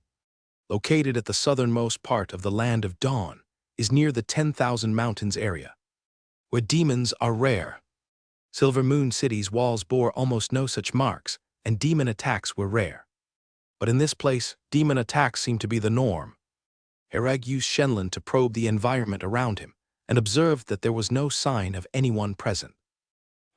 located at the southernmost part of the Land of Dawn, is near the 10,000 Mountains area, where demons are rare. Silver Moon City's walls bore almost no such marks, and demon attacks were rare. But in this place, demon attacks seem to be the norm. Herag used Shenlin to probe the environment around him, and observed that there was no sign of anyone present.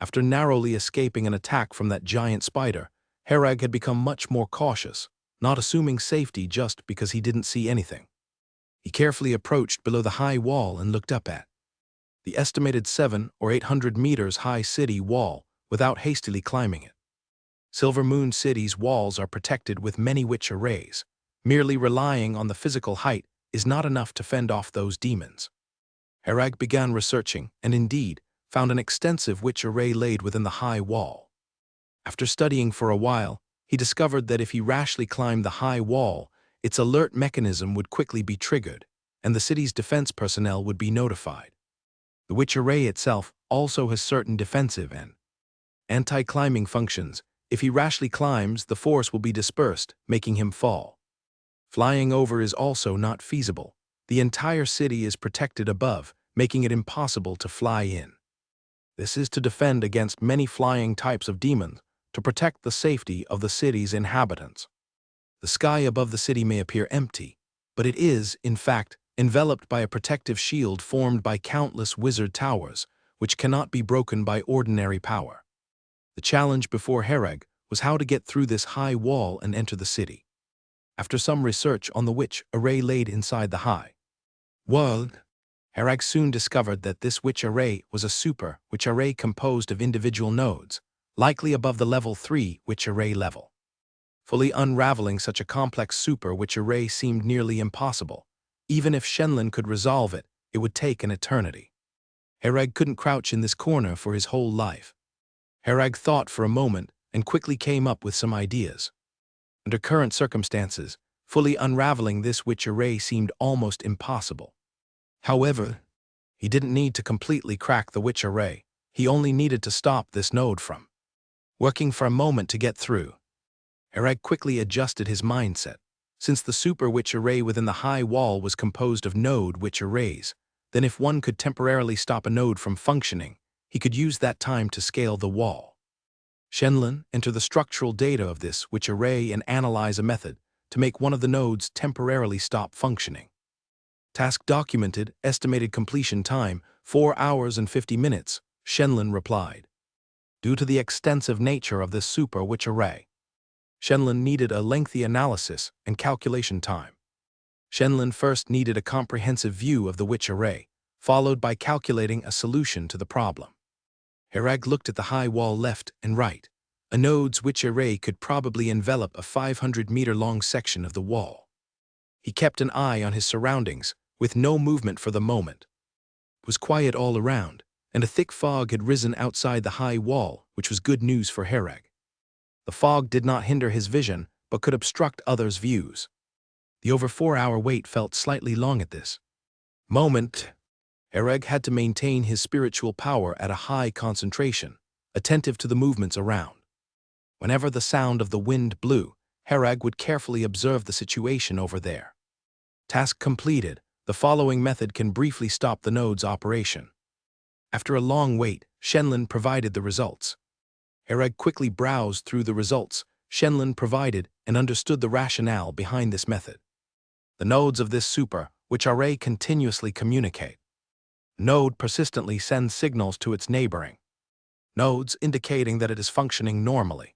After narrowly escaping an attack from that giant spider, Herag had become much more cautious, not assuming safety just because he didn't see anything. He carefully approached below the high wall and looked up at the estimated 700 or 800 meters high city wall without hastily climbing it. Silver Moon City's walls are protected with many witch arrays. Merely relying on the physical height is not enough to fend off those demons. Herag began researching and indeed found an extensive witch array laid within the high wall. After studying for a while, he discovered that if he rashly climbed the high wall, its alert mechanism would quickly be triggered, and the city's defense personnel would be notified. The witch array itself also has certain defensive and anti-climbing functions. If he rashly climbs, the force will be dispersed, making him fall. Flying over is also not feasible. The entire city is protected above, making it impossible to fly in. This is to defend against many flying types of demons, to protect the safety of the city's inhabitants. The sky above the city may appear empty, but it is, in fact, enveloped by a protective shield formed by countless wizard towers, which cannot be broken by ordinary power. The challenge before Herag was how to get through this high wall and enter the city. After some research on the witch array laid inside the high wall, Herag soon discovered that this witch array was a super witch array composed of individual nodes, likely above the level 3 witch array level. Fully unraveling such a complex super witch array seemed nearly impossible. Even if Shenlin could resolve it, it would take an eternity. Herag couldn't crouch in this corner for his whole life. Herag thought for a moment and quickly came up with some ideas. Under current circumstances, fully unraveling this witch array seemed almost impossible. However, he didn't need to completely crack the witch array. He only needed to stop this node from working for a moment to get through. Herag quickly adjusted his mindset. Since the super witch array within the high wall was composed of node witch arrays, then if one could temporarily stop a node from functioning, he could use that time to scale the wall. Shenlin entered the structural data of this witch array and analyze a method to make one of the nodes temporarily stop functioning. Task documented, estimated completion time, 4 hours and 50 minutes, Shenlin replied. Due to the extensive nature of this super witch array, Shenlin needed a lengthy analysis and calculation time. Shenlin first needed a comprehensive view of the witch array, followed by calculating a solution to the problem. Herag looked at the high wall left and right. A node's witch array could probably envelop a 500-meter-long section of the wall. He kept an eye on his surroundings, with no movement for the moment. It was quiet all around, and a thick fog had risen outside the high wall, which was good news for Herag. The fog did not hinder his vision, but could obstruct others' views. The over 4-hour wait felt slightly long at this moment. Herag had to maintain his spiritual power at a high concentration, attentive to the movements around. Whenever the sound of the wind blew, Herag would carefully observe the situation over there. Task completed. The following method can briefly stop the node's operation. After a long wait, Shenlin provided the results. Herag quickly browsed through the results Shenlin provided and understood the rationale behind this method. The nodes of this super witch array continuously communicate. Node persistently sends signals to its neighboring nodes, indicating that it is functioning normally.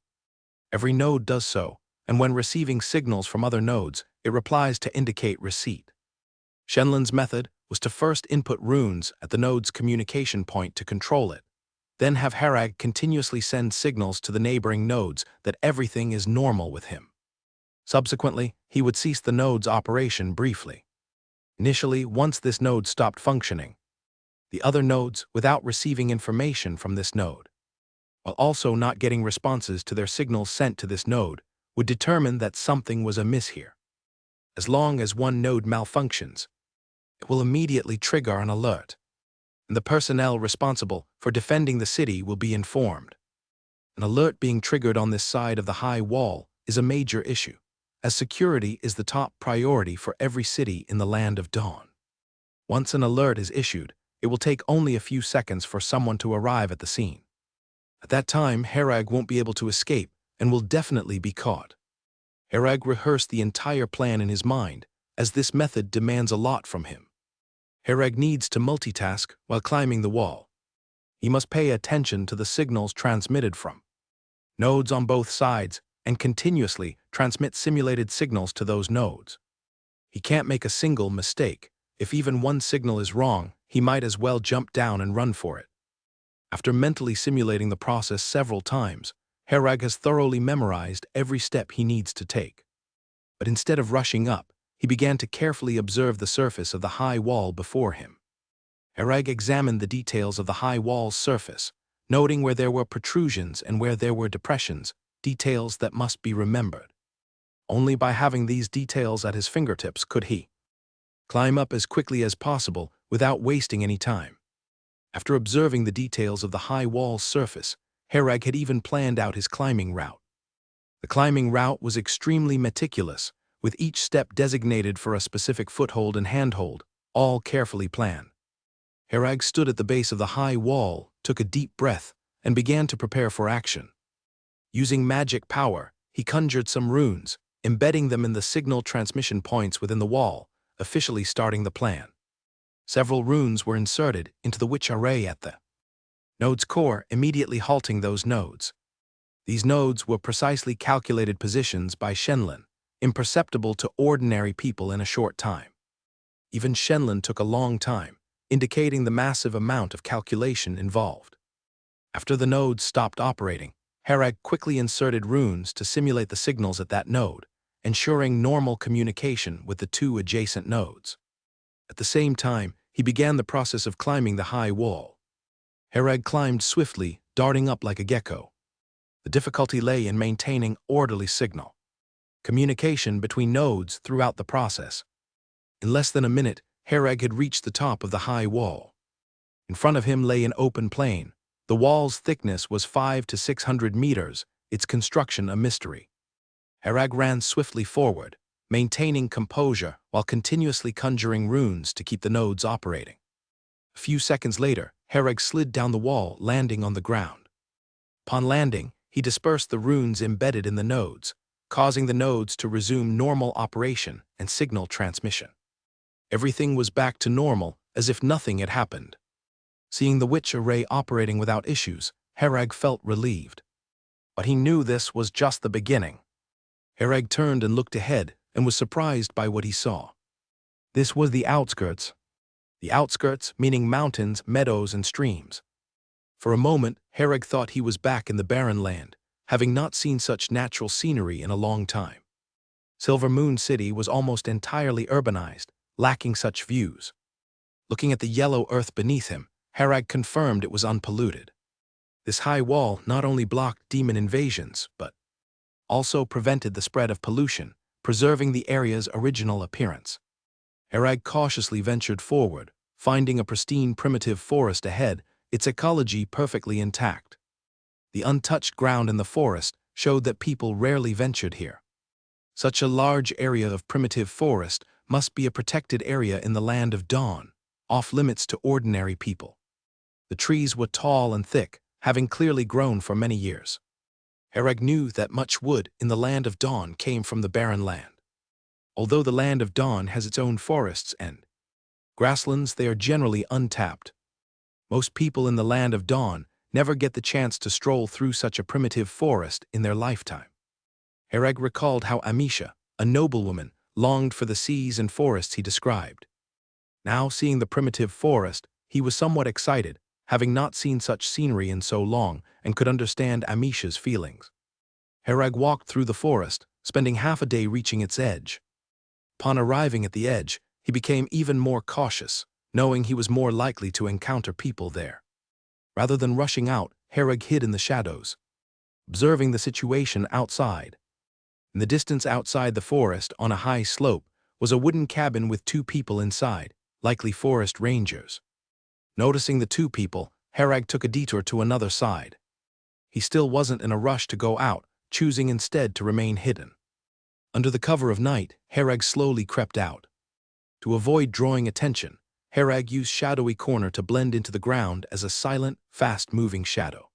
Every node does so, and when receiving signals from other nodes, it replies to indicate receipt. Shenlin's method was to first input runes at the node's communication point to control it. then have Herag continuously send signals to the neighboring nodes that everything is normal with him. Subsequently, he would cease the node's operation briefly. Initially, once this node stopped functioning, the other nodes, without receiving information from this node, while also not getting responses to their signals sent to this node, would determine that something was amiss here. As long as one node malfunctions, it will immediately trigger an alert, and the personnel responsible for defending the city will be informed. An alert being triggered on this side of the high wall is a major issue, as security is the top priority for every city in the Land of Dawn. Once an alert is issued, it will take only a few seconds for someone to arrive at the scene. At that time, Herag won't be able to escape and will definitely be caught. Herag rehearsed the entire plan in his mind, as this method demands a lot from him. Herag needs to multitask while climbing the wall. He must pay attention to the signals transmitted from nodes on both sides and continuously transmit simulated signals to those nodes. He can't make a single mistake. If even one signal is wrong, he might as well jump down and run for it. After mentally simulating the process several times, Herag has thoroughly memorized every step he needs to take. But instead of rushing up, he began to carefully observe the surface of the high wall before him. Herag examined the details of the high wall's surface, noting where there were protrusions and where there were depressions, details that must be remembered. Only by having these details at his fingertips could he climb up as quickly as possible without wasting any time. After observing the details of the high wall's surface, Herag had even planned out his climbing route. The climbing route was extremely meticulous, with each step designated for a specific foothold and handhold, all carefully planned. Herag stood at the base of the high wall, took a deep breath, and began to prepare for action. Using magic power, he conjured some runes, embedding them in the signal transmission points within the wall, officially starting the plan. Several runes were inserted into the witch array at the node's core, immediately halting those nodes. These nodes were precisely calculated positions by Shenlin, imperceptible to ordinary people in a short time. Even Shenlin took a long time, indicating the massive amount of calculation involved. After the nodes stopped operating, Herag quickly inserted runes to simulate the signals at that node, ensuring normal communication with the two adjacent nodes. At the same time, he began the process of climbing the high wall. Herag climbed swiftly, darting up like a gecko. The difficulty lay in maintaining orderly signal communication between nodes throughout the process. In less than a minute, Herag had reached the top of the high wall. In front of him lay an open plain. The wall's thickness was 500 to 600 meters, its construction a mystery. Herag ran swiftly forward, maintaining composure while continuously conjuring runes to keep the nodes operating. A few seconds later, Herag slid down the wall, landing on the ground. Upon landing, he dispersed the runes embedded in the nodes, causing the nodes to resume normal operation and signal transmission. Everything was back to normal, as if nothing had happened. Seeing the witch array operating without issues, Herag felt relieved. But he knew this was just the beginning. Herag turned and looked ahead and was surprised by what he saw. This was the outskirts. The outskirts meaning mountains, meadows, and streams. For a moment, Herag thought he was back in the barren land, having not seen such natural scenery in a long time. Silver Moon City was almost entirely urbanized, lacking such views. Looking at the yellow earth beneath him, Herag confirmed it was unpolluted. This high wall not only blocked demon invasions, but also prevented the spread of pollution, preserving the area's original appearance. Herag cautiously ventured forward, finding a pristine primitive forest ahead, its ecology perfectly intact. The untouched ground in the forest showed that people rarely ventured here. Such a large area of primitive forest must be a protected area in the Land of Dawn, off-limits to ordinary people. The trees were tall and thick, having clearly grown for many years. Herag knew that much wood in the Land of Dawn came from the barren land. Although the Land of Dawn has its own forests and grasslands, they are generally untapped. Most people in the Land of Dawn never get the chance to stroll through such a primitive forest in their lifetime. Herag recalled how Amisha, a noblewoman, longed for the seas and forests he described. Now, seeing the primitive forest, he was somewhat excited, having not seen such scenery in so long, and could understand Amisha's feelings. Herag walked through the forest, spending half a day reaching its edge. Upon arriving at the edge, he became even more cautious, knowing he was more likely to encounter people there. Rather than rushing out, Herag hid in the shadows, observing the situation outside. In the distance outside the forest, on a high slope, was a wooden cabin with 2 people inside, likely forest rangers. Noticing the 2 people, Herag took a detour to another side. He still wasn't in a rush to go out, choosing instead to remain hidden. Under the cover of night, Herag slowly crept out. To avoid drawing attention, Herag used shadowy corner to blend into the ground as a silent, fast-moving shadow.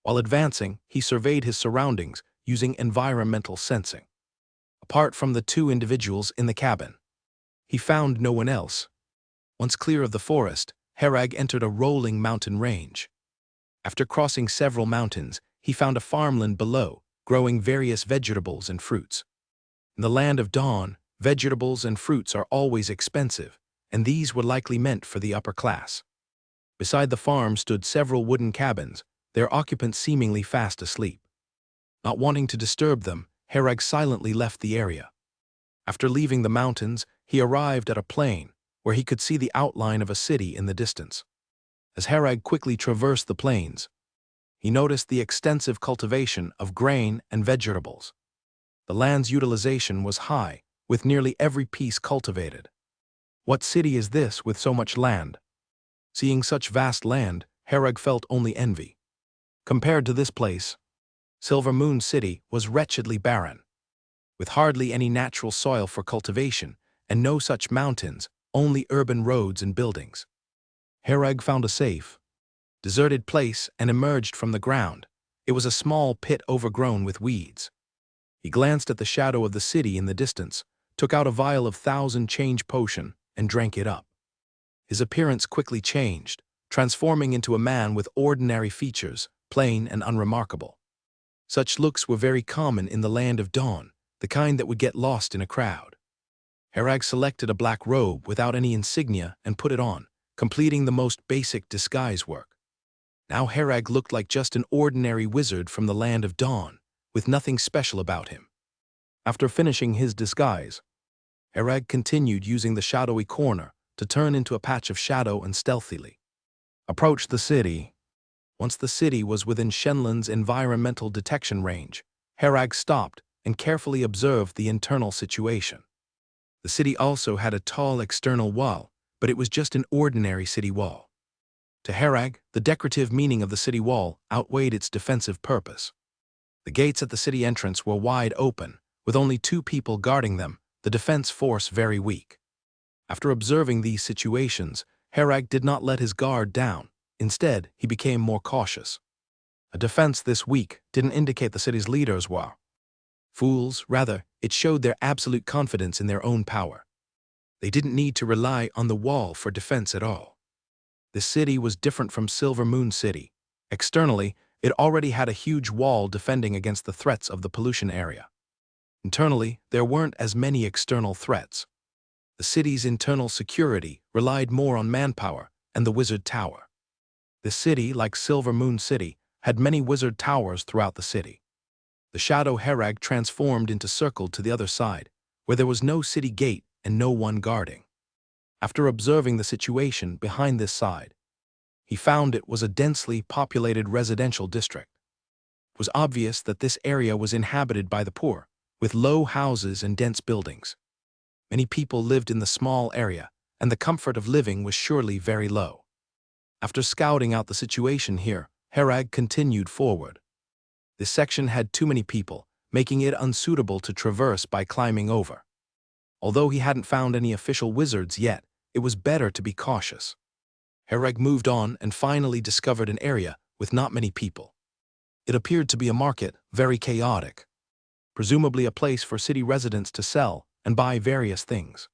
While advancing, he surveyed his surroundings using environmental sensing. Apart from the 2 individuals in the cabin, he found no one else. Once clear of the forest, Herag entered a rolling mountain range. After crossing several mountains, he found a farmland below, growing various vegetables and fruits. In the land of dawn, vegetables and fruits are always expensive, and these were likely meant for the upper class. Beside the farm stood several wooden cabins, their occupants seemingly fast asleep. Not wanting to disturb them, Herag silently left the area. After leaving the mountains, he arrived at a plain, where he could see the outline of a city in the distance. As Herag quickly traversed the plains, he noticed the extensive cultivation of grain and vegetables. The land's utilization was high, with nearly every piece cultivated. What city is this with so much land? Seeing such vast land, Herag felt only envy. Compared to this place, Silver Moon City was wretchedly barren. With hardly any natural soil for cultivation, and no such mountains, only urban roads and buildings. Herag found a safe, deserted place and emerged from the ground. It was a small pit overgrown with weeds. He glanced at the shadow of the city in the distance, took out a vial of 1,000-change potion, and drank it up. His appearance quickly changed, transforming into a man with ordinary features, plain and unremarkable. Such looks were very common in the land of dawn, the kind that would get lost in a crowd. Herag selected a black robe without any insignia and put it on, completing the most basic disguise work. Now Herag looked like just an ordinary wizard from the land of dawn, with nothing special about him. After finishing his disguise, Herag continued using the shadowy corner to turn into a patch of shadow and stealthily approached the city. Once the city was within Shenlan's environmental detection range, Herag stopped and carefully observed the internal situation. The city also had a tall external wall, but it was just an ordinary city wall. To Herag, the decorative meaning of the city wall outweighed its defensive purpose. The gates at the city entrance were wide open, with only 2 people guarding them, the defense force very weak. After observing these situations, Herag did not let his guard down. Instead, he became more cautious. A defense this weak didn't indicate the city's leaders were fools, rather, it showed their absolute confidence in their own power. They didn't need to rely on the wall for defense at all. The city was different from Silver Moon City. Externally, it already had a huge wall defending against the threats of the pollution area. Internally, there weren't as many external threats. The city's internal security relied more on manpower and the wizard tower. The city, like Silver Moon City, had many wizard towers throughout the city. The shadow Herag transformed into circled to the other side, where there was no city gate and no one guarding. After observing the situation behind this side, he found it was a densely populated residential district. It was obvious that this area was inhabited by the poor, with low houses and dense buildings. Many people lived in the small area, and the comfort of living was surely very low. After scouting out the situation here, Herag continued forward. This section had too many people, making it unsuitable to traverse by climbing over. Although he hadn't found any official wizards yet, it was better to be cautious. Herag moved on and finally discovered an area with not many people. It appeared to be a market, very chaotic. Presumably a place for city residents to sell and buy various things.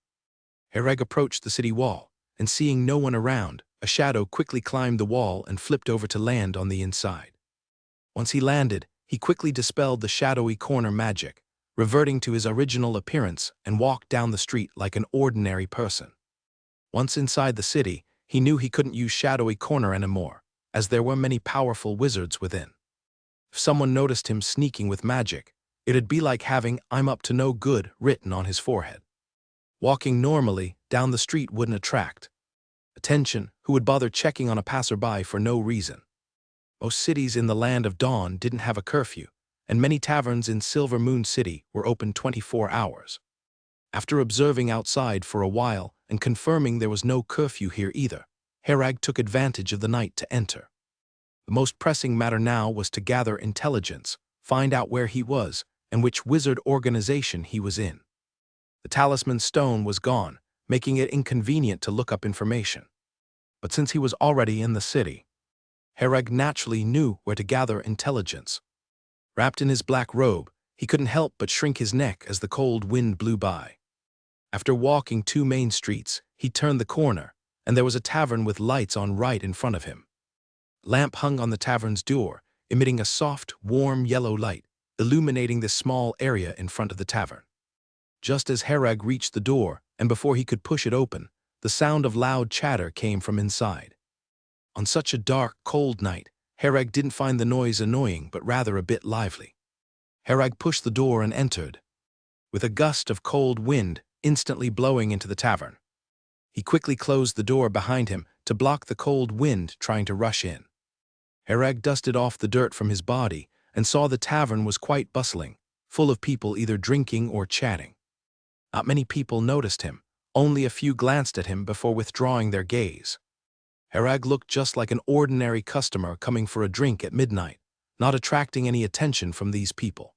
Herag approached the city wall, and seeing no one around, a shadow quickly climbed the wall and flipped over to land on the inside. Once he landed, he quickly dispelled the shadowy corner magic, reverting to his original appearance and walked down the street like an ordinary person. Once inside the city, he knew he couldn't use Shadowy Corner anymore, as there were many powerful wizards within. If someone noticed him sneaking with magic, it'd be like having "I'm up to no good" written on his forehead. Walking normally down the street wouldn't attract attention. Who would bother checking on a passerby for no reason? Most cities in the Land of Dawn didn't have a curfew, and many taverns in Silver Moon City were open 24 hours. After observing outside for a while and confirming there was no curfew here either, Herag took advantage of the night to enter. The most pressing matter now was to gather intelligence, find out where he was, and which wizard organization he was in. The talisman stone was gone, making it inconvenient to look up information. But since he was already in the city, Herag naturally knew where to gather intelligence. Wrapped in his black robe, he couldn't help but shrink his neck as the cold wind blew by. After walking 2 main streets, he turned the corner, and there was a tavern with lights on right in front of him. A lamp hung on the tavern's door, emitting a soft, warm yellow light, illuminating the small area in front of the tavern. Just as Herag reached the door, and before he could push it open, the sound of loud chatter came from inside. On such a dark, cold night, Herag didn't find the noise annoying but rather a bit lively. Herag pushed the door and entered, with a gust of cold wind instantly blowing into the tavern. He quickly closed the door behind him to block the cold wind trying to rush in. Herag dusted off the dirt from his body and saw the tavern was quite bustling, full of people either drinking or chatting. Not many people noticed him, only a few glanced at him before withdrawing their gaze. Herag looked just like an ordinary customer coming for a drink at midnight, not attracting any attention from these people.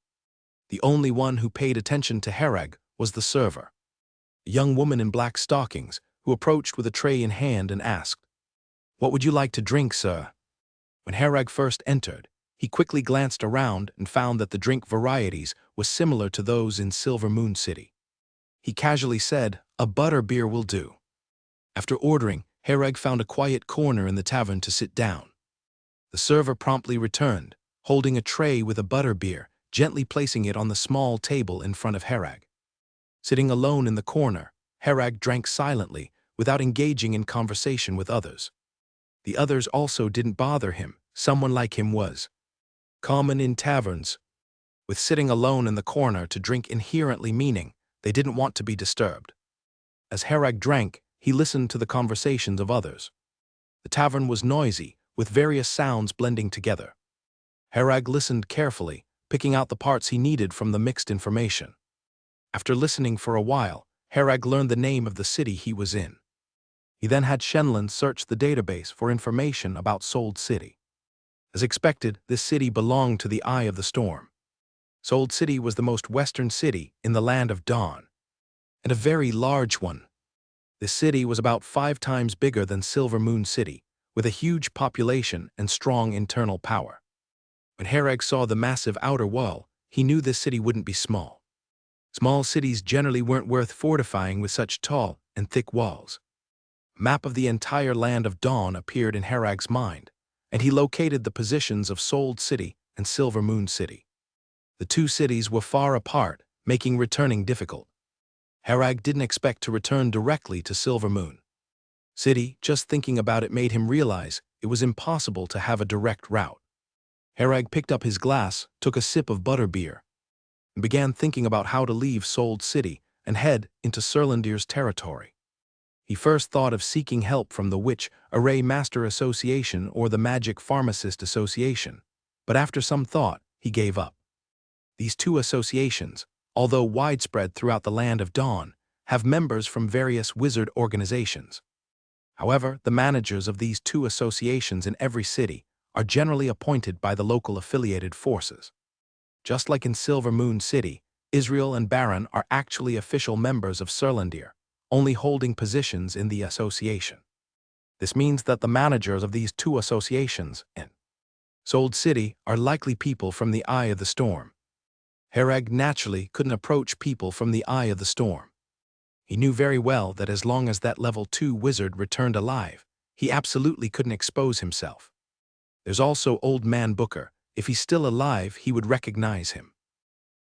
The only one who paid attention to Herag was the server, a young woman in black stockings, who approached with a tray in hand and asked, "What would you like to drink, sir?" When Herag first entered, he quickly glanced around and found that the drink varieties was similar to those in Silver Moon City. He casually said, "A butter beer will do." After ordering, Herag found a quiet corner in the tavern to sit down. The server promptly returned, holding a tray with a butter beer, gently placing it on the small table in front of Herag. Sitting alone in the corner, Herag drank silently, without engaging in conversation with others. The others also didn't bother him. Someone like him was common in taverns, with sitting alone in the corner to drink inherently meaning they didn't want to be disturbed. As Herag drank, he listened to the conversations of others. The tavern was noisy, with various sounds blending together. Herag listened carefully, picking out the parts he needed from the mixed information. After listening for a while, Herag learned the name of the city he was in. He then had Shenlin search the database for information about Sold City. As expected, this city belonged to the Eye of the Storm. Sold City was the most western city in the Land of Dawn, and a very large one. This city was about 5 times bigger than Silver Moon City, with a huge population and strong internal power. When Herag saw the massive outer wall, he knew this city wouldn't be small. Small cities generally weren't worth fortifying with such tall and thick walls. A map of the entire Land of Dawn appeared in Herag's mind, and he located the positions of Sold City and Silver Moon City. The 2 cities were far apart, making returning difficult. Herag didn't expect to return directly to Silver Moon City. Just thinking about it made him realize it was impossible to have a direct route. Herag picked up his glass, took a sip of butterbeer, and began thinking about how to leave Sold City and head into Surlandir's territory. He first thought of seeking help from the Witch Array Master Association or the Magic Pharmacist Association, but after some thought, he gave up. These 2 associations, although widespread throughout the Land of Dawn, have members from various wizard organizations. However, the managers of these 2 associations in every city are generally appointed by the local affiliated forces. Just like in Silver Moon City, Israel and Baron are actually official members of Surlandir, only holding positions in the association. This means that the managers of these 2 associations in Sold City are likely people from the Eye of the Storm. Herag naturally couldn't approach people from the Eye of the Storm. He knew very well that as long as that level 2 wizard returned alive, he absolutely couldn't expose himself. There's also Old Man Booker. If he's still alive, he would recognize him.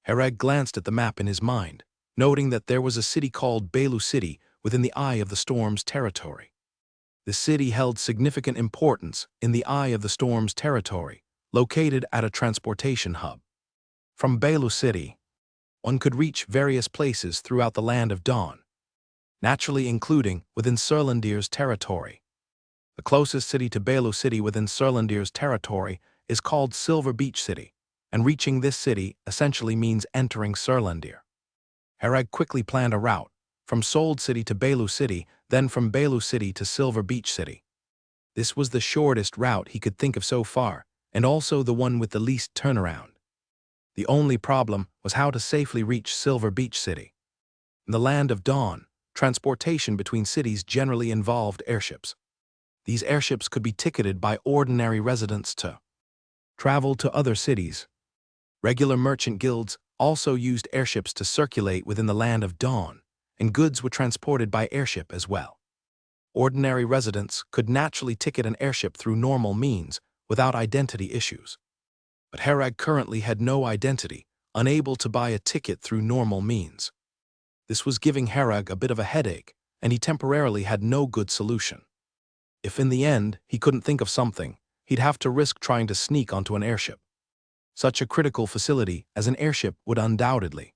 Herag glanced at the map in his mind, noting that there was a city called Belu City within the Eye of the Storm's territory. The city held significant importance in the eye of the storm's territory, located at a transportation hub. From Belu City, one could reach various places throughout the Land of Dawn, naturally including within Surlandir's territory. The closest city to Belu City within Surlandir's territory is called Silver Beach City, and reaching this city essentially means entering Surlandir. Herag quickly planned a route from Sold City to Belu City, then from Belu City to Silver Beach City. This was the shortest route he could think of so far, and also the one with the least turnaround. The only problem was how to safely reach Silver Beach City. In the Land of Dawn, transportation between cities generally involved airships. These airships could be ticketed by ordinary residents to travel to other cities. Regular merchant guilds also used airships to circulate within the Land of Dawn, and goods were transported by airship as well. Ordinary residents could naturally ticket an airship through normal means without identity issues. But Herag currently had no identity, unable to buy a ticket through normal means. This was giving Herag a bit of a headache, and he temporarily had no good solution. If in the end he couldn't think of something, he'd have to risk trying to sneak onto an airship. Such a critical facility as an airship would undoubtedly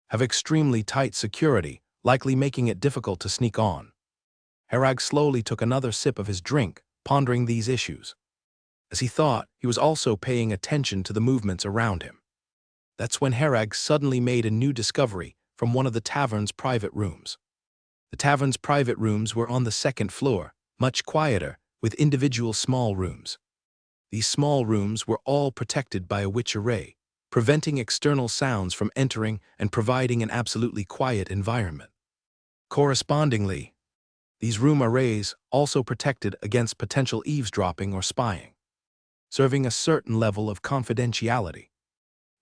have extremely tight security, likely making it difficult to sneak on. Herag slowly took another sip of his drink, pondering these issues. As he thought, he was also paying attention to the movements around him. That's when Herag suddenly made a new discovery from one of the tavern's private rooms. The tavern's private rooms were on the second floor, much quieter, with individual small rooms. These small rooms were all protected by a witch array, preventing external sounds from entering and providing an absolutely quiet environment. Correspondingly, these room arrays also protected against potential eavesdropping or spying, serving a certain level of confidentiality.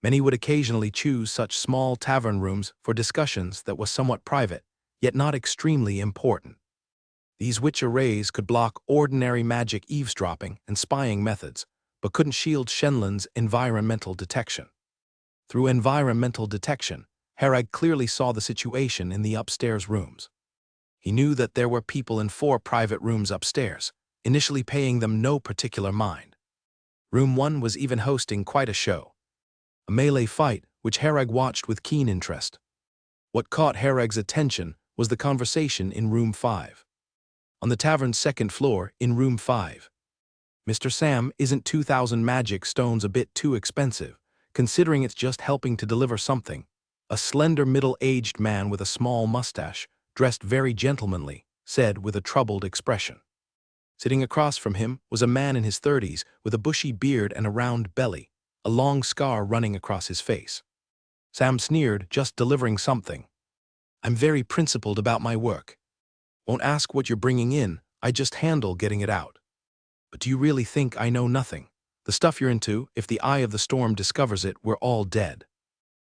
Many would occasionally choose such small tavern rooms for discussions that were somewhat private, yet not extremely important. These witch arrays could block ordinary magic eavesdropping and spying methods, but couldn't shield Shenlon's environmental detection. Through environmental detection, Herag clearly saw the situation in the upstairs rooms. He knew that there were people in 4 private rooms upstairs, initially paying them no particular mind. Room 1 was even hosting quite a show, a melee fight which Herag watched with keen interest. What caught Herag's attention was the conversation in Room 5. On the tavern's second floor, in Room 5. Mr. Sam, isn't 2,000 magic stones a bit too expensive, considering it's just helping to deliver something? A slender middle-aged man with a small mustache, dressed very gentlemanly, said with a troubled expression. Sitting across from him was a man in his 30s with a bushy beard and a round belly, a long scar running across his face. Sam sneered, just delivering something. I'm very principled about my work. Won't ask what you're bringing in, I just handle getting it out. But do you really think I know nothing? The stuff you're into, if the eye of the storm discovers it, we're all dead.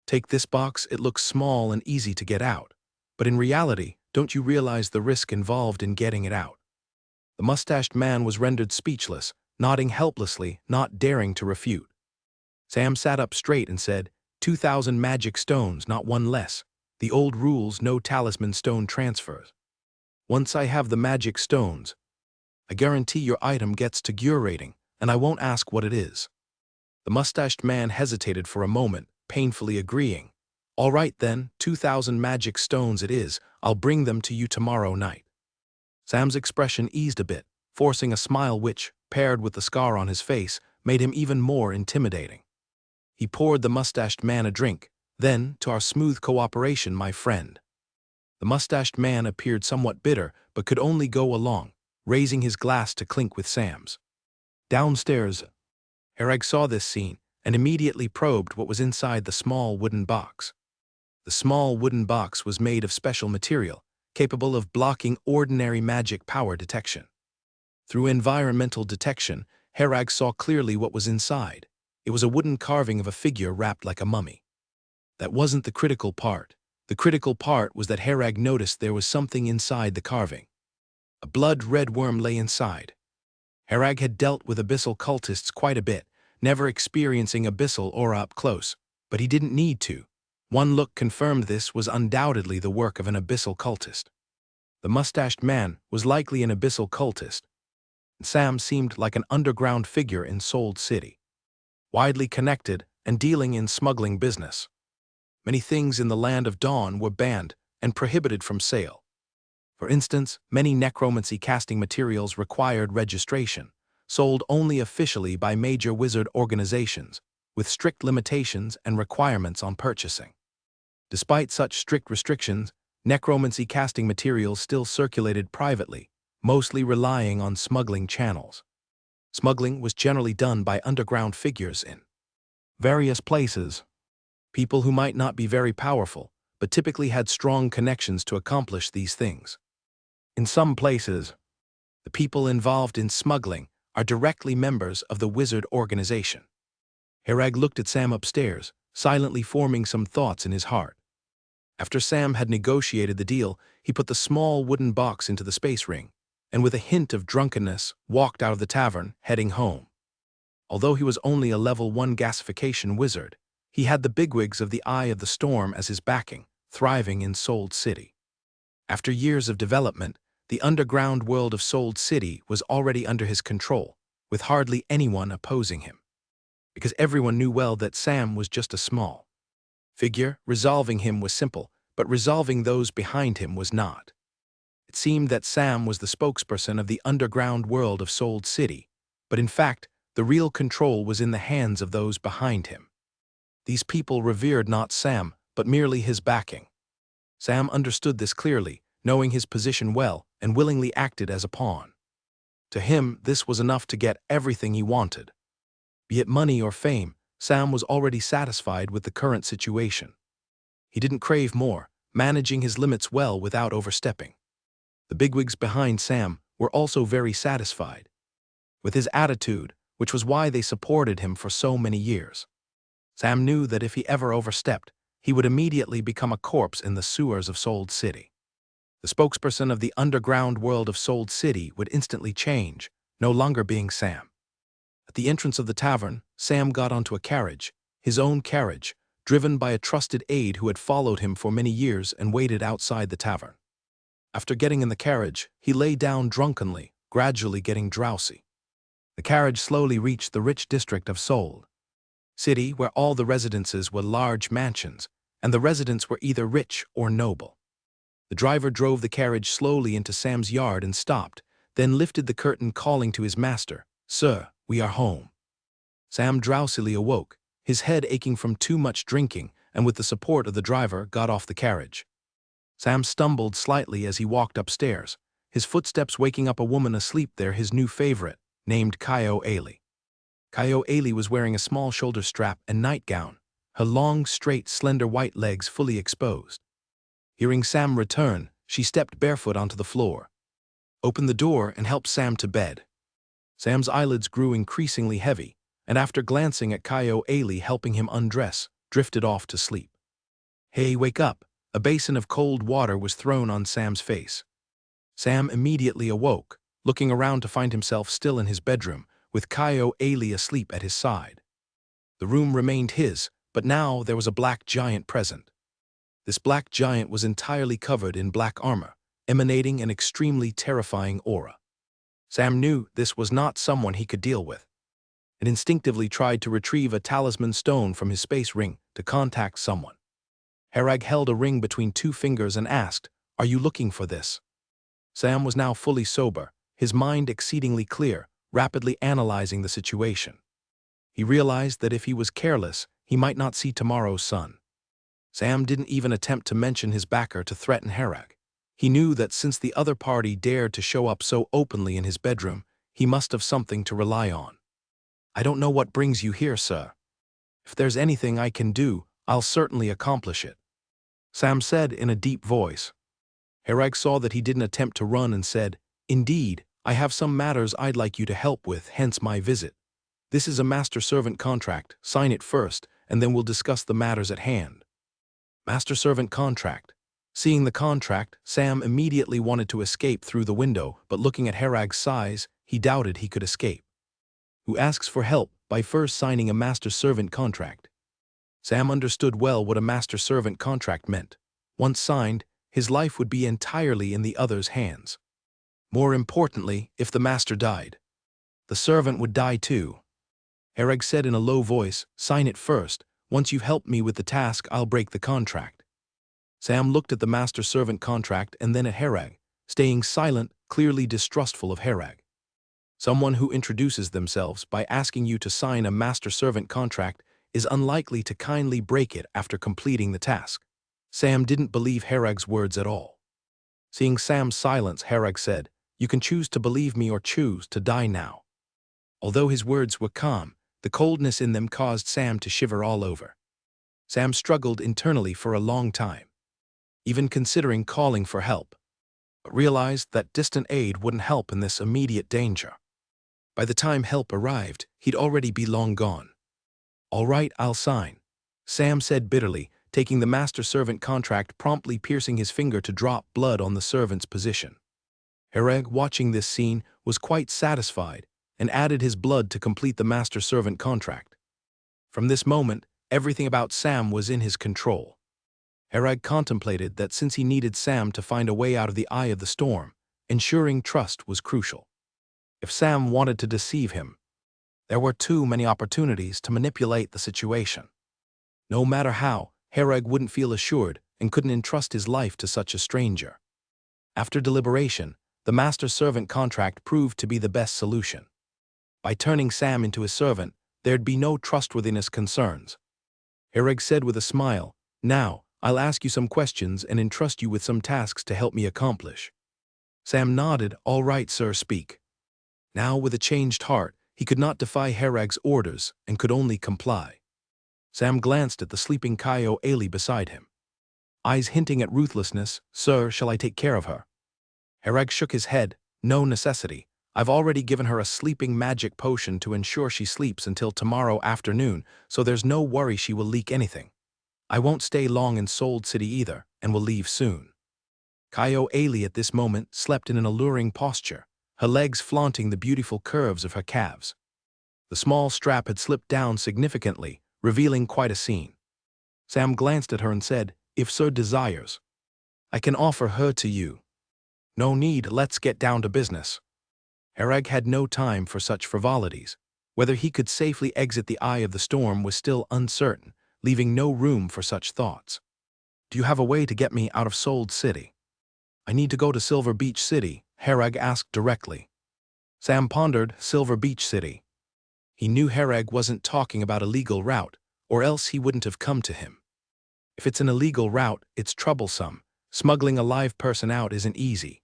Take this box, it looks small and easy to get out. But in reality, don't you realize the risk involved in getting it out? The mustached man was rendered speechless, nodding helplessly, not daring to refute. Sam sat up straight and said, 2,000 magic stones, not one less. The old rules, no talisman stone transfers. Once I have the magic stones, I guarantee your item gets to Gure rating, and I won't ask what it is. The mustached man hesitated for a moment, painfully agreeing. All right then, 2,000 magic stones it is, I'll bring them to you tomorrow night. Sam's expression eased a bit, forcing a smile which, paired with the scar on his face, made him even more intimidating. He poured the mustached man a drink, then, to our smooth cooperation, my friend. The mustached man appeared somewhat bitter, but could only go along, raising his glass to clink with Sam's. Downstairs, Herag saw this scene and immediately probed what was inside the small wooden box. The small wooden box was made of special material, capable of blocking ordinary magic power detection. Through environmental detection, Herag saw clearly what was inside. It was a wooden carving of a figure wrapped like a mummy. That wasn't the critical part. The critical part was that Herag noticed there was something inside the carving. A blood-red worm lay inside. Herag had dealt with abyssal cultists quite a bit, never experiencing abyssal aura up close, but he didn't need to. One look confirmed this was undoubtedly the work of an abyssal cultist. The mustached man was likely an abyssal cultist. Sam seemed like an underground figure in Sold City, widely connected and dealing in smuggling business. Many things in the Land of Dawn were banned and prohibited from sale. For instance, many necromancy casting materials required registration, sold only officially by major wizard organizations, with strict limitations and requirements on purchasing. Despite such strict restrictions, necromancy casting materials still circulated privately, mostly relying on smuggling channels. Smuggling was generally done by underground figures in various places. People who might not be very powerful, but typically had strong connections to accomplish these things. In some places, the people involved in smuggling are directly members of the wizard organization. Herag looked at Sam upstairs, silently forming some thoughts in his heart. After Sam had negotiated the deal, he put the small wooden box into the space ring, and with a hint of drunkenness, walked out of the tavern, heading home. Although he was only a level 1 gasification wizard, he had the bigwigs of the Eye of the Storm as his backing, thriving in Sold City. After years of development, the underground world of Sold City was already under his control, with hardly anyone opposing him. Because everyone knew well that Sam was just a small figure, resolving him was simple, but resolving those behind him was not. It seemed that Sam was the spokesperson of the underground world of Sold City, but in fact, the real control was in the hands of those behind him. These people revered not Sam, but merely his backing. Sam understood this clearly, knowing his position well, and willingly acted as a pawn. To him, this was enough to get everything he wanted. Be it money or fame, Sam was already satisfied with the current situation. He didn't crave more, managing his limits well without overstepping. The bigwigs behind Sam were also very satisfied with his attitude, which was why they supported him for so many years. Sam knew that if he ever overstepped, he would immediately become a corpse in the sewers of Sold City. The spokesperson of the underground world of Sold City would instantly change, no longer being Sam. At the entrance of the tavern, Sam got onto a carriage, his own carriage, driven by a trusted aide who had followed him for many years and waited outside the tavern. After getting in the carriage, he lay down drunkenly, gradually getting drowsy. The carriage slowly reached the rich district of Sold City, where all the residences were large mansions, and the residents were either rich or noble. The driver drove the carriage slowly into Sam's yard and stopped, then lifted the curtain, calling to his master, "Sir, we are home." Sam drowsily awoke, his head aching from too much drinking, and with the support of the driver got off the carriage. Sam stumbled slightly as he walked upstairs, his footsteps waking up a woman asleep there, his new favorite, named Kyo Ailey. Kyo Ailey was wearing a small shoulder strap and nightgown, her long, straight, slender white legs fully exposed. Hearing Sam return, she stepped barefoot onto the floor, opened the door, and helped Sam to bed. Sam's eyelids grew increasingly heavy, and after glancing at Kyo Ailey helping him undress, drifted off to sleep. "Hey, wake up!" A basin of cold water was thrown on Sam's face. Sam immediately awoke, looking around to find himself still in his bedroom, with Kyo Ailey asleep at his side. The room remained his, but now there was a black giant present. This black giant was entirely covered in black armor, emanating an extremely terrifying aura. Sam knew this was not someone he could deal with, and instinctively tried to retrieve a talisman stone from his space ring to contact someone. Herag held a ring between two fingers and asked, "Are you looking for this?" Sam was now fully sober, his mind exceedingly clear, rapidly analyzing the situation. He realized that if he was careless, he might not see tomorrow's sun. Sam didn't even attempt to mention his backer to threaten Herag. He knew that since the other party dared to show up so openly in his bedroom, he must have something to rely on. "I don't know what brings you here, sir. If there's anything I can do, I'll certainly accomplish it," Sam said in a deep voice. Herag saw that he didn't attempt to run and said, "Indeed, I have some matters I'd like you to help with, hence my visit. This is a master-servant contract, sign it first, and then we'll discuss the matters at hand." Master-servant contract. Seeing the contract, Sam immediately wanted to escape through the window, but looking at Herag's size, he doubted he could escape. Who asks for help by first signing a master-servant contract? Sam understood well what a master-servant contract meant. Once signed, his life would be entirely in the other's hands. More importantly, if the master died, the servant would die too. Hereg said in a low voice, "Sign it first. Once you've helped me with the task, I'll break the contract." Sam looked at the master-servant contract and then at Hereg, staying silent, clearly distrustful of Hereg. Someone who introduces themselves by asking you to sign a master-servant contract is unlikely to kindly break it after completing the task. Sam didn't believe Hereg's words at all. Seeing Sam's silence, Hereg said, "You can choose to believe me or choose to die now." Although his words were calm, the coldness in them caused Sam to shiver all over. Sam struggled internally for a long time, even considering calling for help, but realized that distant aid wouldn't help in this immediate danger. By the time help arrived, he'd already be long gone. "All right, I'll sign," Sam said bitterly, taking the master-servant contract, promptly piercing his finger to drop blood on the servant's position. Hereg, watching this scene, was quite satisfied and added his blood to complete the master-servant contract. From this moment, everything about Sam was in his control. Hereg contemplated that since he needed Sam to find a way out of the eye of the storm, ensuring trust was crucial. If Sam wanted to deceive him, there were too many opportunities to manipulate the situation. No matter how, Hereg wouldn't feel assured and couldn't entrust his life to such a stranger. After deliberation, the master-servant contract proved to be the best solution. By turning Sam into his servant, there'd be no trustworthiness concerns. Hereg said with a smile, "Now, I'll ask you some questions and entrust you with some tasks to help me accomplish." Sam nodded. "All right, sir, speak." Now, with a changed heart, he could not defy Hereg's orders and could only comply. Sam glanced at the sleeping Kaio Ailey beside him, eyes hinting at ruthlessness. "Sir, shall I take care of her?" Hereg shook his head. "No necessity. I've already given her a sleeping magic potion to ensure she sleeps until tomorrow afternoon, so there's no worry she will leak anything. I won't stay long in Sold City either, and will leave soon." Kaio Ailey at this moment slept in an alluring posture, her legs flaunting the beautiful curves of her calves. The small strap had slipped down significantly, revealing quite a scene. Sam glanced at her and said, "If Sir desires, I can offer her to you." "No need, let's get down to business." Hereg had no time for such frivolities. Whether he could safely exit the eye of the storm was still uncertain, leaving no room for such thoughts. "Do you have a way to get me out of Sold City?" "I need to go to Silver Beach City," Hereg asked directly. Sam pondered. Silver Beach City. He knew Hereg wasn't talking about a legal route, or else he wouldn't have come to him. If it's an illegal route, it's troublesome. Smuggling a live person out isn't easy.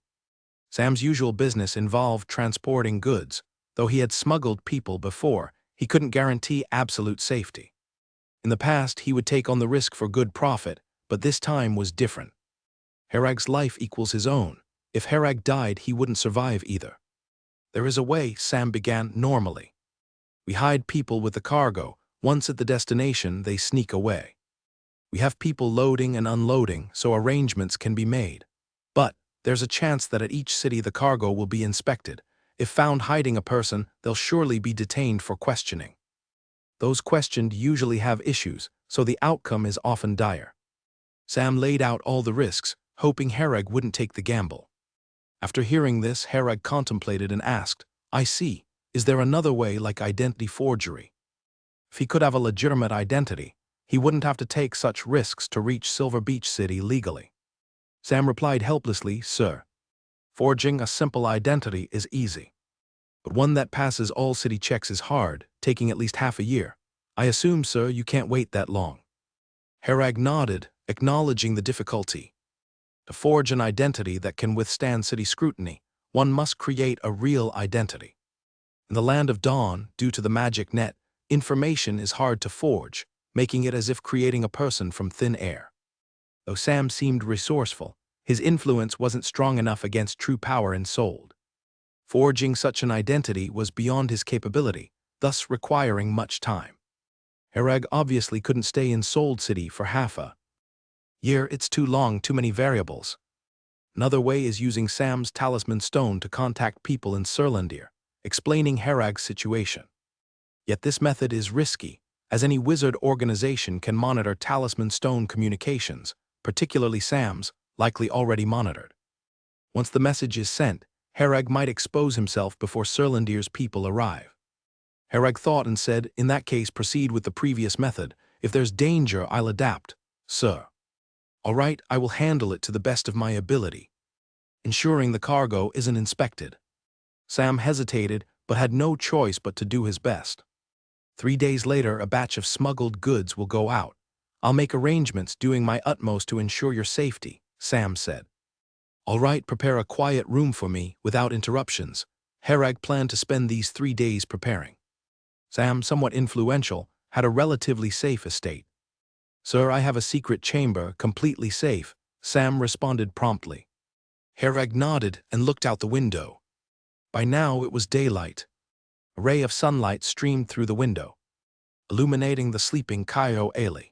Sam's usual business involved transporting goods. Though he had smuggled people before, he couldn't guarantee absolute safety. In the past, he would take on the risk for good profit, but this time was different. Hereg's life equals his own. If Hereg died, he wouldn't survive either. "There is a way," Sam began normally. "We hide people with the cargo. Once at the destination, they sneak away. We have people loading and unloading, so arrangements can be made. But there's a chance that at each city the cargo will be inspected. If found hiding a person, they'll surely be detained for questioning. Those questioned usually have issues, so the outcome is often dire." Sam laid out all the risks, hoping Hereg wouldn't take the gamble. After hearing this, Hereg contemplated and asked, "I see. Is there another way, like identity forgery?" If he could have a legitimate identity, he wouldn't have to take such risks to reach Silver Beach City legally. Sam replied helplessly, "Sir, forging a simple identity is easy. But one that passes all city checks is hard, taking at least half a year. I assume, sir, you can't wait that long." Hereg nodded, acknowledging the difficulty. To forge an identity that can withstand city scrutiny, one must create a real identity. In the Land of Dawn, due to the magic net, information is hard to forge, making it as if creating a person from thin air. Though Sam seemed resourceful, his influence wasn't strong enough against true power in Sold. Forging such an identity was beyond his capability, thus requiring much time. Hereg obviously couldn't stay in Sold City for half a year. It's too long, too many variables. Another way is using Sam's talisman stone to contact people in Surlandir, explaining Hereg's situation. Yet this method is risky, as any wizard organization can monitor talisman stone communications, particularly Sam's, likely already monitored. Once the message is sent, Herag might expose himself before Serlandir's people arrive. Herag thought and said, in that case proceed with the previous method. If there's danger, I'll adapt, sir. All right, I will handle it to the best of my ability, ensuring the cargo isn't inspected. Sam hesitated, but had no choice but to do his best. 3 days later, a batch of smuggled goods will go out. I'll make arrangements, doing my utmost to ensure your safety, Sam said. All right, prepare a quiet room for me, without interruptions. Herag planned to spend these 3 days preparing. Sam, somewhat influential, had a relatively safe estate. Sir, I have a secret chamber, completely safe, Sam responded promptly. Herag nodded and looked out the window. By now it was daylight. A ray of sunlight streamed through the window, illuminating the sleeping Kaio Ailey.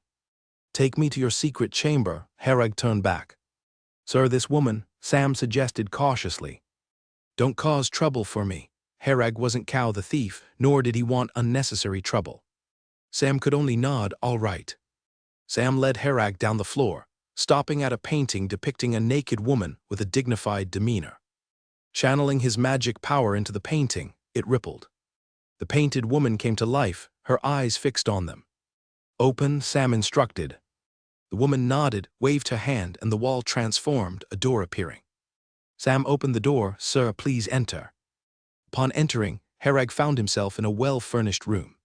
Take me to your secret chamber, Herag turned back. Sir, this woman, Sam suggested cautiously. Don't cause trouble for me. Herag wasn't Cow the thief, nor did he want unnecessary trouble. Sam could only nod, all right. Sam led Herag down the floor, stopping at a painting depicting a naked woman with a dignified demeanor. Channeling his magic power into the painting, it rippled. The painted woman came to life, her eyes fixed on them. Open, Sam instructed. The woman nodded, waved her hand, and the wall transformed, a door appearing. Sam opened the door. Sir, please enter. Upon entering, Herag found himself in a well-furnished room.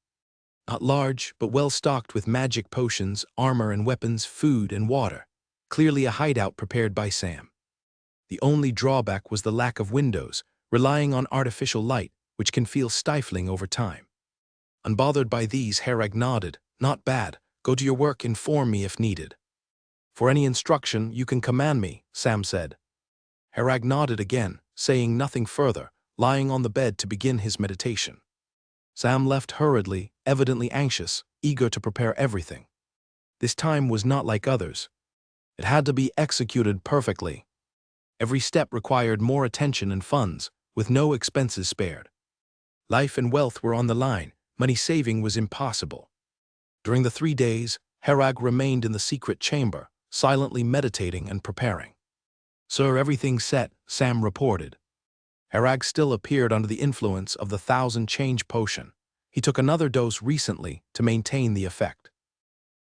Not large, but well-stocked with magic potions, armor and weapons, food and water. Clearly a hideout prepared by Sam. The only drawback was the lack of windows, relying on artificial light, which can feel stifling over time. Unbothered by these, Herag nodded. Not bad. Go to your work, inform me if needed. For any instruction, you can command me, Sam said. Herag nodded again, saying nothing further, lying on the bed to begin his meditation. Sam left hurriedly, evidently anxious, eager to prepare everything. This time was not like others. It had to be executed perfectly. Every step required more attention and funds, with no expenses spared. Life and wealth were on the line. Money saving was impossible. During the 3 days, Herag remained in the secret chamber, silently meditating and preparing. Sir, everything's set, Sam reported. Herag still appeared under the influence of the 1,000 change potion. He took another dose recently to maintain the effect.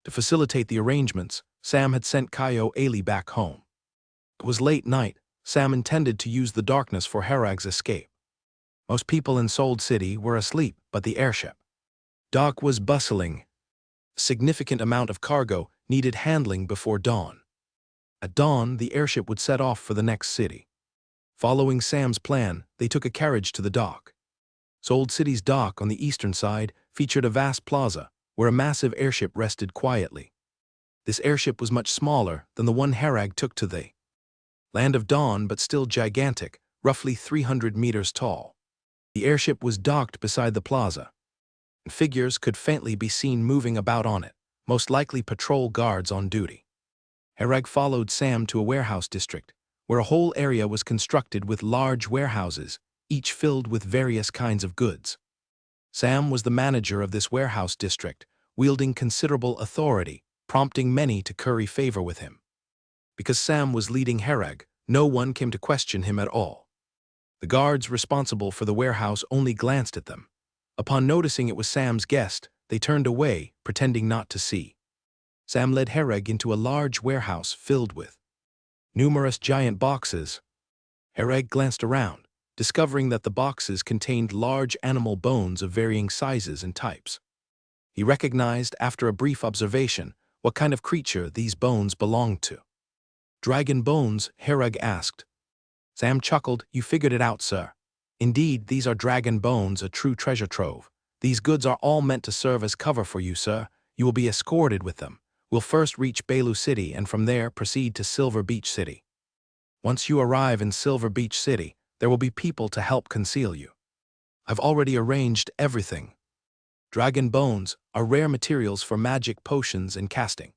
To facilitate the arrangements, Sam had sent Kaio Ailey back home. It was late night. Sam intended to use the darkness for Herag's escape. Most people in Sold City were asleep, but the airship dock was bustling. A significant amount of cargo needed handling before dawn. At dawn, the airship would set off for the next city. Following Sam's plan, they took a carriage to the dock. Sold City's dock on the eastern side featured a vast plaza where a massive airship rested quietly. This airship was much smaller than the one Herag took to the Land of Dawn, but still gigantic, roughly 300 meters tall. The airship was docked beside the plaza, and figures could faintly be seen moving about on it, most likely patrol guards on duty. Herag followed Sam to a warehouse district, where a whole area was constructed with large warehouses, each filled with various kinds of goods. Sam was the manager of this warehouse district, wielding considerable authority, prompting many to curry favor with him. Because Sam was leading Herag, no one came to question him at all. The guards responsible for the warehouse only glanced at them. Upon noticing it was Sam's guest, they turned away, pretending not to see. Sam led Herag into a large warehouse filled with numerous giant boxes. Herag glanced around, discovering that the boxes contained large animal bones of varying sizes and types. He recognized, after a brief observation, what kind of creature these bones belonged to. Dragon bones, Herag asked. Sam chuckled. You figured it out, sir. Indeed, these are dragon bones, a true treasure trove. These goods are all meant to serve as cover for you, sir. You will be escorted with them. We'll first reach Belu City and from there proceed to Silver Beach City. Once you arrive in Silver Beach City, there will be people to help conceal you. I've already arranged everything. Dragon bones are rare materials for magic potions and casting,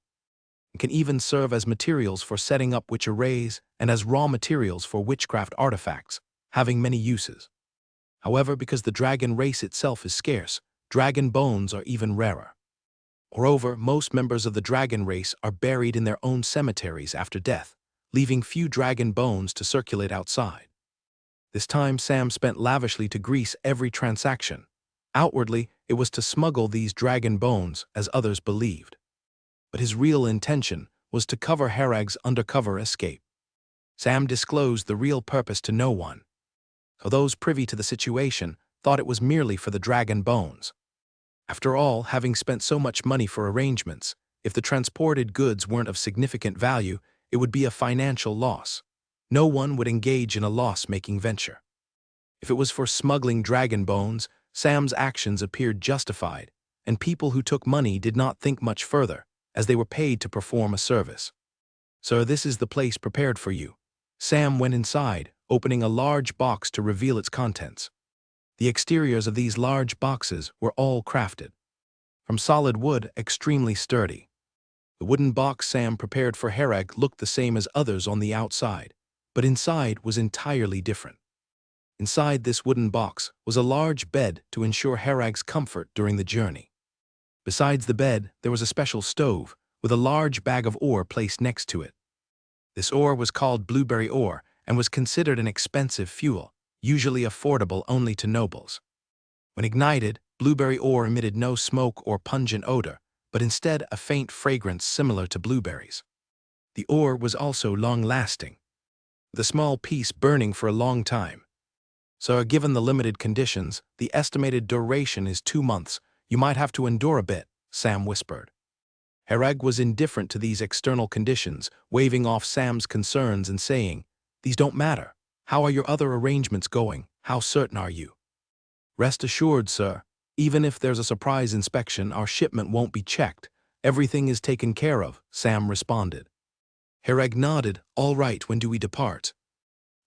and can even serve as materials for setting up witch arrays and as raw materials for witchcraft artifacts, having many uses. However, because the dragon race itself is scarce, dragon bones are even rarer. Moreover, most members of the dragon race are buried in their own cemeteries after death, leaving few dragon bones to circulate outside. This time Sam spent lavishly to grease every transaction. Outwardly, it was to smuggle these dragon bones, as others believed. But his real intention was to cover Herag's undercover escape. Sam disclosed the real purpose to no one, so those privy to the situation thought it was merely for the dragon bones. After all, having spent so much money for arrangements, if the transported goods weren't of significant value, it would be a financial loss. No one would engage in a loss-making venture. If it was for smuggling dragon bones, Sam's actions appeared justified, and people who took money did not think much further, as they were paid to perform a service. "Sir, this is the place prepared for you." Sam went inside, opening a large box to reveal its contents. The exteriors of these large boxes were all crafted from solid wood, extremely sturdy. The wooden box Sam prepared for Herag looked the same as others on the outside, but inside was entirely different. Inside this wooden box was a large bed to ensure Herag's comfort during the journey. Besides the bed, there was a special stove, with a large bag of ore placed next to it. This ore was called blueberry ore and was considered an expensive fuel, usually affordable only to nobles. When ignited, blueberry ore emitted no smoke or pungent odor, but instead a faint fragrance similar to blueberries. The ore was also long-lasting, with a small piece burning for a long time. "So, given the limited conditions, the estimated duration is 2 months. You might have to endure a bit," Sam whispered. Herag was indifferent to these external conditions, waving off Sam's concerns and saying, "These don't matter. How are your other arrangements going? How certain are you?" "Rest assured, sir. Even if there's a surprise inspection, our shipment won't be checked. Everything is taken care of," Sam responded. Herag nodded. "All right, when do we depart?"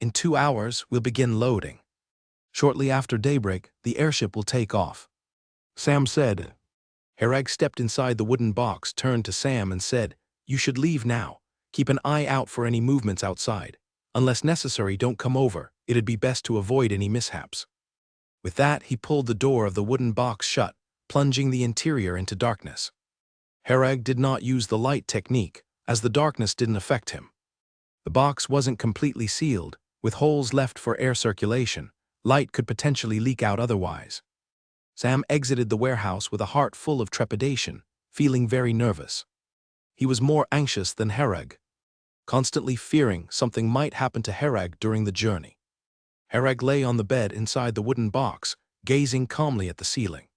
"In 2 hours, we'll begin loading. Shortly after daybreak, the airship will take off," Sam said. Herag stepped inside the wooden box, turned to Sam and said, "You should leave now. Keep an eye out for any movements outside. Unless necessary, don't come over. It'd be best to avoid any mishaps." With that, he pulled the door of the wooden box shut, plunging the interior into darkness. Herag did not use the light technique, as the darkness didn't affect him. The box wasn't completely sealed, with holes left for air circulation. Light could potentially leak out otherwise. Sam exited the warehouse with a heart full of trepidation, feeling very nervous. He was more anxious than Herag, constantly fearing something might happen to Herag during the journey. Herag lay on the bed inside the wooden box, gazing calmly at the ceiling.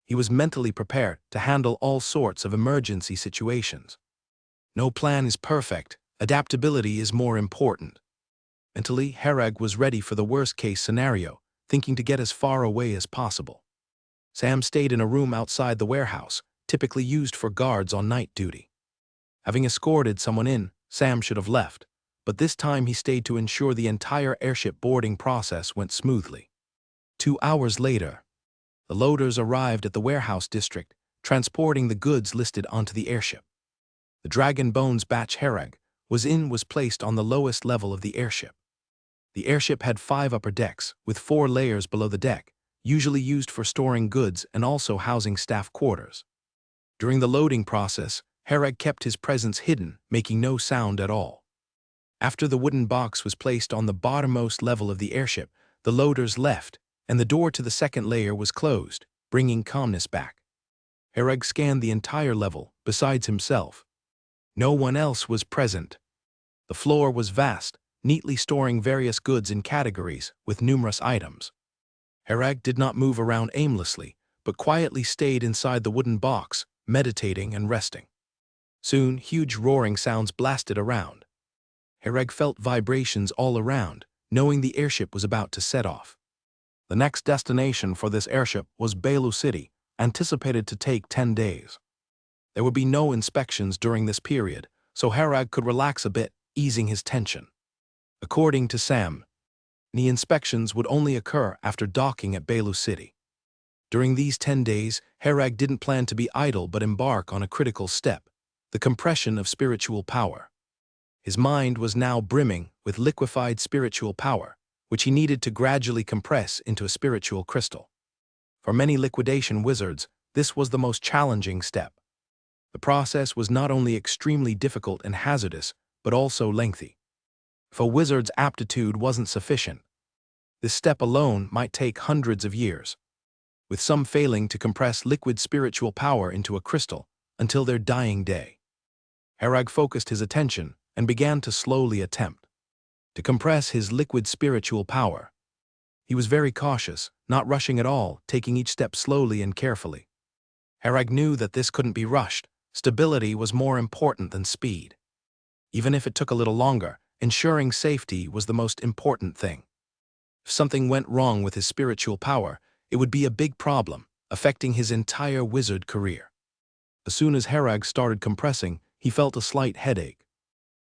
He was mentally prepared to handle all sorts of emergency situations. No plan is perfect. Adaptability is more important. Mentally, Herag was ready for the worst-case scenario, thinking to get as far away as possible. Sam stayed in a room outside the warehouse, typically used for guards on night duty. Having escorted someone in, Sam should have left, but this time he stayed to ensure the entire airship boarding process went smoothly. 2 hours later, the loaders arrived at the warehouse district, transporting the goods listed onto the airship. The Dragon Bones batch Herag was placed on the lowest level of the airship. The airship had 5 upper decks, with 4 layers below the deck, usually used for storing goods and also housing staff quarters. During the loading process, Herag kept his presence hidden, making no sound at all. After the wooden box was placed on the bottommost level of the airship, the loaders left, and the door to the second layer was closed, bringing calmness back. Herag scanned the entire level, besides himself. No one else was present. The floor was vast, neatly storing various goods in categories with numerous items. Herag did not move around aimlessly, but quietly stayed inside the wooden box, meditating and resting. Soon, huge roaring sounds blasted around. Herag felt vibrations all around, knowing the airship was about to set off. The next destination for this airship was Belu City, anticipated to take 10 days. There would be no inspections during this period, so Herag could relax a bit, easing his tension. According to Sam, the inspections would only occur after docking at Belu City. During these 10 days, Herag didn't plan to be idle but embark on a critical step, the compression of spiritual power. His mind was now brimming with liquefied spiritual power, which he needed to gradually compress into a spiritual crystal. For many liquidation wizards, this was the most challenging step. The process was not only extremely difficult and hazardous, but also lengthy. if a wizard's aptitude wasn't sufficient. This step alone might take hundreds of years, with some failing to compress liquid spiritual power into a crystal until their dying day. Herag focused his attention and began to slowly attempt to compress his liquid spiritual power. He was very cautious, not rushing at all, taking each step slowly and carefully. Herag knew that this couldn't be rushed. Stability was more important than speed. Even if it took a little longer, ensuring safety was the most important thing. If something went wrong with his spiritual power, it would be a big problem, affecting his entire wizard career. As soon as Herag started compressing, he felt a slight headache.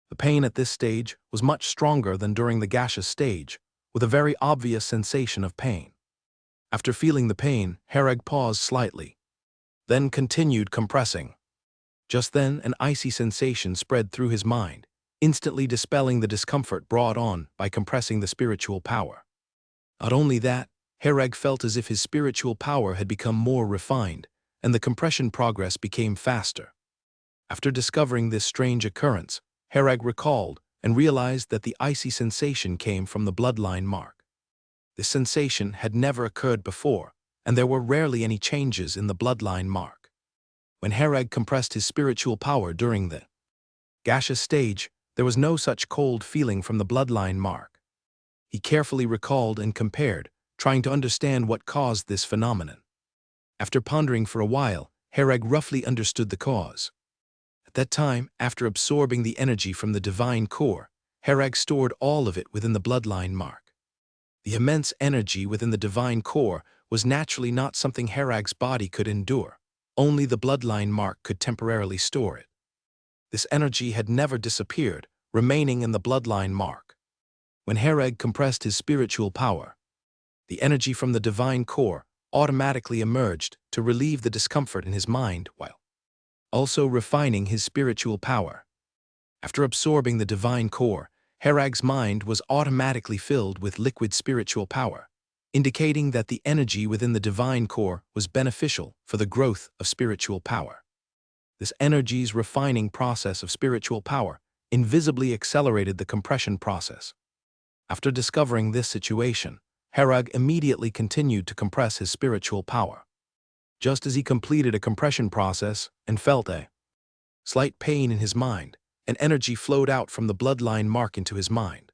The pain at this stage was much stronger than during the gaseous stage, with a very obvious sensation of pain. After feeling the pain, Herag paused slightly, then continued compressing. Just then, an icy sensation spread through his mind, instantly dispelling the discomfort brought on by compressing the spiritual power. Not only that, Herag felt as if his spiritual power had become more refined, and the compression progress became faster. After discovering this strange occurrence, Herag recalled and realized that the icy sensation came from the bloodline mark. This sensation had never occurred before, and there were rarely any changes in the bloodline mark. When Herag compressed his spiritual power during the gaseous stage, there was no such cold feeling from the bloodline mark. He carefully recalled and compared, trying to understand what caused this phenomenon. After pondering for a while, Herag roughly understood the cause. At that time, after absorbing the energy from the divine core, Herag stored all of it within the bloodline mark. The immense energy within the divine core was naturally not something Herag's body could endure. Only the bloodline mark could temporarily store it. This energy had never disappeared, remaining in the bloodline mark. When Herag compressed his spiritual power, the energy from the divine core automatically emerged to relieve the discomfort in his mind while also refining his spiritual power. After absorbing the divine core, Herag's mind was automatically filled with liquid spiritual power, indicating that the energy within the divine core was beneficial for the growth of spiritual power. This energy's refining process of spiritual power invisibly accelerated the compression process. After discovering this situation, Herag immediately continued to compress his spiritual power. Just as he completed a compression process and felt a slight pain in his mind, an energy flowed out from the bloodline mark into his mind,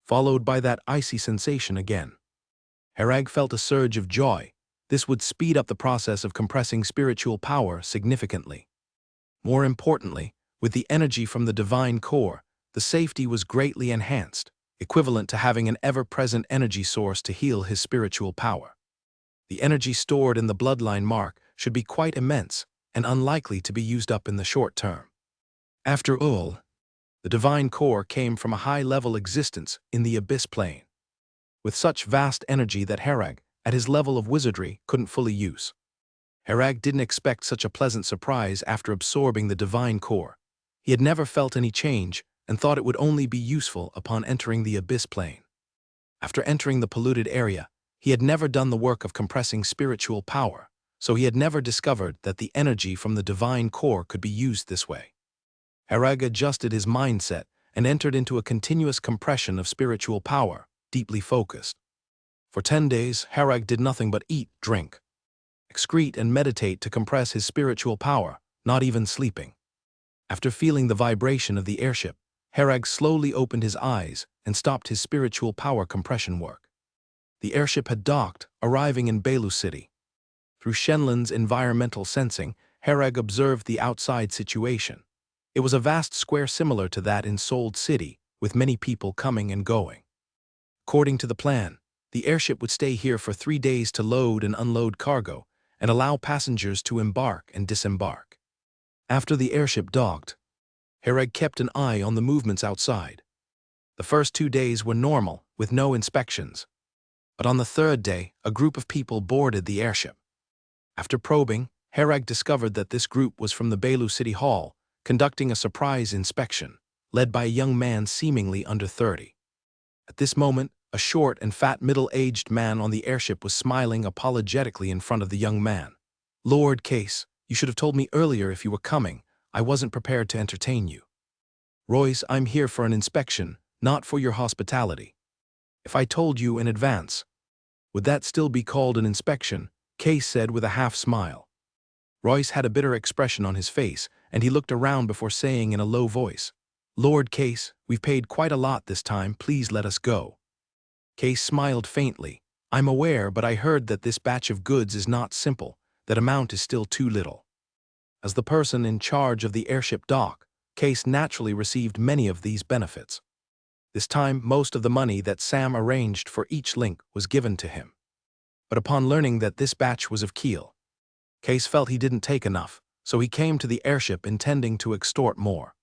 followed by that icy sensation again. Herag felt a surge of joy. This would speed up the process of compressing spiritual power significantly. More importantly, with the energy from the divine core, the safety was greatly enhanced, equivalent to having an ever-present energy source to heal his spiritual power. The energy stored in the bloodline mark should be quite immense and unlikely to be used up in the short term. After all, the divine core came from a high-level existence in the abyss plane, with such vast energy that Herag, at his level of wizardry, couldn't fully use. Herag didn't expect such a pleasant surprise after absorbing the divine core. He had never felt any change and thought it would only be useful upon entering the abyss plane. After entering the polluted area, he had never done the work of compressing spiritual power, so he had never discovered that the energy from the divine core could be used this way. Herag adjusted his mindset and entered into a continuous compression of spiritual power, deeply focused. For 10 days, Herag did nothing but eat, drink, excrete, and meditate to compress his spiritual power, not even sleeping. After feeling the vibration of the airship, Herag slowly opened his eyes and stopped his spiritual power compression work. The airship had docked, arriving in Belu City. Through Shenlin's environmental sensing, Herag observed the outside situation. It was a vast square similar to that in Sold City, with many people coming and going. According to the plan, the airship would stay here for 3 days to load and unload cargo and allow passengers to embark and disembark. After the airship docked, Herag kept an eye on the movements outside. The first 2 days were normal, with no inspections. But on the 3rd day, a group of people boarded the airship. After probing, Herag discovered that this group was from the Belu City Hall, conducting a surprise inspection, led by a young man seemingly under 30. At this moment, a short and fat middle-aged man on the airship was smiling apologetically in front of the young man. "Lord Case, you should have told me earlier if you were coming. I wasn't prepared to entertain you." "Royce, I'm here for an inspection, not for your hospitality. If I told you in advance, would that still be called an inspection? Case said with a half-smile. Royce had a bitter expression on his face, and he looked around before saying in a low voice, "Lord Case, we've paid quite a lot this time, please let us go." Case smiled faintly. "I'm aware, but I heard that this batch of goods is not simple, that amount is still too little." As the person in charge of the airship dock, Case naturally received many of these benefits. This time, most of the money that Sam arranged for each link was given to him. But upon learning that this batch was of Keel, Case felt he didn't take enough, so he came to the airship intending to extort more.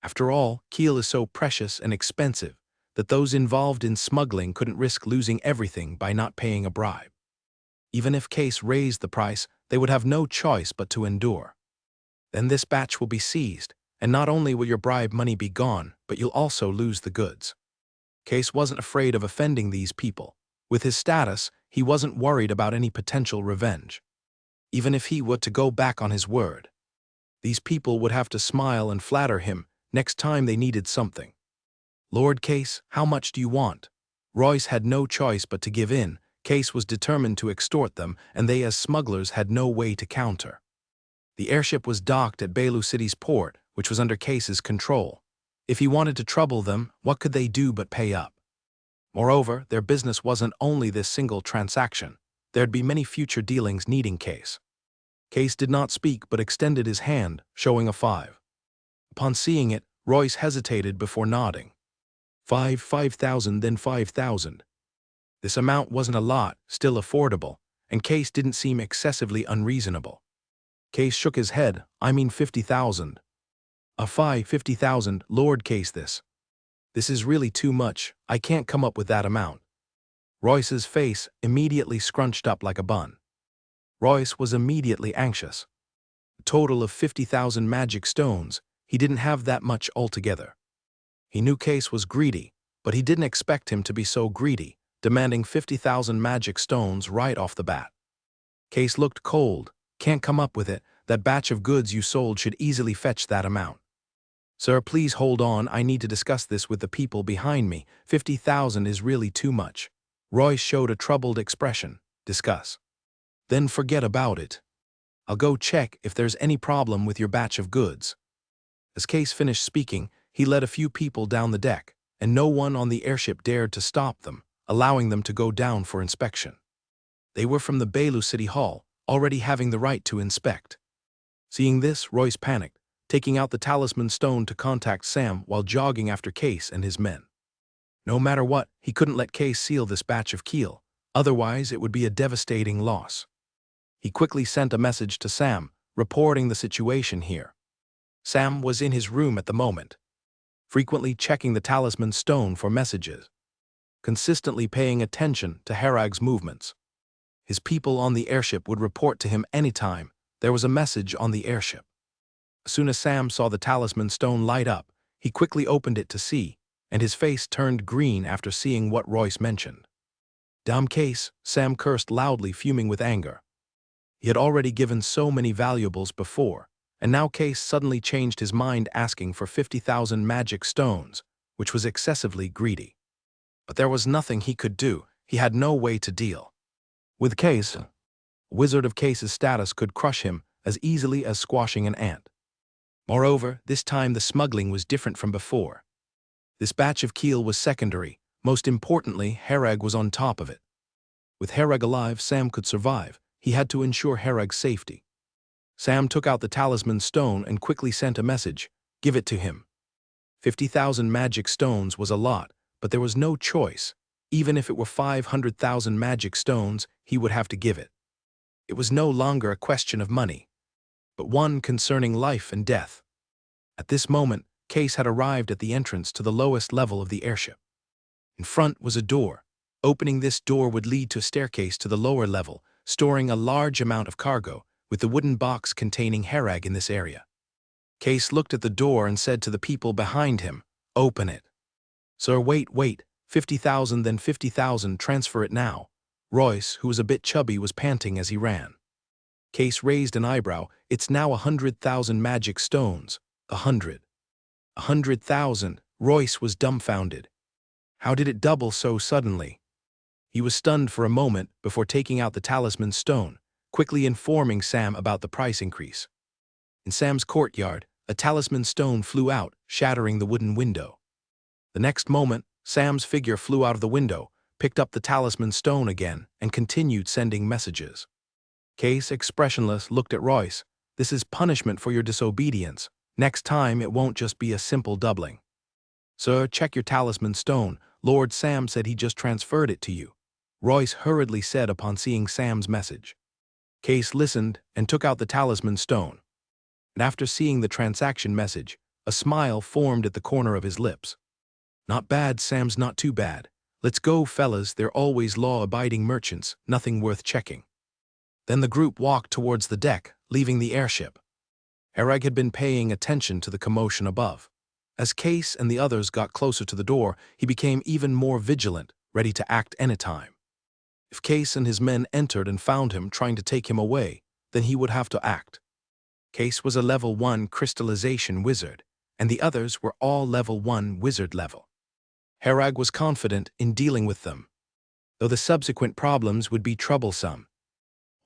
After all, Keel is so precious and expensive that those involved in smuggling couldn't risk losing everything by not paying a bribe. Even if Case raised the price, they would have no choice but to endure. Then this batch will be seized, and not only will your bribe money be gone, but you'll also lose the goods. Case wasn't afraid of offending these people. With his status, he wasn't worried about any potential revenge. Even if he were to go back on his word, these people would have to smile and flatter him next time they needed something. "Lord Case, how much do you want?" Royce had no choice but to give in. Case was determined to extort them, and they as smugglers had no way to counter. The airship was docked at Belu City's port, which was under Case's control. If he wanted to trouble them, what could they do but pay up? Moreover, their business wasn't only this single transaction. There'd be many future dealings needing Case. Case did not speak but extended his hand, showing a 5. Upon seeing it, Royce hesitated before nodding. 5,000, then 5,000. This amount wasn't a lot, still affordable, and Case didn't seem excessively unreasonable. Case shook his head. "I mean 50,000. 50,000, Lord Case, this is really too much. I can't come up with that amount." Royce's face immediately scrunched up like a bun. Royce was immediately anxious. A total of 50,000 magic stones. He didn't have that much altogether. He knew Case was greedy, but he didn't expect him to be so greedy, demanding 50,000 magic stones right off the bat. Case looked cold. "Can't come up with it. That batch of goods you sold should easily fetch that amount." "Sir, please hold on. I need to discuss this with the people behind me. 50,000 is really too much." Royce showed a troubled expression. "Discuss. Then forget about it. I'll go check if there's any problem with your batch of goods." As Case finished speaking, he led a few people down the deck, and no one on the airship dared to stop them, allowing them to go down for inspection. They were from the Belu City Hall, already having the right to inspect. Seeing this, Royce panicked, taking out the talisman stone to contact Sam while jogging after Case and his men. No matter what, he couldn't let Case seal this batch of Keel, otherwise it would be a devastating loss. He quickly sent a message to Sam, reporting the situation here. Sam was in his room at the moment, frequently checking the talisman stone for messages, consistently paying attention to Harag's movements. His people on the airship would report to him anytime there was a message on the airship. As soon as Sam saw the talisman stone light up, he quickly opened it to see, and his face turned green after seeing what Royce mentioned. "Damn Case," Sam cursed loudly, fuming with anger. He had already given so many valuables before, and now Case suddenly changed his mind asking for 50,000 magic stones, which was excessively greedy. But there was nothing he could do. He had no way to deal with Case. A wizard of Case's status could crush him as easily as squashing an ant. Moreover, this time the smuggling was different from before. This batch of Keel was secondary. Most importantly, Harag was on top of it. With Harag alive, Sam could survive. He had to ensure Harag's safety. Sam took out the talisman stone and quickly sent a message. "Give it to him." 50,000 magic stones was a lot, but there was no choice. Even if it were 500,000 magic stones, he would have to give it. It was no longer a question of money, but one concerning life and death. At this moment, Case had arrived at the entrance to the lowest level of the airship. In front was a door. Opening this door would lead to a staircase to the lower level, storing a large amount of cargo, with the wooden box containing Harag in this area. Case looked at the door and said to the people behind him, "Open it." "Sir, wait, 50,000, then 50,000, transfer it now." Royce, who was a bit chubby, was panting as he ran. Case raised an eyebrow. "It's now 100,000 magic stones." 100,000. Royce was dumbfounded. How did it double so suddenly? He was stunned for a moment before taking out the talisman stone, quickly informing Sam about the price increase. In Sam's courtyard, a talisman stone flew out, shattering the wooden window. The next moment, Sam's figure flew out of the window, picked up the talisman stone again, and continued sending messages. Case, expressionless, looked at Royce. "This is punishment for your disobedience. Next time it won't just be a simple doubling." "Sir, check your talisman stone. Lord Sam said he just transferred it to you," Royce hurriedly said upon seeing Sam's message. Case listened and took out the talisman stone. And after seeing the transaction message, a smile formed at the corner of his lips. "Not bad, Sam's not too bad. Let's go, fellas, they're always law-abiding merchants, nothing worth checking." Then the group walked towards the deck, leaving the airship. Herag had been paying attention to the commotion above. As Case and the others got closer to the door, he became even more vigilant, ready to act anytime. If Case and his men entered and found him trying to take him away, then he would have to act. Case was a level 1 crystallization wizard, and the others were all level 1 wizard level. Herag was confident in dealing with them, though the subsequent problems would be troublesome.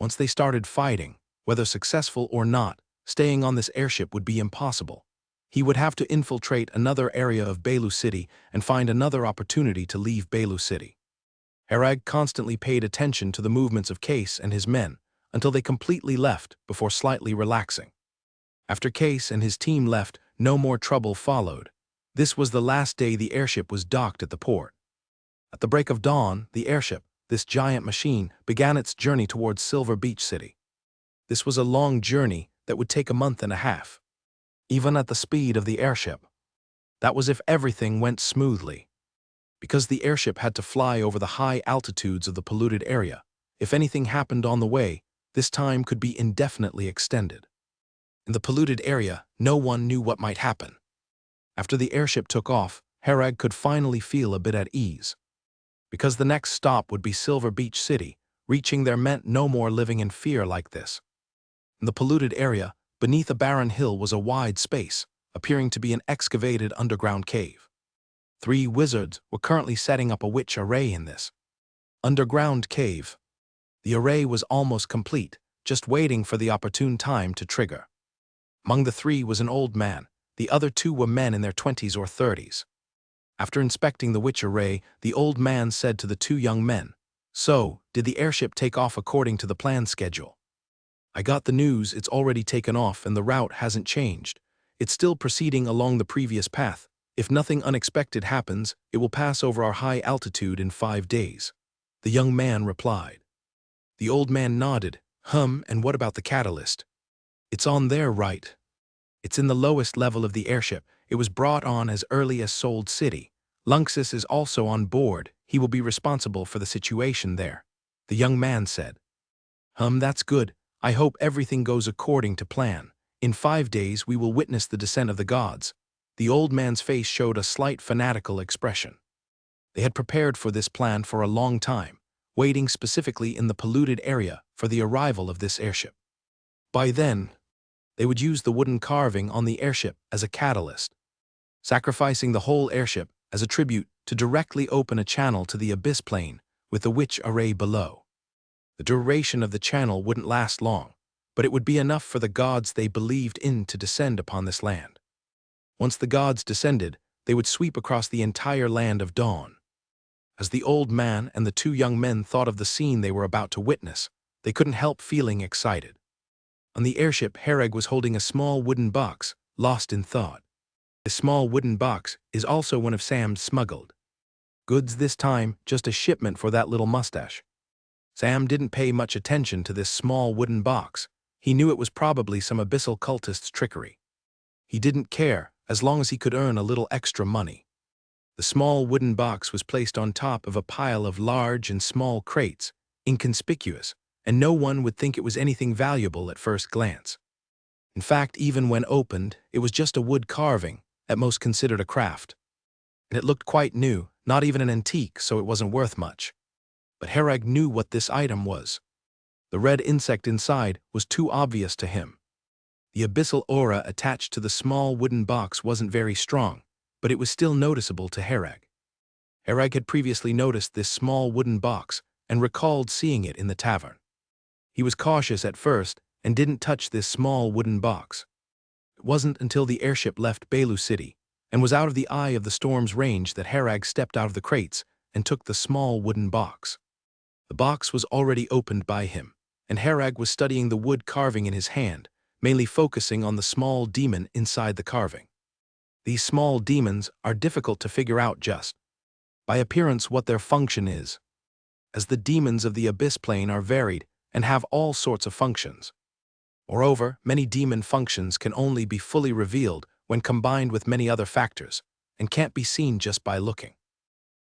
Once they started fighting, whether successful or not, staying on this airship would be impossible. He would have to infiltrate another area of Belu City and find another opportunity to leave Belu City. Herag constantly paid attention to the movements of Case and his men until they completely left before slightly relaxing. After Case and his team left, no more trouble followed. This was the last day the airship was docked at the port. At the break of dawn, the airship, this giant machine, began its journey towards Silver Beach City. This was a long journey that would take a month and a half, even at the speed of the airship. That was if everything went smoothly. Because the airship had to fly over the high altitudes of the polluted area, if anything happened on the way, this time could be indefinitely extended. In the polluted area, no one knew what might happen. After the airship took off, Herag could finally feel a bit at ease. Because the next stop would be Silver Beach City, reaching there meant no more living in fear like this. In the polluted area, beneath a barren hill was a wide space, appearing to be an excavated underground cave. 3 wizards were currently setting up a witch array in this underground cave. The array was almost complete, just waiting for the opportune time to trigger. Among the 3 was an old man. The other 2 were men in their 20s or 30s. After inspecting the witch array, the old man said to the 2 young men, "So, did the airship take off according to the planned schedule?" "I got the news it's already taken off and the route hasn't changed. It's still proceeding along the previous path. If nothing unexpected happens, it will pass over our high altitude in 5 days," the young man replied. The old man nodded. And what about the catalyst?" "It's on there, right. It's in the lowest level of the airship. It was brought on as early as Sold City. Lunxus is also on board. He will be responsible for the situation there," the young man said. That's good. I hope everything goes according to plan. In 5 days we will witness the descent of the gods." The old man's face showed a slight fanatical expression. They had prepared for this plan for a long time, waiting specifically in the polluted area for the arrival of this airship. By then, they would use the wooden carving on the airship as a catalyst, sacrificing the whole airship as a tribute to directly open a channel to the abyss plane with the witch array below. The duration of the channel wouldn't last long, but it would be enough for the gods they believed in to descend upon this land. Once the gods descended, they would sweep across the entire land of Dawn. As the old man and the 2 young men thought of the scene they were about to witness, they couldn't help feeling excited. On the airship, Herag was holding a small wooden box, lost in thought. This small wooden box is also one of Sam's smuggled goods, this time just a shipment for that little mustache. Sam didn't pay much attention to this small wooden box. He knew it was probably some abyssal cultist's trickery. He didn't care, as long as he could earn a little extra money. The small wooden box was placed on top of a pile of large and small crates, inconspicuous, and no one would think it was anything valuable at first glance. In fact, even when opened, it was just a wood carving, at most considered a craft. And it looked quite new, not even an antique, so it wasn't worth much. But Herag knew what this item was. The red insect inside was too obvious to him. The abyssal aura attached to the small wooden box wasn't very strong, but it was still noticeable to Herag. Herag had previously noticed this small wooden box and recalled seeing it in the tavern. He was cautious at first and didn't touch this small wooden box. It wasn't until the airship left Belu City and was out of the eye of the storm's range that Herag stepped out of the crates and took the small wooden box. The box was already opened by him, and Herag was studying the wood carving in his hand, mainly focusing on the small demon inside the carving. These small demons are difficult to figure out just by appearance what their function is, as the demons of the abyss plane are varied and have all sorts of functions. Moreover, many demon functions can only be fully revealed when combined with many other factors, and can't be seen just by looking.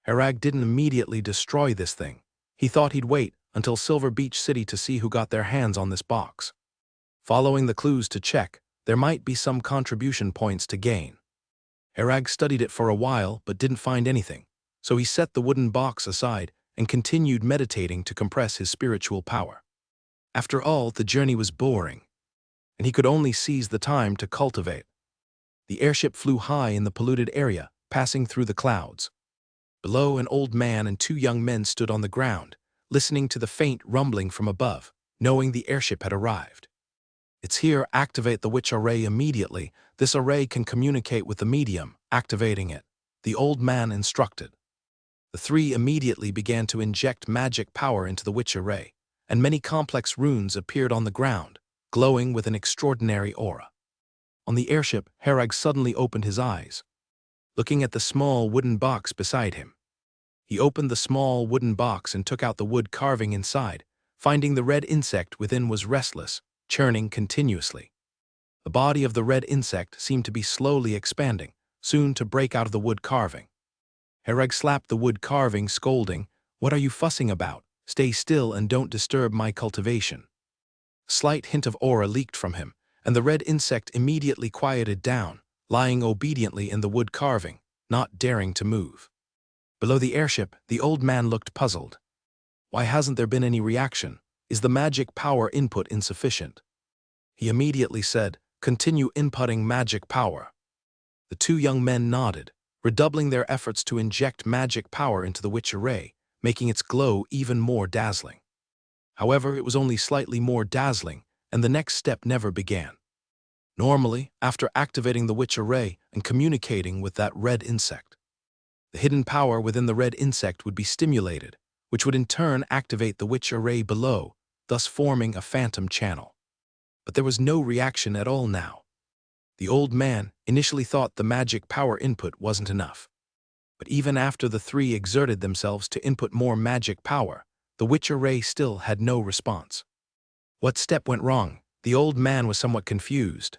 Herag didn't immediately destroy this thing. He thought he'd wait until Silver Beach City to see who got their hands on this box. Following the clues to check, there might be some contribution points to gain. Herag studied it for a while but didn't find anything, so he set the wooden box aside and continued meditating to compress his spiritual power. After all, the journey was boring, and he could only seize the time to cultivate. The airship flew high in the polluted area, passing through the clouds. Below, an old man and two young men stood on the ground, listening to the faint rumbling from above, knowing the airship had arrived. "It's here, activate the witch array immediately. This array can communicate with the medium, activating it," the old man instructed. The three immediately began to inject magic power into the witch array, and many complex runes appeared on the ground, glowing with an extraordinary aura. On the airship, Herag suddenly opened his eyes, looking at the small wooden box beside him. He opened the small wooden box and took out the wood carving inside, finding the red insect within was restless, churning continuously. The body of the red insect seemed to be slowly expanding, soon to break out of the wood carving. Herag slapped the wood carving, scolding, "What are you fussing about? Stay still and don't disturb my cultivation." A slight hint of aura leaked from him, and the red insect immediately quieted down, lying obediently in the wood carving, not daring to move. Below the airship, the old man looked puzzled. Why hasn't there been any reaction? Is the magic power input insufficient? He immediately said, "Continue inputting magic power." The two young men nodded, redoubling their efforts to inject magic power into the witch array, making its glow even more dazzling. However, it was only slightly more dazzling, and the next step never began. Normally, after activating the witch array and communicating with that red insect, the hidden power within the red insect would be stimulated, which would in turn activate the witch array below, thus forming a phantom channel. But there was no reaction at all now. The old man initially thought the magic power input wasn't enough. But even after the three exerted themselves to input more magic power, the witch array still had no response. What step went wrong? The old man was somewhat confused.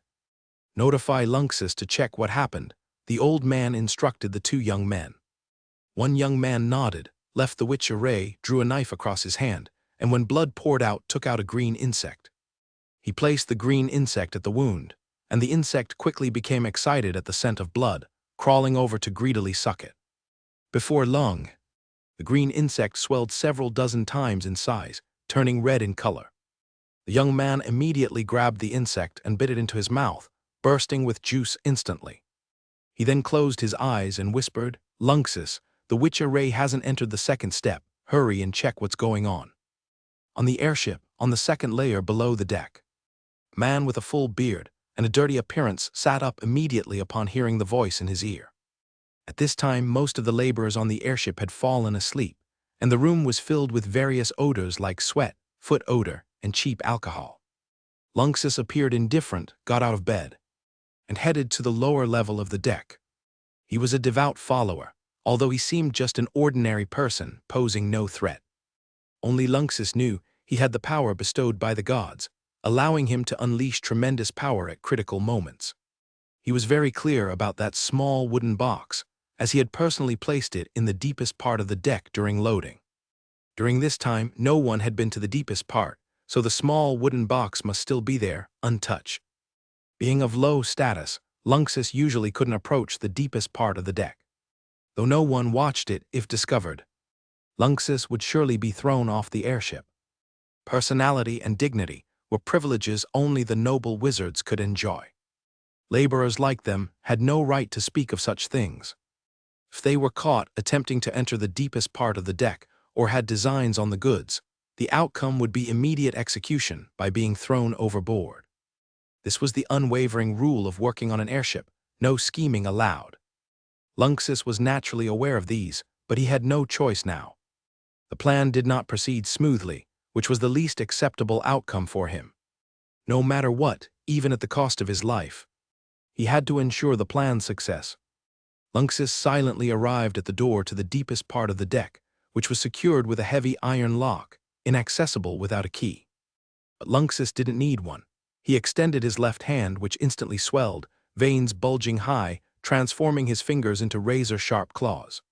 Notify Lunxus to check what happened, the old man instructed the two young men. One young man nodded, left the witch array, drew a knife across his hand, and when blood poured out, took out a green insect. He placed the green insect at the wound, and the insect quickly became excited at the scent of blood, crawling over to greedily suck it. Before long, the green insect swelled several dozen times in size, turning red in color. The young man immediately grabbed the insect and bit it into his mouth, bursting with juice instantly. He then closed his eyes and whispered, "Lunxus, the witch array hasn't entered the second step. Hurry and check what's going on." On the airship, on the second layer below the deck, a man with a full beard and a dirty appearance sat up immediately upon hearing the voice in his ear. At this time, most of the laborers on the airship had fallen asleep, and the room was filled with various odors like sweat, foot odor, and cheap alcohol. Lunxus appeared indifferent, got out of bed, and headed to the lower level of the deck. He was a devout follower, although he seemed just an ordinary person, posing no threat. Only Lunxus knew he had the power bestowed by the gods, allowing him to unleash tremendous power at critical moments. He was very clear about that small wooden box, as he had personally placed it in the deepest part of the deck during loading. During this time, no one had been to the deepest part, so the small wooden box must still be there, untouched. Being of low status, Lunxus usually couldn't approach the deepest part of the deck. Though no one watched it if discovered, Lunxus would surely be thrown off the airship. Personality and dignity were privileges only the noble wizards could enjoy. Laborers like them had no right to speak of such things. If they were caught attempting to enter the deepest part of the deck or had designs on the goods, the outcome would be immediate execution by being thrown overboard. This was the unwavering rule of working on an airship, no scheming allowed. Lunxus was naturally aware of these, but he had no choice now. The plan did not proceed smoothly, which was the least acceptable outcome for him. No matter what, even at the cost of his life, he had to ensure the plan's success. Lunxus silently arrived at the door to the deepest part of the deck, which was secured with a heavy iron lock, inaccessible without a key. But Lunxus didn't need one. He extended his left hand, which instantly swelled, veins bulging high, transforming his fingers into razor-sharp claws.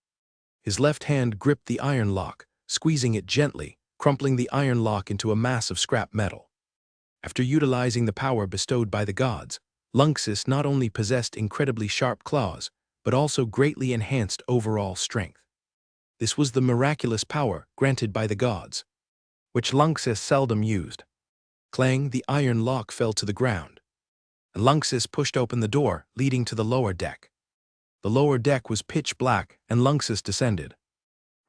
His left hand gripped the iron lock, squeezing it gently, crumpling the iron lock into a mass of scrap metal. After utilizing the power bestowed by the gods, Lunxus not only possessed incredibly sharp claws, but also greatly enhanced overall strength. This was the miraculous power granted by the gods, which Lunxus seldom used. Clang, the iron lock fell to the ground, and Lunxus pushed open the door leading to the lower deck. The lower deck was pitch black, and Lunxus descended,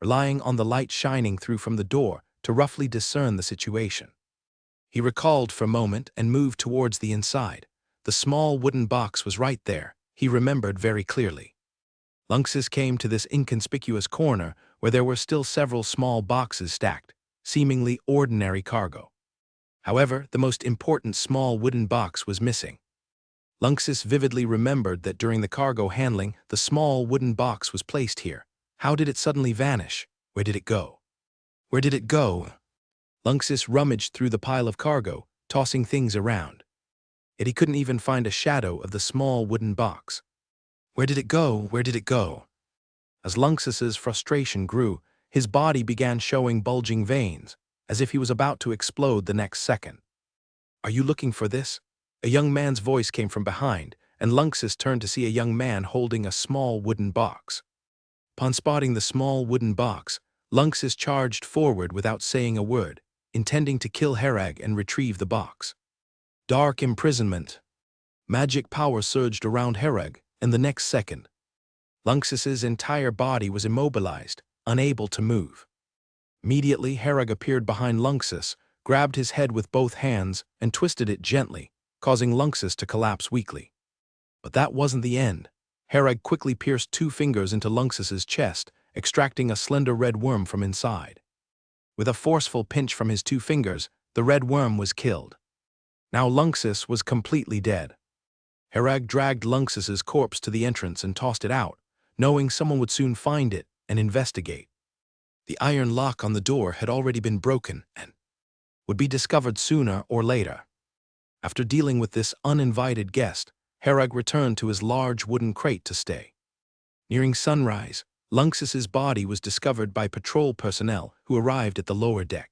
relying on the light shining through from the door to roughly discern the situation. He recalled for a moment and moved towards the inside. The small wooden box was right there, he remembered very clearly. Lunxus came to this inconspicuous corner where there were still several small boxes stacked, seemingly ordinary cargo. However, the most important small wooden box was missing. Lunxus vividly remembered that during the cargo handling, the small wooden box was placed here. How did it suddenly vanish? Where did it go? Where did it go? Lunxus rummaged through the pile of cargo, tossing things around. Yet he couldn't even find a shadow of the small wooden box. Where did it go? Where did it go? As Lunxus's frustration grew, his body began showing bulging veins, as if he was about to explode the next second. Are you looking for this? A young man's voice came from behind, and Lunxus turned to see a young man holding a small wooden box. Upon spotting the small wooden box, Lunxus charged forward without saying a word, intending to kill Herag and retrieve the box. Dark imprisonment. Magic power surged around Herag, and the next second, Lunxus's entire body was immobilized, unable to move. Immediately, Herag appeared behind Lunxus, grabbed his head with both hands, and twisted it gently, causing Lunxus to collapse weakly. But that wasn't the end. Herag quickly pierced 2 fingers into Lunxus's chest, extracting a slender red worm from inside. With a forceful pinch from his 2 fingers, the red worm was killed. Now Lunxus was completely dead. Herag dragged Lunxus's corpse to the entrance and tossed it out, knowing someone would soon find it and investigate. The iron lock on the door had already been broken and would be discovered sooner or later. After dealing with this uninvited guest, Herag returned to his large wooden crate to stay. Nearing sunrise, Lunxus's body was discovered by patrol personnel who arrived at the lower deck.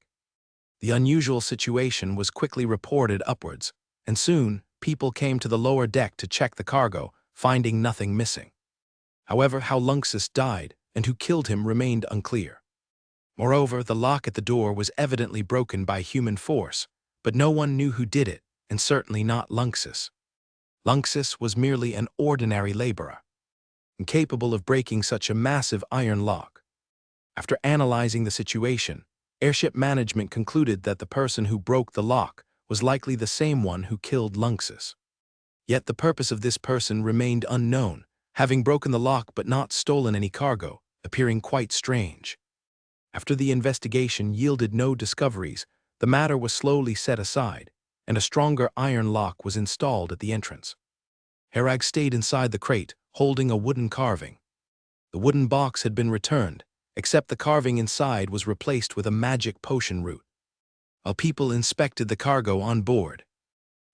The unusual situation was quickly reported upwards, and soon people came to the lower deck to check the cargo, finding nothing missing. However, how Lunxus died and who killed him remained unclear. Moreover, the lock at the door was evidently broken by human force, but no one knew who did it, and certainly not Lunxus. Lunxus was merely an ordinary laborer, incapable of breaking such a massive iron lock. After analyzing the situation, airship management concluded that the person who broke the lock was likely the same one who killed Lunxus. Yet the purpose of this person remained unknown, having broken the lock but not stolen any cargo, appearing quite strange. After the investigation yielded no discoveries, the matter was slowly set aside, and a stronger iron lock was installed at the entrance. Herag stayed inside the crate, holding a wooden carving. The wooden box had been returned, except the carving inside was replaced with a magic potion root. While people inspected the cargo on board,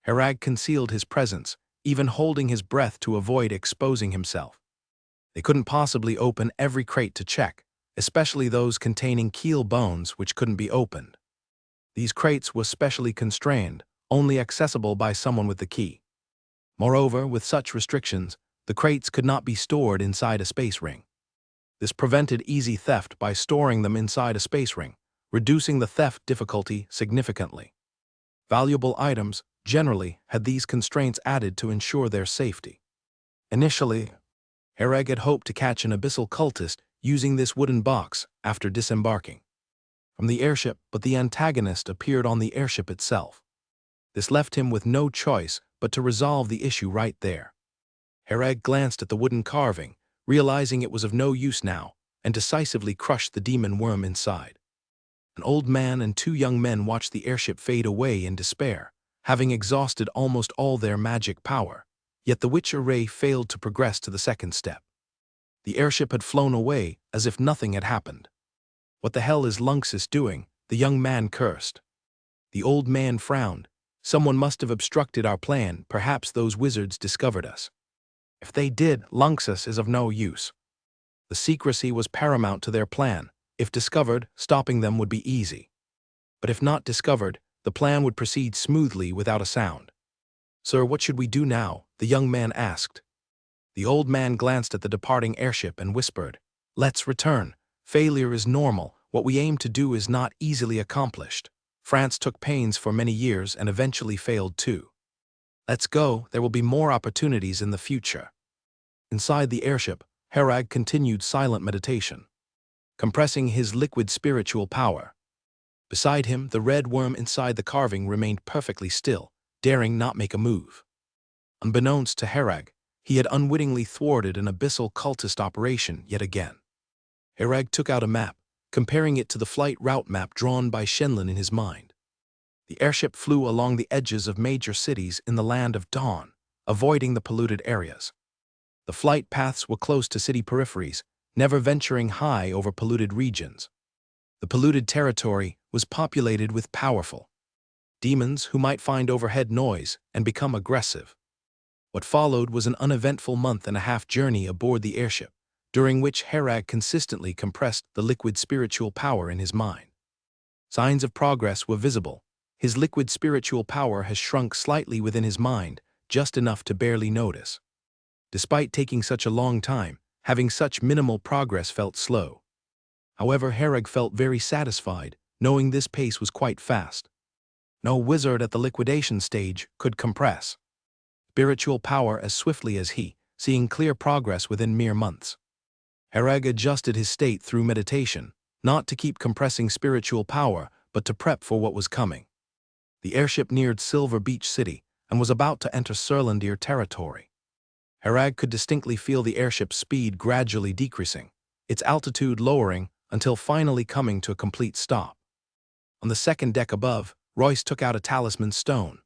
Herag concealed his presence, even holding his breath to avoid exposing himself. They couldn't possibly open every crate to check, especially those containing keel bones which couldn't be opened. These crates were specially constrained, only accessible by someone with the key. Moreover, with such restrictions, the crates could not be stored inside a space ring. This prevented easy theft by storing them inside a space ring, reducing the theft difficulty significantly. Valuable items, generally had these constraints added to ensure their safety. Initially, Hereg had hoped to catch an abyssal cultist using this wooden box after disembarking from the airship, but the antagonist appeared on the airship itself. This left him with no choice but to resolve the issue right there. Hereg glanced at the wooden carving, realizing it was of no use now, and decisively crushed the demon worm inside. An old man and two young men watched the airship fade away in despair, having exhausted almost all their magic power, yet the witch array failed to progress to the second step. The airship had flown away as if nothing had happened. "What the hell is Lunxus doing?" the young man cursed. The old man frowned. "Someone must have obstructed our plan. Perhaps those wizards discovered us. If they did, Lunxus is of no use. The secrecy was paramount to their plan. If discovered, stopping them would be easy. But if not discovered, the plan would proceed smoothly without a sound." "Sir, what should we do now?" the young man asked. The old man glanced at the departing airship and whispered, "Let's return. Failure is normal. What we aim to do is not easily accomplished. France took pains for many years and eventually failed too. Let's go. There will be more opportunities in the future." Inside the airship, Hereg continued silent meditation, compressing his liquid spiritual power. Beside him, the red worm inside the carving remained perfectly still, daring not make a move. Unbeknownst to Hereg, he had unwittingly thwarted an abyssal cultist operation yet again. Hereg took out a map, comparing it to the flight route map drawn by Shenlin in his mind. The airship flew along the edges of major cities in the Land of Dawn, avoiding the polluted areas. The flight paths were close to city peripheries, never venturing high over polluted regions. The polluted territory was populated with powerful demons who might find overhead noise and become aggressive. What followed was an uneventful month-and-a-half journey aboard the airship, during which Hereg consistently compressed the liquid spiritual power in his mind. Signs of progress were visible. His liquid spiritual power has shrunk slightly within his mind, just enough to barely notice. Despite taking such a long time, having such minimal progress felt slow. However, Hereg felt very satisfied, knowing this pace was quite fast. No wizard at the liquidation stage could compress spiritual power as swiftly as he, seeing clear progress within mere months. Hereg adjusted his state through meditation, not to keep compressing spiritual power, but to prep for what was coming. The airship neared Silver Beach City and was about to enter Surlandir territory. Hereg could distinctly feel the airship's speed gradually decreasing, its altitude lowering until finally coming to a complete stop. On the second deck above, Royce took out a talisman stone.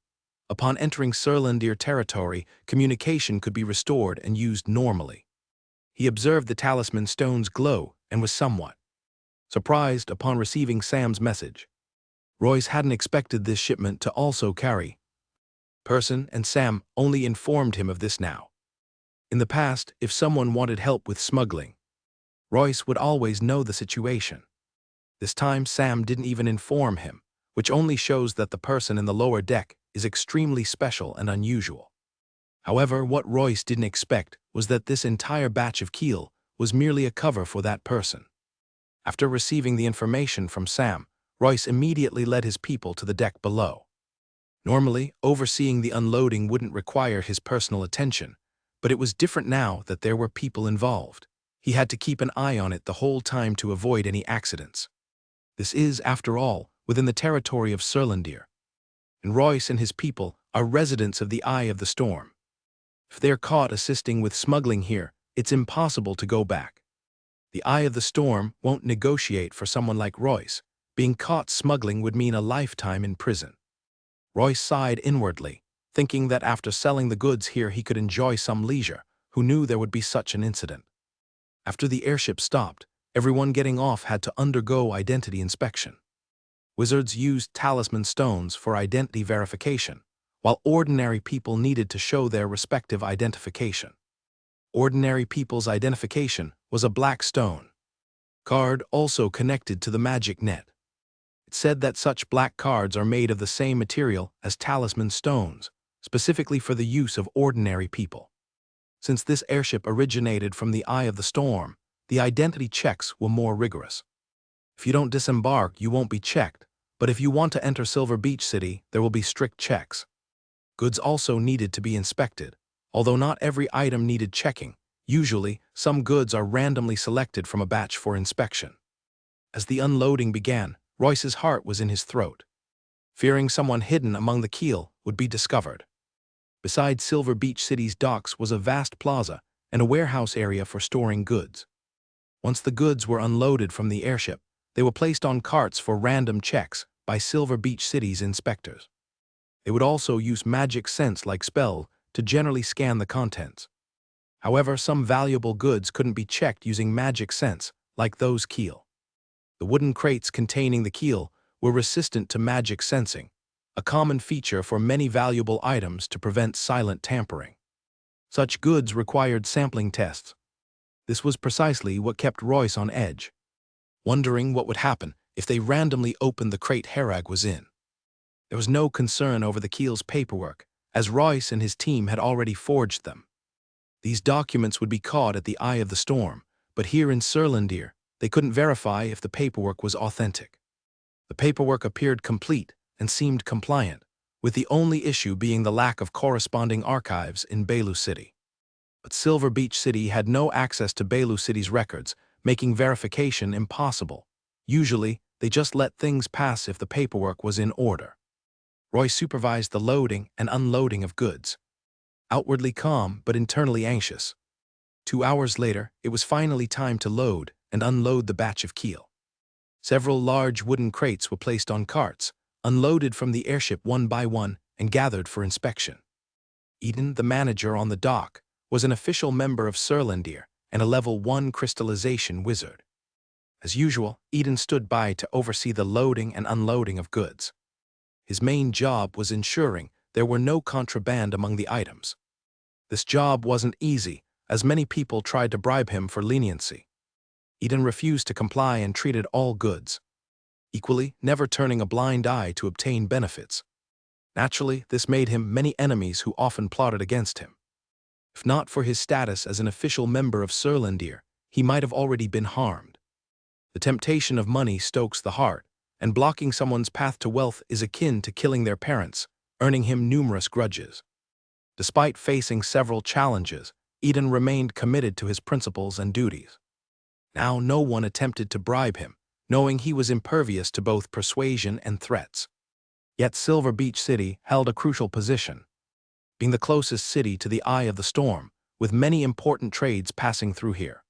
Upon entering Surlandir territory, communication could be restored and used normally. He observed the talisman stone's glow and was somewhat surprised upon receiving Sam's message. Royce hadn't expected this shipment to also carry person, and Sam only informed him of this now. In the past, if someone wanted help with smuggling, Royce would always know the situation. This time Sam didn't even inform him, which only shows that the person in the lower deck is extremely special and unusual. However, what Royce didn't expect was that this entire batch of keel was merely a cover for that person. After receiving the information from Sam, Royce immediately led his people to the deck below. Normally, overseeing the unloading wouldn't require his personal attention, but it was different now that there were people involved. He had to keep an eye on it the whole time to avoid any accidents. This is, after all, within the territory of Surlandir, and Royce and his people are residents of the Eye of the Storm. If they're caught assisting with smuggling here, it's impossible to go back. The Eye of the Storm won't negotiate for someone like Royce. Being caught smuggling would mean a lifetime in prison. Royce sighed inwardly, thinking that after selling the goods here he could enjoy some leisure. Who knew there would be such an incident? After the airship stopped, everyone getting off had to undergo identity inspection. Wizards used talisman stones for identity verification, while ordinary people needed to show their respective identification. Ordinary people's identification was a black stone card also connected to the magic net. It said that such black cards are made of the same material as talisman stones, specifically for the use of ordinary people. Since this airship originated from the Eye of the Storm, the identity checks were more rigorous. If you don't disembark, you won't be checked, but if you want to enter Silver Beach City, there will be strict checks. Goods also needed to be inspected. Although not every item needed checking, usually some goods are randomly selected from a batch for inspection. As the unloading began, Royce's heart was in his throat, fearing someone hidden among the keel would be discovered. Beside Silver Beach City's docks was a vast plaza and a warehouse area for storing goods. Once the goods were unloaded from the airship, they were placed on carts for random checks by Silver Beach City's inspectors. They would also use magic sense-like spell to generally scan the contents. However, some valuable goods couldn't be checked using magic sense, like those keel. The wooden crates containing the keel were resistant to magic sensing, a common feature for many valuable items to prevent silent tampering. Such goods required sampling tests. This was precisely what kept Royce on edge, wondering what would happen if they randomly opened the crate Herag was in. There was no concern over the keel's paperwork, as Royce and his team had already forged them. These documents would be caught at the eye of the storm, but here in Surlandir, they couldn't verify if the paperwork was authentic. The paperwork appeared complete and seemed compliant, with the only issue being the lack of corresponding archives in Belu City. But Silver Beach City had no access to Belu City's records, making verification impossible. Usually, they just let things pass if the paperwork was in order. Roy supervised the loading and unloading of goods, outwardly calm but internally anxious. 2 hours later, it was finally time to load and unload the batch of keel. Several large wooden crates were placed on carts, unloaded from the airship one by one, and gathered for inspection. Eden, the manager on the dock, was an official member of Surlandir and a level 1 crystallization wizard. As usual, Eden stood by to oversee the loading and unloading of goods. His main job was ensuring there were no contraband among the items. This job wasn't easy, as many people tried to bribe him for leniency. Eden refused to comply and treated all goods equally, never turning a blind eye to obtain benefits. Naturally, this made him many enemies who often plotted against him. If not for his status as an official member of Surlandir, he might have already been harmed. The temptation of money stokes the heart, and blocking someone's path to wealth is akin to killing their parents, earning him numerous grudges. Despite facing several challenges, Eden remained committed to his principles and duties. Now no one attempted to bribe him, knowing he was impervious to both persuasion and threats. Yet Silver Beach City held a crucial position, being the closest city to the eye of the storm, with many important trades passing through here.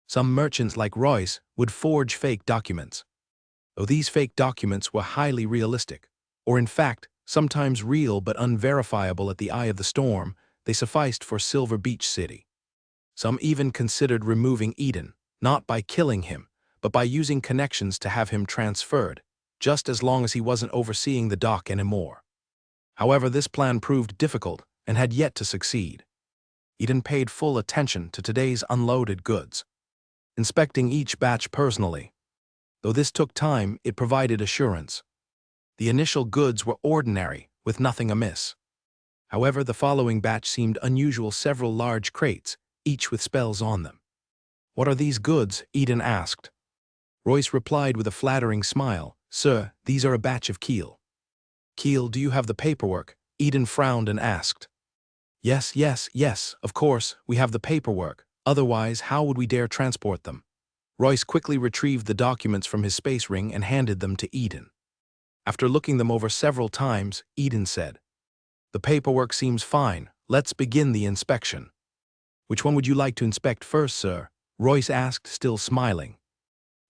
Some merchants like Royce would forge fake documents, though these fake documents were highly realistic, or in fact, sometimes real but unverifiable at the eye of the storm, they sufficed for Silver Beach City. Some even considered removing Eden, not by killing him, but by using connections to have him transferred, just as long as he wasn't overseeing the dock anymore. However, this plan proved difficult and had yet to succeed. Eden paid full attention to today's unloaded goods, inspecting each batch personally. Though this took time, it provided assurance. The initial goods were ordinary, with nothing amiss. However, the following batch seemed unusual: several large crates, each with spells on them. "What are these goods?" Eden asked. Royce replied with a flattering smile, "Sir, these are a batch of keel." "Keel, do you have the paperwork?" Eden frowned and asked. Yes, of course, we have the paperwork. Otherwise, how would we dare transport them?" Royce quickly retrieved the documents from his space ring and handed them to Eden. After looking them over several times, Eden said, "The paperwork seems fine. Let's begin the inspection." "Which one would you like to inspect first, sir?" Royce asked, still smiling.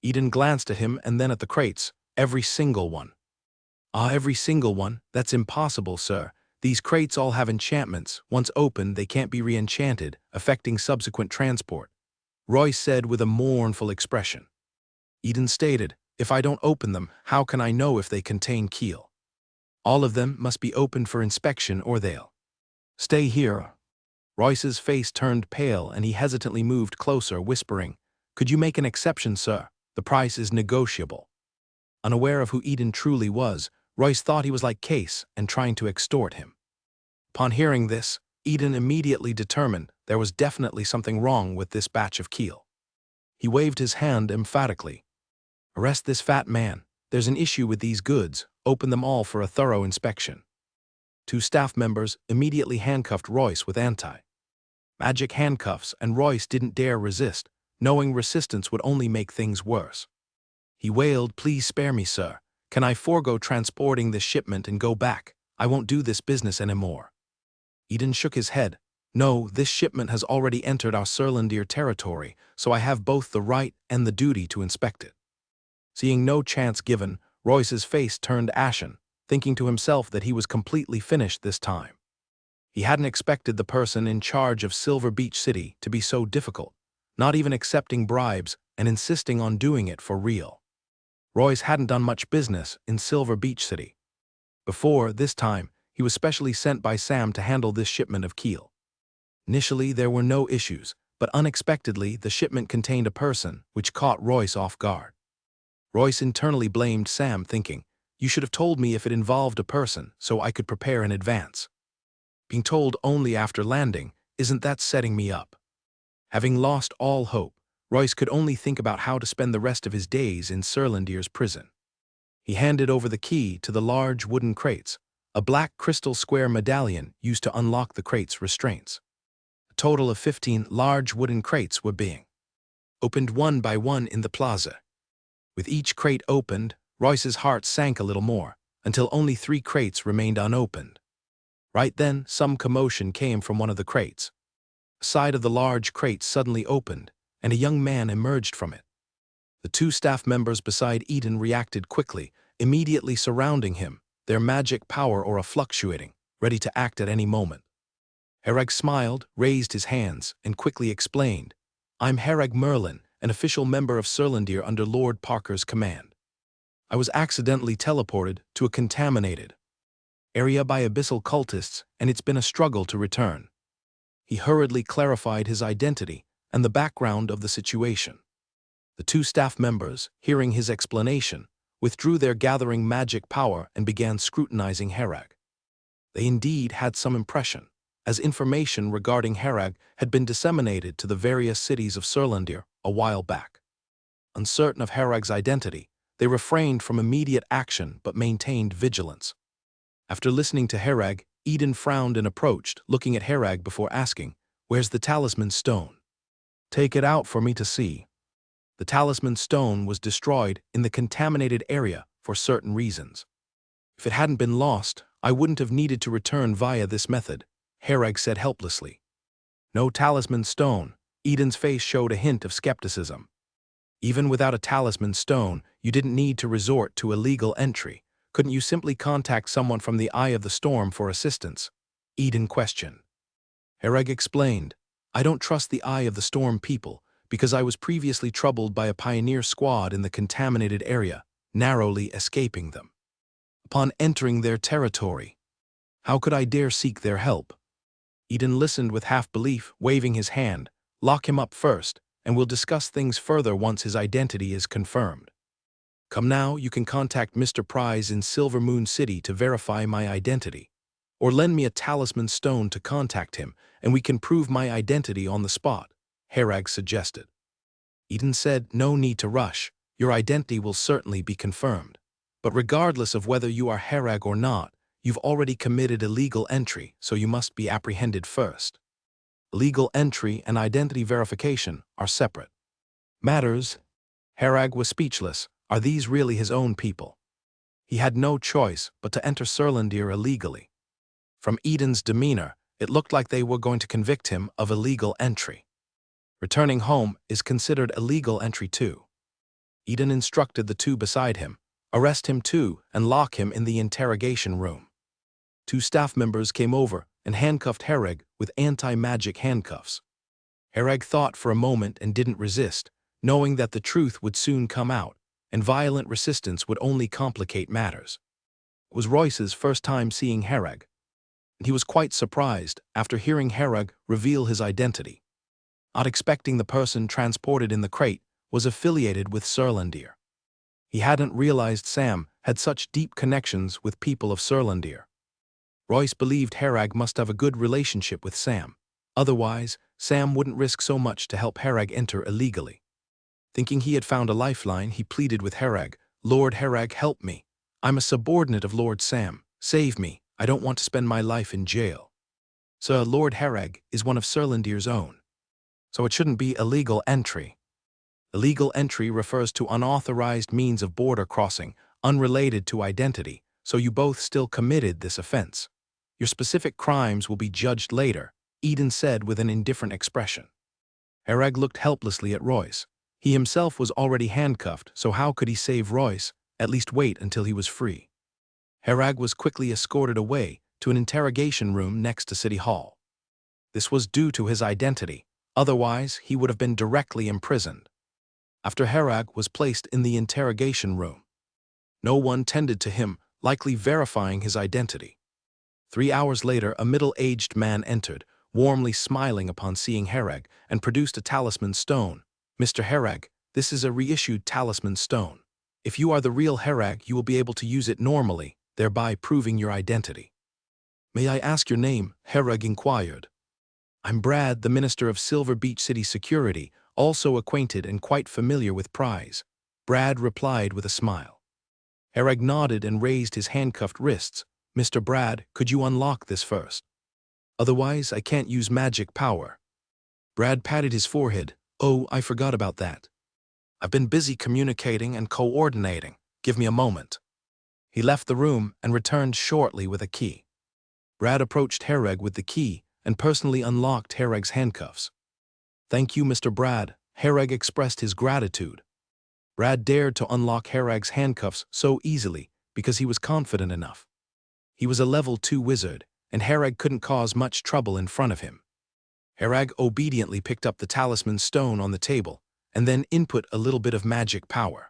Eden glanced at him and then at the crates. "Every single one." "Ah, every single one? That's impossible, sir. These crates all have enchantments. Once opened, they can't be re-enchanted, affecting subsequent transport," Royce said with a mournful expression. Eden stated, "If I don't open them, how can I know if they contain keel? All of them must be opened for inspection or they'll stay here." Royce's face turned pale and he hesitantly moved closer, whispering, "Could you make an exception, sir? The price is negotiable." Unaware of who Eden truly was, Royce thought he was like Case and trying to extort him. Upon hearing this, Eden immediately determined there was definitely something wrong with this batch of keel. He waved his hand emphatically. "Arrest this fat man. There's an issue with these goods. Open them all for a thorough inspection." Two staff members immediately handcuffed Royce with anti-magic handcuffs, and Royce didn't dare resist, knowing resistance would only make things worse. He wailed, "Please spare me, sir. Can I forego transporting this shipment and go back? I won't do this business anymore." Eden shook his head. "No, this shipment has already entered our Surlandir territory, so I have both the right and the duty to inspect it." Seeing no chance given, Royce's face turned ashen, thinking to himself that he was completely finished this time. He hadn't expected the person in charge of Silver Beach City to be so difficult, not even accepting bribes and insisting on doing it for real. Royce hadn't done much business in Silver Beach City. Before this time, he was specially sent by Sam to handle this shipment of keel. Initially, there were no issues, but unexpectedly, the shipment contained a person, which caught Royce off guard. Royce internally blamed Sam, thinking, "You should have told me if it involved a person, so I could prepare in advance. Being told only after landing, isn't that setting me up?" Having lost all hope, Royce could only think about how to spend the rest of his days in Surlandir's prison. He handed over the key to the large wooden crates, a black crystal square medallion used to unlock the crates' restraints. A total of 15 large wooden crates were being opened one by one in the plaza. With each crate opened, Royce's heart sank a little more, until only 3 crates remained unopened. Right then, some commotion came from one of the crates. The side of the large crate suddenly opened, and a young man emerged from it. The 2 staff members beside Eden reacted quickly, immediately surrounding him, their magic power aura fluctuating, ready to act at any moment. Hereg smiled, raised his hands, and quickly explained, "I'm Hereg Merlin, an official member of Surlandir under Lord Parker's command. I was accidentally teleported to a contaminated area by abyssal cultists, and it's been a struggle to return." He hurriedly clarified his identity and the background of the situation. The 2 staff members, hearing his explanation, withdrew their gathering magic power and began scrutinizing Hereg. They indeed had some impression, as information regarding Hereg had been disseminated to the various cities of Surlandir a while back. Uncertain of Hereg's identity, they refrained from immediate action but maintained vigilance. After listening to Hereg, Eden frowned and approached, looking at Hereg before asking, "Where's the talisman stone?" "Take it out for me to see." The talisman stone was destroyed in the contaminated area for certain reasons. "If it hadn't been lost, I wouldn't have needed to return via this method," Hereg said helplessly. "No talisman stone." Eden's face showed a hint of skepticism. "Even without a talisman stone, you didn't need to resort to illegal entry. Couldn't you simply contact someone from the Eye of the Storm for assistance?" Eden questioned. Hereg explained, "I don't trust the Eye of the Storm people, because I was previously troubled by a pioneer squad in the contaminated area, narrowly escaping them. Upon entering their territory, how could I dare seek their help?" Eden listened with half-belief, waving his hand. "Lock him up first, and we'll discuss things further once his identity is confirmed. Come now, you can contact Mr. Prize in Silver Moon City to verify my identity. Or lend me a talisman stone to contact him, and we can prove my identity on the spot," Hereg suggested. Eden said, "No need to rush. Your identity will certainly be confirmed. But regardless of whether you are Hereg or not, you've already committed illegal entry, so you must be apprehended first. Illegal entry and identity verification are separate matters." Hereg was speechless. Are these really his own people? He had no choice but to enter Surlandir illegally. From Eden's demeanor, it looked like they were going to convict him of illegal entry. Returning home is considered illegal entry too. Eden instructed the 2 beside him, "Arrest him too and lock him in the interrogation room." 2 staff members came over and handcuffed Hereg with anti-magic handcuffs. Hereg thought for a moment and didn't resist, knowing that the truth would soon come out, and violent resistance would only complicate matters. It was Royce's first time seeing Hereg, and he was quite surprised after hearing Hereg reveal his identity. Not expecting the person transported in the crate was affiliated with Surlandir. He hadn't realized Sam had such deep connections with people of Surlandir. Royce believed Hereg must have a good relationship with Sam. Otherwise, Sam wouldn't risk so much to help Hereg enter illegally. Thinking he had found a lifeline, he pleaded with Hereg, "Lord Hereg, help me. I'm a subordinate of Lord Sam. Save me. I don't want to spend my life in jail. Sir Lord Hereg is one of Serlandir's own, so it shouldn't be illegal entry. Illegal entry refers to unauthorized means of border crossing, unrelated to identity, so you both still committed this offense. Your specific crimes will be judged later, Eden said with an indifferent expression. Hereg looked helplessly at Royce. He himself was already handcuffed, so how could he save Royce, at least wait until he was free? Hereg was quickly escorted away to an interrogation room next to City Hall. This was due to his identity, otherwise he would have been directly imprisoned. After Hereg was placed in the interrogation room, no one tended to him, likely verifying his identity. 3 hours later, a middle-aged man entered, warmly smiling upon seeing Hereg, and produced a talisman stone. Mr. Hereg, this is a reissued talisman stone. If you are the real Hereg, you will be able to use it normally, thereby proving your identity. May I ask your name? Hereg inquired. I'm Brad, the Minister of Silver Beach City Security, also acquainted and quite familiar with Prize. Brad replied with a smile. Hereg nodded and raised his handcuffed wrists. Mr. Brad, could you unlock this first? Otherwise, I can't use magic power. Brad patted his forehead. Oh, I forgot about that. I've been busy communicating and coordinating. Give me a moment. He left the room and returned shortly with a key. Brad approached Hereg with the key and personally unlocked Hereg's handcuffs. Thank you, Mr. Brad. Hereg expressed his gratitude. Brad dared to unlock Hereg's handcuffs so easily because he was confident enough. He was a level 2 wizard, and Hereg couldn't cause much trouble in front of him. Hereg obediently picked up the talisman stone on the table and then input a little bit of magic power.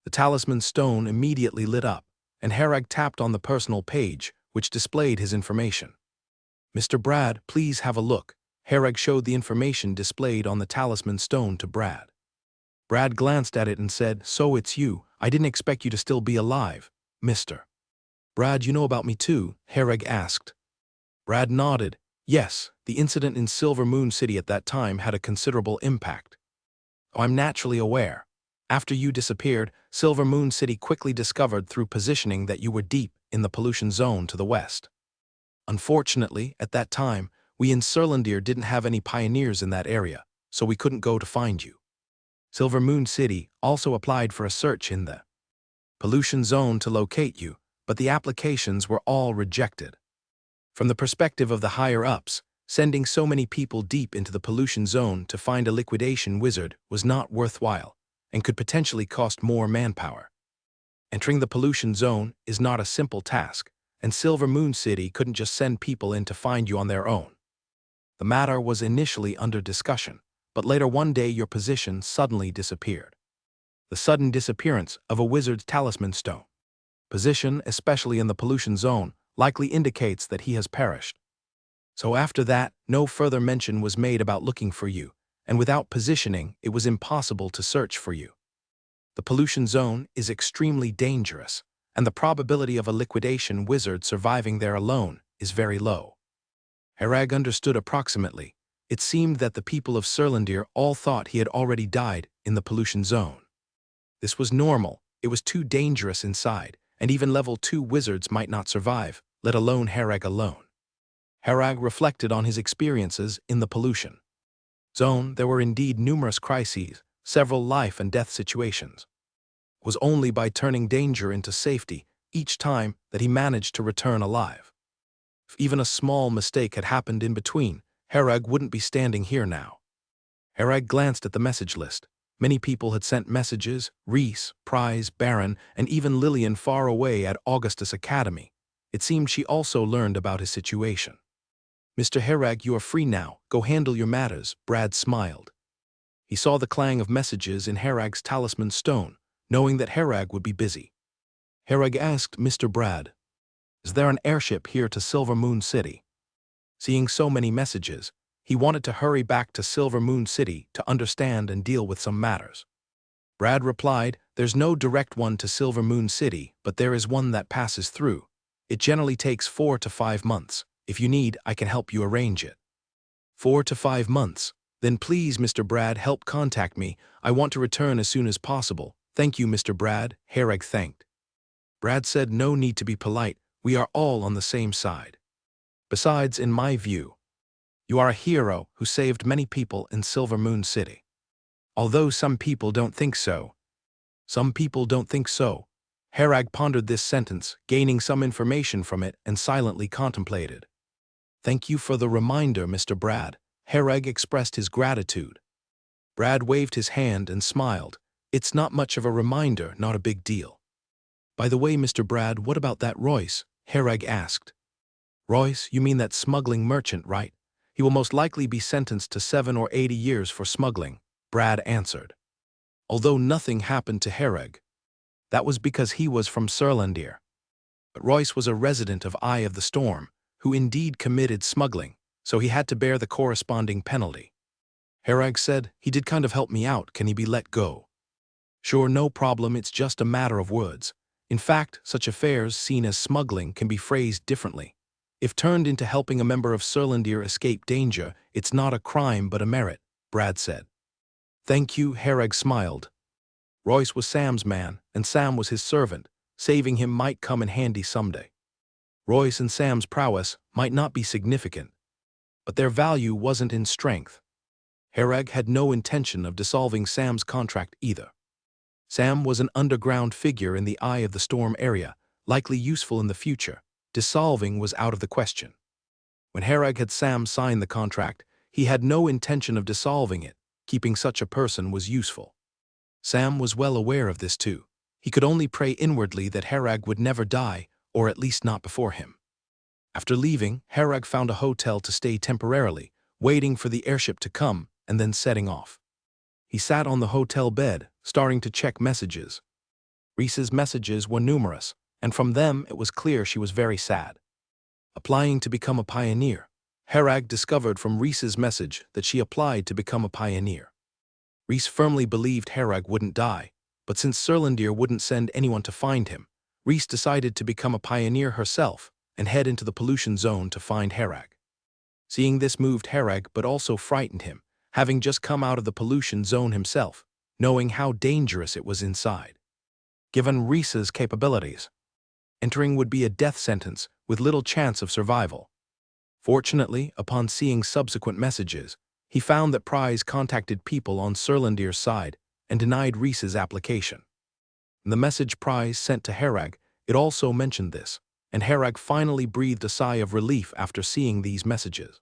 The talisman stone immediately lit up, and Hereg tapped on the personal page, which displayed his information. Mr. Brad, please have a look. Hereg showed the information displayed on the talisman stone to Brad. Brad glanced at it and said, So it's you. I didn't expect you to still be alive, Mr. Brad, you know about me too? Hereg asked. Brad nodded. Yes, the incident in Silver Moon City at that time had a considerable impact. Oh, I'm naturally aware. After you disappeared, Silver Moon City quickly discovered through positioning that you were deep in the pollution zone to the west. Unfortunately, at that time, we in Serlandir didn't have any pioneers in that area, so we couldn't go to find you. Silver Moon City also applied for a search in the pollution zone to locate you, but the applications were all rejected. From the perspective of the higher-ups, sending so many people deep into the pollution zone to find a liquidation wizard was not worthwhile and could potentially cost more manpower. Entering the pollution zone is not a simple task, and Silver Moon City couldn't just send people in to find you on their own. The matter was initially under discussion, but later one day your position suddenly disappeared. The sudden disappearance of a wizard's talisman stone position, especially in the pollution zone, likely indicates that he has perished. So after that, no further mention was made about looking for you, and without positioning, it was impossible to search for you. The pollution zone is extremely dangerous, and the probability of a liquidation wizard surviving there alone is very low. Hereg understood approximately. It seemed that the people of Serlandir all thought he had already died in the pollution zone. This was normal. It was too dangerous inside, and even level 2 wizards might not survive, let alone Hereg alone. Hereg reflected on his experiences in the pollution zone. There were indeed numerous crises, several life and death situations. It was only by turning danger into safety each time that he managed to return alive. If even a small mistake had happened in between, Hereg wouldn't be standing here now. Hereg glanced at the message list. Many people had sent messages, Reese, Prize, Baron, and even Lillian far away at Augustus Academy. It seemed she also learned about his situation. Mr. Hereg, you are free now. Go handle your matters, Brad smiled. He saw the clang of messages in Hereg's talisman stone, knowing that Hereg would be busy. Hereg asked Mr. Brad, Is there an airship here to Silver Moon City? Seeing so many messages, he wanted to hurry back to Silver Moon City to understand and deal with some matters. Brad replied, There's no direct one to Silver Moon City, but there is one that passes through. It generally takes 4 to 5 months. If you need, I can help you arrange it. 4 to 5 months. Then please, Mr. Brad, help contact me. I want to return as soon as possible. Thank you, Mr. Brad, Hereg thanked. Brad said no need to be polite. We are all on the same side. Besides, in my view, you are a hero who saved many people in Silver Moon City. Although some people don't think so. Some people don't think so. Herag pondered this sentence, gaining some information from it, and silently contemplated. Thank you for the reminder, Mr. Brad. Herag expressed his gratitude. Brad waved his hand and smiled. It's not much of a reminder, not a big deal. By the way, Mr. Brad, what about that Royce? Herag asked. Royce, you mean that smuggling merchant, right? He will most likely be sentenced to 7 or 80 years for smuggling, Brad answered. Although nothing happened to Herag. That was because he was from Surlandir. But Royce was a resident of Eye of the Storm, who indeed committed smuggling, so he had to bear the corresponding penalty. Herag said, he did kind of help me out, can he be let go? Sure, no problem, it's just a matter of words. In fact, such affairs seen as smuggling can be phrased differently. If turned into helping a member of Surlandir escape danger, it's not a crime but a merit, Brad said. Thank you, Herag smiled. Royce was Sam's man, and Sam was his servant. Saving him might come in handy someday. Royce and Sam's prowess might not be significant, but their value wasn't in strength. Herag had no intention of dissolving Sam's contract either. Sam was an underground figure in the Eye of the Storm area, likely useful in the future. Dissolving was out of the question. When Herag had Sam sign the contract, he had no intention of dissolving it. Keeping such a person was useful. Sam was well aware of this too. He could only pray inwardly that Herag would never die, or at least not before him. After leaving, Herag found a hotel to stay temporarily, waiting for the airship to come, and then setting off. He sat on the hotel bed, starting to check messages. Reese's messages were numerous, and from them it was clear she was very sad. Applying to become a pioneer. Herag discovered from Reese's message that she applied to become a pioneer. Reese firmly believed Herag wouldn't die, but since Surlandir wouldn't send anyone to find him, Reese decided to become a pioneer herself and head into the pollution zone to find Herag. Seeing this moved Herag but also frightened him, having just come out of the pollution zone himself, knowing how dangerous it was inside. Given Reese's capabilities, entering would be a death sentence with little chance of survival. Fortunately, upon seeing subsequent messages, he found that Prize contacted people on Surlandir's side and denied Reese's application. In the message Prize sent to Herag, it also mentioned this, and Herag finally breathed a sigh of relief after seeing these messages.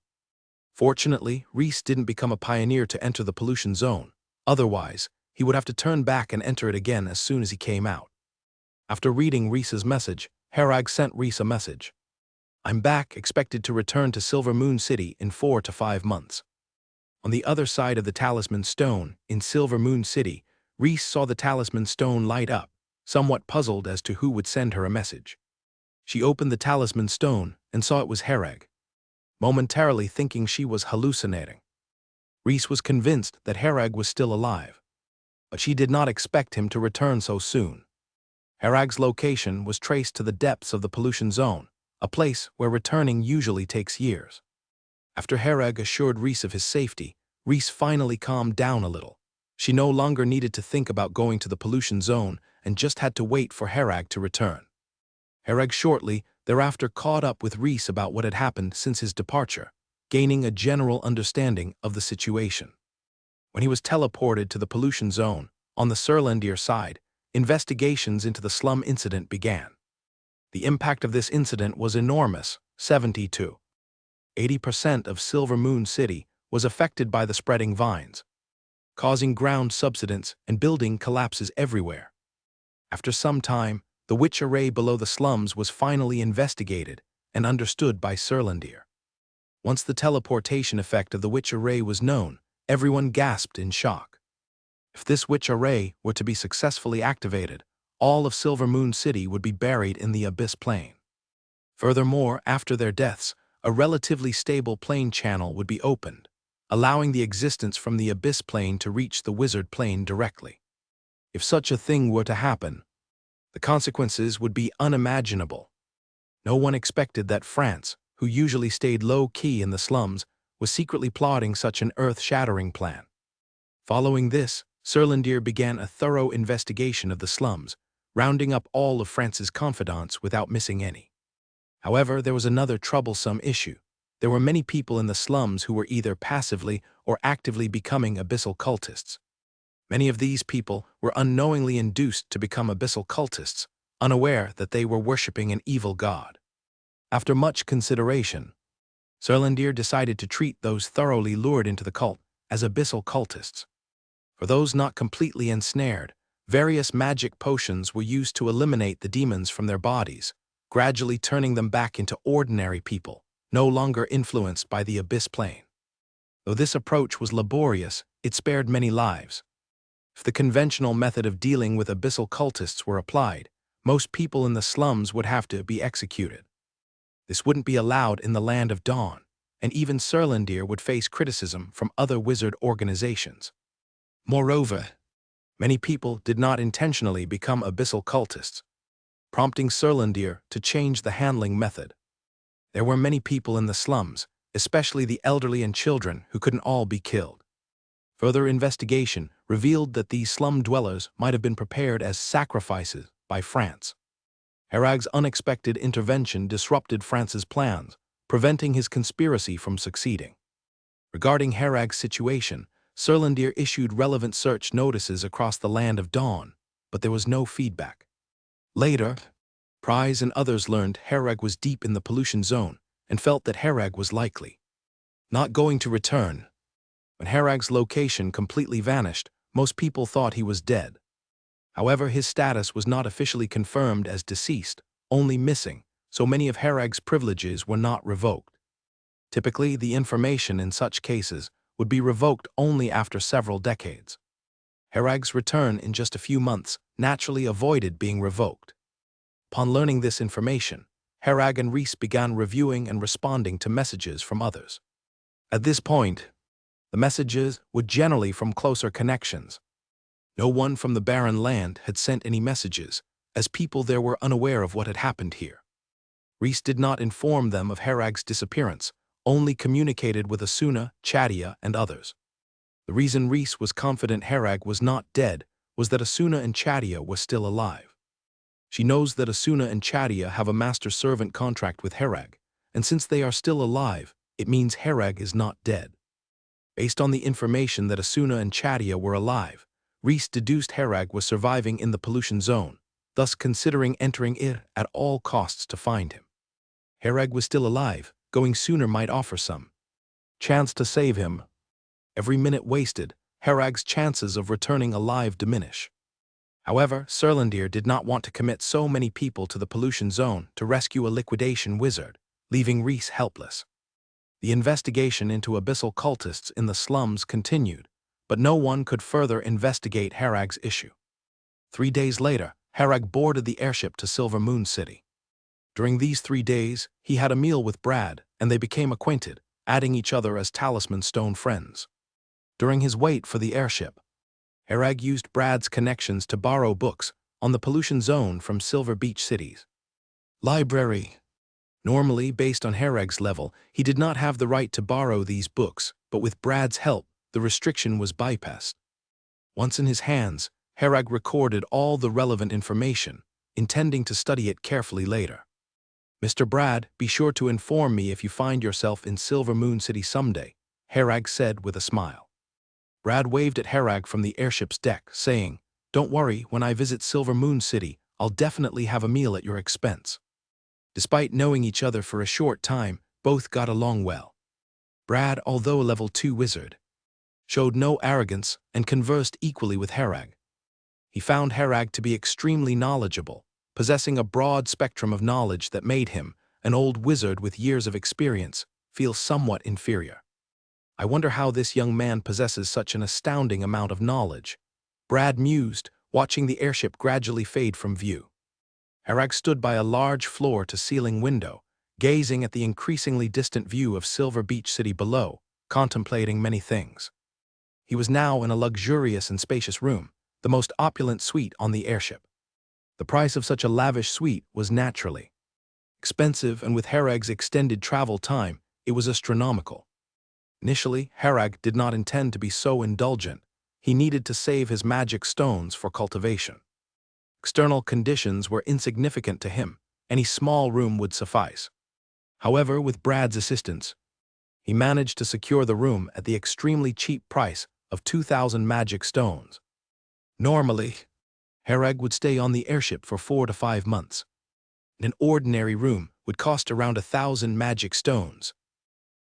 Fortunately, Reese didn't become a pioneer to enter the pollution zone. Otherwise, he would have to turn back and enter it again as soon as he came out. After reading Reese's message, Herag sent Reese a message. I'm back, expected to return to Silver Moon City in 4 to 5 months. On the other side of the talisman stone, in Silver Moon City, Reese saw the talisman stone light up, somewhat puzzled as to who would send her a message. She opened the talisman stone and saw it was Herag, momentarily thinking she was hallucinating. Reese was convinced that Herag was still alive, but she did not expect him to return so soon. Herag's location was traced to the depths of the pollution zone, a place where returning usually takes years. After Herag assured Reese of his safety, Reese finally calmed down a little. She no longer needed to think about going to the pollution zone and just had to wait for Herag to return. Herag shortly thereafter caught up with Reese about what had happened since his departure, gaining a general understanding of the situation. When he was teleported to the pollution zone, on the Surlandir side, investigations into the slum incident began. The impact of this incident was enormous. 80% of Silver Moon City was affected by the spreading vines, causing ground subsidence and building collapses everywhere. After some time, the witch array below the slums was finally investigated and understood by Surlandir. Once the teleportation effect of the witch array was known, everyone gasped in shock. If this witch array were to be successfully activated, all of Silver Moon City would be buried in the abyss plane. Furthermore, after their deaths, a relatively stable plane channel would be opened, allowing the existence from the abyss plane to reach the wizard plane directly. If such a thing were to happen, the consequences would be unimaginable. No one expected that France, who usually stayed low-key in the slums, was secretly plotting such an earth-shattering plan. Following this, Surlandir began a thorough investigation of the slums, rounding up all of France's confidants without missing any. However, there was another troublesome issue. There were many people in the slums who were either passively or actively becoming abyssal cultists. Many of these people were unknowingly induced to become abyssal cultists, unaware that they were worshipping an evil god. After much consideration, Serlandir decided to treat those thoroughly lured into the cult as abyssal cultists. For those not completely ensnared, various magic potions were used to eliminate the demons from their bodies, gradually turning them back into ordinary people, no longer influenced by the abyss plane. Though this approach was laborious, it spared many lives. If the conventional method of dealing with abyssal cultists were applied, most people in the slums would have to be executed. This wouldn't be allowed in the Land of Dawn, and even Serlandir would face criticism from other wizard organizations. Moreover, many people did not intentionally become abyssal cultists, prompting Serlandir to change the handling method. There were many people in the slums, especially the elderly and children, who couldn't all be killed. Further investigation revealed that these slum dwellers might have been prepared as sacrifices by France. Herag's unexpected intervention disrupted France's plans, preventing his conspiracy from succeeding. Regarding Herag's situation, Serlandir issued relevant search notices across the Land of Dawn, but there was no feedback. Later, Prize and others learned Herag was deep in the pollution zone and felt that Herag was likely not going to return. When Herag's location completely vanished, most people thought he was dead. However, his status was not officially confirmed as deceased, only missing, so many of Herag's privileges were not revoked. Typically, the information in such cases would be revoked only after several decades. Herag's return in just a few months naturally avoided being revoked. Upon learning this information, Herag and Reese began reviewing and responding to messages from others. At this point, the messages were generally from closer connections. No one from the barren land had sent any messages, as people there were unaware of what had happened here. Reese did not inform them of Herag's disappearance, only communicated with Asuna, Chadia, and others. The reason Reese was confident Herag was not dead was that Asuna and Chadia were still alive. She knows that Asuna and Chadia have a master-servant contract with Herag, and since they are still alive, it means Herag is not dead. Based on the information that Asuna and Chadia were alive, Reese deduced Herag was surviving in the pollution zone, thus considering entering it at all costs to find him. Herag was still alive, going sooner might offer some chance to save him. Every minute wasted, Herag's chances of returning alive diminish. However, Serlandir did not want to commit so many people to the pollution zone to rescue a liquidation wizard, leaving Reese helpless. The investigation into abyssal cultists in the slums continued, but no one could further investigate Herag's issue. 3 days later, Herag boarded the airship to Silver Moon City. During these 3 days, he had a meal with Brad, and they became acquainted, adding each other as talisman stone friends. During his wait for the airship, Herag used Brad's connections to borrow books on the pollution zone from Silver Beach City's library. Normally, based on Herag's level, he did not have the right to borrow these books, but with Brad's help, the restriction was bypassed. Once in his hands, Herag recorded all the relevant information, intending to study it carefully later. "Mr. Brad, be sure to inform me if you find yourself in Silver Moon City someday," Herag said with a smile. Brad waved at Herag from the airship's deck, saying, "Don't worry, when I visit Silver Moon City, I'll definitely have a meal at your expense." Despite knowing each other for a short time, both got along well. Brad, although a level 2 wizard, showed no arrogance and conversed equally with Herag. He found Herag to be extremely knowledgeable, possessing a broad spectrum of knowledge that made him, an old wizard with years of experience, feel somewhat inferior. "I wonder how this young man possesses such an astounding amount of knowledge," Brad mused, watching the airship gradually fade from view. Herag stood by a large floor-to-ceiling window, gazing at the increasingly distant view of Silver Beach City below, contemplating many things. He was now in a luxurious and spacious room, the most opulent suite on the airship. The price of such a lavish suite was naturally expensive, and with Herag's extended travel time, it was astronomical. Initially, Herag did not intend to be so indulgent. He needed to save his magic stones for cultivation. External conditions were insignificant to him, any small room would suffice. However, with Brad's assistance, he managed to secure the room at the extremely cheap price of 2,000 magic stones. Normally, Herag would stay on the airship for 4 to 5 months. An ordinary room would cost around 1,000 magic stones.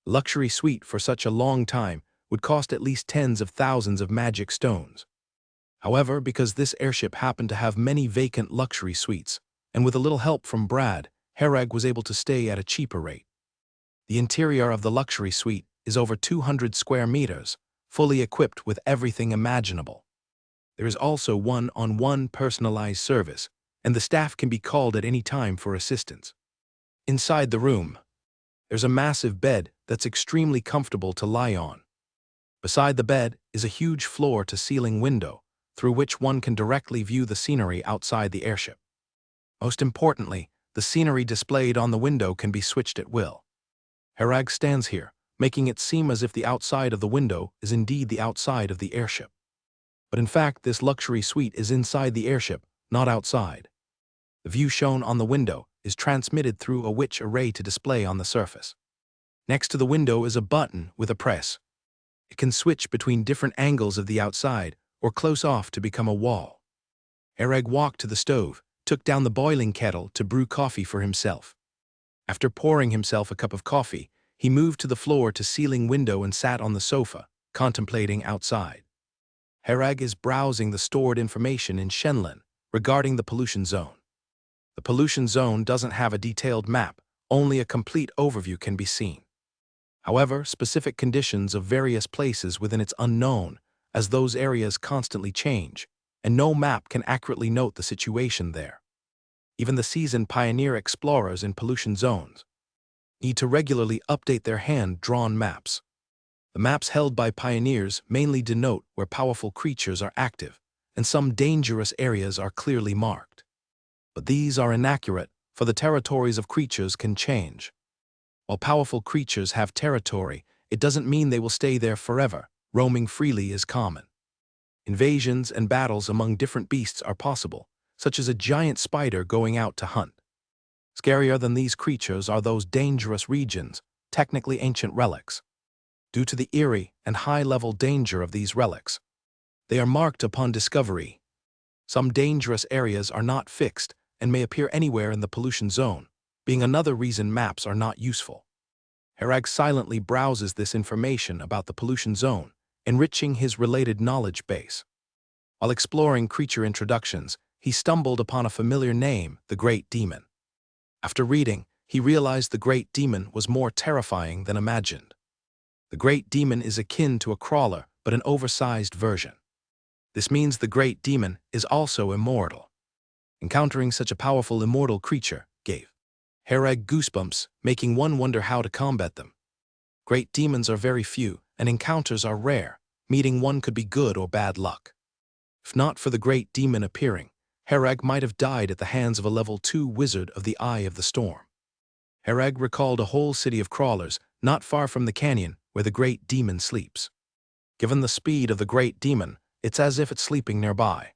A luxury suite for such a long time would cost at least tens of thousands of magic stones. However, because this airship happened to have many vacant luxury suites, and with a little help from Brad, Herag was able to stay at a cheaper rate. The interior of the luxury suite is over 200 square meters, fully equipped with everything imaginable. There is also one-on-one personalized service, and the staff can be called at any time for assistance. Inside the room, there's a massive bed that's extremely comfortable to lie on. Beside the bed is a huge floor-to-ceiling window, through which one can directly view the scenery outside the airship. Most importantly, the scenery displayed on the window can be switched at will. Herag stands here, making it seem as if the outside of the window is indeed the outside of the airship. But in fact, this luxury suite is inside the airship, not outside. The view shown on the window is transmitted through a witch array to display on the surface. Next to the window is a button with a press. It can switch between different angles of the outside or close off to become a wall. Herag walked to the stove, took down the boiling kettle to brew coffee for himself. After pouring himself a cup of coffee, he moved to the floor-to-ceiling window and sat on the sofa, contemplating outside. Herag is browsing the stored information in Shenlin regarding the pollution zone. The pollution zone doesn't have a detailed map, only a complete overview can be seen. However, specific conditions of various places within it's unknown, as those areas constantly change, and no map can accurately note the situation there. Even the seasoned pioneer explorers in pollution zones need to regularly update their hand-drawn maps. The maps held by pioneers mainly denote where powerful creatures are active, and some dangerous areas are clearly marked. But these are inaccurate, for the territories of creatures can change. While powerful creatures have territory, it doesn't mean they will stay there forever. Roaming freely is common. Invasions and battles among different beasts are possible, such as a giant spider going out to hunt. Scarier than these creatures are those dangerous regions, technically ancient relics. Due to the eerie and high-level danger of these relics, they are marked upon discovery. Some dangerous areas are not fixed and may appear anywhere in the pollution zone, being another reason maps are not useful. Herag silently browses this information about the pollution zone, enriching his related knowledge base. While exploring creature introductions, he stumbled upon a familiar name, the Great Demon. After reading, he realized the Great Demon was more terrifying than imagined. The Great Demon is akin to a crawler, but an oversized version. This means the Great Demon is also immortal. Encountering such a powerful immortal creature gave Herag goosebumps, making one wonder how to combat them. Great demons are very few, and encounters are rare, meeting one could be good or bad luck. If not for the Great Demon appearing, Herag might have died at the hands of a level 2 wizard of the Eye of the Storm. Herag recalled a whole city of crawlers, not far from the canyon where the Great Demon sleeps. Given the speed of the Great Demon, it's as if it's sleeping nearby.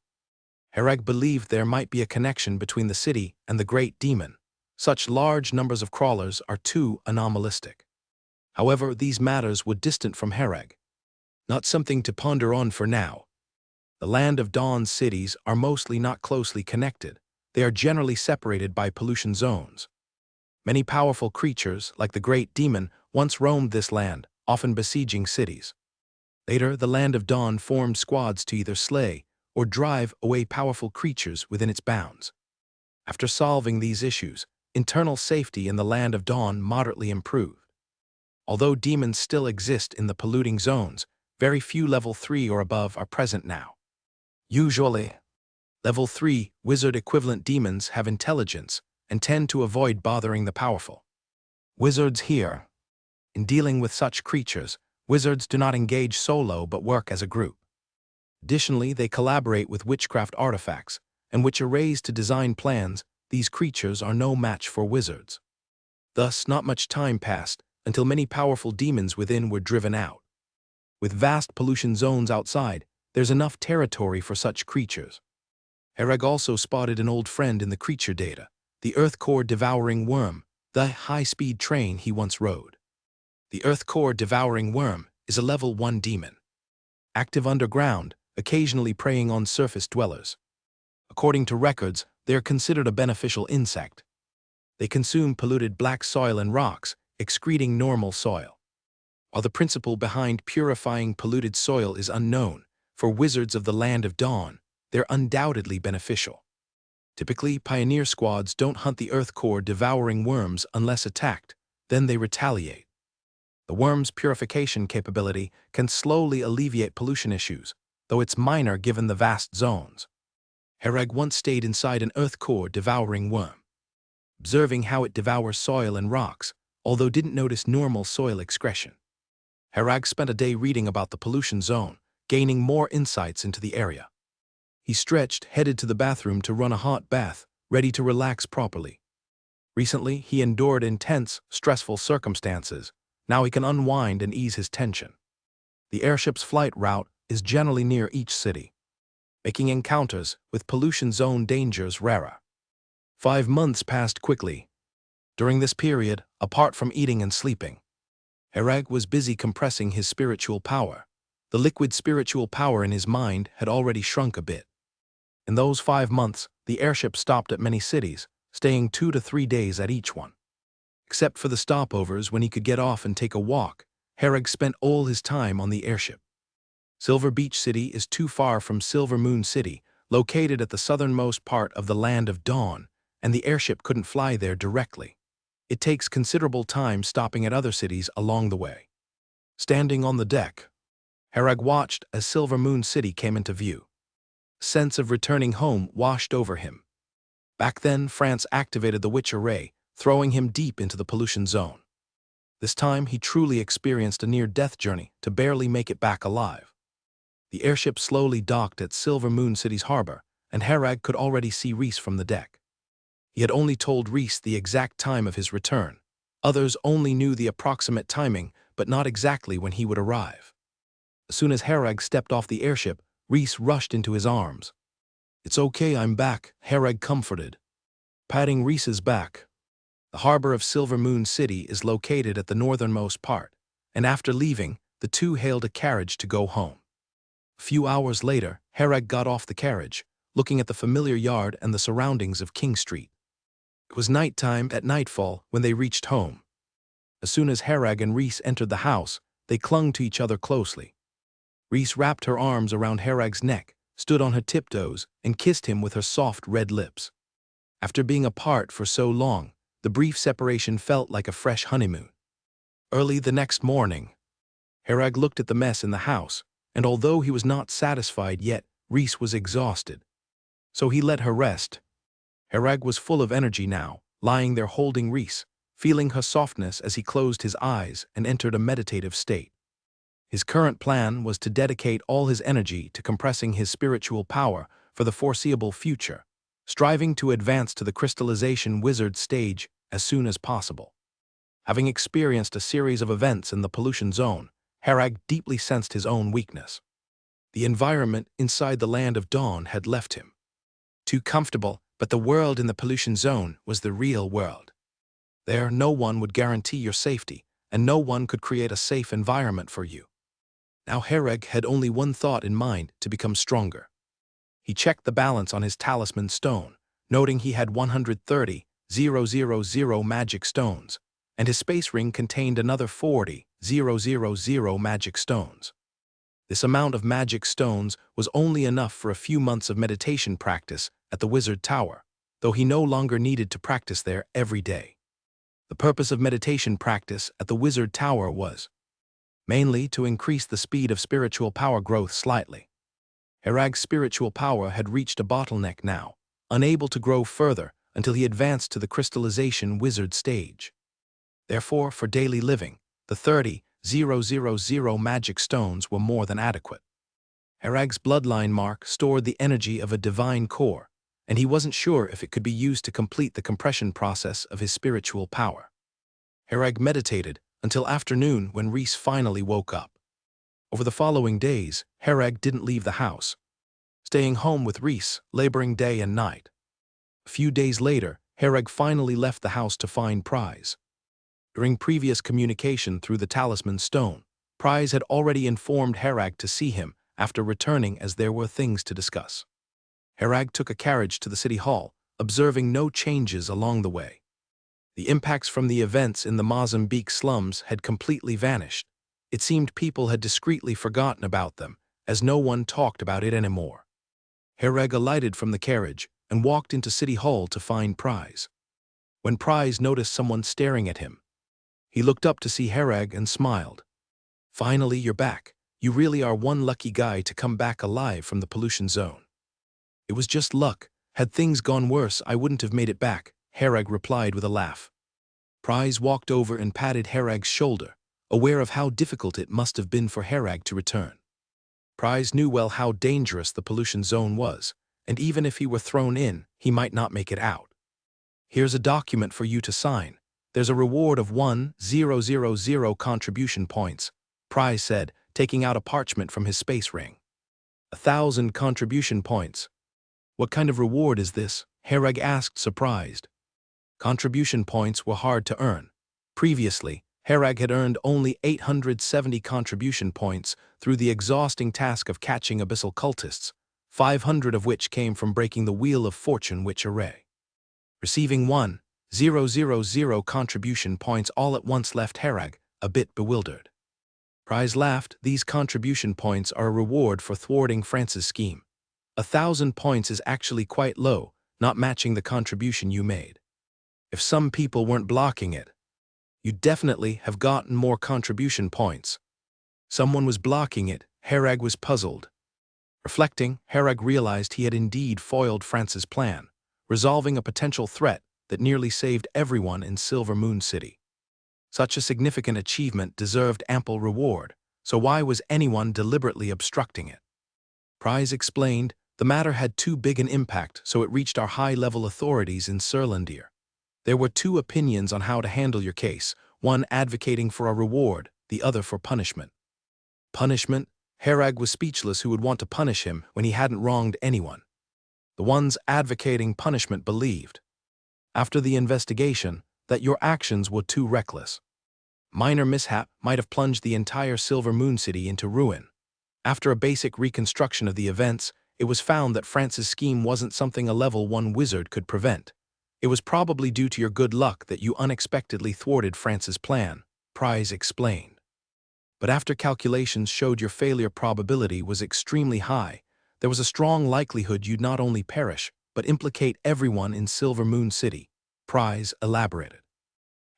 Herag believed there might be a connection between the city and the Great Demon. Such large numbers of crawlers are too anomalistic. However, these matters were distant from Herag. Not something to ponder on for now. The Land of Dawn's cities are mostly not closely connected. They are generally separated by pollution zones. Many powerful creatures, like the Great Demon, once roamed this land, often besieging cities. Later, the Land of Dawn formed squads to either slay or drive away powerful creatures within its bounds. After solving these issues, internal safety in the Land of Dawn moderately improved. Although demons still exist in the polluting zones, very few level 3 or above are present now. Usually, level 3 wizard-equivalent demons have intelligence and tend to avoid bothering the powerful. Wizards here. In dealing with such creatures, wizards do not engage solo but work as a group. Additionally, they collaborate with witchcraft artifacts and witch arrays to design plans. These creatures are no match for wizards. Thus, not much time passed until many powerful demons within were driven out. With vast pollution zones outside, there's enough territory for such creatures. Herag also spotted an old friend in the creature data, the Earth Core devouring worm, the high-speed train he once rode. The Earth Core devouring worm is a level 1 demon, active underground, occasionally preying on surface dwellers. According to records, they are considered a beneficial insect. They consume polluted black soil and rocks, excreting normal soil. While the principle behind purifying polluted soil is unknown, for wizards of the Land of Dawn, they're undoubtedly beneficial. Typically, pioneer squads don't hunt the Earth Core devouring worms unless attacked, then they retaliate. The worm's purification capability can slowly alleviate pollution issues, though it's minor given the vast zones. Hereg once stayed inside an Earth Core devouring worm, observing how it devours soil and rocks, although didn't notice normal soil excretion. Hereg spent a day reading about the pollution zone, gaining more insights into the area. He stretched, headed to the bathroom to run a hot bath, ready to relax properly. Recently, he endured intense, stressful circumstances. Now he can unwind and ease his tension. The airship's flight route is generally near each city, making encounters with pollution zone dangers rarer. 5 months passed quickly. During this period, apart from eating and sleeping, Hereg was busy compressing his spiritual power. The liquid spiritual power in his mind had already shrunk a bit. In those 5 months, the airship stopped at many cities, staying 2 to 3 days at each one. Except for the stopovers when he could get off and take a walk, Hereg spent all his time on the airship. Silver Beach City is too far from Silver Moon City, located at the southernmost part of the Land of Dawn, and the airship couldn't fly there directly. It takes considerable time stopping at other cities along the way. Standing on the deck, Hereg watched as Silver Moon City came into view. A sense of returning home washed over him. Back then, France activated the Witch Array, throwing him deep into the pollution zone. This time, he truly experienced a near-death journey to barely make it back alive. The airship slowly docked at Silver Moon City's harbor, and Hereg could already see Reese from the deck. He had only told Reese the exact time of his return. Others only knew the approximate timing, but not exactly when he would arrive. As soon as Hereg stepped off the airship, Reese rushed into his arms. "It's okay, I'm back," Hereg comforted, patting Reese's back. The harbor of Silver Moon City is located at the northernmost part, and after leaving, the two hailed a carriage to go home. A few hours later, Hereg got off the carriage, looking at the familiar yard and the surroundings of King Street. It was nighttime at nightfall when they reached home. As soon as Hereg and Reese entered the house, they clung to each other closely. Reese wrapped her arms around Hereg's neck, stood on her tiptoes, and kissed him with her soft red lips. After being apart for so long, the brief separation felt like a fresh honeymoon. Early the next morning, Hereg looked at the mess in the house, and although he was not satisfied yet, Reese was exhausted. So he let her rest. Hereg was full of energy now, lying there holding Reese, feeling her softness as he closed his eyes and entered a meditative state. His current plan was to dedicate all his energy to compressing his spiritual power for the foreseeable future, striving to advance to the crystallization wizard stage as soon as possible. Having experienced a series of events in the pollution zone, Hereg deeply sensed his own weakness. The environment inside the Land of Dawn had left him too comfortable, but the world in the pollution zone was the real world. There, no one would guarantee your safety, and no one could create a safe environment for you. Now Hereg had only one thought in mind: to become stronger. He checked the balance on his talisman stone, noting he had 130,000 magic stones, and his space ring contained another 40,000 magic stones. This amount of magic stones was only enough for a few months of meditation practice at the Wizard Tower, though he no longer needed to practice there every day. The purpose of meditation practice at the Wizard Tower was mainly to increase the speed of spiritual power growth slightly. Hereg's spiritual power had reached a bottleneck now, unable to grow further until he advanced to the crystallization wizard stage. Therefore, for daily living, the 30,000 magic stones were more than adequate. Hereg's bloodline mark stored the energy of a divine core, and he wasn't sure if it could be used to complete the compression process of his spiritual power. Hereg meditated until afternoon when Reese finally woke up. Over the following days, Hereg didn't leave the house, staying home with Reese, laboring day and night. A few days later, Hereg finally left the house to find Prize. During previous communication through the talisman stone, Prize had already informed Hereg to see him after returning as there were things to discuss. Hereg took a carriage to the city hall, observing no changes along the way. The impacts from the events in the Mozambique slums had completely vanished. It seemed people had discreetly forgotten about them, as no one talked about it anymore. Hereg alighted from the carriage and walked into City Hall to find Prize. When Prize noticed someone staring at him, he looked up to see Hereg and smiled. "Finally, you're back. You really are one lucky guy to come back alive from the pollution zone." "It was just luck. Had things gone worse, I wouldn't have made it back," Hereg replied with a laugh. Prize walked over and patted Hereg's shoulder, aware of how difficult it must have been for Hereg to return. Prize knew well how dangerous the pollution zone was, and even if he were thrown in, he might not make it out. "Here's a document for you to sign. There's a reward of 1,000 contribution points," Prize said, taking out a parchment from his space ring. 1,000 contribution points. "What kind of reward is this?" Hereg asked, surprised. Contribution points were hard to earn. Previously, Hereg had earned only 870 contribution points through the exhausting task of catching abyssal cultists, 500 of which came from breaking the Wheel of Fortune witch array. Receiving 1,000 contribution points all at once left Hereg a bit bewildered. Prize laughed. "These contribution points are a reward for thwarting France's scheme. 1,000 points is actually quite low, not matching the contribution you made. If some people weren't blocking it, you'd definitely have gotten more contribution points." Someone was blocking it. Hereg was puzzled. Reflecting, Hereg realized he had indeed foiled France's plan, resolving a potential threat that nearly saved everyone in Silver Moon City. Such a significant achievement deserved ample reward, so why was anyone deliberately obstructing it? Prize explained, "The matter had too big an impact, so it reached our high-level authorities in Surlandir. There were two opinions on how to handle your case, one advocating for a reward, the other for punishment." Punishment? Hereg was speechless. Who would want to punish him when he hadn't wronged anyone? The ones advocating punishment believed, after the investigation, that your actions were too reckless. Minor mishap might have plunged the entire Silver Moon City into ruin. After a basic reconstruction of the events, it was found that France's scheme wasn't something a level 1 wizard could prevent. It was probably due to your good luck that you unexpectedly thwarted France's plan, Prize explained. But after calculations showed your failure probability was extremely high, there was a strong likelihood you'd not only perish, but implicate everyone in Silver Moon City, Prize elaborated.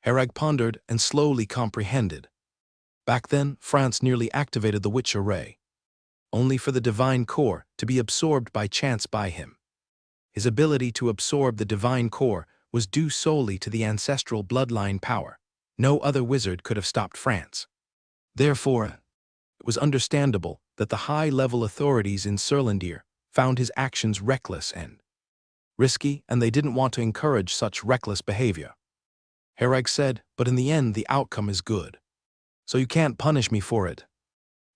Hereg pondered and slowly comprehended. Back then, France nearly activated the witch array, only for the divine core to be absorbed by chance by him. His ability to absorb the divine core was due solely to the ancestral bloodline power. No other wizard could have stopped France. Therefore, it was understandable that the high-level authorities in Surlandir found his actions reckless and risky, and they didn't want to encourage such reckless behavior. Hereg said, "But in the end, the outcome is good. So you can't punish me for it."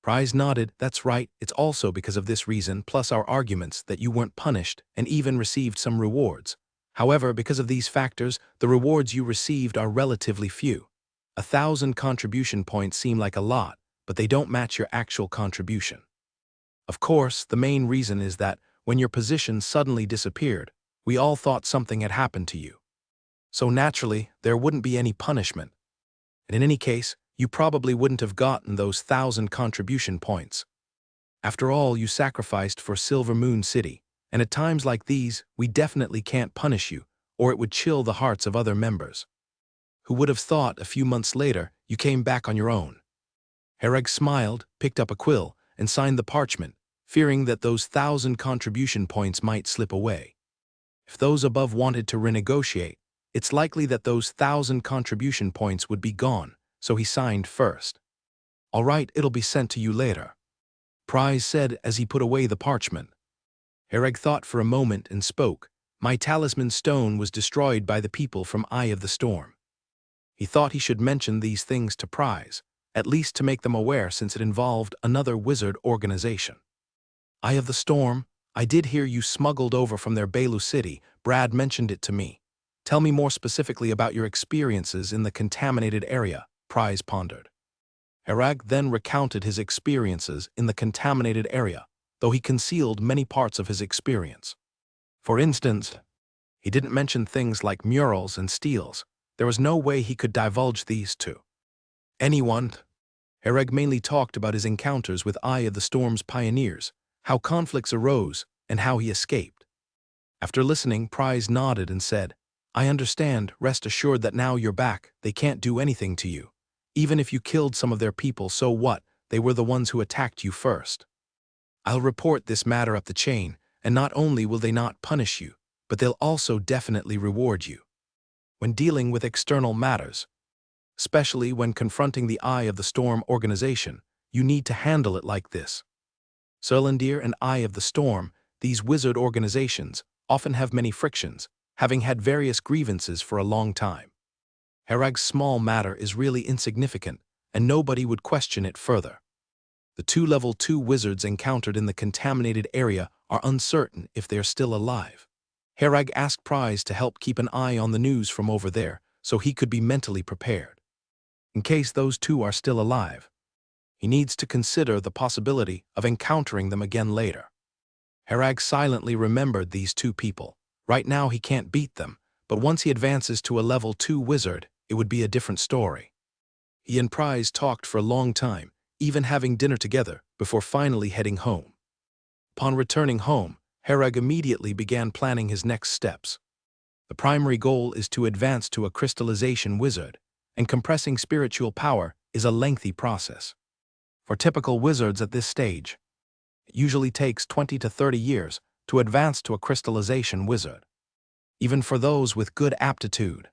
Prize nodded. "That's right, it's also because of this reason, plus our arguments, that you weren't punished and even received some rewards. However, because of these factors, the rewards you received are relatively few. 1,000 contribution points seem like a lot, but they don't match your actual contribution. Of course, the main reason is that when your position suddenly disappeared, we all thought something had happened to you. So naturally, there wouldn't be any punishment. And in any case, you probably wouldn't have gotten those 1,000 contribution points. After all, you sacrificed for Silver Moon City, and at times like these, we definitely can't punish you, or it would chill the hearts of other members. Who would have thought a few months later you came back on your own?" Hereg smiled, picked up a quill, and signed the parchment, fearing that those 1,000 contribution points might slip away. If those above wanted to renegotiate, it's likely that those 1,000 contribution points would be gone, so he signed first. "All right, it'll be sent to you later," Prize said as he put away the parchment. Hereg thought for a moment and spoke. "My talisman stone was destroyed by the people from Eye of the Storm." He thought he should mention these things to Prize, at least to make them aware since it involved another wizard organization. "Eye of the Storm? I did hear you smuggled over from their Belu City. Brad mentioned it to me. Tell me more specifically about your experiences in the contaminated area, Prize pondered. Herag then recounted his experiences in the contaminated area, though he concealed many parts of his experience. For instance, he didn't mention things like murals and steels. There was no way he could divulge these to anyone. Hereg mainly talked about his encounters with Eye of the Storm's pioneers, how conflicts arose, and how he escaped. After listening, Prize nodded and said, "I understand, rest assured that now you're back, they can't do anything to you. Even if you killed some of their people, so what? They were the ones who attacked you first. I'll report this matter up the chain, and not only will they not punish you, but they'll also definitely reward you. When dealing with external matters, especially when confronting the Eye of the Storm organization, you need to handle it like this. Serlandir and Eye of the Storm, these wizard organizations, often have many frictions, having had various grievances for a long time. Herag's small matter is really insignificant, and nobody would question it further. The 2 level 2 wizards encountered in the contaminated area are uncertain if they're still alive. Herag asked Prize to help keep an eye on the news from over there so he could be mentally prepared. In case those 2 are still alive, he needs to consider the possibility of encountering them again later. Herag silently remembered these 2 people. Right now he can't beat them, but once he advances to a level 2 wizard, it would be a different story. He and Prize talked for a long time, even having dinner together, before finally heading home. Upon returning home, Herag immediately began planning his next steps. The primary goal is to advance to a crystallization wizard, and compressing spiritual power is a lengthy process. For typical wizards at this stage, it usually takes 20 to 30 years to advance to a crystallization wizard, even for those with good aptitude.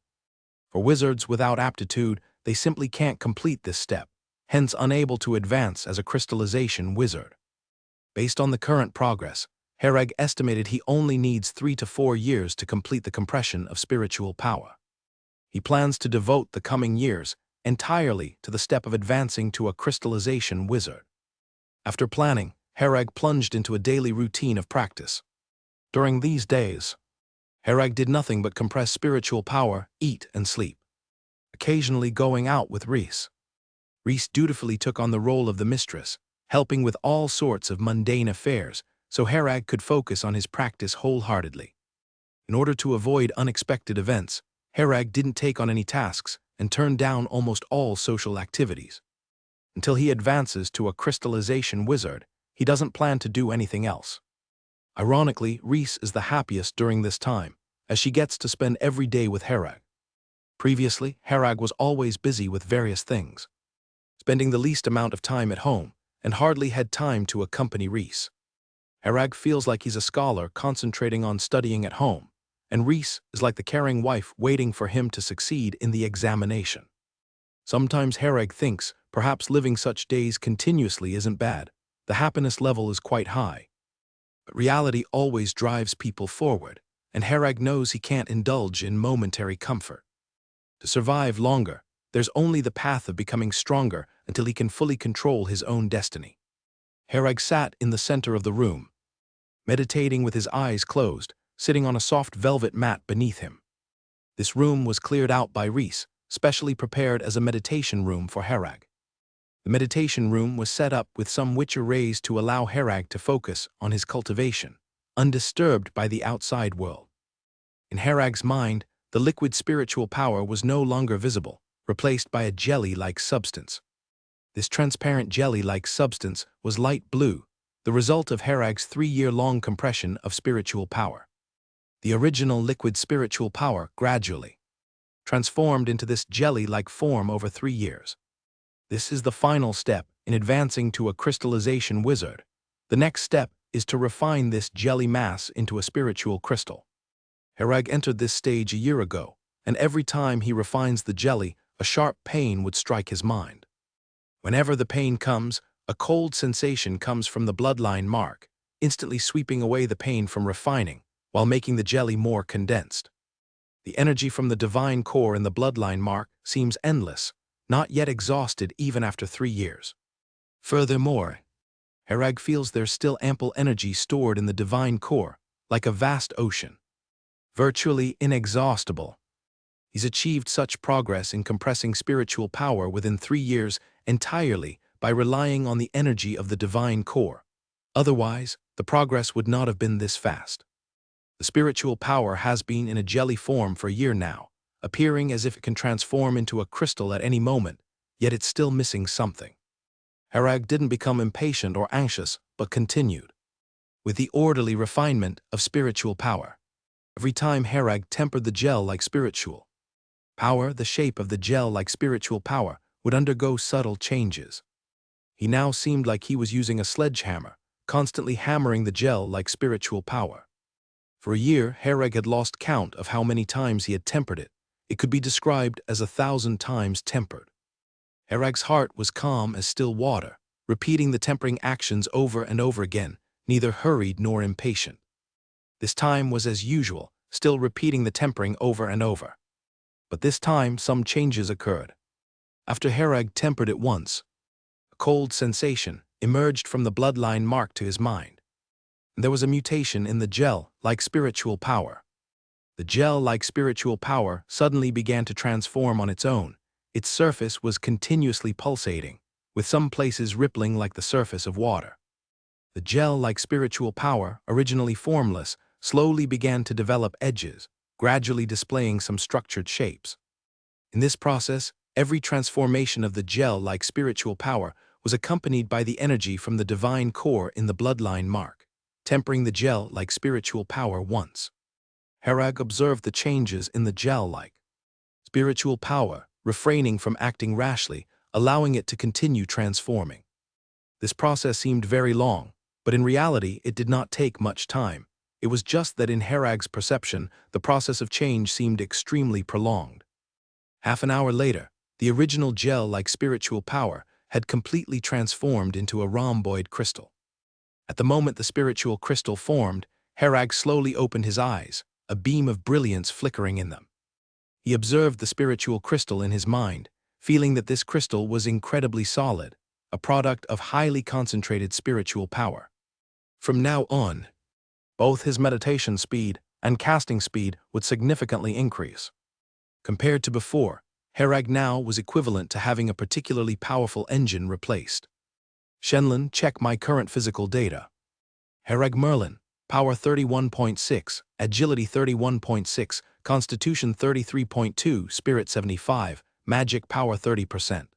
For wizards without aptitude, they simply can't complete this step, hence unable to advance as a crystallization wizard. Based on the current progress, Herag estimated he only needs 3 to 4 years to complete the compression of spiritual power. He plans to devote the coming years entirely to the step of advancing to a crystallization wizard. After planning, Herag plunged into a daily routine of practice. During these days, Herag did nothing but compress spiritual power, eat, and sleep, occasionally going out with Reese. Reese dutifully took on the role of the mistress, helping with all sorts of mundane affairs, so Herag could focus on his practice wholeheartedly. In order to avoid unexpected events, Herag didn't take on any tasks and turned down almost all social activities. Until he advances to a crystallization wizard, he doesn't plan to do anything else. Ironically, Reese is the happiest during this time, as she gets to spend every day with Herag. Previously, Herag was always busy with various things, spending the least amount of time at home, and hardly had time to accompany Reese. Herag feels like he's a scholar concentrating on studying at home, and Reese is like the caring wife waiting for him to succeed in the examination. Sometimes Herag thinks perhaps living such days continuously isn't bad. The happiness level is quite high. But reality always drives people forward, and Herag knows he can't indulge in momentary comfort. To survive longer, there's only the path of becoming stronger until he can fully control his own destiny. Herag sat in the center of the room, meditating with his eyes closed, sitting on a soft velvet mat beneath him. This room was cleared out by Reese, specially prepared as a meditation room for Herag. The meditation room was set up with some witcher rays to allow Herag to focus on his cultivation, undisturbed by the outside world. In Herag's mind, the liquid spiritual power was no longer visible, replaced by a jelly-like substance. This transparent jelly-like substance was light blue, the result of Herag's 3-year-long compression of spiritual power. The original liquid spiritual power gradually transformed into this jelly-like form over 3 years. This is the final step in advancing to a crystallization wizard. The next step is to refine this jelly mass into a spiritual crystal. Herag entered this stage a year ago, and every time he refines the jelly, a sharp pain would strike his mind. Whenever the pain comes, a cold sensation comes from the bloodline mark, instantly sweeping away the pain from refining, while making the jelly more condensed. The energy from the divine core in the bloodline mark seems endless, not yet exhausted even after 3 years. Furthermore, Herag feels there's still ample energy stored in the divine core, like a vast ocean, virtually inexhaustible, He's achieved such progress in compressing spiritual power within 3 years entirely by relying on the energy of the divine core. Otherwise, the progress would not have been this fast. The spiritual power has been in a jelly form for a year now, appearing as if it can transform into a crystal at any moment, yet it's still missing something. Harag didn't become impatient or anxious, but continued. With the orderly refinement of spiritual power. Every time Harag tempered the gel like spiritual power, the shape of the gel like spiritual power would undergo subtle changes. He now seemed like he was using a sledgehammer, constantly hammering the gel like spiritual power. For a year, Harag had lost count of how many times he had tempered it. It could be described as 1,000 times tempered. Harag's heart was calm as still water, repeating the tempering actions over and over again, neither hurried nor impatient. This time was as usual, still repeating the tempering over and over. But this time some changes occurred. After Harag tempered it once, a cold sensation emerged from the bloodline mark to his mind. There was a mutation in the gel-like spiritual power. The gel-like spiritual power suddenly began to transform on its own. Its surface was continuously pulsating, with some places rippling like the surface of water. The gel-like spiritual power, originally formless, slowly began to develop edges, gradually displaying some structured shapes. In this process, every transformation of the gel-like spiritual power was accompanied by the energy from the divine core in the bloodline mark, tempering the gel-like spiritual power once. Harag observed the changes in the gel-like spiritual power, refraining from acting rashly, allowing it to continue transforming. This process seemed very long, but in reality it did not take much time. It was just that in Harag's perception, the process of change seemed extremely prolonged. Half an hour later, the original gel-like spiritual power had completely transformed into a rhomboid crystal. At the moment the spiritual crystal formed, Harag slowly opened his eyes, a beam of brilliance flickering in them. He observed the spiritual crystal in his mind, feeling that this crystal was incredibly solid, a product of highly concentrated spiritual power. From now on, both his meditation speed and casting speed would significantly increase. Compared to before, Harag now was equivalent to having a particularly powerful engine replaced. Shenlin, check my current physical data. Harag Merlin, Power 31.6, Agility 31.6, Constitution 33.2, Spirit 75, Magic Power 30%.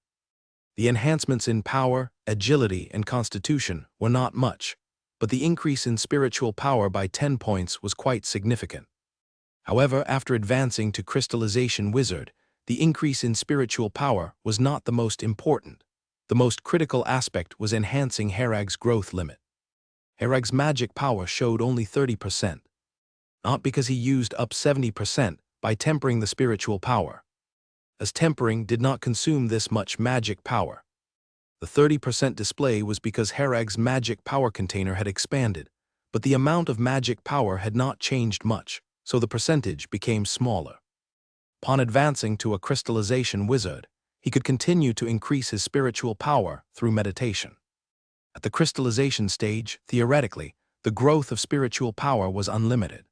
The enhancements in power, agility, and constitution were not much, but the increase in spiritual power by 10 points was quite significant. However, after advancing to Crystallization Wizard, the increase in spiritual power was not the most important. The most critical aspect was enhancing Harag's growth limit. Harag's magic power showed only 30%. Not because he used up 70% by tempering the spiritual power, as tempering did not consume this much magic power. The 30% display was because Harag's magic power container had expanded, but the amount of magic power had not changed much, so the percentage became smaller. Upon advancing to a crystallization wizard, he could continue to increase his spiritual power through meditation. At the crystallization stage, theoretically, the growth of spiritual power was unlimited.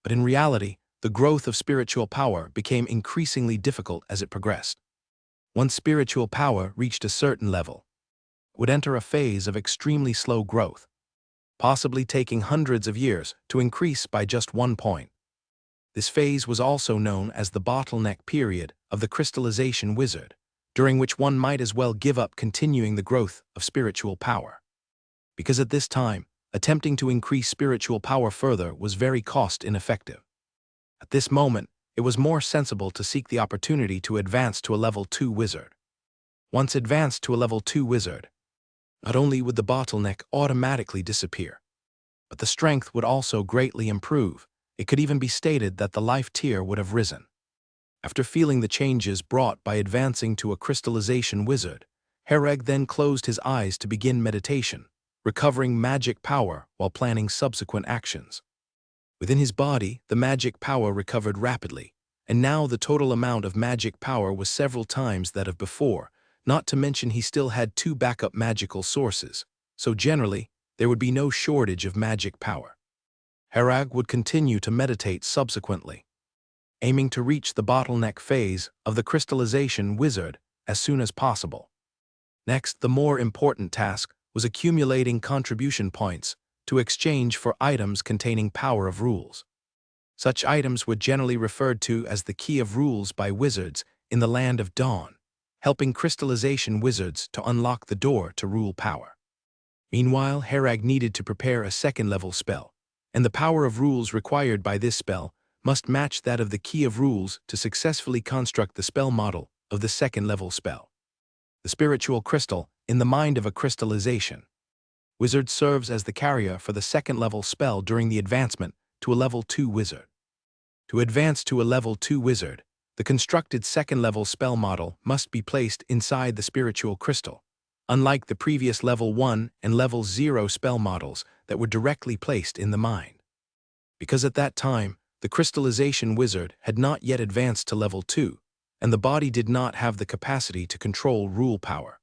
But in reality, the growth of spiritual power became increasingly difficult as it progressed. Once spiritual power reached a certain level, it would enter a phase of extremely slow growth, possibly taking hundreds of years to increase by just 1 point. This phase was also known as the bottleneck period of the crystallization wizard, during which one might as well give up continuing the growth of spiritual power. Because at this time, attempting to increase spiritual power further was very cost-ineffective. At this moment, it was more sensible to seek the opportunity to advance to a level 2 wizard. Once advanced to a level 2 wizard, not only would the bottleneck automatically disappear, but the strength would also greatly improve. It could even be stated that the life tier would have risen. After feeling the changes brought by advancing to a crystallization wizard, Harag then closed his eyes to begin meditation, recovering magic power while planning subsequent actions. Within his body, the magic power recovered rapidly, and now the total amount of magic power was several times that of before, not to mention he still had 2 backup magical sources, so generally, there would be no shortage of magic power. Harag would continue to meditate subsequently. aiming to reach the bottleneck phase of the crystallization wizard as soon as possible. Next, the more important task was accumulating contribution points to exchange for items containing power of rules. Such items were generally referred to as the Key of Rules by wizards in the Land of Dawn, helping crystallization wizards to unlock the door to rule power. Meanwhile, Herag needed to prepare a second-level spell, and the power of rules required by this spell must match that of the Key of Rules to successfully construct the spell model of the second-level spell. The spiritual crystal in the mind of a crystallization wizard serves as the carrier for the second-level spell during the advancement to a level 2 wizard. To advance to a level 2 wizard, the constructed second-level spell model must be placed inside the spiritual crystal, unlike the previous level 1 and level 0 spell models that were directly placed in the mind. Because at that time, the crystallization wizard had not yet advanced to level 2, and the body did not have the capacity to control rule power.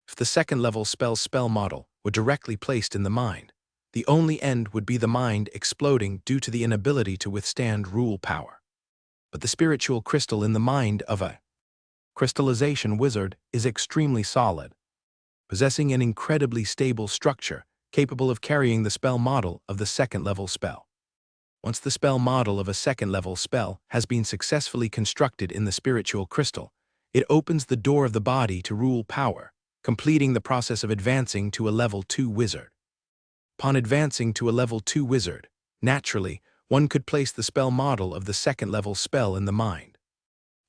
If the second-level spell model were directly placed in the mind, the only end would be the mind exploding due to the inability to withstand rule power. But the spiritual crystal in the mind of a crystallization wizard is extremely solid, possessing an incredibly stable structure capable of carrying the spell model of the second-level spell. Once the spell model of a second-level spell has been successfully constructed in the spiritual crystal, it opens the door of the body to rule power, completing the process of advancing to a level 2 wizard. Upon advancing to a level 2 wizard, naturally, one could place the spell model of the second-level spell in the mind.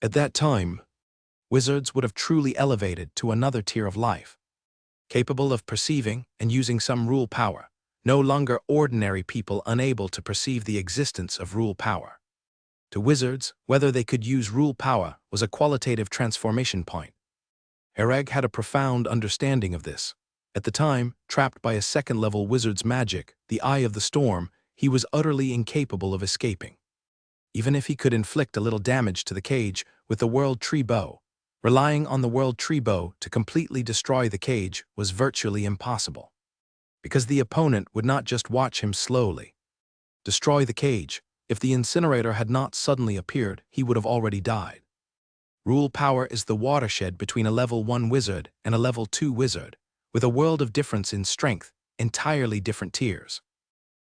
At that time, wizards would have truly elevated to another tier of life, capable of perceiving and using some rule power, no longer ordinary people unable to perceive the existence of rule power. To wizards, whether they could use rule power was a qualitative transformation point. Herag had a profound understanding of this. At the time, trapped by a second-level wizard's magic, the Eye of the Storm, he was utterly incapable of escaping. Even if he could inflict a little damage to the cage with the World Tree Bow, relying on the World Tree Bow to completely destroy the cage was virtually impossible. Because the opponent would not just watch him slowly destroy the cage. If the incinerator had not suddenly appeared, he would have already died. Rule power is the watershed between a level 1 wizard and a level 2 wizard, with a world of difference in strength, entirely different tiers.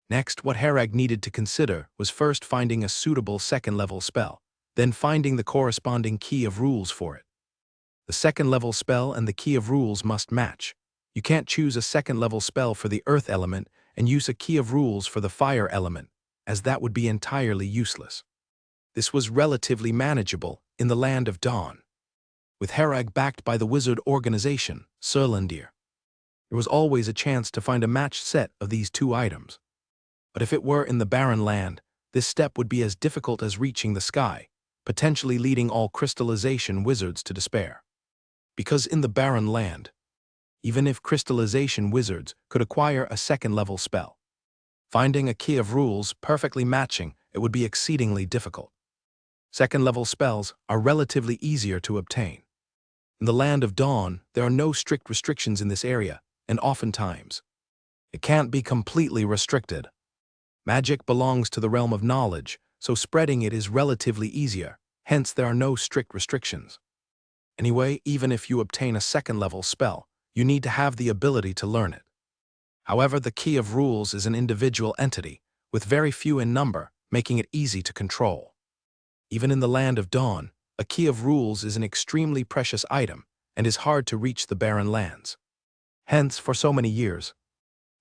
Next, what Herag needed to consider was first finding a suitable second-level spell, then finding the corresponding Key of Rules for it. The second-level spell and the Key of Rules must match. You can't choose a second-level spell for the earth element and use a Key of Rules for the fire element, as that would be entirely useless. This was relatively manageable in the Land of Dawn. With Herag backed by the wizard organization, Surlandir, there was always a chance to find a matched set of these two items. But if it were in the barren land, this step would be as difficult as reaching the sky, potentially leading all crystallization wizards to despair. Because in the barren land, even if crystallization wizards could acquire a second-level spell, finding a Key of Rules perfectly matching it would be exceedingly difficult. Second-level spells are relatively easier to obtain. In the Land of Dawn, there are no strict restrictions in this area, and oftentimes, it can't be completely restricted. Magic belongs to the realm of knowledge, so spreading it is relatively easier, hence there are no strict restrictions. Anyway, even if you obtain a second-level spell, you need to have the ability to learn it. However, the Key of Rules is an individual entity, with very few in number, making it easy to control. Even in the Land of Dawn, a Key of Rules is an extremely precious item and is hard to reach the barren lands. Hence, for so many years,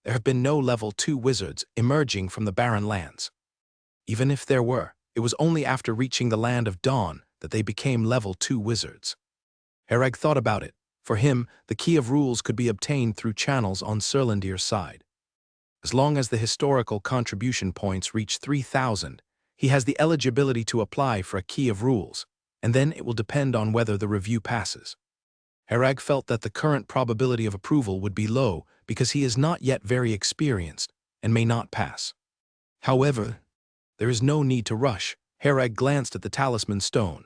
there have been no level 2 wizards emerging from the barren lands. Even if there were, it was only after reaching the Land of Dawn that they became level 2 wizards. Herag thought about it. For him, the Key of Rules could be obtained through channels on Surlandir's side. As long as the historical contribution points reach 3,000, he has the eligibility to apply for a Key of Rules, and then it will depend on whether the review passes. Herag felt that the current probability of approval would be low because he is not yet very experienced and may not pass. However, there is no need to rush. Herag glanced at the talisman stone.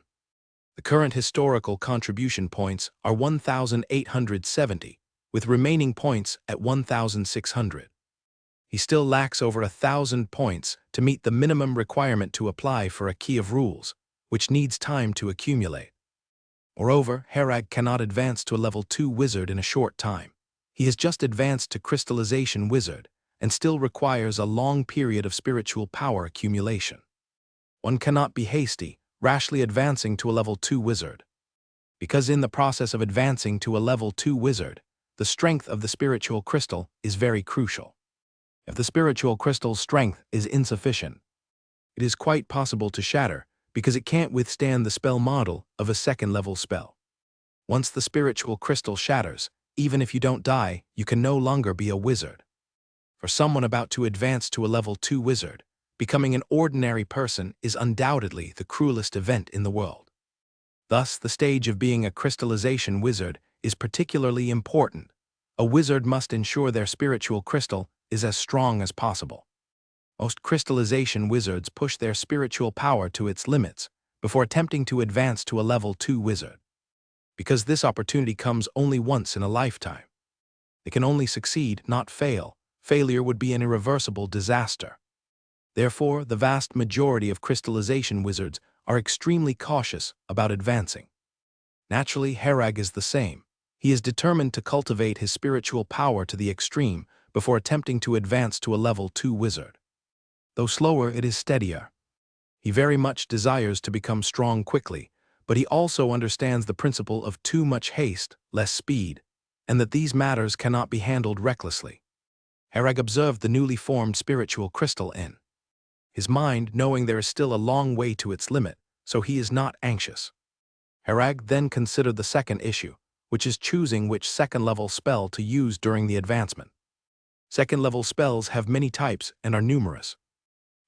The current historical contribution points are 1,870, with remaining points at 1,600. He still lacks over 1,000 points to meet the minimum requirement to apply for a Key of Rules, which needs time to accumulate. Moreover, Herag cannot advance to a level 2 wizard in a short time. He has just advanced to crystallization wizard and still requires a long period of spiritual power accumulation. One cannot be hasty, rashly advancing to a level 2 wizard. Because in the process of advancing to a level 2 wizard, the strength of the spiritual crystal is very crucial. If the spiritual crystal's strength is insufficient, it is quite possible to shatter because it can't withstand the spell model of a second-level spell. Once the spiritual crystal shatters, even if you don't die, you can no longer be a wizard. For someone about to advance to a level 2 wizard, becoming an ordinary person is undoubtedly the cruelest event in the world. Thus, the stage of being a crystallization wizard is particularly important. A wizard must ensure their spiritual crystal is as strong as possible. Most crystallization wizards push their spiritual power to its limits before attempting to advance to a level 2 wizard. Because this opportunity comes only once in a lifetime. They can only succeed, not fail. Failure would be an irreversible disaster. Therefore, the vast majority of crystallization wizards are extremely cautious about advancing. Naturally, Herag is the same. He is determined to cultivate his spiritual power to the extreme before attempting to advance to a level 2 wizard. Though slower, it is steadier. He very much desires to become strong quickly, but he also understands the principle of too much haste, less speed, and that these matters cannot be handled recklessly. Herag observed the newly formed spiritual crystal in his mind, knowing there is still a long way to its limit, so he is not anxious. Herag then considered the second issue, which is choosing which second-level spell to use during the advancement. Second-level spells have many types and are numerous.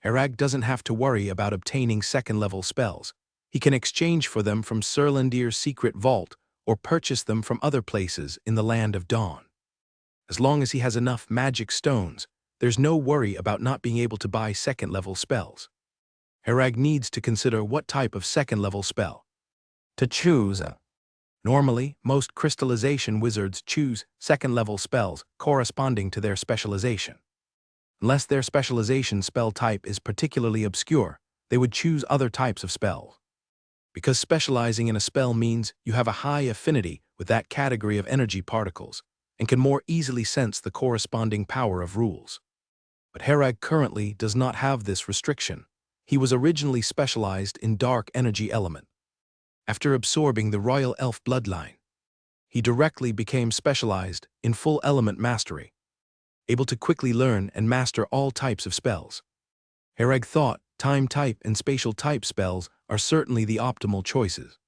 Herag doesn't have to worry about obtaining second-level spells. He can exchange for them from Serlandir's secret vault or purchase them from other places in the Land of Dawn. As long as he has enough magic stones, there's no worry about not being able to buy second-level spells. Herag needs to consider what type of second-level spell to choose. Normally, most crystallization wizards choose second-level spells corresponding to their specialization. Unless their specialization spell type is particularly obscure, they would choose other types of spells. Because specializing in a spell means you have a high affinity with that category of energy particles and can more easily sense the corresponding power of rules. But Herag currently does not have this restriction. He was originally specialized in dark energy element. After absorbing the royal elf bloodline, he directly became specialized in full element mastery, able to quickly learn and master all types of spells. Herag thought time type and spatial type spells are certainly the optimal choices.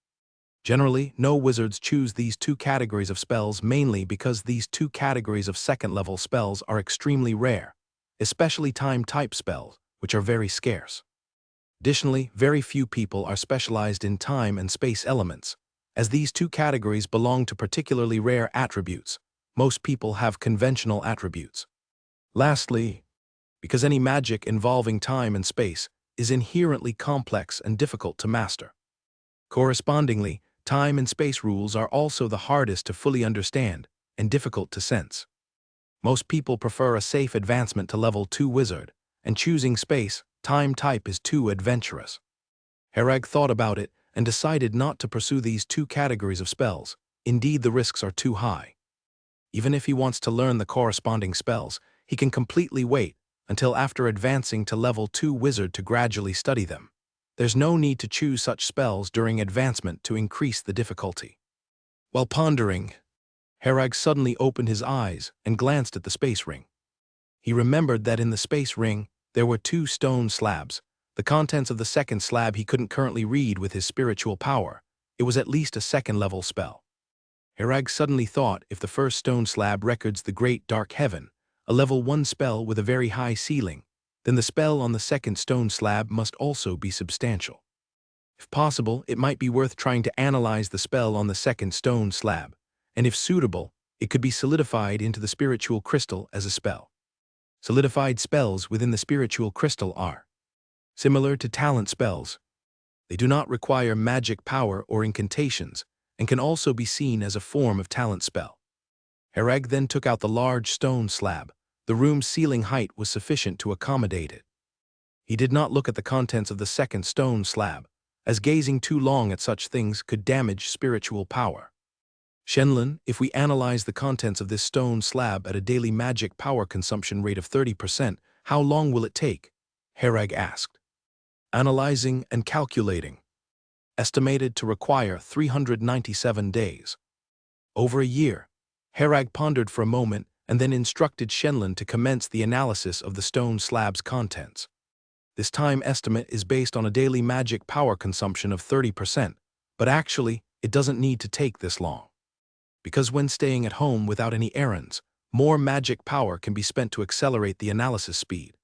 Generally, no wizards choose these two categories of spells mainly because these two categories of second-level spells are extremely rare, especially time type spells, which are very scarce. Additionally, very few people are specialized in time and space elements. As these two categories belong to particularly rare attributes, most people have conventional attributes. Lastly, because any magic involving time and space is inherently complex and difficult to master. Correspondingly, time and space rules are also the hardest to fully understand and difficult to sense. Most people prefer a safe advancement to level 2 wizard, and choosing space, time type is too adventurous. Herag thought about it and decided not to pursue these two categories of spells. Indeed, the risks are too high. Even if he wants to learn the corresponding spells, he can completely wait until after advancing to level 2 wizard to gradually study them. There's no need to choose such spells during advancement to increase the difficulty. While pondering, Herag suddenly opened his eyes and glanced at the space ring. He remembered that in the space ring, there were 2 stone slabs. The contents of the second slab he couldn't currently read with his spiritual power. It was at least a second-level spell. Herag suddenly thought if the first stone slab records the great dark heaven, a level 1 spell with a very high ceiling, then the spell on the second stone slab must also be substantial. If possible, it might be worth trying to analyze the spell on the second stone slab, and if suitable, it could be solidified into the spiritual crystal as a spell. Solidified spells within the spiritual crystal are similar to talent spells. They do not require magic power or incantations, and can also be seen as a form of talent spell. Herag then took out the large stone slab, The room's ceiling height was sufficient to accommodate it. He did not look at the contents of the second stone slab, as gazing too long at such things could damage spiritual power. Shenlin, if we analyze the contents of this stone slab at a daily magic power consumption rate of 30%, how long will it take? Herag asked. Analyzing and calculating. Estimated to require 397 days. Over a year. Herag pondered for a moment and then instructed Shenlin to commence the analysis of the stone slab's contents. This time estimate is based on a daily magic power consumption of 30%, but actually, it doesn't need to take this long. Because when staying at home without any errands, more magic power can be spent to accelerate the analysis speed.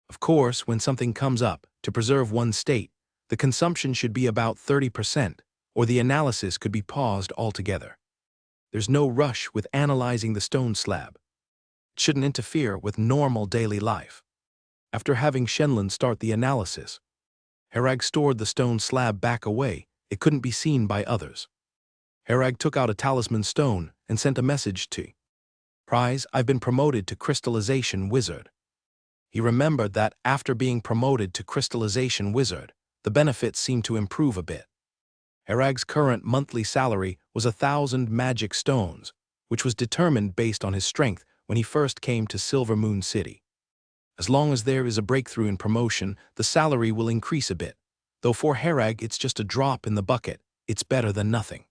Of course, when something comes up, to preserve one's state, the consumption should be about 30%, or the analysis could be paused altogether. There's no rush with analyzing the stone slab. It shouldn't interfere with normal daily life. After having Shenlin start the analysis, Herag stored the stone slab back away. It couldn't be seen by others. Herag took out a talisman stone and sent a message to Prize, I've been promoted to crystallization wizard. He remembered that after being promoted to crystallization wizard, the benefits seemed to improve a bit. Herag's current monthly salary was 1,000 magic stones, which was determined based on his strength when he first came to Silver Moon City. As long as there is a breakthrough in promotion, the salary will increase a bit. Though for Herag it's just a drop in the bucket, it's better than nothing.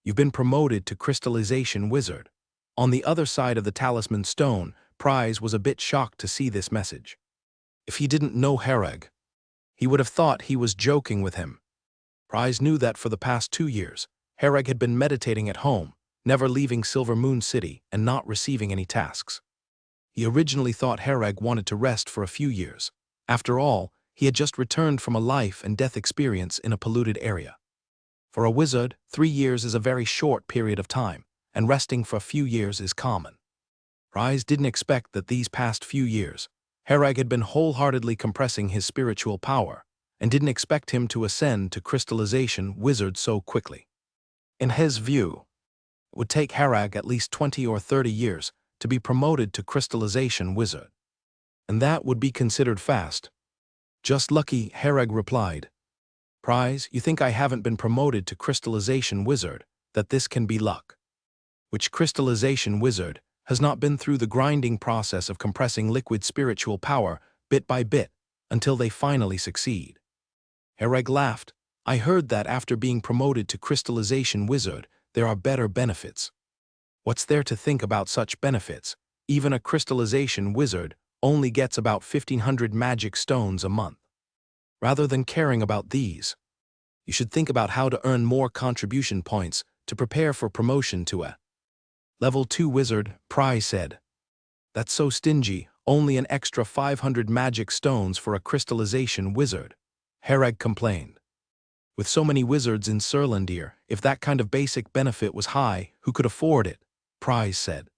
You've been promoted to crystallization wizard. On the other side of the talisman stone, Prize was a bit shocked to see this message. If he didn't know Herag, he would have thought he was joking with him. Prize knew that for the past 2 years, Herag had been meditating at home, never leaving Silver Moon City and not receiving any tasks. He originally thought Herag wanted to rest for a few years. After all, he had just returned from a life and death experience in a polluted area. For a wizard, 3 years is a very short period of time, and resting for a few years is common. Prize didn't expect that these past few years, Herag had been wholeheartedly compressing his spiritual power, and didn't expect him to ascend to crystallization wizard so quickly. In his view, it would take Herag at least 20 or 30 years to be promoted to crystallization wizard. And that would be considered fast. Just lucky, Herag replied. Prize, you think I haven't been promoted to crystallization wizard, that this can be luck. Which crystallization wizard has not been through the grinding process of compressing liquid spiritual power bit by bit until they finally succeed? Herag laughed. I heard that after being promoted to crystallization wizard, there are better benefits. What's there to think about such benefits? Even a crystallization wizard only gets about 1,500 magic stones a month. Rather than caring about these, you should think about how to earn more contribution points to prepare for promotion to a Level 2 wizard, Prize said. That's so stingy, only an extra 500 magic stones for a crystallization wizard, Herag complained. With so many wizards in Surlandir, if that kind of basic benefit was high, who could afford it? Prize said.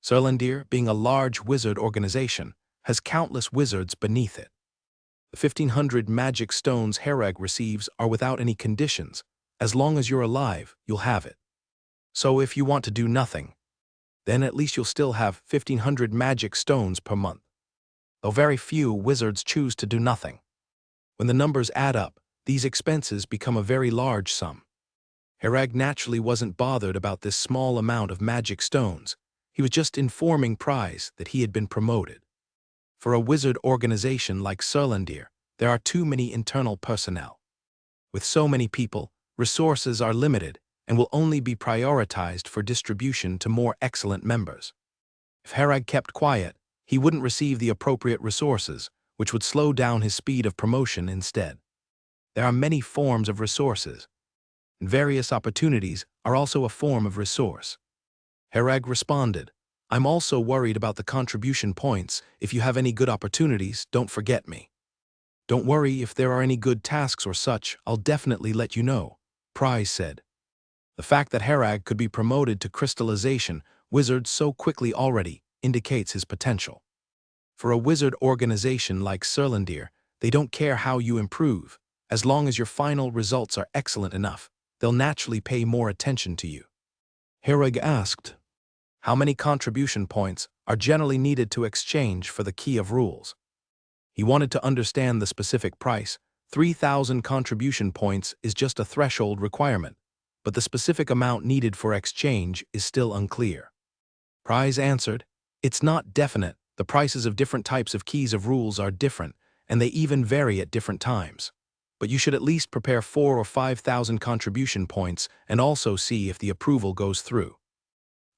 Surlandir, being a large wizard organization, has countless wizards beneath it. The 1,500 magic stones Herag receives are without any conditions. As long as you're alive, you'll have it. So if you want to do nothing, then at least you'll still have 1,500 magic stones per month. Though very few wizards choose to do nothing. When the numbers add up, these expenses become a very large sum. Herag naturally wasn't bothered about this small amount of magic stones. He was just informing Prize that he had been promoted. For a wizard organization like Surlandir, there are too many internal personnel. With so many people, resources are limited and will only be prioritized for distribution to more excellent members. If Herag kept quiet, he wouldn't receive the appropriate resources, which would slow down his speed of promotion instead. There are many forms of resources, and various opportunities are also a form of resource. Herag responded, I'm also worried about the contribution points. If you have any good opportunities, don't forget me. Don't worry, if there are any good tasks or such, I'll definitely let you know, Prize said. The fact that Herag could be promoted to crystallization wizard so quickly already indicates his potential. For a wizard organization like Surlandir, they don't care how you improve. As long as your final results are excellent enough, they'll naturally pay more attention to you. Herag asked, how many contribution points are generally needed to exchange for the key of rules. He wanted to understand the specific price. 3,000 contribution points is just a threshold requirement, but the specific amount needed for exchange is still unclear. Prize answered, "It's not definite. The prices of different types of keys of rules are different, and they even vary at different times. But you should at least prepare 4,000 or 5,000 contribution points and also see if the approval goes through."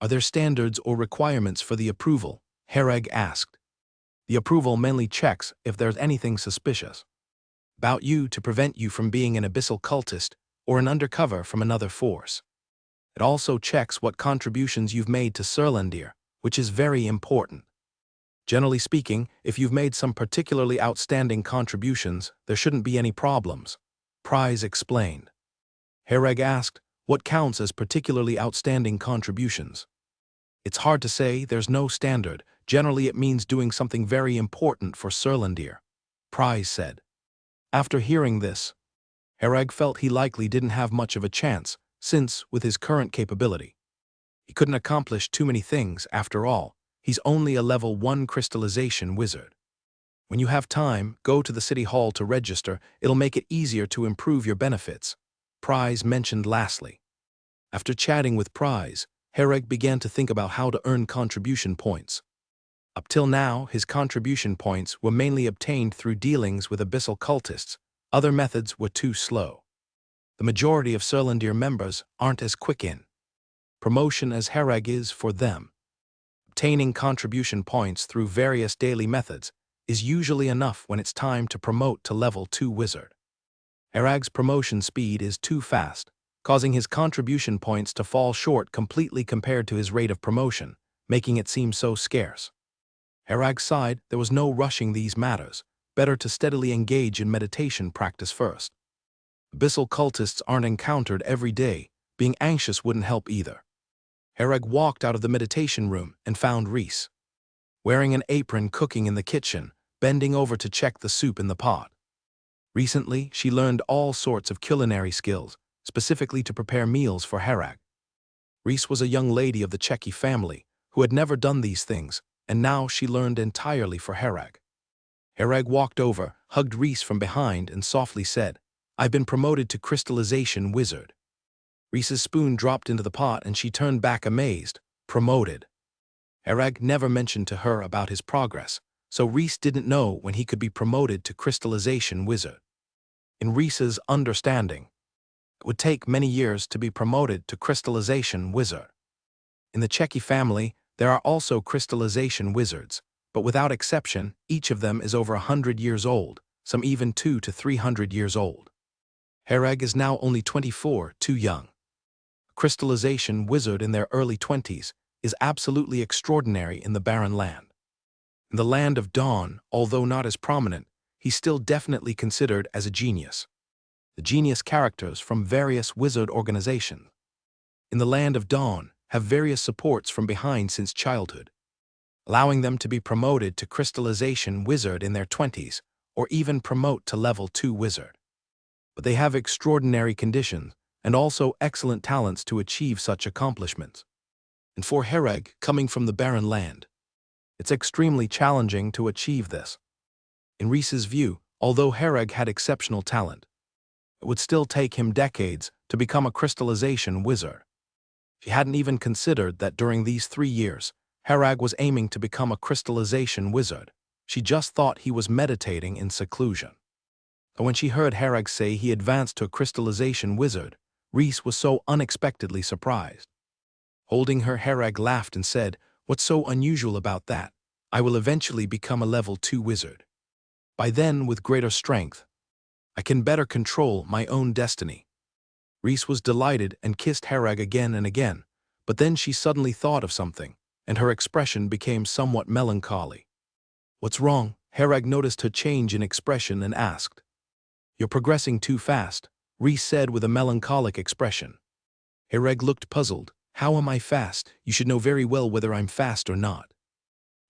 "Are there standards or requirements for the approval?" Hereg asked. "The approval mainly checks if there's anything suspicious about you to prevent you from being an abyssal cultist or an undercover from another force. It also checks what contributions you've made to Surlandir, which is very important. Generally speaking, if you've made some particularly outstanding contributions, there shouldn't be any problems," Prize explained. Hereg asked, "What counts as particularly outstanding contributions?" "It's hard to say. There's no standard. Generally it means doing something very important for Surlandir," Prize said. After hearing this, Hereg felt he likely didn't have much of a chance, since, with his current capability, he couldn't accomplish too many things. After all, he's only a level 1 crystallization wizard. "When you have time, go to the city hall to register. It'll make it easier to improve your benefits," Prize mentioned lastly. After chatting with Prize, Hereg began to think about how to earn contribution points. Up till now, his contribution points were mainly obtained through dealings with abyssal cultists. Other methods were too slow. The majority of Surlandir members aren't as quick in promotion as Hereg is for them. Obtaining contribution points through various daily methods is usually enough when it's time to promote to level 2 wizard. Hereg's promotion speed is too fast, causing his contribution points to fall short completely compared to his rate of promotion, making it seem so scarce. Hereg sighed. There was no rushing these matters. Better to steadily engage in meditation practice first. Abyssal cultists aren't encountered every day. Being anxious wouldn't help either. Hereg walked out of the meditation room and found Reese wearing an apron cooking in the kitchen, bending over to check the soup in the pot. Recently, she learned all sorts of culinary skills, specifically to prepare meals for Hereg. Reese was a young lady of the Cheki family who had never done these things, and now she learned entirely for Hereg. Hereg walked over, hugged Reese from behind, and softly said, "I've been promoted to crystallization wizard." Reese's spoon dropped into the pot and she turned back amazed. Promoted. Hereg never mentioned to her about his progress, so Reese didn't know when he could be promoted to crystallization wizard. In Reese's understanding, it would take many years to be promoted to crystallization wizard. In the Cheki family, there are also crystallization wizards, but without exception, each of them is over 100 years old, some even 200 to 300 years old. Hereg is now only 24, too young. A crystallization wizard in their early 20s is absolutely extraordinary in the Barren Land. In the Land of Dawn, although not as prominent, he's still definitely considered as a genius. The genius characters from various wizard organizations in the Land of Dawn have various supports from behind since childhood, allowing them to be promoted to crystallization wizard in their 20s, or even promote to level 2 wizard. But they have extraordinary conditions and also excellent talents to achieve such accomplishments. And for Hereg, coming from the Barren Land, it's extremely challenging to achieve this. In Reese's view, although Hereg had exceptional talent, it would still take him decades to become a crystallization wizard. She hadn't even considered that during these 3 years, Hereg was aiming to become a crystallization wizard. She just thought he was meditating in seclusion. But when she heard Hereg say he advanced to a crystallization wizard, Reese was so unexpectedly surprised. Holding her, Hereg laughed and said, "What's so unusual about that? I will eventually become a level 2 wizard. By then, with greater strength, I can better control my own destiny." Reese was delighted and kissed Hereg again and again, but then she suddenly thought of something, and her expression became somewhat melancholy. "What's wrong?" Hereg noticed her change in expression and asked. "You're progressing too fast," Reese said with a melancholic expression. Hereg looked puzzled. "How am I fast? You should know very well whether I'm fast or not."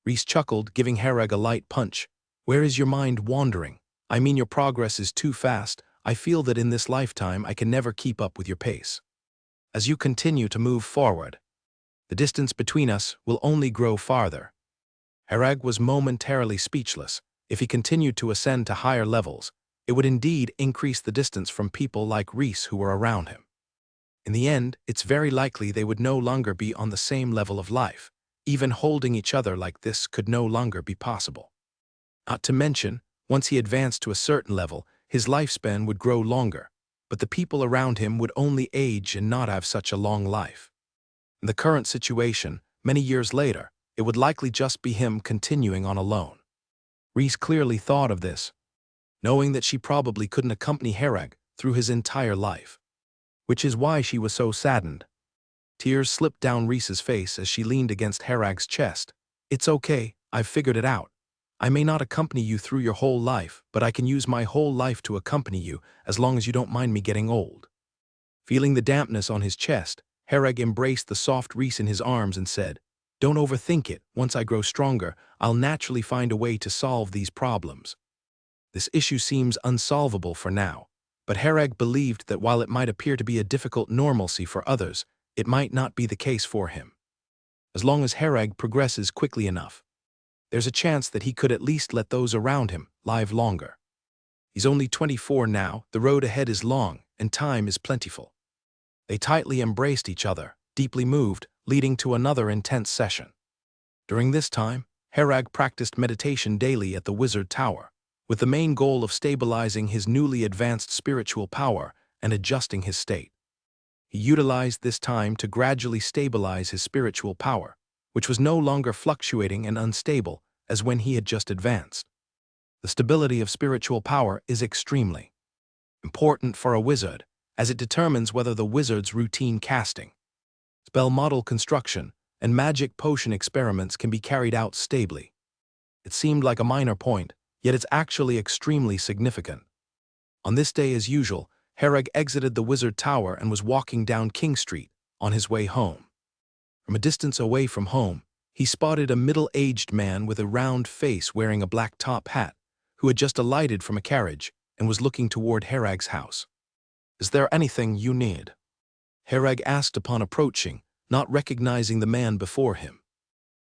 Reese chuckled, giving Hereg a light punch. "Where is your mind wandering? I mean, your progress is too fast. I feel that in this lifetime I can never keep up with your pace. As you continue to move forward, the distance between us will only grow farther. Herag was momentarily speechless. If he continued to ascend to higher levels, it would indeed increase the distance from people like Reese who were around him. In the end, it's very likely they would no longer be on the same level of life. Even holding each other like this could no longer be possible. Not to mention, once he advanced to a certain level, his lifespan would grow longer, but the people around him would only age and not have such a long life. In the current situation, many years later, it would likely just be him continuing on alone. Reese clearly thought of this, knowing that she probably couldn't accompany Herag through his entire life. Which is why she was so saddened. Tears slipped down Reese's face as she leaned against Herag's chest. "It's okay, I've figured it out. I may not accompany you through your whole life, but I can use my whole life to accompany you as long as you don't mind me getting old." Feeling the dampness on his chest, Herag embraced the soft Reese in his arms and said, "Don't overthink it. Once I grow stronger, I'll naturally find a way to solve these problems." This issue seems unsolvable for now, but Herag believed that while it might appear to be a difficult normalcy for others, it might not be the case for him. As long as Herag progresses quickly enough, there's a chance that he could at least let those around him live longer. He's only 24 now, the road ahead is long, and time is plentiful. They tightly embraced each other, deeply moved, leading to another intense session. During this time, Herag practiced meditation daily at the Wizard Tower, with the main goal of stabilizing his newly advanced spiritual power and adjusting his state. He utilized this time to gradually stabilize his spiritual power, which was no longer fluctuating and unstable as when he had just advanced. The stability of spiritual power is extremely important for a wizard, as it determines whether the wizard's routine casting, spell model construction, and magic potion experiments can be carried out stably. It seemed like a minor point, yet it's actually extremely significant. On this day, as usual, Herag exited the Wizard Tower and was walking down King Street on his way home. From a distance away from home, he spotted a middle-aged man with a round face wearing a black top hat, who had just alighted from a carriage and was looking toward Herag's house. "Is there anything you need?" Herag asked upon approaching, not recognizing the man before him.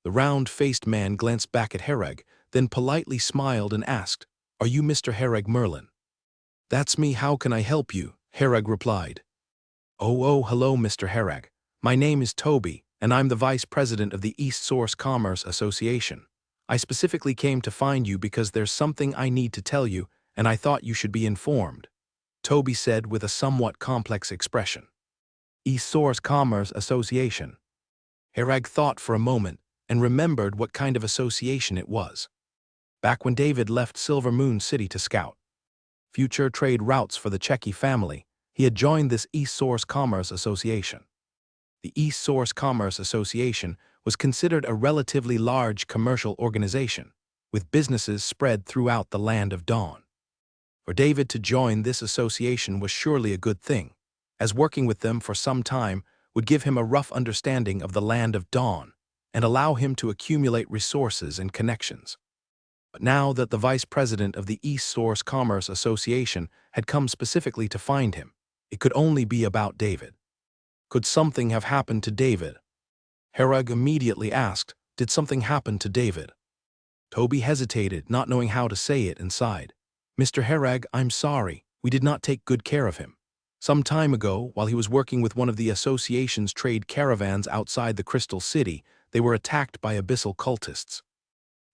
The round-faced man glanced back at Herag, then politely smiled and asked, "Are you Mr. Herag Merlin?" "That's me, how can I help you?" Herag replied. Oh, hello Mr. Herag. My name is Toby, and I'm the Vice President of the East Source Commerce Association. I specifically came to find you because there's something I need to tell you, and I thought you should be informed," Toby said with a somewhat complex expression. East Source Commerce Association. Herag thought for a moment and remembered what kind of association it was. Back when David left Silver Moon City to scout future trade routes for the Checky family, he had joined this East Source Commerce Association. The East Source Commerce Association was considered a relatively large commercial organization, with businesses spread throughout the Land of Dawn. For David to join this association was surely a good thing, as working with them for some time would give him a rough understanding of the Land of Dawn and allow him to accumulate resources and connections. But now that the vice president of the East Source Commerce Association had come specifically to find him, it could only be about David. Could something have happened to David? Herag immediately asked, "Did something happen to David?" Toby hesitated, not knowing how to say it, and sighed. "Mr. Herag, I'm sorry, we did not take good care of him. Some time ago, while he was working with one of the association's trade caravans outside the Crystal City, they were attacked by abyssal cultists.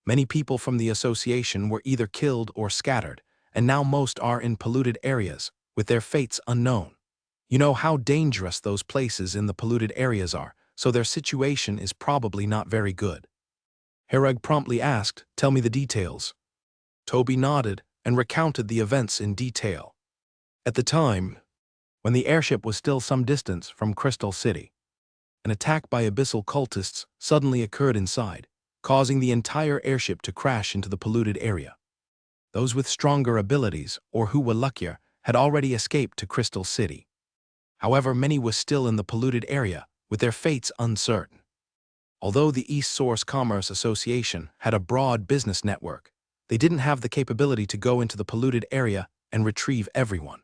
Many people from the association were either killed or scattered, and now most are in polluted areas, with their fates unknown. You know how dangerous those places in the polluted areas are, so their situation is probably not very good." Herag promptly asked, "Tell me the details." Toby nodded and recounted the events in detail. At the time, when the airship was still some distance from Crystal City, an attack by abyssal cultists suddenly occurred inside, causing the entire airship to crash into the polluted area. Those with stronger abilities, or who were luckier, had already escaped to Crystal City. However, many were still in the polluted area, with their fates uncertain. Although the East Source Commerce Association had a broad business network, they didn't have the capability to go into the polluted area and retrieve everyone.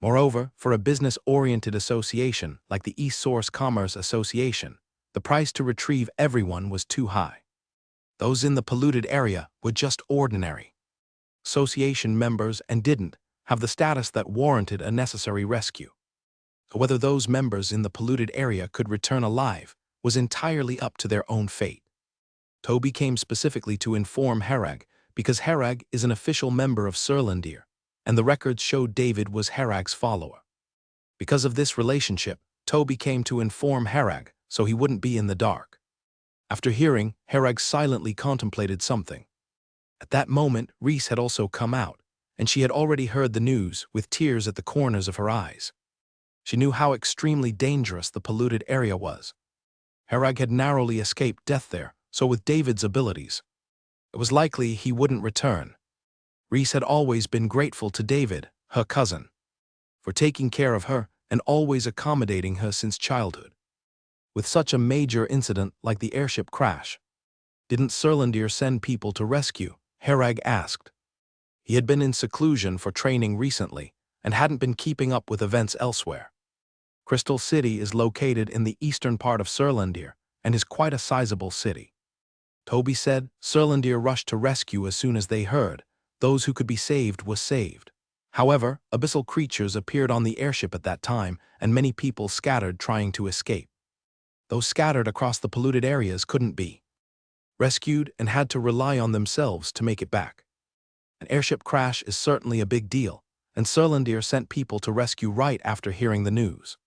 Moreover, for a business-oriented association like the East Source Commerce Association, the price to retrieve everyone was too high. Those in the polluted area were just ordinary association members and didn't have the status that warranted a necessary rescue. Whether those members in the polluted area could return alive was entirely up to their own fate. Toby came specifically to inform Herag because Herag is an official member of Surlandir, and the records showed David was Herag's follower. Because of this relationship, Toby came to inform Herag so he wouldn't be in the dark. After hearing, Herag silently contemplated something. At that moment, Reese had also come out, and she had already heard the news with tears at the corners of her eyes. She knew how extremely dangerous the polluted area was. Herag had narrowly escaped death there, so with David's abilities, it was likely he wouldn't return. Reese had always been grateful to David, her cousin, for taking care of her and always accommodating her since childhood. With such a major incident like the airship crash, didn't Surlandir send people to rescue? Herag asked. He had been in seclusion for training recently and hadn't been keeping up with events elsewhere. Crystal City is located in the eastern part of Surlandir and is quite a sizable city. Toby said Surlandir rushed to rescue as soon as they heard. Those who could be saved were saved. However, abyssal creatures appeared on the airship at that time and many people scattered trying to escape. Those scattered across the polluted areas couldn't be rescued and had to rely on themselves to make it back. An airship crash is certainly a big deal, and Surlandir sent people to rescue right after hearing the news.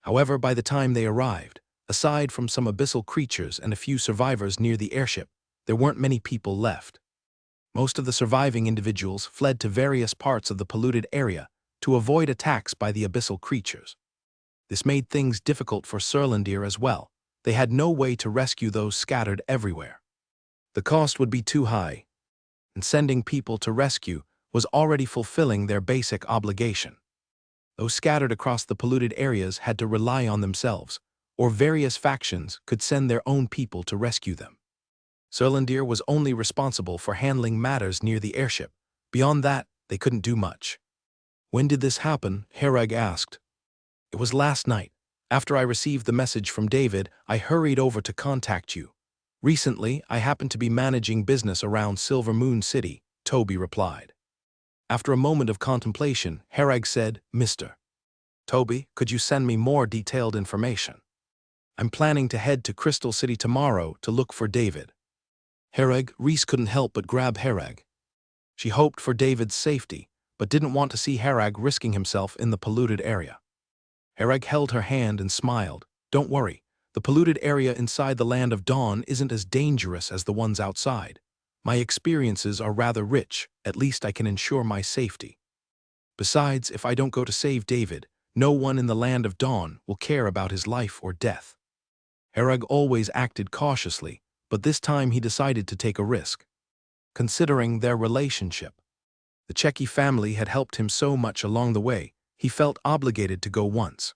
However, by the time they arrived, aside from some abyssal creatures and a few survivors near the airship, there weren't many people left. Most of the surviving individuals fled to various parts of the polluted area to avoid attacks by the abyssal creatures. This made things difficult for Surlandir as well. They had no way to rescue those scattered everywhere. The cost would be too high, and sending people to rescue was already fulfilling their basic obligation. Those scattered across the polluted areas had to rely on themselves, or various factions could send their own people to rescue them. Surlandir was only responsible for handling matters near the airship. Beyond that, they couldn't do much. When did this happen? Herag asked. It was last night. After I received the message from David, I hurried over to contact you. Recently, I happened to be managing business around Silver Moon City, Toby replied. After a moment of contemplation, Herag said, Mr. Toby, could you send me more detailed information? I'm planning to head to Crystal City tomorrow to look for David. Herag, Reese couldn't help but grab Herag. She hoped for David's safety, but didn't want to see Herag risking himself in the polluted area. Herag held her hand and smiled. Don't worry, the polluted area inside the Land of Dawn isn't as dangerous as the ones outside. My experiences are rather rich, at least I can ensure my safety. Besides, if I don't go to save David, no one in the Land of Dawn will care about his life or death. Herag always acted cautiously, but this time he decided to take a risk. Considering their relationship, the Checky family had helped him so much along the way, he felt obligated to go once.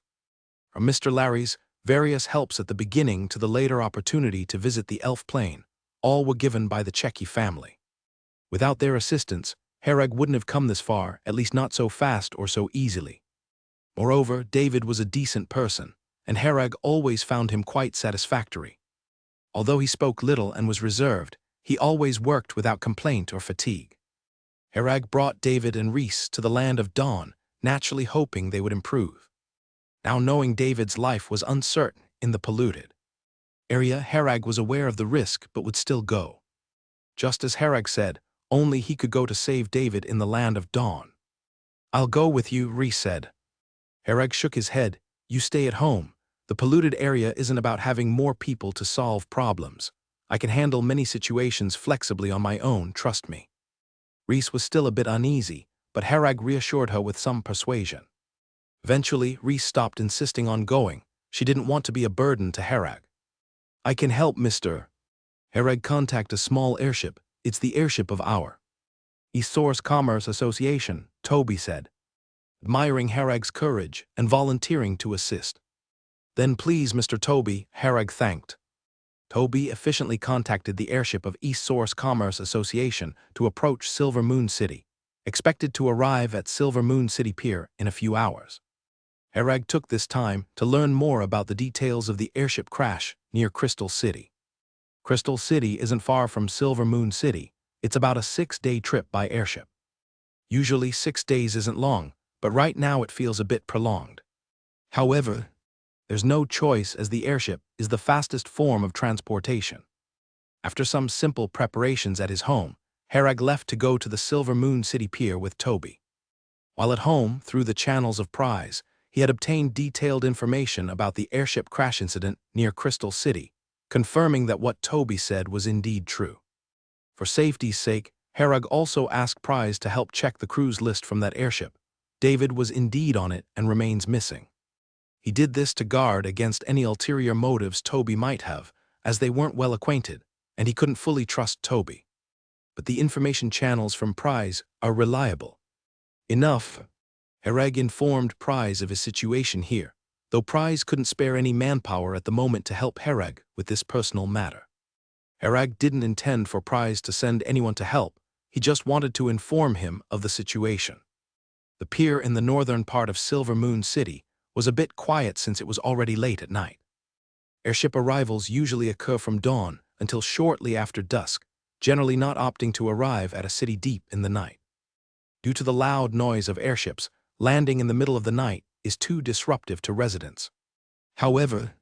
From Mr. Larry's various helps at the beginning to the later opportunity to visit the elf plane, all were given by the Checky family. Without their assistance, Herag wouldn't have come this far, at least not so fast or so easily. Moreover, David was a decent person, and Herag always found him quite satisfactory. Although he spoke little and was reserved, he always worked without complaint or fatigue. Herag brought David and Reese to the Land of Dawn, naturally hoping they would improve. Now knowing David's life was uncertain in the polluted area, Herag was aware of the risk but would still go. Just as Herag said, only he could go to save David in the Land of Dawn. I'll go with you, Reese said. Herag shook his head. You stay at home. The polluted area isn't about having more people to solve problems. I can handle many situations flexibly on my own, trust me. Reese was still a bit uneasy, but Herag reassured her with some persuasion. Eventually, Reese stopped insisting on going. She didn't want to be a burden to Herag. I can help, Mr. Herag contact a small airship. It's the airship of our East Source Commerce Association, Toby said, admiring Herag's courage and volunteering to assist. Then please, Mr. Toby, Herag thanked. Toby efficiently contacted the airship of East Source Commerce Association to approach Silver Moon City, expected to arrive at Silver Moon City Pier in a few hours. Herag took this time to learn more about the details of the airship crash near Crystal City. Crystal City isn't far from Silver Moon City. It's about a 6-day trip by airship. Usually 6 days isn't long, but right now it feels a bit prolonged. However, there's no choice as the airship is the fastest form of transportation. After some simple preparations at his home, Herag left to go to the Silver Moon City Pier with Toby. While at home, through the channels of Prize, he had obtained detailed information about the airship crash incident near Crystal City, confirming that what Toby said was indeed true. For safety's sake, Herag also asked Prize to help check the crew's list from that airship. David was indeed on it and remains missing. He did this to guard against any ulterior motives Toby might have, as they weren't well acquainted, and he couldn't fully trust Toby. But the information channels from Prize are reliable enough. Herag informed Prize of his situation here, though Prize couldn't spare any manpower at the moment to help Herag with this personal matter. Herag didn't intend for Prize to send anyone to help, he just wanted to inform him of the situation. The pier in the northern part of Silver Moon City was a bit quiet since it was already late at night. Airship arrivals usually occur from dawn until shortly after dusk, generally not opting to arrive at a city deep in the night. Due to the loud noise of airships, landing in the middle of the night is too disruptive to residents. However,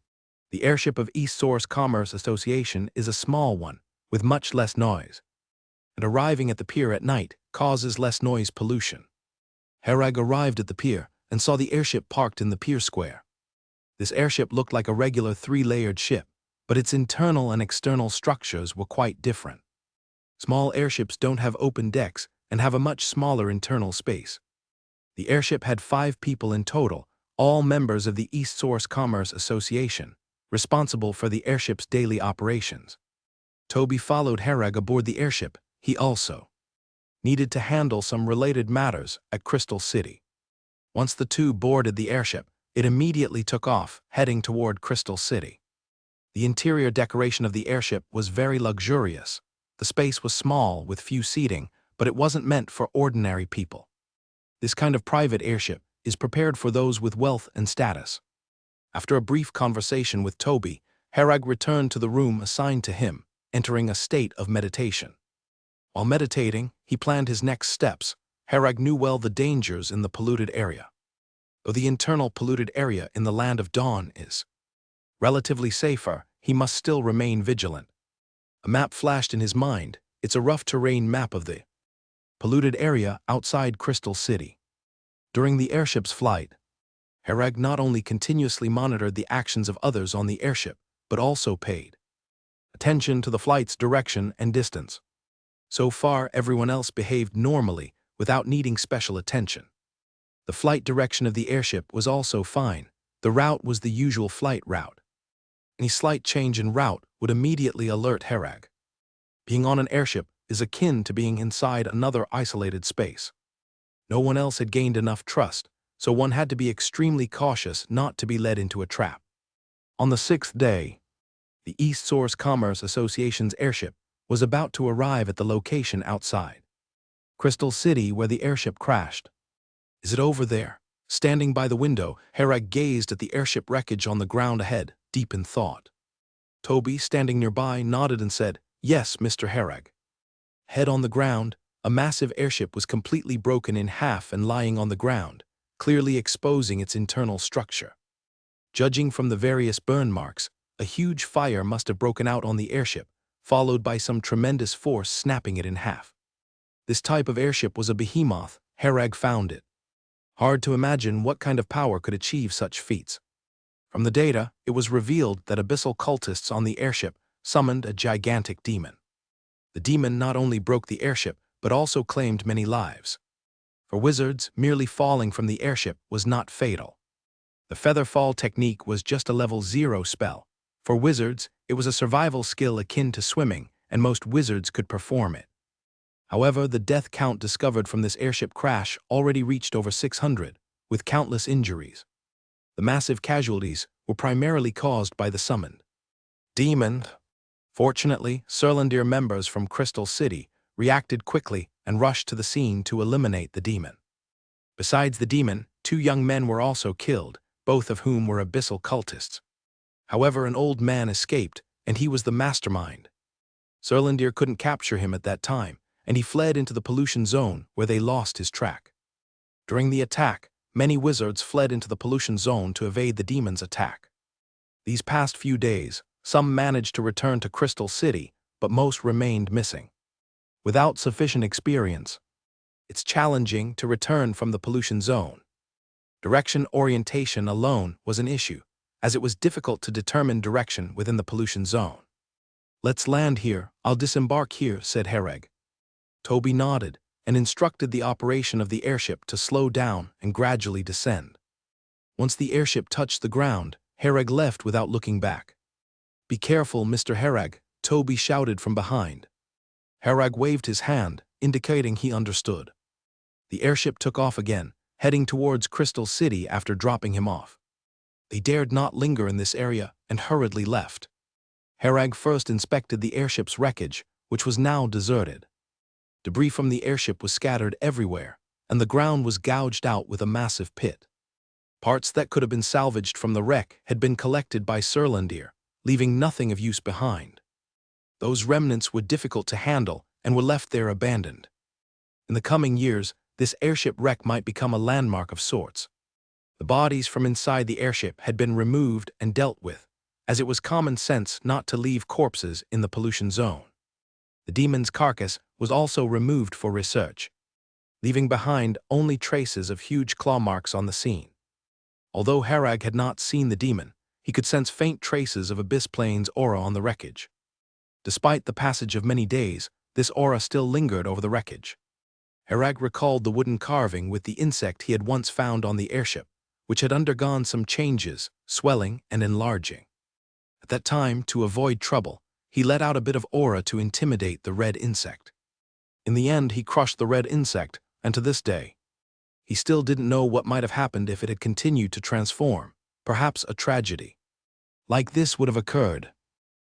the airship of East Source Commerce Association is a small one, with much less noise, and arriving at the pier at night causes less noise pollution. Herag arrived at the pier and saw the airship parked in the pier square. This airship looked like a regular 3-layered ship, but its internal and external structures were quite different. Small airships don't have open decks and have a much smaller internal space. The airship had 5 people in total, all members of the East Source Commerce Association, responsible for the airship's daily operations. Toby followed Herag aboard the airship. He also needed to handle some related matters at Crystal City. Once the two boarded the airship, it immediately took off, heading toward Crystal City. The interior decoration of the airship was very luxurious. The space was small, with few seating, but it wasn't meant for ordinary people. This kind of private airship is prepared for those with wealth and status. After a brief conversation with Toby, Herag returned to the room assigned to him, entering a state of meditation. While meditating, he planned his next steps. Herag knew well the dangers in the polluted area. Though the internal polluted area in the Land of Dawn is relatively safer, he must still remain vigilant. A map flashed in his mind. It's a rough terrain map of the polluted area outside Crystal City. During the airship's flight, Herag not only continuously monitored the actions of others on the airship, but also paid attention to the flight's direction and distance. So far, everyone else behaved normally, without needing special attention. The flight direction of the airship was also fine. The route was the usual flight route. Any slight change in route would immediately alert Herag. Being on an airship is akin to being inside another isolated space. No one else had gained enough trust, so one had to be extremely cautious not to be led into a trap. On the 6th day, the East Source Commerce Association's airship was about to arrive at the location outside Crystal City where the airship crashed. Is it over there? Standing by the window, Herag gazed at the airship wreckage on the ground ahead, deep in thought. Toby, standing nearby, nodded and said, "Yes, Mr. Herag." Head on the ground, a massive airship was completely broken in half and lying on the ground, clearly exposing its internal structure. Judging from the various burn marks, a huge fire must have broken out on the airship, followed by some tremendous force snapping it in half. This type of airship was a behemoth. Herag found it hard to imagine what kind of power could achieve such feats. From the data, it was revealed that abyssal cultists on the airship summoned a gigantic demon. The demon not only broke the airship, but also claimed many lives. For wizards, merely falling from the airship was not fatal. The feather fall technique was just a level 0 spell. For wizards, it was a survival skill akin to swimming, and most wizards could perform it. However, the death count discovered from this airship crash already reached over 600, with countless injuries. The massive casualties were primarily caused by the summoned demon. Fortunately, Surlandir members from Crystal City reacted quickly and rushed to the scene to eliminate the demon. Besides the demon, 2 young men were also killed, both of whom were abyssal cultists. However, an old man escaped, and he was the mastermind. Serlandir couldn't capture him at that time, and he fled into the pollution zone where they lost his track. During the attack, many wizards fled into the pollution zone to evade the demon's attack. These past few days, some managed to return to Crystal City, but most remained missing. Without sufficient experience, it's challenging to return from the pollution zone. Direction orientation alone was an issue, as it was difficult to determine direction within the pollution zone. "Let's land here, I'll disembark here," said Hereg. Toby nodded and instructed the operation of the airship to slow down and gradually descend. Once the airship touched the ground, Hereg left without looking back. "Be careful, Mr. Hereg," Toby shouted from behind. Hereg waved his hand, indicating he understood. The airship took off again, heading towards Crystal City after dropping him off. They dared not linger in this area and hurriedly left. Hereg first inspected the airship's wreckage, which was now deserted. Debris from the airship was scattered everywhere, and the ground was gouged out with a massive pit. Parts that could have been salvaged from the wreck had been collected by Serlandir, leaving nothing of use behind. Those remnants were difficult to handle and were left there abandoned. In the coming years, this airship wreck might become a landmark of sorts. The bodies from inside the airship had been removed and dealt with, as it was common sense not to leave corpses in the pollution zone. The demon's carcass was also removed for research, leaving behind only traces of huge claw marks on the scene. Although Hereg had not seen the demon, he could sense faint traces of Abyss Plane's aura on the wreckage. Despite the passage of many days, this aura still lingered over the wreckage. Hereg recalled the wooden carving with the insect he had once found on the airship, which had undergone some changes, swelling and enlarging. At that time, to avoid trouble, he let out a bit of aura to intimidate the red insect. In the end, he crushed the red insect, and to this day, he still didn't know what might have happened if it had continued to transform, perhaps a tragedy like this would have occurred.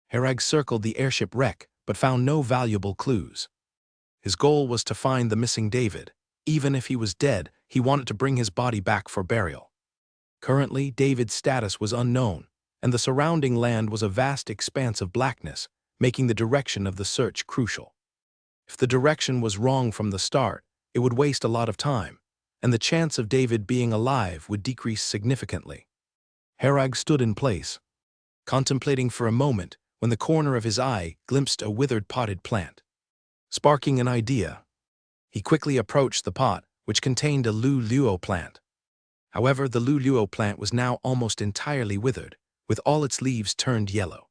Hereg circled the airship wreck, but found no valuable clues. His goal was to find the missing David. Even if he was dead, he wanted to bring his body back for burial. Currently, David's status was unknown, and the surrounding land was a vast expanse of blackness, making the direction of the search crucial. If the direction was wrong from the start, it would waste a lot of time, and the chance of David being alive would decrease significantly. Hereg stood in place, contemplating for a moment when the corner of his eye glimpsed a withered potted plant. Sparking an idea, he quickly approached the pot, which contained a luo plant. However, the luo plant was now almost entirely withered, with all its leaves turned yellow.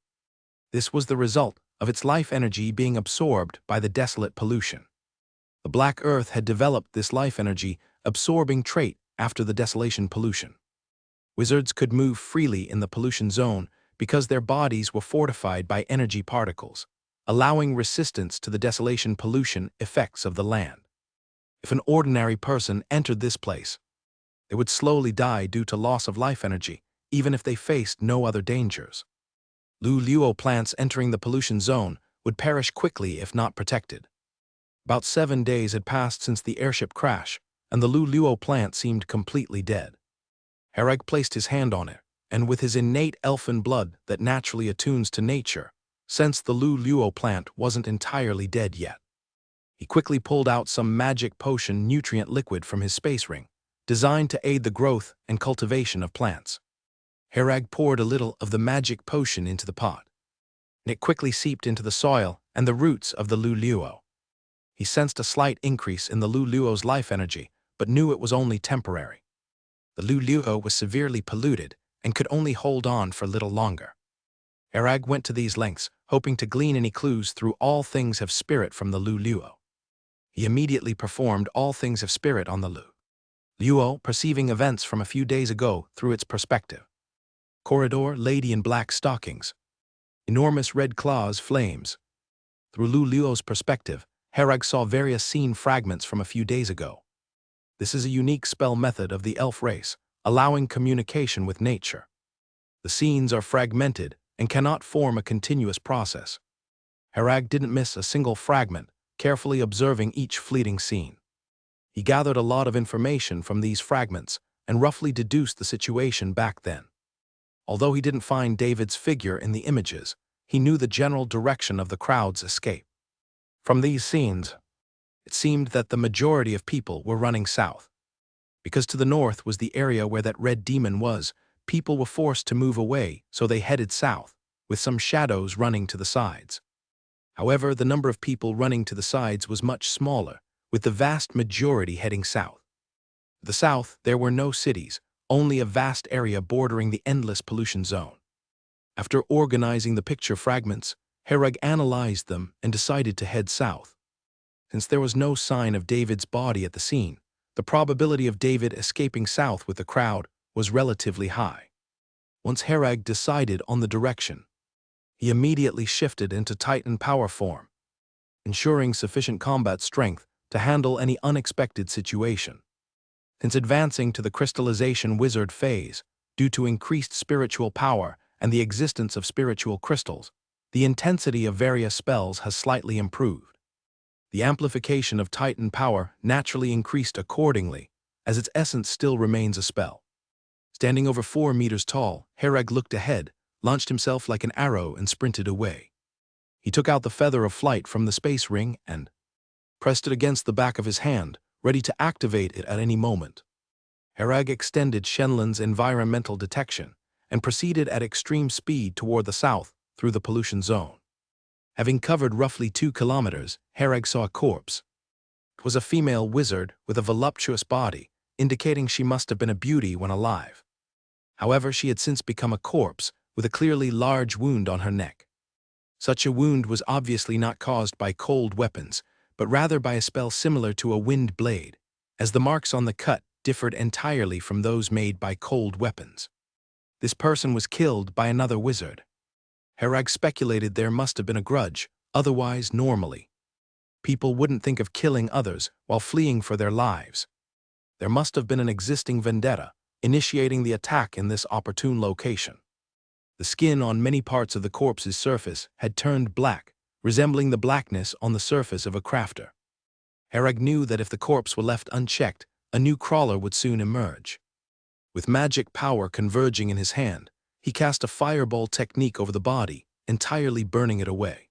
This was the result of its life energy being absorbed by the desolate pollution. The black earth had developed this life energy absorbing trait after the desolation pollution. Wizards could move freely in the pollution zone because their bodies were fortified by energy particles, allowing resistance to the desolation pollution effects of the land. If an ordinary person entered this place, they would slowly die due to loss of life energy, even if they faced no other dangers. Luo plants entering the pollution zone would perish quickly if not protected. About 7 days had passed since the airship crash, and the luo plant seemed completely dead. Hereg placed his hand on it, and with his innate elfin blood that naturally attunes to nature, sensed the luo plant wasn't entirely dead yet. He quickly pulled out some magic potion nutrient liquid from his space ring, designed to aid the growth and cultivation of plants. Hereg poured a little of the magic potion into the pot, and it quickly seeped into the soil and the roots of the luo. He sensed a slight increase in the luo's life energy, but knew it was only temporary. The luo was severely polluted and could only hold on for little longer. Hereg went to these lengths, hoping to glean any clues through all things have spirit from the luo. He immediately performed all things have spirit on the luo, perceiving events from a few days ago through its perspective. Corridor, lady in black stockings. Enormous red claws, flames. Through luo's perspective, Hereg saw various scene fragments from a few days ago. This is a unique spell method of the elf race, allowing communication with nature. The scenes are fragmented and cannot form a continuous process. Hereg didn't miss a single fragment, carefully observing each fleeting scene. He gathered a lot of information from these fragments and roughly deduced the situation back then. Although he didn't find David's figure in the images, he knew the general direction of the crowd's escape. From these scenes, it seemed that the majority of people were running south. Because to the north was the area where that red demon was, people were forced to move away, so they headed south, with some shadows running to the sides. However, the number of people running to the sides was much smaller, with the vast majority heading south. To the south, there were no cities, only a vast area bordering the endless pollution zone. After organizing the picture fragments, Hereg analyzed them and decided to head south. Since there was no sign of David's body at the scene, the probability of David escaping south with the crowd was relatively high. Once Hereg decided on the direction, he immediately shifted into Titan power form, ensuring sufficient combat strength to handle any unexpected situation. Since advancing to the crystallization wizard phase, due to increased spiritual power and the existence of spiritual crystals, the intensity of various spells has slightly improved. The amplification of Titan power naturally increased accordingly, as its essence still remains a spell. Standing over 4 meters tall, Hereg looked ahead, launched himself like an arrow and sprinted away. He took out the feather of flight from the space ring and pressed it against the back of his hand, ready to activate it at any moment. Hereg extended Shenlon's environmental detection and proceeded at extreme speed toward the south through the pollution zone. Having covered roughly 2 kilometers, Hereg saw a corpse. It was a female wizard with a voluptuous body, indicating she must have been a beauty when alive. However, she had since become a corpse with a clearly large wound on her neck. Such a wound was obviously not caused by cold weapons, but rather by a spell similar to a wind blade, as the marks on the cut differed entirely from those made by cold weapons. This person was killed by another wizard. Hereg speculated there must have been a grudge, otherwise normally people wouldn't think of killing others while fleeing for their lives. There must have been an existing vendetta, initiating the attack in this opportune location. The skin on many parts of the corpse's surface had turned black, resembling the blackness on the surface of a crafter. Hereg knew that if the corpse were left unchecked, a new crawler would soon emerge. With magic power converging in his hand, he cast a fireball technique over the body, entirely burning it away.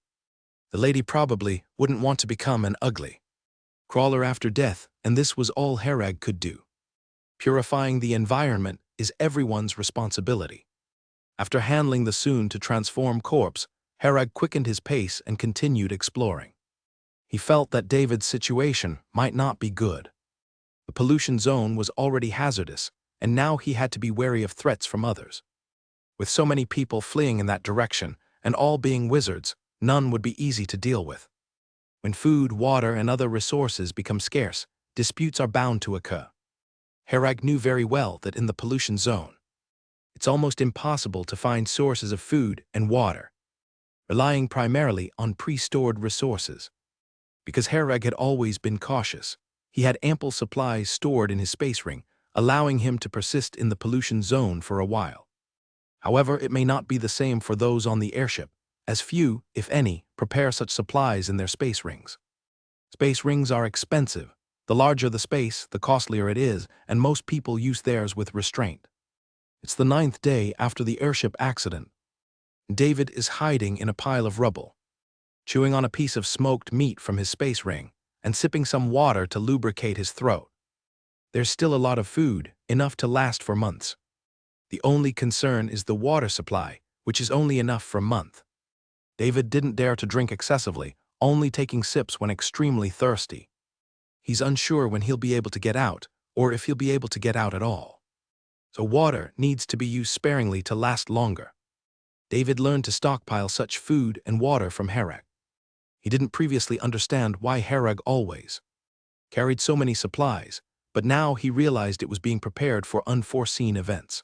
The lady probably wouldn't want to become an ugly crawler after death, and this was all Hereg could do. Purifying the environment is everyone's responsibility. After handling the soon-to-transform corpse, Hereg quickened his pace and continued exploring. He felt that David's situation might not be good. The pollution zone was already hazardous, and now he had to be wary of threats from others. With so many people fleeing in that direction, and all being wizards, none would be easy to deal with. When food, water, and other resources become scarce, disputes are bound to occur. Hereg knew very well that in the pollution zone, it's almost impossible to find sources of food and water, relying primarily on pre-stored resources. Because Hereg had always been cautious, he had ample supplies stored in his space ring, allowing him to persist in the pollution zone for a while. However, it may not be the same for those on the airship, as few, if any, prepare such supplies in their space rings. Space rings are expensive. The larger the space, the costlier it is, and most people use theirs with restraint. It's the 9th day after the airship accident. David is hiding in a pile of rubble, chewing on a piece of smoked meat from his space ring, and sipping some water to lubricate his throat. There's still a lot of food, enough to last for months. The only concern is the water supply, which is only enough for a month. David didn't dare to drink excessively, only taking sips when extremely thirsty. He's unsure when he'll be able to get out, or if he'll be able to get out at all. So water needs to be used sparingly to last longer. David learned to stockpile such food and water from Hereg. He didn't previously understand why Hereg always carried so many supplies, but now he realized it was being prepared for unforeseen events.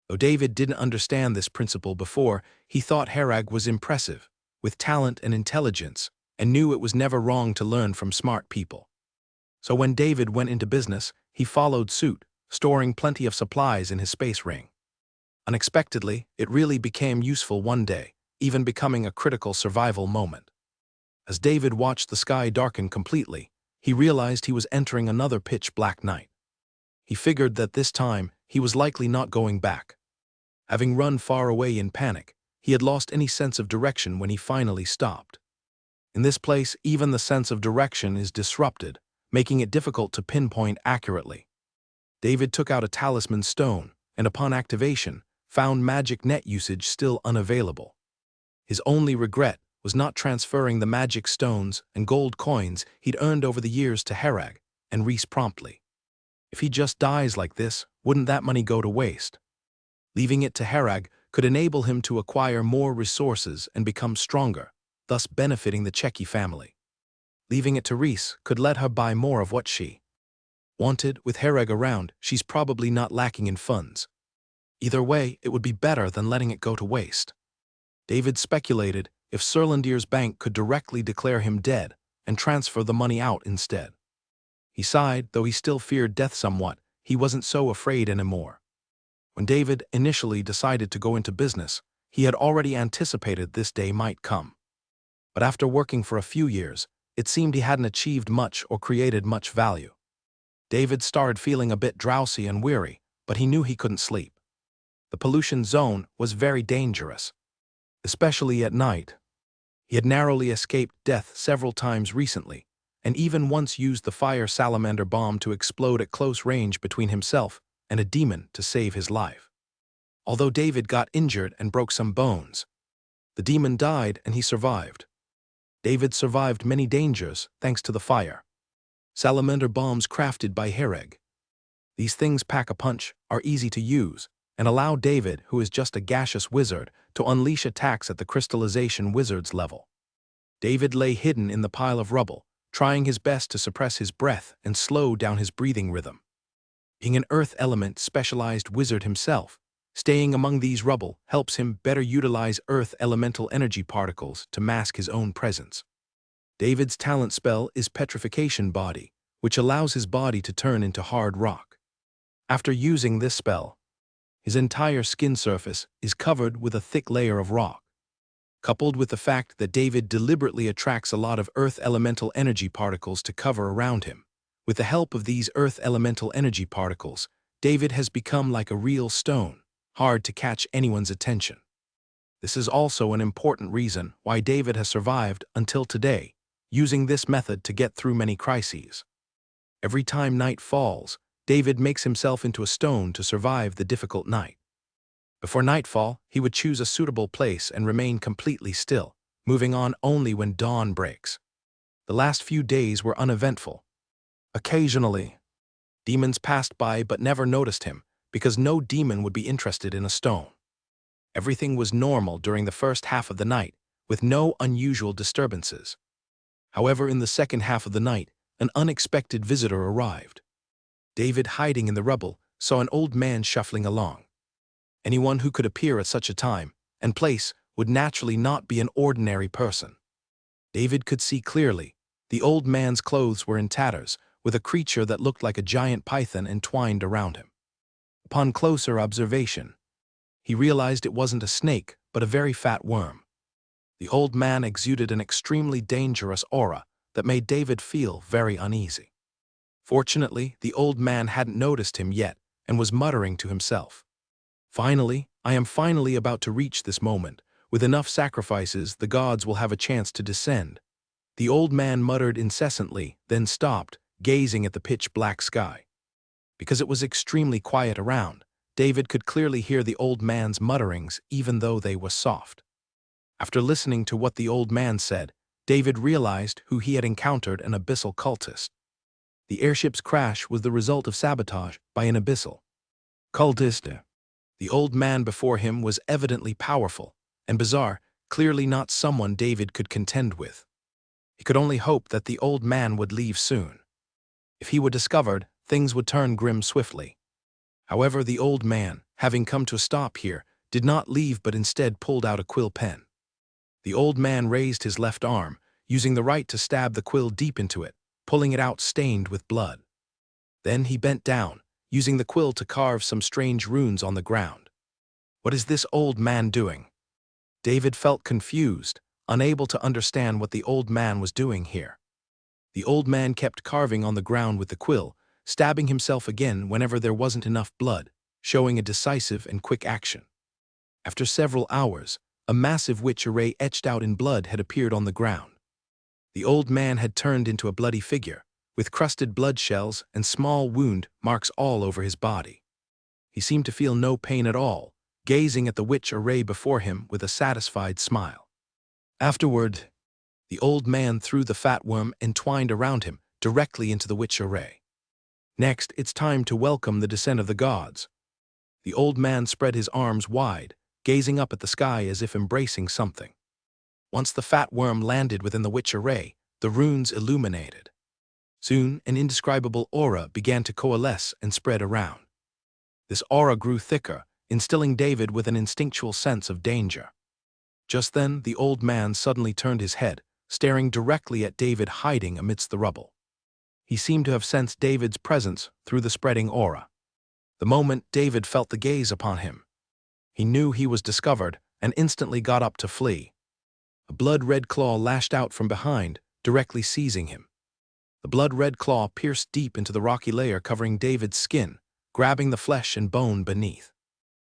Though David didn't understand this principle before, he thought Hereg was impressive, with talent and intelligence, and knew it was never wrong to learn from smart people. So when David went into business, he followed suit, storing plenty of supplies in his space ring. Unexpectedly, it really became useful one day, even becoming a critical survival moment. As David watched the sky darken completely, he realized he was entering another pitch-black night. He figured that this time he was likely not going back. Having run far away in panic, he had lost any sense of direction when he finally stopped. In this place, even the sense of direction is disrupted, making it difficult to pinpoint accurately. David took out a talisman stone, and upon activation, found magic net usage still unavailable. His only regret was not transferring the magic stones and gold coins he'd earned over the years to Herag and Reese promptly. If he just dies like this, wouldn't that money go to waste? Leaving it to Herag could enable him to acquire more resources and become stronger, thus benefiting the Cheki family. Leaving it to Reese could let her buy more of what she wanted. With Herag around, she's probably not lacking in funds. Either way, it would be better than letting it go to waste. David speculated if Serlandier's bank could directly declare him dead and transfer the money out instead. He sighed, though he still feared death somewhat. He wasn't so afraid anymore. When David initially decided to go into business, he had already anticipated this day might come. But after working for a few years, it seemed he hadn't achieved much or created much value. David started feeling a bit drowsy and weary, but he knew he couldn't sleep. The pollution zone was very dangerous, especially at night. He had narrowly escaped death several times recently, and even once used the fire salamander bomb to explode at close range between himself and a demon to save his life. Although David got injured and broke some bones, the demon died and he survived. David survived many dangers thanks to the fire salamander bombs crafted by Hereg. These things pack a punch, are easy to use, and allow David, who is just a gaseous wizard, to unleash attacks at the crystallization wizard's level. David lay hidden in the pile of rubble, trying his best to suppress his breath and slow down his breathing rhythm. Being an earth element specialized wizard himself, staying among these rubble helps him better utilize earth elemental energy particles to mask his own presence. David's talent spell is Petrification Body, which allows his body to turn into hard rock. After using this spell, his entire skin surface is covered with a thick layer of rock. Coupled with the fact that David deliberately attracts a lot of earth elemental energy particles to cover around him, with the help of these earth elemental energy particles, David has become like a real stone, hard to catch anyone's attention. This is also an important reason why David has survived until today, using this method to get through many crises. Every time night falls, David makes himself into a stone to survive the difficult night. Before nightfall, he would choose a suitable place and remain completely still, moving on only when dawn breaks. The last few days were uneventful. Occasionally, demons passed by but never noticed him, because no demon would be interested in a stone. Everything was normal during the first half of the night, with no unusual disturbances. However, in the second half of the night, an unexpected visitor arrived. David, hiding in the rubble, saw an old man shuffling along. Anyone who could appear at such a time and place would naturally not be an ordinary person. David could see clearly. The old man's clothes were in tatters, with a creature that looked like a giant python entwined around him. Upon closer observation, he realized it wasn't a snake, but a very fat worm. The old man exuded an extremely dangerous aura that made David feel very uneasy. Fortunately, the old man hadn't noticed him yet and was muttering to himself. Finally, I am finally about to reach this moment. With enough sacrifices, the gods will have a chance to descend. The old man muttered incessantly, then stopped, gazing at the pitch-black sky. Because it was extremely quiet around, David could clearly hear the old man's mutterings even though they were soft. After listening to what the old man said, David realized who he had encountered: an abyssal cultist. The airship's crash was the result of sabotage by an abyssal cultist. The old man before him was evidently powerful and bizarre, clearly not someone David could contend with. He could only hope that the old man would leave soon. If he were discovered, things would turn grim swiftly. However, the old man, having come to a stop here, did not leave but instead pulled out a quill pen. The old man raised his left arm, using the right to stab the quill deep into it, pulling it out stained with blood. Then he bent down, using the quill to carve some strange runes on the ground. What is this old man doing? David felt confused, unable to understand what the old man was doing here. The old man kept carving on the ground with the quill, stabbing himself again whenever there wasn't enough blood, showing a decisive and quick action. After several hours, a massive witch array etched out in blood had appeared on the ground. The old man had turned into a bloody figure, with crusted blood shells and small wound marks all over his body. He seemed to feel no pain at all, gazing at the witch array before him with a satisfied smile. Afterward, the old man threw the fat worm entwined around him directly into the witch array. Next, it's time to welcome the descent of the gods. The old man spread his arms wide, gazing up at the sky as if embracing something. Once the fat worm landed within the witch array, the runes illuminated. Soon, an indescribable aura began to coalesce and spread around. This aura grew thicker, instilling David with an instinctual sense of danger. Just then, the old man suddenly turned his head, staring directly at David hiding amidst the rubble. He seemed to have sensed David's presence through the spreading aura. The moment David felt the gaze upon him, he knew he was discovered and instantly got up to flee. A blood-red claw lashed out from behind, directly seizing him. The blood-red claw pierced deep into the rocky layer covering David's skin, grabbing the flesh and bone beneath.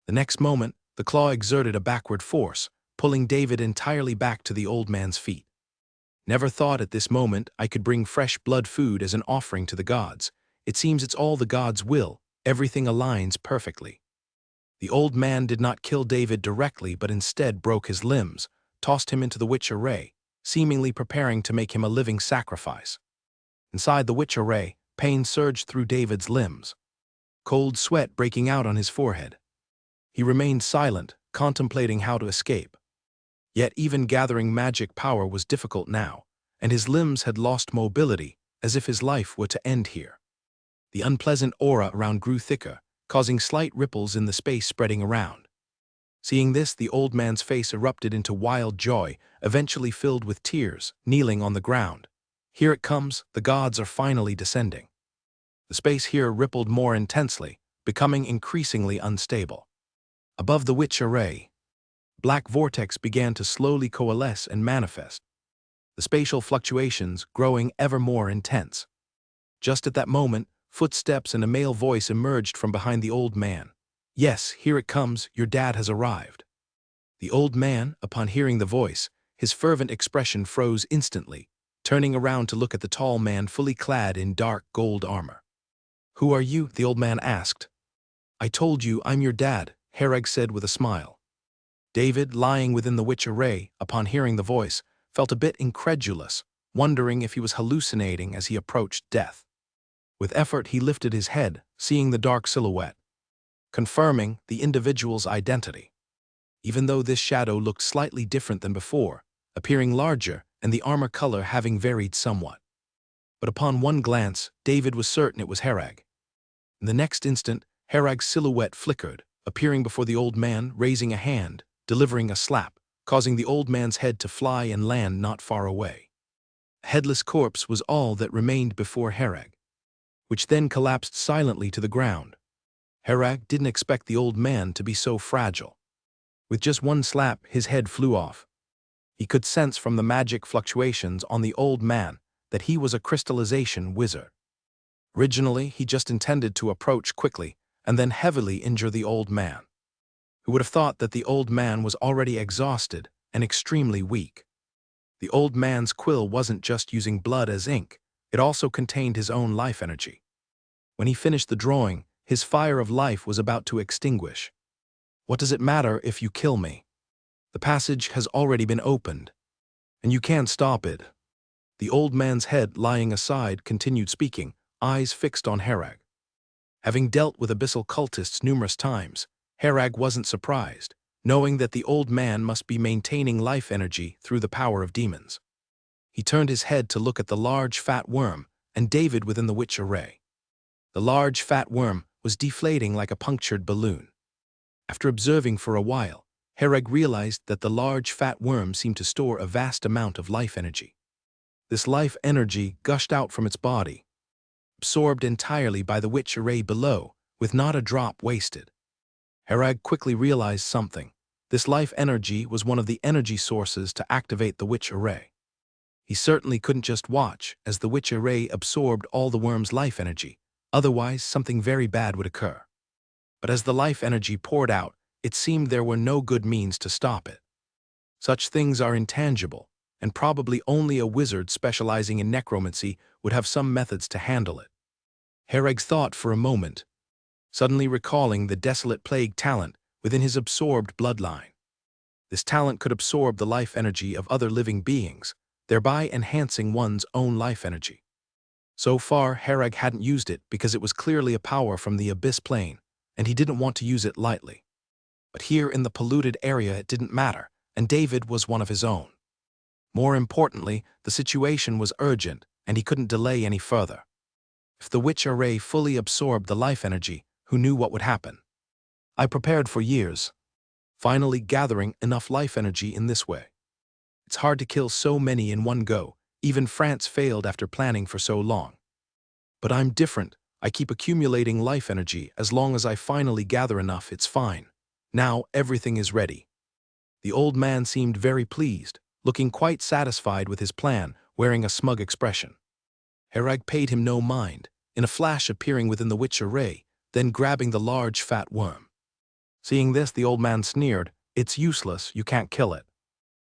The next moment, the claw exerted a backward force, pulling David entirely back to the old man's feet. Never thought at this moment I could bring fresh blood food as an offering to the gods. It seems it's all the gods' will, everything aligns perfectly. The old man did not kill David directly but instead broke his limbs, tossed him into the witch array, seemingly preparing to make him a living sacrifice. Inside the witch array, pain surged through David's limbs, cold sweat breaking out on his forehead. He remained silent, contemplating how to escape. Yet even gathering magic power was difficult now, and his limbs had lost mobility, as if his life were to end here. The unpleasant aura around grew thicker, causing slight ripples in the space spreading around. Seeing this, the old man's face erupted into wild joy, eventually filled with tears, kneeling on the ground. Here it comes, the gods are finally descending. The space here rippled more intensely, becoming increasingly unstable. Above the witch array, black vortex began to slowly coalesce and manifest, the spatial fluctuations growing ever more intense. Just at that moment, footsteps and a male voice emerged from behind the old man. "Yes, here it comes, your dad has arrived." The old man, upon hearing the voice, his fervent expression froze instantly, turning around to look at the tall man fully clad in dark gold armor. "Who are you?" the old man asked. "I told you I'm your dad," Hereg said with a smile. David, lying within the witch array, upon hearing the voice, felt a bit incredulous, wondering if he was hallucinating as he approached death. With effort he lifted his head, seeing the dark silhouette, confirming the individual's identity. Even though this shadow looked slightly different than before, appearing larger and the armor color having varied somewhat. But upon one glance, David was certain it was Hereg. In the next instant, Herag's silhouette flickered, appearing before the old man, raising a hand, delivering a slap, causing the old man's head to fly and land not far away. A headless corpse was all that remained before Hereg, which then collapsed silently to the ground. Hereg didn't expect the old man to be so fragile. With just one slap, his head flew off. He could sense from the magic fluctuations on the old man that he was a crystallization wizard. Originally, he just intended to approach quickly and then heavily injure the old man. Who would have thought that the old man was already exhausted and extremely weak? The old man's quill wasn't just using blood as ink, it also contained his own life energy. When he finished the drawing, his fire of life was about to extinguish. "What does it matter if you kill me? The passage has already been opened, and you can't stop it." The old man's head lying aside continued speaking, eyes fixed on Hereg. Having dealt with abyssal cultists numerous times, Hereg wasn't surprised, knowing that the old man must be maintaining life energy through the power of demons. He turned his head to look at the large fat worm and David within the witch array. The large fat worm was deflating like a punctured balloon. After observing for a while, Hereg realized that the large fat worm seemed to store a vast amount of life energy. This life energy gushed out from its body, absorbed entirely by the witch array below, with not a drop wasted. Hereg quickly realized something. This life energy was one of the energy sources to activate the witch array. He certainly couldn't just watch as the witch array absorbed all the worm's life energy, otherwise something very bad would occur. But as the life energy poured out, it seemed there were no good means to stop it. Such things are intangible, and probably only a wizard specializing in necromancy would have some methods to handle it. Hereg thought for a moment, suddenly recalling the desolate plague talent within his absorbed bloodline. This talent could absorb the life energy of other living beings, thereby enhancing one's own life energy. So far, Hereg hadn't used it because it was clearly a power from the abyss plane, and he didn't want to use it lightly. But here in the polluted area it didn't matter, and David was one of his own. More importantly, the situation was urgent, and he couldn't delay any further. If the witch array fully absorbed the life energy, who knew what would happen? I prepared for years, finally gathering enough life energy in this way. It's hard to kill so many in one go, even France failed after planning for so long. But I'm different. I keep accumulating life energy. As long as I finally gather enough, it's fine. Now everything is ready. The old man seemed very pleased, looking quite satisfied with his plan, wearing a smug expression. Hereg paid him no mind, in a flash appearing within the witch array, then grabbing the large fat worm. Seeing this, the old man sneered, "It's useless, you can't kill it.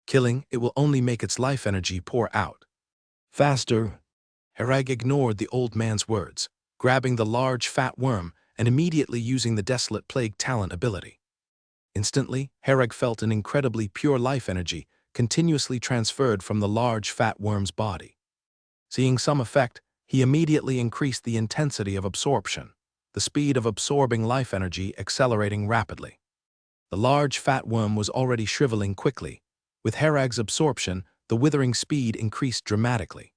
Killing it will only make its life energy pour out." "Faster!" Hereg ignored the old man's words, grabbing the large fat worm and immediately using the desolate plague talent ability. Instantly, Hereg felt an incredibly pure life energy continuously transferred from the large fat worm's body. Seeing some effect, he immediately increased the intensity of absorption, the speed of absorbing life energy accelerating rapidly. The large fat worm was already shriveling quickly. With Hereg's absorption, the withering speed increased dramatically.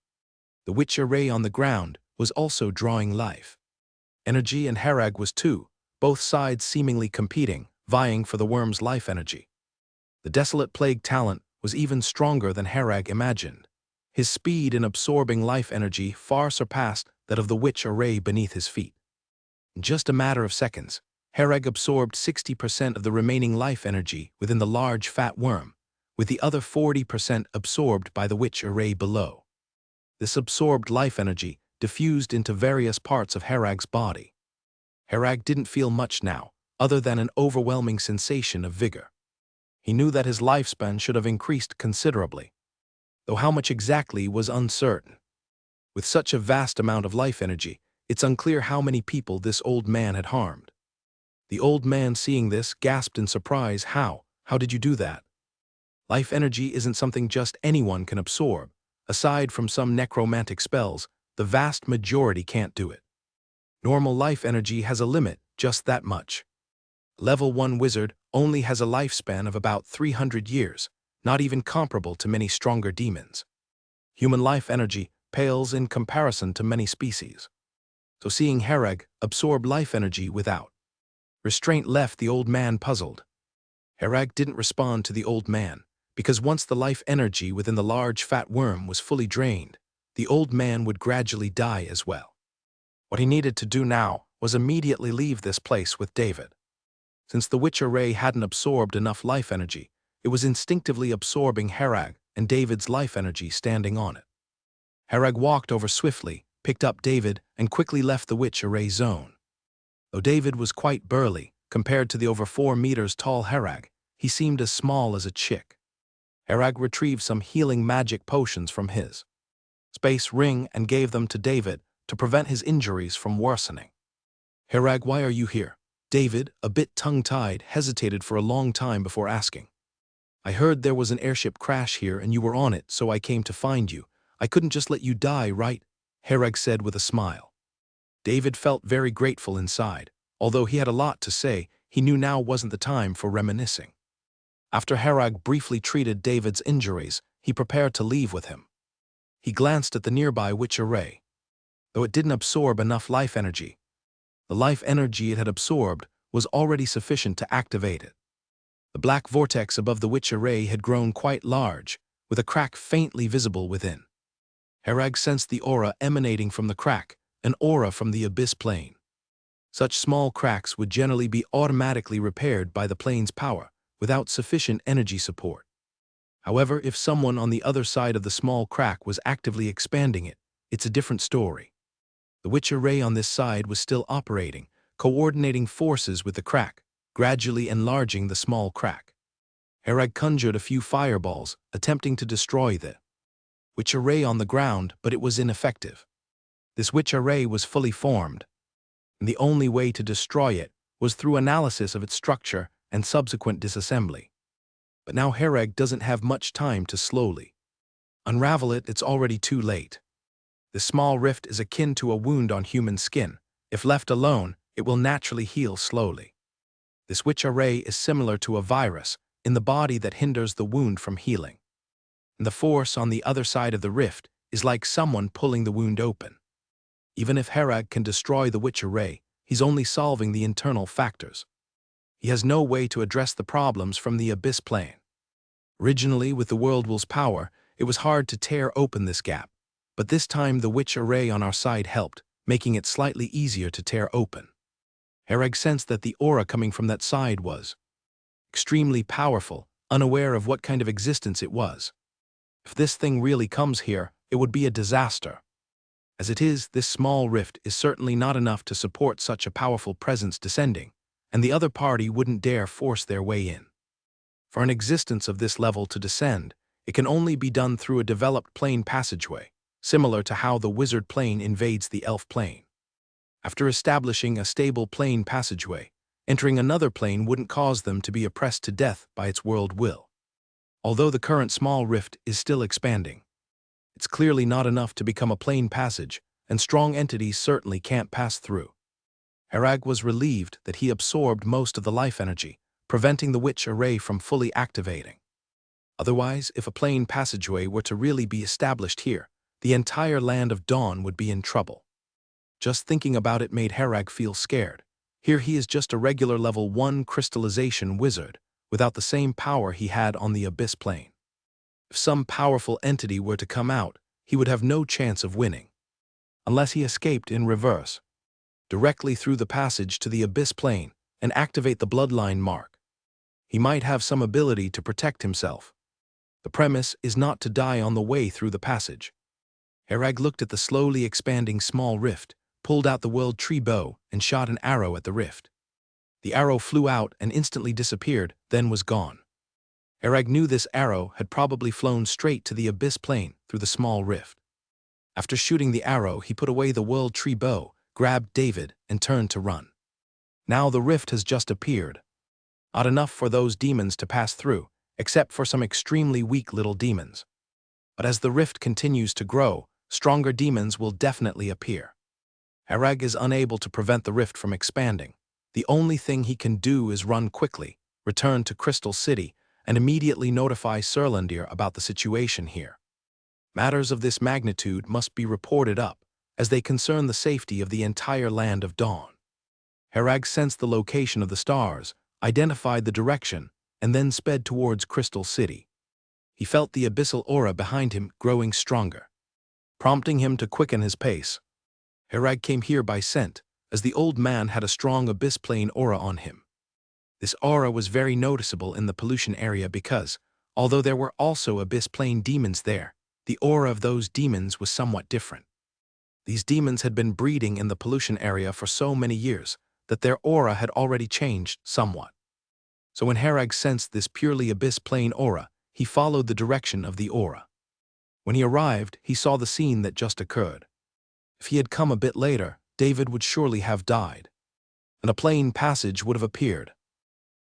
The witch array on the ground was also drawing life energy, and Hereg was too, both sides seemingly competing, vying for the worm's life energy. The desolate plague talent was even stronger than Hereg imagined. His speed in absorbing life energy far surpassed that of the witch array beneath his feet. In just a matter of seconds, Hereg absorbed 60% of the remaining life energy within the large fat worm, with the other 40% absorbed by the witch array below. This absorbed life energy diffused into various parts of Hereg's body. Hereg didn't feel much now, other than an overwhelming sensation of vigor. He knew that his lifespan should have increased considerably, though how much exactly was uncertain. With such a vast amount of life energy, it's unclear how many people this old man had harmed. The old man, seeing this, gasped in surprise. How did you do that? Life energy isn't something just anyone can absorb. Aside from some necromantic spells, the vast majority can't do it. Normal life energy has a limit, just that much. Level 1 wizard only has a lifespan of about 300 years, not even comparable to many stronger demons. Human life energy pales in comparison to many species. So seeing Hereg absorb life energy without restraint left the old man puzzled. Hereg didn't respond to the old man, because once the life energy within the large fat worm was fully drained, the old man would gradually die as well. What he needed to do now was immediately leave this place with David. Since the witch array hadn't absorbed enough life energy, it was instinctively absorbing Hereg and David's life energy standing on it. Hereg walked over swiftly, picked up David, and quickly left the witch array zone. Though David was quite burly, compared to the over 4 meters tall Hereg, he seemed as small as a chick. Hereg retrieved some healing magic potions from his space ring and gave them to David to prevent his injuries from worsening. "Hereg, why are you here?" David, a bit tongue-tied, hesitated for a long time before asking. "I heard there was an airship crash here and you were on it, so I came to find you. I couldn't just let you die, right?" Hereg said with a smile. David felt very grateful inside. Although he had a lot to say, he knew now wasn't the time for reminiscing. After Hereg briefly treated David's injuries, he prepared to leave with him. He glanced at the nearby witch array. Though it didn't absorb enough life energy, the life energy it had absorbed was already sufficient to activate it. The black vortex above the witch array had grown quite large, with a crack faintly visible within. Hereg sensed the aura emanating from the crack, an aura from the abyss plane. Such small cracks would generally be automatically repaired by the plane's power, without sufficient energy support. However, if someone on the other side of the small crack was actively expanding it, it's a different story. The witch array on this side was still operating, coordinating forces with the crack, gradually enlarging the small crack. Herag conjured a few fireballs, attempting to destroy the witch array on the ground, but it was ineffective. This witch array was fully formed, and the only way to destroy it was through analysis of its structure and subsequent disassembly. But now Herag doesn't have much time to slowly unravel it. It's already too late. This small rift is akin to a wound on human skin. If left alone, it will naturally heal slowly. This witch array is similar to a virus in the body that hinders the wound from healing. And the force on the other side of the rift is like someone pulling the wound open. Even if Herag can destroy the witch array, he's only solving the internal factors. He has no way to address the problems from the abyss plane. Originally, with the world will's power, it was hard to tear open this gap, but this time the witch array on our side helped, making it slightly easier to tear open. Herag sensed that the aura coming from that side was extremely powerful, unaware of what kind of existence it was. If this thing really comes here, it would be a disaster. As it is, this small rift is certainly not enough to support such a powerful presence descending, and the other party wouldn't dare force their way in. For an existence of this level to descend, it can only be done through a developed plane passageway, similar to how the wizard plane invades the elf plane. After establishing a stable plane passageway, entering another plane wouldn't cause them to be oppressed to death by its world will. Although the current small rift is still expanding, it's clearly not enough to become a plane passage, and strong entities certainly can't pass through. Herag was relieved that he absorbed most of the life energy, preventing the witch array from fully activating. Otherwise, if a plane passageway were to really be established here, the entire land of Dawn would be in trouble. Just thinking about it made Herag feel scared. Here he is just a regular level 1 crystallization wizard, without the same power he had on the abyss plane. If some powerful entity were to come out, he would have no chance of winning. Unless he escaped in reverse, directly through the passage to the abyss plane, and activate the bloodline mark. He might have some ability to protect himself. The premise is not to die on the way through the passage. Herag looked at the slowly expanding small rift, pulled out the world tree bow, and shot an arrow at the rift. The arrow flew out and instantly disappeared, then was gone. Herag knew this arrow had probably flown straight to the abyss plane through the small rift. After shooting the arrow, he put away the world tree bow, grabbed David, and turned to run. Now the rift has just appeared. Not enough for those demons to pass through, except for some extremely weak little demons. But as the rift continues to grow, stronger demons will definitely appear. Herag is unable to prevent the rift from expanding. The only thing he can do is run quickly, return to Crystal City, and immediately notify Serlandir about the situation here. Matters of this magnitude must be reported up, as they concern the safety of the entire land of Dawn. Herag sensed the location of the stars, identified the direction, and then sped towards Crystal City. He felt the abyssal aura behind him growing stronger, prompting him to quicken his pace. Herag came here by scent, as the old man had a strong abyss plane aura on him. This aura was very noticeable in the pollution area because, although there were also abyss plane demons there, the aura of those demons was somewhat different. These demons had been breeding in the pollution area for so many years that their aura had already changed somewhat. So when Herag sensed this purely abyss plane aura, he followed the direction of the aura. When he arrived, he saw the scene that just occurred. If he had come a bit later, David would surely have died, and a plane passage would have appeared.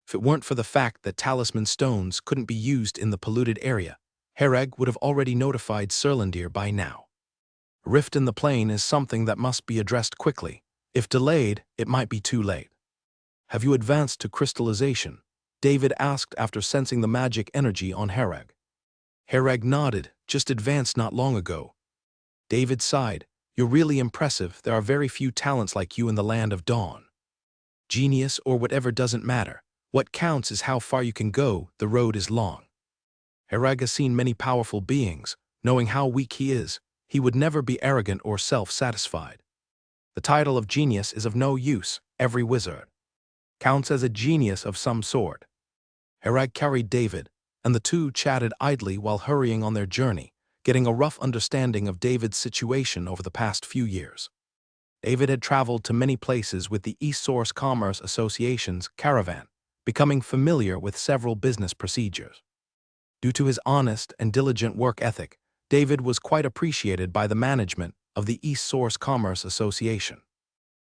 If it weren't for the fact that talisman stones couldn't be used in the polluted area, Herag would have already notified Serlandir by now. A rift in the plane is something that must be addressed quickly. If delayed, it might be too late. Have you advanced to crystallization? David asked after sensing the magic energy on Herag. Herag nodded, just advanced not long ago. David sighed, you're really impressive. There are very few talents like you in the land of Dawn. Genius or whatever doesn't matter. What counts is how far you can go. The road is long. Herag has seen many powerful beings. Knowing how weak he is, he would never be arrogant or self-satisfied. The title of genius is of no use. Every wizard counts as a genius of some sort. Herag carried David, and the two chatted idly while hurrying on their journey, getting a rough understanding of David's situation over the past few years. David had traveled to many places with the East Source Commerce Association's caravan, becoming familiar with several business procedures. Due to his honest and diligent work ethic, David was quite appreciated by the management of the East Source Commerce Association.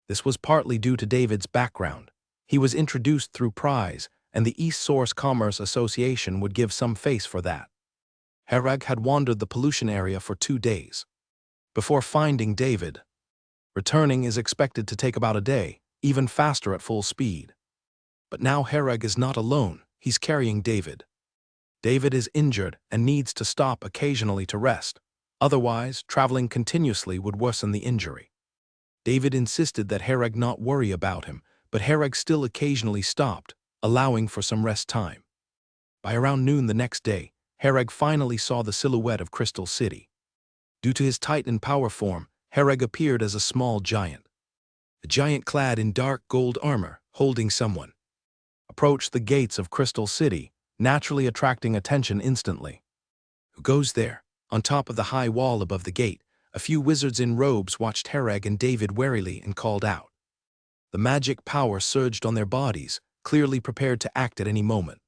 This was partly due to David's background. He was introduced through prize, and the East Source Commerce Association would give some face for that. Herag had wandered the pollution area for 2 days before finding David. Returning is expected to take about a day, even faster at full speed. But now Herag is not alone, he's carrying David. David is injured and needs to stop occasionally to rest. Otherwise, traveling continuously would worsen the injury. David insisted that Herag not worry about him, but Herag still occasionally stopped, allowing for some rest time. By around noon the next day, Herag finally saw the silhouette of Crystal City. Due to his Titan power form, Herag appeared as a small giant. A giant clad in dark gold armor, holding someone. Approached the gates of Crystal City, naturally attracting attention instantly. Who goes there? On top of the high wall above the gate, a few wizards in robes watched Herag and David warily and called out. The magic power surged on their bodies, clearly prepared to act at any moment.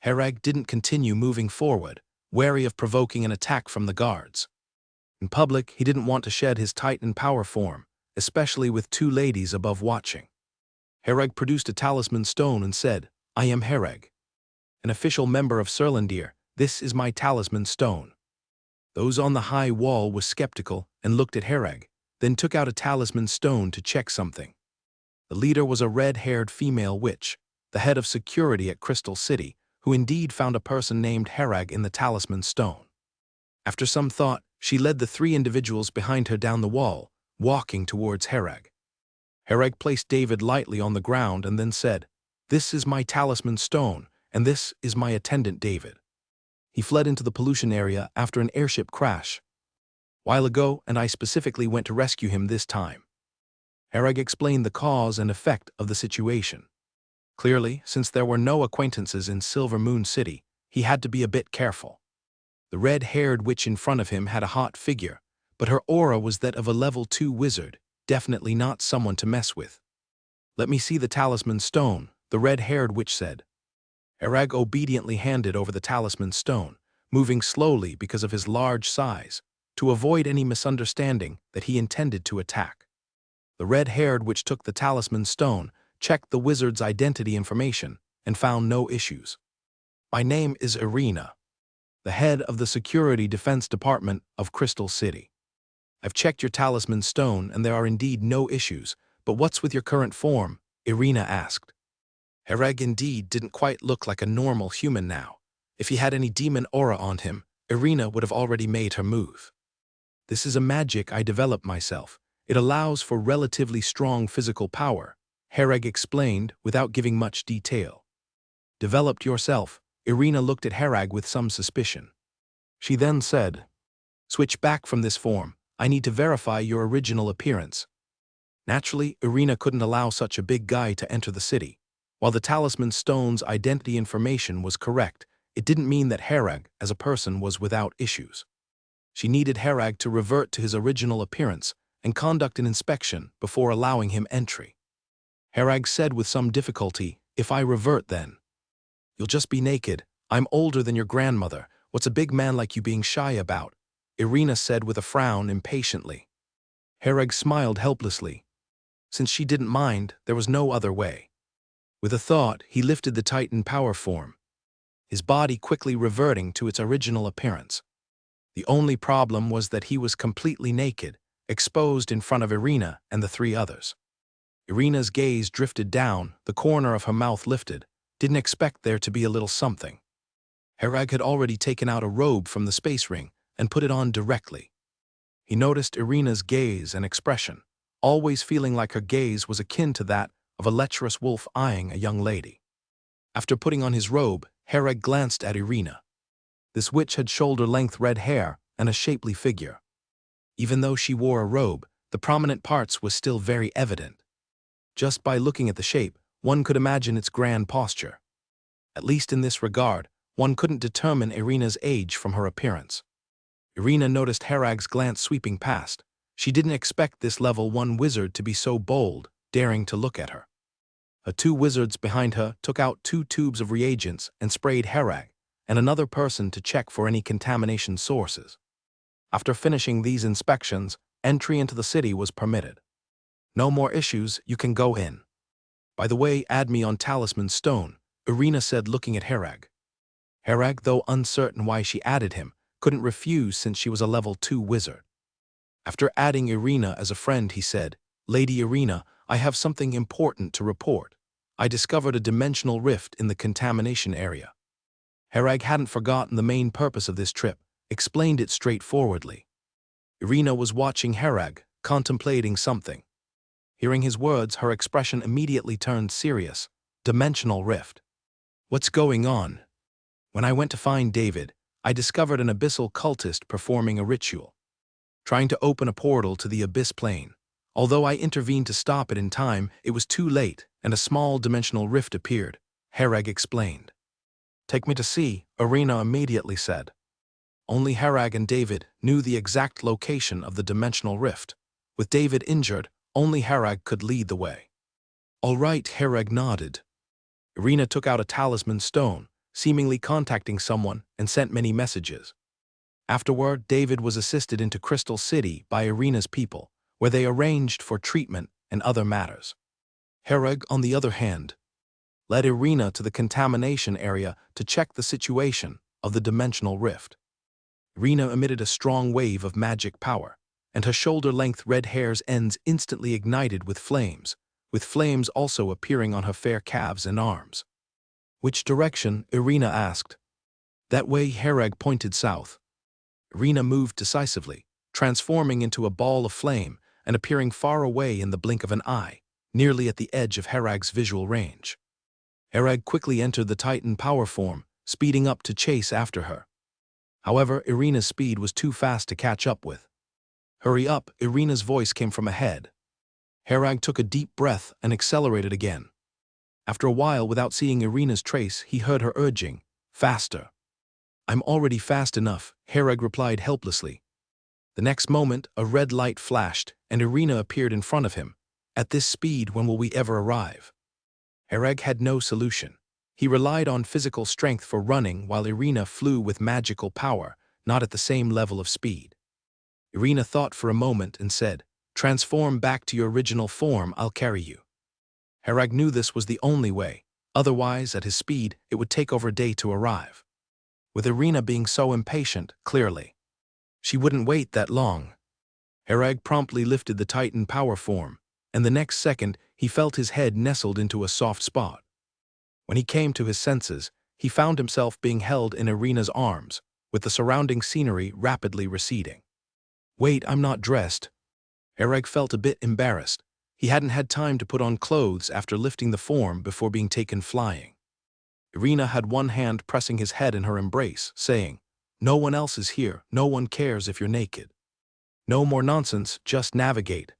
Herag didn't continue moving forward, wary of provoking an attack from the guards. In public, he didn't want to shed his Titan power form, especially with 2 ladies above watching. Herag produced a talisman stone and said, "I am Herag, an official member of Serlandir. This is my talisman stone." Those on the high wall were skeptical and looked at Herag, then took out a talisman stone to check something. The leader was a red-haired female witch, the head of security at Crystal City, who indeed found a person named Herag in the talisman stone. After some thought, she led the 3 individuals behind her down the wall, walking towards Herag. Herag placed David lightly on the ground and then said, "This is my talisman stone, and this is my attendant David. He fled into the pollution area after an airship crash while ago, and I specifically went to rescue him this time." Herag explained the cause and effect of the situation. Clearly, since there were no acquaintances in Silver Moon City, he had to be a bit careful. The red-haired witch in front of him had a hot figure, but her aura was that of a level 2 wizard, definitely not someone to mess with. "Let me see the talisman stone," the red-haired witch said. Herag obediently handed over the talisman stone, moving slowly because of his large size, to avoid any misunderstanding that he intended to attack. The red-haired witch took the talisman stone, checked the wizard's identity information, and found no issues. "My name is Irina, the head of the Security Defense Department of Crystal City. I've checked your talisman stone and there are indeed no issues, but what's with your current form?" Irina asked. Herag indeed didn't quite look like a normal human now. If he had any demon aura on him, Irina would have already made her move. "This is a magic I developed myself. It allows for relatively strong physical power," Herag explained without giving much detail. "Developed yourself?" Irina looked at Herag with some suspicion. She then said, "Switch back from this form. I need to verify your original appearance." Naturally, Irina couldn't allow such a big guy to enter the city. While the talisman stone's identity information was correct, it didn't mean that Herag, as a person, was without issues. She needed Herag to revert to his original appearance and conduct an inspection before allowing him entry. Herag said with some difficulty, "If I revert then, you'll just be naked. I'm older than your grandmother. What's a big man like you being shy about?" Irina said with a frown impatiently. Herag smiled helplessly. Since she didn't mind, there was no other way. With a thought, he lifted the Titan power form, his body quickly reverting to its original appearance. The only problem was that he was completely naked, exposed in front of Irina and the 3 others. Irina's gaze drifted down, the corner of her mouth lifted, didn't expect there to be a little something. Herag had already taken out a robe from the space ring and put it on directly. He noticed Irina's gaze and expression, always feeling like her gaze was akin to that of a lecherous wolf eyeing a young lady. After putting on his robe, Herag glanced at Irina. This witch had shoulder-length red hair and a shapely figure. Even though she wore a robe, the prominent parts was still very evident. Just by looking at the shape, one could imagine its grand posture. At least in this regard, one couldn't determine Irina's age from her appearance. Irina noticed Herag's glance sweeping past. She didn't expect this level 1 wizard to be so bold, daring to look at her. Her two wizards behind her took out 2 tubes of reagents and sprayed Herag and another person to check for any contamination sources. After finishing these inspections, entry into the city was permitted. No more issues, you can go in. By the way, add me on Talisman Stone, Irina said, looking at Herag. Herag, though uncertain why she added him, couldn't refuse since she was a level 2 wizard. After adding Irina as a friend, he said, Lady Irina, I have something important to report. I discovered a dimensional rift in the contamination area. Herag hadn't forgotten the main purpose of this trip, explained it straightforwardly. Irina was watching Herag, contemplating something. Hearing his words, her expression immediately turned serious. Dimensional rift. What's going on? When I went to find David, I discovered an abyssal cultist performing a ritual, trying to open a portal to the abyss plane. Although I intervened to stop it in time, it was too late, and a small dimensional rift appeared, Herag explained. Take me to see, Irina immediately said. Only Herag and David knew the exact location of the dimensional rift. With David injured, only Herag could lead the way. All right, Herag nodded. Irina took out a talisman stone, seemingly contacting someone, and sent many messages. Afterward, David was assisted into Crystal City by Irina's people, where they arranged for treatment and other matters. Herag, on the other hand, led Irina to the contamination area to check the situation of the dimensional rift. Irina emitted a strong wave of magic power, and her shoulder-length red hair's ends instantly ignited with flames also appearing on her fair calves and arms. Which direction? Irina asked. That way, Herag pointed south. Irina moved decisively, transforming into a ball of flame and appearing far away in the blink of an eye, nearly at the edge of Herag's visual range. Herag quickly entered the Titan power form, speeding up to chase after her. However, Irina's speed was too fast to catch up with. Hurry up, Irina's voice came from ahead. Herag took a deep breath and accelerated again. After a while, without seeing Irina's trace, he heard her urging, faster. I'm already fast enough, Herag replied helplessly. The next moment, a red light flashed, and Irina appeared in front of him. At this speed, when will we ever arrive? Herag had no solution. He relied on physical strength for running, while Irina flew with magical power, not at the same level of speed. Irina thought for a moment and said, transform back to your original form, I'll carry you. Herag knew this was the only way, otherwise, at his speed, it would take over a day to arrive. With Irina being so impatient, clearly, she wouldn't wait that long. Herag promptly lifted the Titan power form, and the next second, he felt his head nestled into a soft spot. When he came to his senses, he found himself being held in Irina's arms, with the surrounding scenery rapidly receding. Wait, I'm not dressed. Herag felt a bit embarrassed. He hadn't had time to put on clothes after lifting the form before being taken flying. Irina had one hand pressing his head in her embrace, saying, no one else is here, no one cares if you're naked. No more nonsense, just navigate.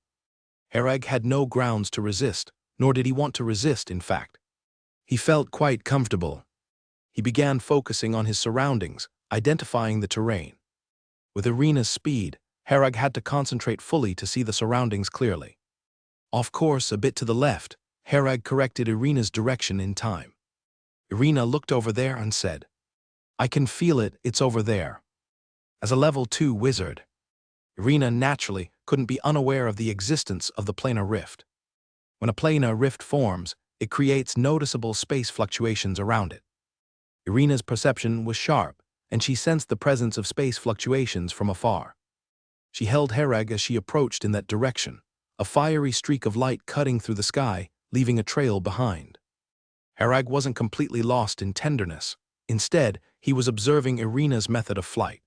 Herag had no grounds to resist, nor did he want to resist, in fact. He felt quite comfortable. He began focusing on his surroundings, identifying the terrain. With Irina's speed, Herag had to concentrate fully to see the surroundings clearly. Off course, a bit to the left, Herag corrected Irina's direction in time. Irina looked over there and said, I can feel it, it's over there. As a level 2 wizard, Irina naturally couldn't be unaware of the existence of the planar rift. When a planar rift forms, it creates noticeable space fluctuations around it. Irina's perception was sharp, and she sensed the presence of space fluctuations from afar. She held Herag as she approached in that direction, a fiery streak of light cutting through the sky, leaving a trail behind. Herag wasn't completely lost in tenderness. Instead, he was observing Irina's method of flight.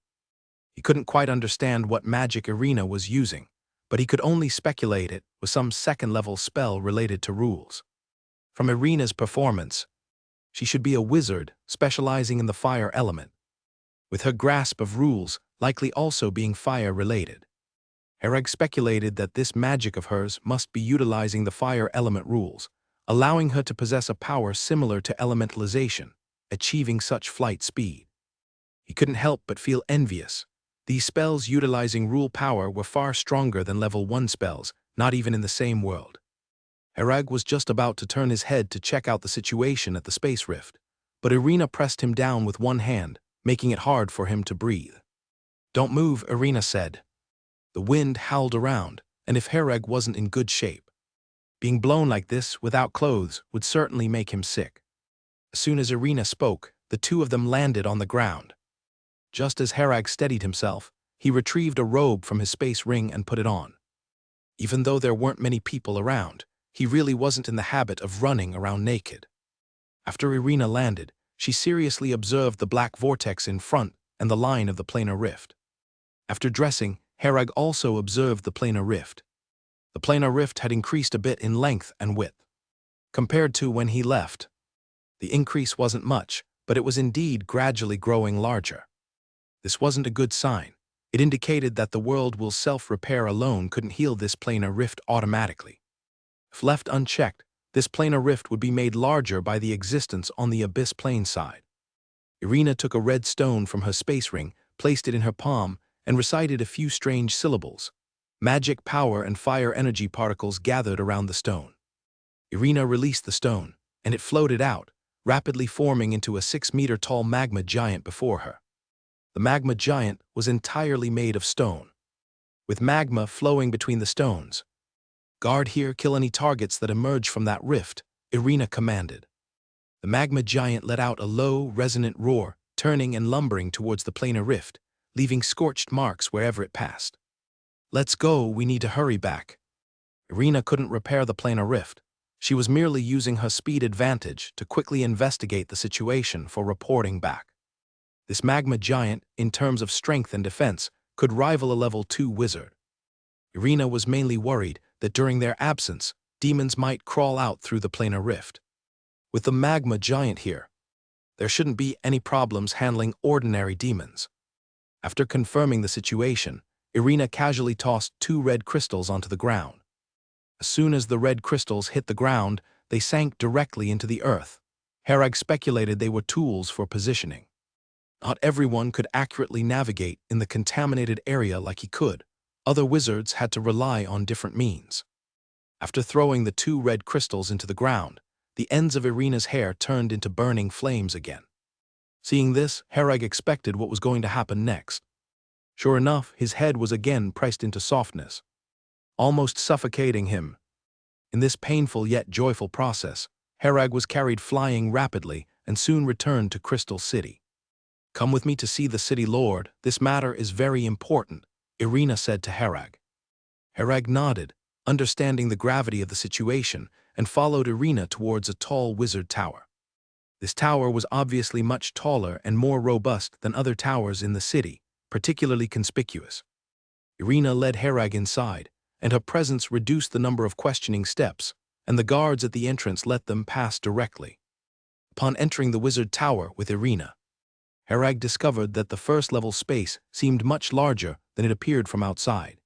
He couldn't quite understand what magic Irina was using, but he could only speculate it was some second-level spell related to rules. From Irina's performance, she should be a wizard specializing in the fire element, with her grasp of rules likely also being fire-related. Herag speculated that this magic of hers must be utilizing the fire element rules, allowing her to possess a power similar to elementalization, achieving such flight speed. He couldn't help but feel envious. These spells utilizing rule power were far stronger than level 1 spells, not even in the same world. Herag was just about to turn his head to check out the situation at the space rift, but Irina pressed him down with one hand, making it hard for him to breathe. "Don't move," Irina said. The wind howled around, and if Herag wasn't in good shape, being blown like this without clothes would certainly make him sick. As soon as Irina spoke, the two of them landed on the ground. Just as Herag steadied himself, he retrieved a robe from his space ring and put it on. Even though there weren't many people around, he really wasn't in the habit of running around naked. After Irina landed, she seriously observed the black vortex in front and the line of the planar rift. After dressing, Herag also observed the planar rift. The planar rift had increased a bit in length and width. Compared to when he left, the increase wasn't much, but it was indeed gradually growing larger. This wasn't a good sign. It indicated that the world will self-repair alone couldn't heal this planar rift automatically. If left unchecked, this planar rift would be made larger by the existence on the abyss plane side. Irina took a red stone from her space ring, placed it in her palm, and recited a few strange syllables. Magic power and fire energy particles gathered around the stone. Irina released the stone, and it floated out, rapidly forming into a 6-meter-tall magma giant before her. The magma giant was entirely made of stone, with magma flowing between the stones. "Guard here, kill any targets that emerge from that rift," Irina commanded. The magma giant let out a low, resonant roar, turning and lumbering towards the planar rift, leaving scorched marks wherever it passed. "Let's go, we need to hurry back." Irina couldn't repair the planar rift. She was merely using her speed advantage to quickly investigate the situation for reporting back. This magma giant, in terms of strength and defense, could rival a level 2 wizard. Irina was mainly worried that during their absence, demons might crawl out through the planar rift. With the magma giant here, there shouldn't be any problems handling ordinary demons. After confirming the situation, Irina casually tossed 2 red crystals onto the ground. As soon as the red crystals hit the ground, they sank directly into the earth. Herag speculated they were tools for positioning. Not everyone could accurately navigate in the contaminated area like he could. Other wizards had to rely on different means. After throwing the 2 red crystals into the ground, the ends of Irina's hair turned into burning flames again. Seeing this, Herag expected what was going to happen next. Sure enough, his head was again pressed into softness, almost suffocating him. In this painful yet joyful process, Herag was carried flying rapidly and soon returned to Crystal City. "Come with me to see the city lord. This matter is very important," Irina said to Herag. Herag nodded, understanding the gravity of the situation, and followed Irina towards a tall wizard tower. This tower was obviously much taller and more robust than other towers in the city, particularly conspicuous. Irina led Herag inside, and her presence reduced the number of questioning steps, and the guards at the entrance let them pass directly. Upon entering the wizard tower with Irina, Herag discovered that the first-level space seemed much larger than it appeared from outside.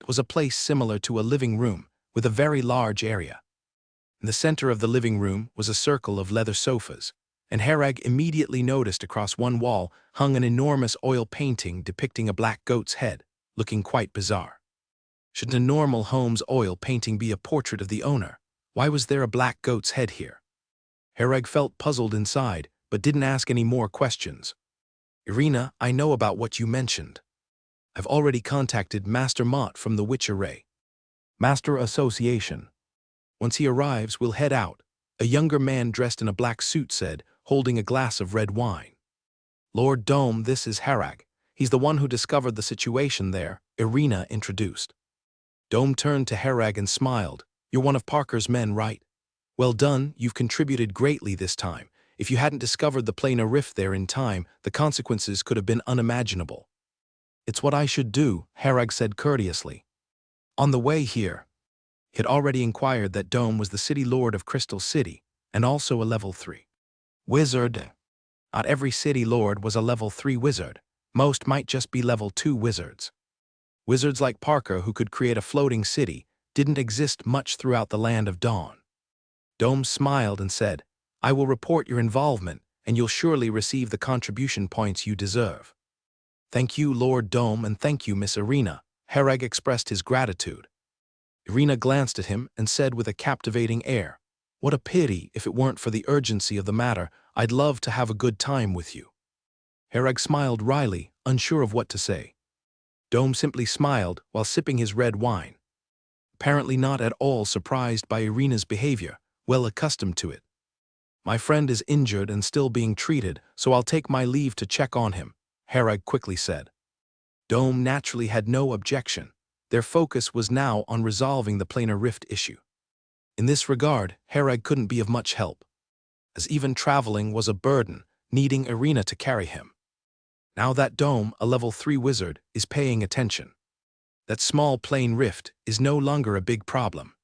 It was a place similar to a living room, with a very large area. In the center of the living room was a circle of leather sofas, and Herag immediately noticed across one wall hung an enormous oil painting depicting a black goat's head, looking quite bizarre. Shouldn't a normal home's oil painting be a portrait of the owner? Why was there a black goat's head here? Herag felt puzzled inside, but didn't ask any more questions. "Irina, I know about what you mentioned. I've already contacted Master Mott from the Witch Array Master Association. Once he arrives, we'll head out," a younger man dressed in a black suit said, holding a glass of red wine. "Lord Dome, this is Herag. He's the one who discovered the situation there," Irina introduced. Dome turned to Herag and smiled. "You're one of Parker's men, right? Well done, you've contributed greatly this time. If you hadn't discovered the planar rift there in time, the consequences could have been unimaginable." "It's what I should do," Herag said courteously. On the way here, he had already inquired that Dome was the city lord of Crystal City, and also a level 3 wizard. Not every city lord was a level 3 wizard. Most might just be level 2 wizards. Wizards like Parker, who could create a floating city, didn't exist much throughout the Land of Dawn. Dome smiled and said, "I will report your involvement, and you'll surely receive the contribution points you deserve." "Thank you, Lord Dome, and thank you, Miss Irina." Herag expressed his gratitude. Irina glanced at him and said with a captivating air, "What a pity. If it weren't for the urgency of the matter, I'd love to have a good time with you." Herag smiled wryly, unsure of what to say. Dome simply smiled while sipping his red wine, apparently not at all surprised by Irina's behavior, well accustomed to it. "My friend is injured and still being treated, so I'll take my leave to check on him," Herag quickly said. Dome naturally had no objection. Their focus was now on resolving the planar rift issue. In this regard, Herag couldn't be of much help, as even traveling was a burden, needing Irina to carry him. Now that Dome, a level 3 wizard, is paying attention, that small plane rift is no longer a big problem.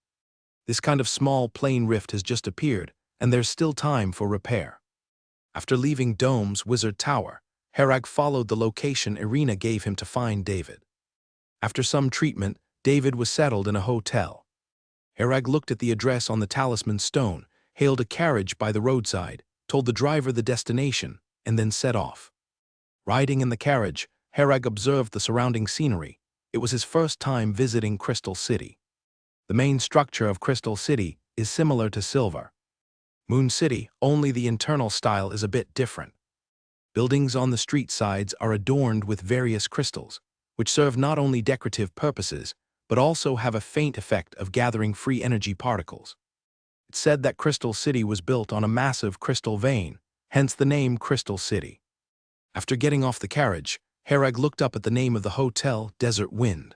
This kind of small plane rift has just appeared, and there's still time for repair. After leaving Dome's wizard tower, Herag followed the location Irina gave him to find David. After some treatment, David was settled in a hotel. Herag looked at the address on the talisman stone, hailed a carriage by the roadside, told the driver the destination, and then set off. Riding in the carriage, Herag observed the surrounding scenery. It was his first time visiting Crystal City. The main structure of Crystal City is similar to Silver Moon City, only the internal style is a bit different. Buildings on the street sides are adorned with various crystals, which serve not only decorative purposes, but also have a faint effect of gathering free energy particles. It's said that Crystal City was built on a massive crystal vein, hence the name Crystal City. After getting off the carriage, Herag looked up at the name of the hotel, Desert Wind.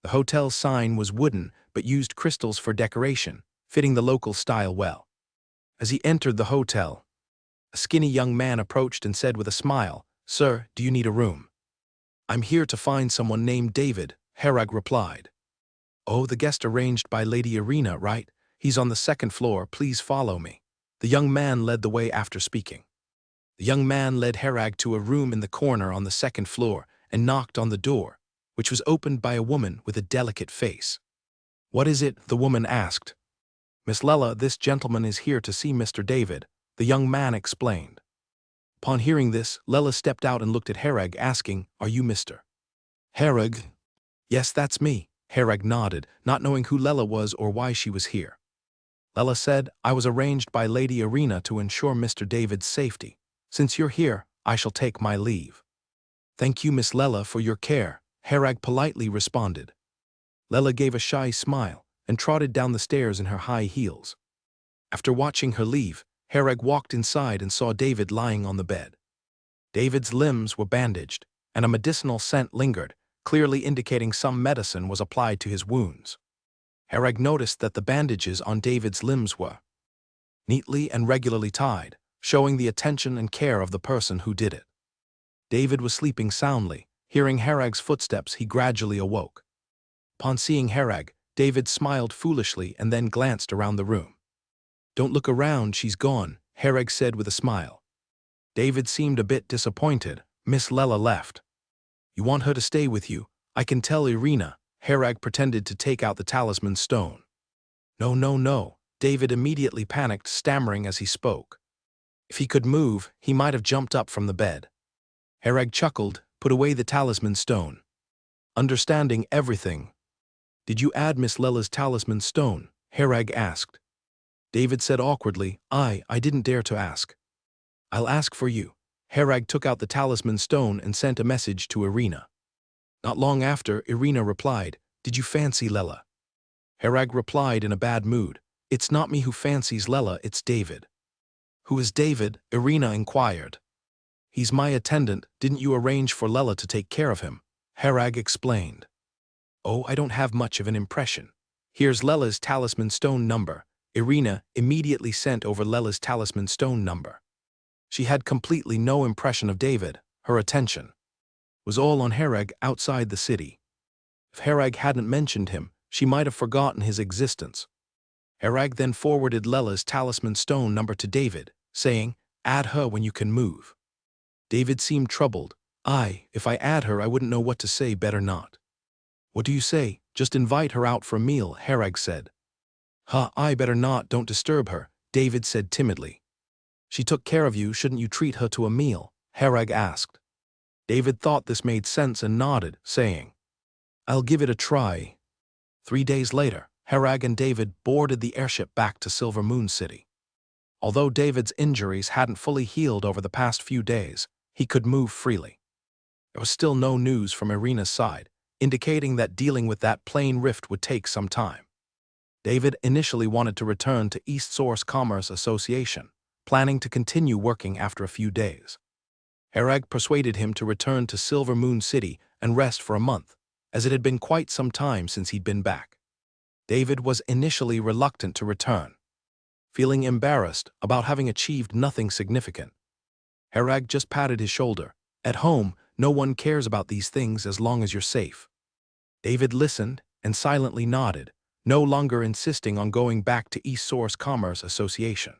The hotel's sign was wooden, but used crystals for decoration, fitting the local style well. As he entered the hotel, a skinny young man approached and said with a smile, "Sir, do you need a room?" "I'm here to find someone named David," Herag replied. "Oh, the guest arranged by Lady Irina, right? He's on the second floor, please follow me." The young man led the way after speaking. The young man led Herag to a room in the corner on the second floor and knocked on the door, which was opened by a woman with a delicate face. "What is it?" the woman asked. "Miss Lella, this gentleman is here to see Mr. David," the young man explained. Upon hearing this, Lella stepped out and looked at Herag, asking, "Are you Mr. Herag?" "Yes, that's me," Herag nodded, not knowing who Lella was or why she was here. Lella said, "I was arranged by Lady Irina to ensure Mr. David's safety. Since you're here, I shall take my leave." "Thank you, Miss Lella, for your care," Herag politely responded. Lella gave a shy smile and trotted down the stairs in her high heels. After watching her leave, Herag walked inside and saw David lying on the bed. David's limbs were bandaged, and a medicinal scent lingered, clearly indicating some medicine was applied to his wounds. Herag noticed that the bandages on David's limbs were neatly and regularly tied, showing the attention and care of the person who did it. David was sleeping soundly. Hearing Herag's footsteps, he gradually awoke. Upon seeing Herag, David smiled foolishly and then glanced around the room. "Don't look around, she's gone," Herag said with a smile. David seemed a bit disappointed. "Miss Lella left. You want her to stay with you? I can tell Irina." Herag pretended to take out the talisman stone. "No, no, no." David immediately panicked, stammering as he spoke. If he could move, he might have jumped up from the bed. Herag chuckled, put away the talisman stone. Understanding everything. "Did you add Miss Lella's talisman stone?" Herag asked. David said awkwardly, I didn't dare to ask." "I'll ask for you." Herag took out the talisman stone and sent a message to Irina. Not long after, Irina replied, "Did you fancy Lella?" Herag replied in a bad mood, "It's not me who fancies Lella, it's David." "Who is David?" Irina inquired. "He's my attendant. Didn't you arrange for Lella to take care of him?" Herag explained. "Oh, I don't have much of an impression. Here's Lella's talisman stone number." Irina immediately sent over Lella's talisman stone number. She had completely no impression of David. Her attention was all on Herag outside the city. If Herag hadn't mentioned him, she might have forgotten his existence. Herag then forwarded Lella's talisman stone number to David, saying, "Add her when you can move." David seemed troubled. If I add her, I wouldn't know what to say, better not." "What do you say? Just invite her out for a meal," Herag said. I better not, don't disturb her," David said timidly. "She took care of you, shouldn't you treat her to a meal?" Herag asked. David thought this made sense and nodded, saying, "I'll give it a try." 3 days later, Herag and David boarded the airship back to Silver Moon City. Although David's injuries hadn't fully healed over the past few days, he could move freely. There was still no news from Irina's side, indicating that dealing with that plane rift would take some time. David initially wanted to return to East Source Commerce Association, planning to continue working after a few days. Herag persuaded him to return to Silver Moon City and rest for a month, as it had been quite some time since he'd been back. David was initially reluctant to return, feeling embarrassed about having achieved nothing significant. Herag just patted his shoulder. At home, no one cares about these things as long as you're safe. David listened and silently nodded, no longer insisting on going back to East Source Commerce Association.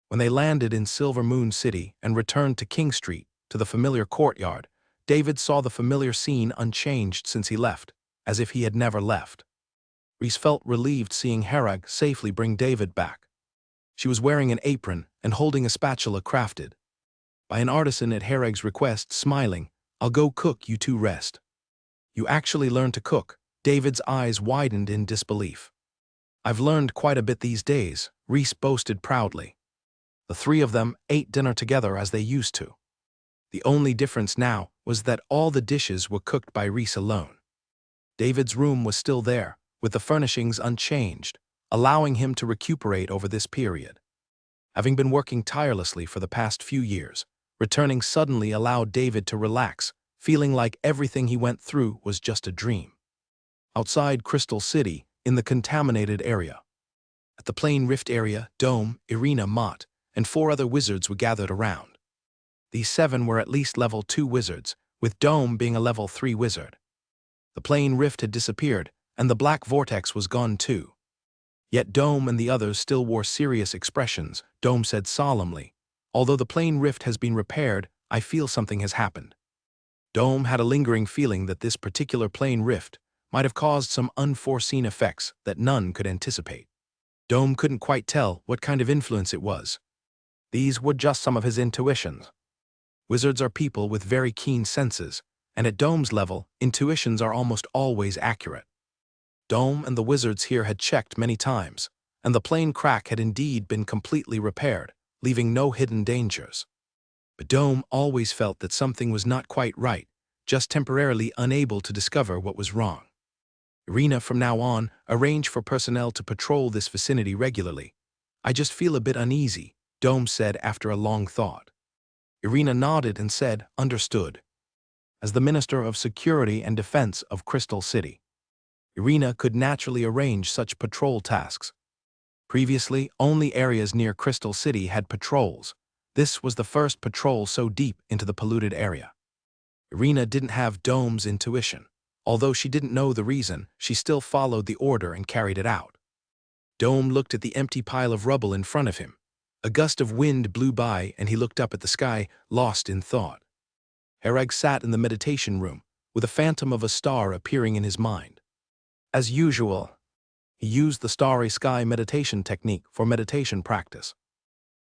When they landed in Silver Moon City and returned to King Street, to the familiar courtyard, David saw the familiar scene unchanged since he left, as if he had never left. Reese felt relieved seeing Herag safely bring David back. She was wearing an apron and holding a spatula crafted by an artisan at Herag's request, smiling, "I'll go cook, you two rest." "You actually learned to cook?" David's eyes widened in disbelief. "I've learned quite a bit these days," Reese boasted proudly. The three of them ate dinner together as they used to. The only difference now was that all the dishes were cooked by Reese alone. David's room was still there, with the furnishings unchanged, allowing him to recuperate over this period. Having been working tirelessly for the past few years, returning suddenly allowed David to relax, feeling like everything he went through was just a dream. Outside Crystal City, in the contaminated area. At the Plane Rift area, Dome, Irina, Mott, and 4 other wizards were gathered around. These 7 were at least level 2 wizards, with Dome being a level 3 wizard. The Plane Rift had disappeared, and the Black Vortex was gone too. Yet Dome and the others still wore serious expressions. Dome said solemnly, "Although the Plane Rift has been repaired, I feel something has happened." Dome had a lingering feeling that this particular Plane Rift might have caused some unforeseen effects that none could anticipate. Dome couldn't quite tell what kind of influence it was. These were just some of his intuitions. Wizards are people with very keen senses, and at Dome's level, intuitions are almost always accurate. Dome and the wizards here had checked many times, and the plane crack had indeed been completely repaired, leaving no hidden dangers. But Dome always felt that something was not quite right, just temporarily unable to discover what was wrong. Irina, from now on, arranged for personnel to patrol this vicinity regularly. "I just feel a bit uneasy," Dome said after a long thought. Irina nodded and said, "Understood." As the Minister of Security and Defense of Crystal City, Irina could naturally arrange such patrol tasks. Previously, only areas near Crystal City had patrols. This was the first patrol so deep into the polluted area. Irina didn't have Dome's intuition. Although she didn't know the reason, she still followed the order and carried it out. Dome looked at the empty pile of rubble in front of him. A gust of wind blew by and he looked up at the sky, lost in thought. Herag sat in the meditation room, with a phantom of a star appearing in his mind. As usual, he used the starry sky meditation technique for meditation practice.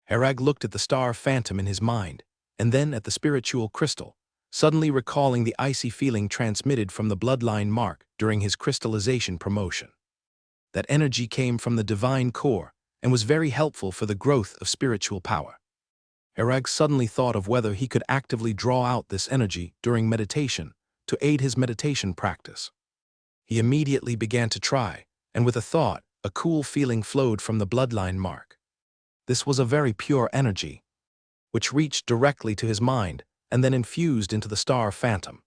Herag looked at the star phantom in his mind, and then at the spiritual crystal, suddenly recalling the icy feeling transmitted from the bloodline mark during his crystallization promotion. That energy came from the divine core and was very helpful for the growth of spiritual power. Herag suddenly thought of whether he could actively draw out this energy during meditation to aid his meditation practice. He immediately began to try, and with a thought, a cool feeling flowed from the bloodline mark. This was a very pure energy, which reached directly to his mind and then infused into the star phantom.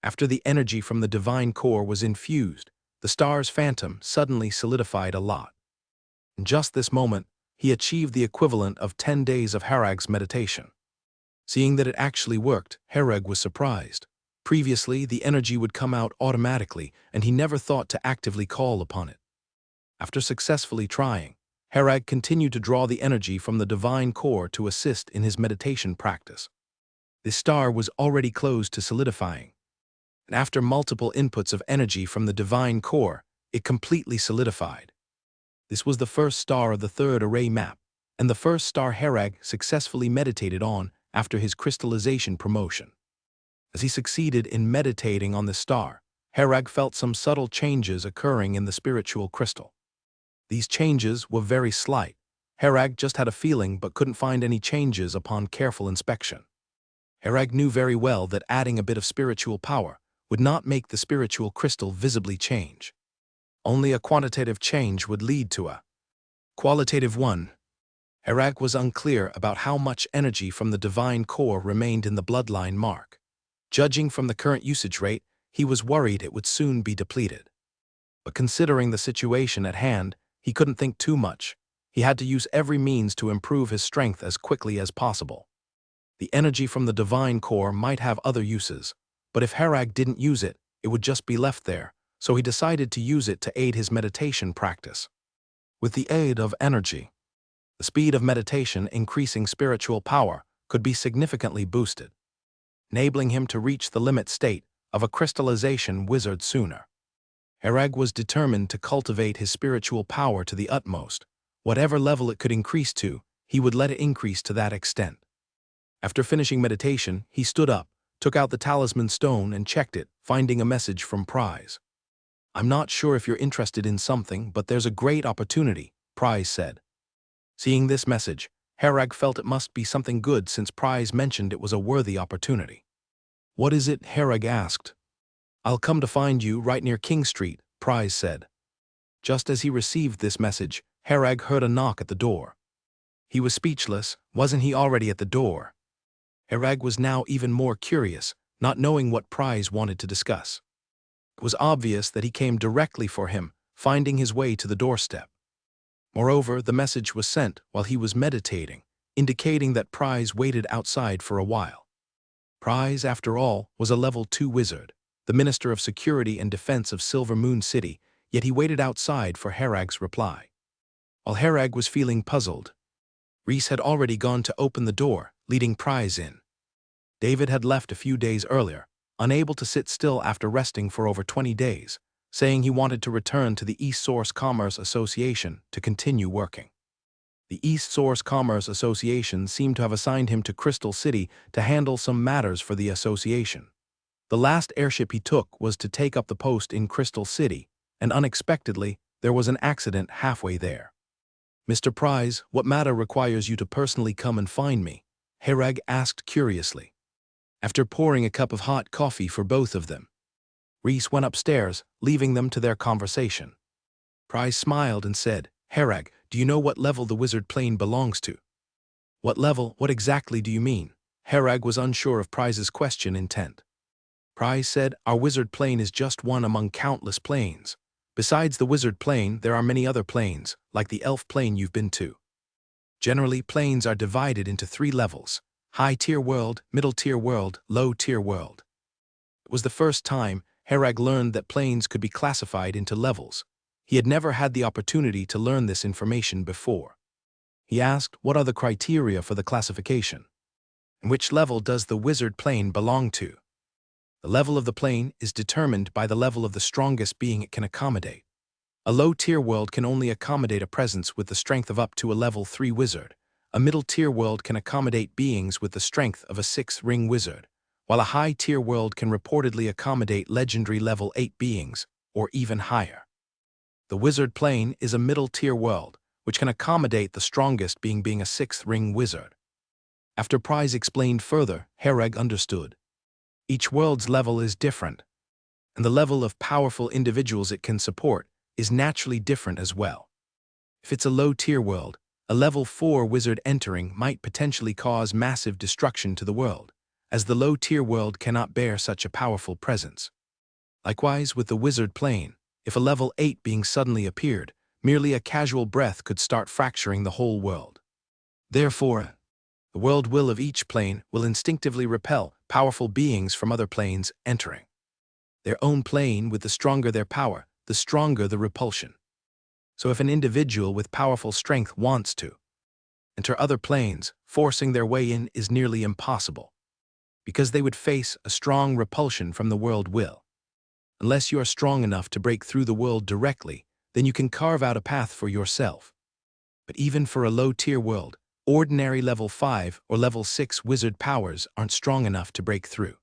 After the energy from the divine core was infused, the star's phantom suddenly solidified a lot. In just this moment, he achieved the equivalent of 10 days of Herag's meditation. Seeing that it actually worked, Herag was surprised. Previously, the energy would come out automatically, and he never thought to actively call upon it. After successfully trying, Herag continued to draw the energy from the divine core to assist in his meditation practice. The star was already close to solidifying, and after multiple inputs of energy from the divine core, it completely solidified. This was the first star of the third array map, and the first star Herag successfully meditated on after his crystallization promotion. As he succeeded in meditating on the star, Herag felt some subtle changes occurring in the spiritual crystal. These changes were very slight. Herag just had a feeling but couldn't find any changes upon careful inspection. Herag knew very well that adding a bit of spiritual power would not make the spiritual crystal visibly change. Only a quantitative change would lead to a qualitative one. Herag was unclear about how much energy from the divine core remained in the bloodline mark. Judging from the current usage rate, he was worried it would soon be depleted. But considering the situation at hand, he couldn't think too much. He had to use every means to improve his strength as quickly as possible. The energy from the divine core might have other uses, but if Herag didn't use it, it would just be left there, so he decided to use it to aid his meditation practice. With the aid of energy, the speed of meditation increasing spiritual power could be significantly boosted, enabling him to reach the limit state of a crystallization wizard sooner. Herag was determined to cultivate his spiritual power to the utmost. Whatever level it could increase to, he would let it increase to that extent. After finishing meditation, he stood up, took out the talisman stone and checked it, finding a message from Prize. "I'm not sure if you're interested in something, but there's a great opportunity," Prize said. Seeing this message, Herag felt it must be something good since Prize mentioned it was a worthy opportunity. "What is it?" Herag asked. "I'll come to find you right near King Street," Prize said. Just as he received this message, Herag heard a knock at the door. He was speechless. Wasn't he already at the door? Herag was now even more curious, not knowing what Prize wanted to discuss. It was obvious that he came directly for him, finding his way to the doorstep. Moreover, the message was sent while he was meditating, indicating that Prize waited outside for a while. Prize, after all, was a level 2 wizard, the Minister of Security and Defense of Silver Moon City, yet he waited outside for Herag's reply. While Herag was feeling puzzled, Reese had already gone to open the door, leading Prize in. David had left a few days earlier, unable to sit still after resting for over 20 days, saying he wanted to return to the East Source Commerce Association to continue working. The East Source Commerce Association seemed to have assigned him to Crystal City to handle some matters for the association. The last airship he took was to take up the post in Crystal City, and unexpectedly, there was an accident halfway there. "Mr. Prize, what matter requires you to personally come and find me?" Herag asked curiously. After pouring a cup of hot coffee for both of them, Reese went upstairs, leaving them to their conversation. Prize smiled and said, "Herag, do you know what level the wizard plane belongs to?" "What level? What exactly do you mean?" Herag was unsure of Prize's question intent. Prize said, "Our wizard plane is just one among countless planes. Besides the wizard plane, there are many other planes, like the elf plane you've been to. Generally, planes are divided into 3 levels: high-tier world, middle-tier world, low-tier world." It was the first time Herag learned that planes could be classified into levels. He had never had the opportunity to learn this information before. He asked, "What are the criteria for the classification? And which level does the wizard plane belong to?" "The level of the plane is determined by the level of the strongest being it can accommodate. A low-tier world can only accommodate a presence with the strength of up to a level 3 wizard. A middle-tier world can accommodate beings with the strength of a 6th-ring wizard, while a high-tier world can reportedly accommodate legendary level 8 beings, or even higher. The wizard plane is a middle-tier world, which can accommodate the strongest being a 6th-ring wizard." After Prize explained further, Herag understood. Each world's level is different, and the level of powerful individuals it can support is naturally different as well. If it's a low-tier world, a level 4 wizard entering might potentially cause massive destruction to the world, as the low-tier world cannot bear such a powerful presence. Likewise, with the wizard plane, if a level 8 being suddenly appeared, merely a casual breath could start fracturing the whole world. Therefore, the world will of each plane will instinctively repel powerful beings from other planes entering. Their own plane, with the stronger their power, the stronger the repulsion. So if an individual with powerful strength wants to enter other planes, forcing their way in is nearly impossible, because they would face a strong repulsion from the world will. Unless you are strong enough to break through the world directly, then you can carve out a path for yourself. But even for a low-tier world, ordinary level 5 or level 6 wizard powers aren't strong enough to break through.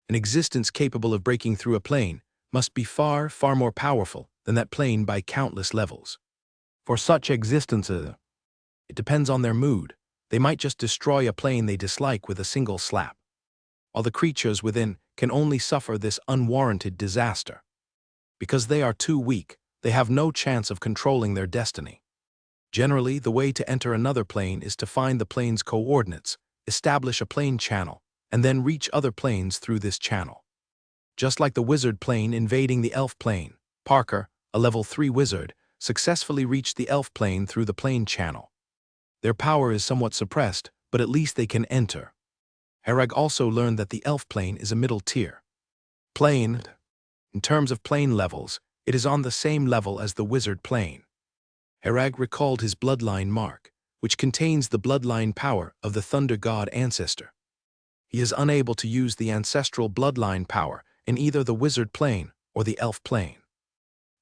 An existence capable of breaking through a plane must be far, far more powerful than that plane by countless levels. For such existences, it depends on their mood. They might just destroy a plane they dislike with a single slap, while the creatures within can only suffer this unwarranted disaster. Because they are too weak, they have no chance of controlling their destiny. Generally, the way to enter another plane is to find the plane's coordinates, establish a plane channel, and then reach other planes through this channel. Just like the wizard plane invading the elf plane, Parker, a level 3 wizard, successfully reached the elf plane through the plane channel. Their power is somewhat suppressed, but at least they can enter. Herag also learned that the elf plane is a middle tier plane. In terms of plane levels, it is on the same level as the wizard plane. Herag recalled his bloodline mark, which contains the bloodline power of the thunder god ancestor. He is unable to use the ancestral bloodline power in either the wizard plane or the elf plane.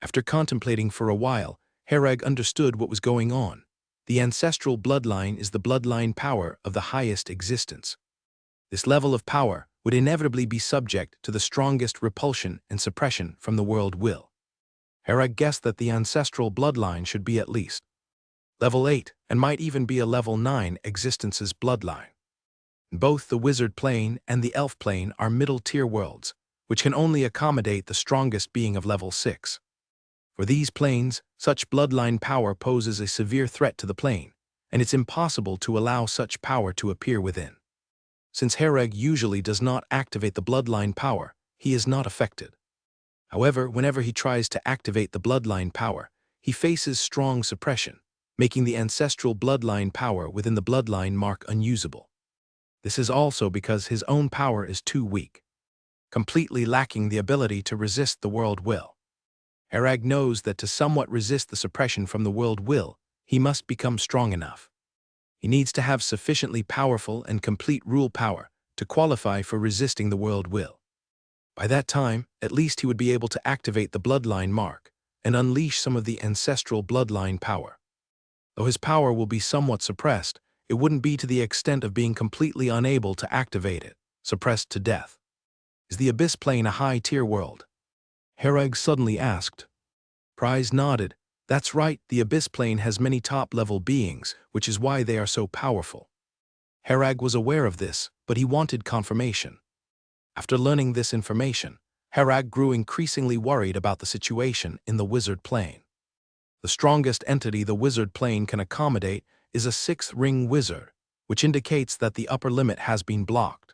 After contemplating for a while, Herag understood what was going on. The ancestral bloodline is the bloodline power of the highest existence. This level of power would inevitably be subject to the strongest repulsion and suppression from the world will. Herag guessed that the ancestral bloodline should be at least level 8 and might even be a level 9 existence's bloodline. Both the wizard plane and the elf plane are middle-tier worlds, which can only accommodate the strongest being of level 6. For these planes, such bloodline power poses a severe threat to the plane, and it's impossible to allow such power to appear within. Since Herag usually does not activate the bloodline power, he is not affected. However, whenever he tries to activate the bloodline power, he faces strong suppression, making the ancestral bloodline power within the bloodline mark unusable. This is also because his own power is too weak, completely lacking the ability to resist the world will. Herag knows that to somewhat resist the suppression from the world will, he must become strong enough. He needs to have sufficiently powerful and complete rule power to qualify for resisting the world will. By that time, at least he would be able to activate the bloodline mark and unleash some of the ancestral bloodline power. Though his power will be somewhat suppressed, it wouldn't be to the extent of being completely unable to activate it, suppressed to death. Is the Abyss plane a high-tier world? Herag suddenly asked. Prize nodded. That's right, the Abyss plane has many top-level beings, which is why they are so powerful. Herag was aware of this, but he wanted confirmation. After learning this information, Herag grew increasingly worried about the situation in the wizard plane. The strongest entity the wizard plane can accommodate is a 6th ring wizard, which indicates that the upper limit has been blocked.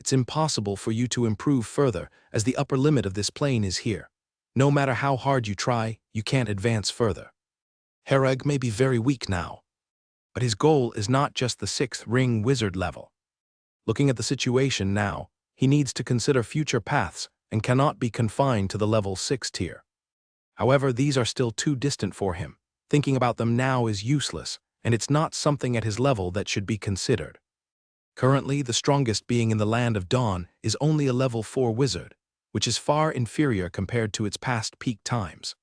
It's impossible for you to improve further, as the upper limit of this plane is here. No matter how hard you try, you can't advance further. Herag may be very weak now, but his goal is not just the 6th ring wizard level. Looking at the situation now, he needs to consider future paths and cannot be confined to the level 6 tier. However, these are still too distant for him. Thinking about them now is useless, and it's not something at his level that should be considered. Currently, the strongest being in the Land of Dawn is only a level 4 wizard, which is far inferior compared to its past peak times.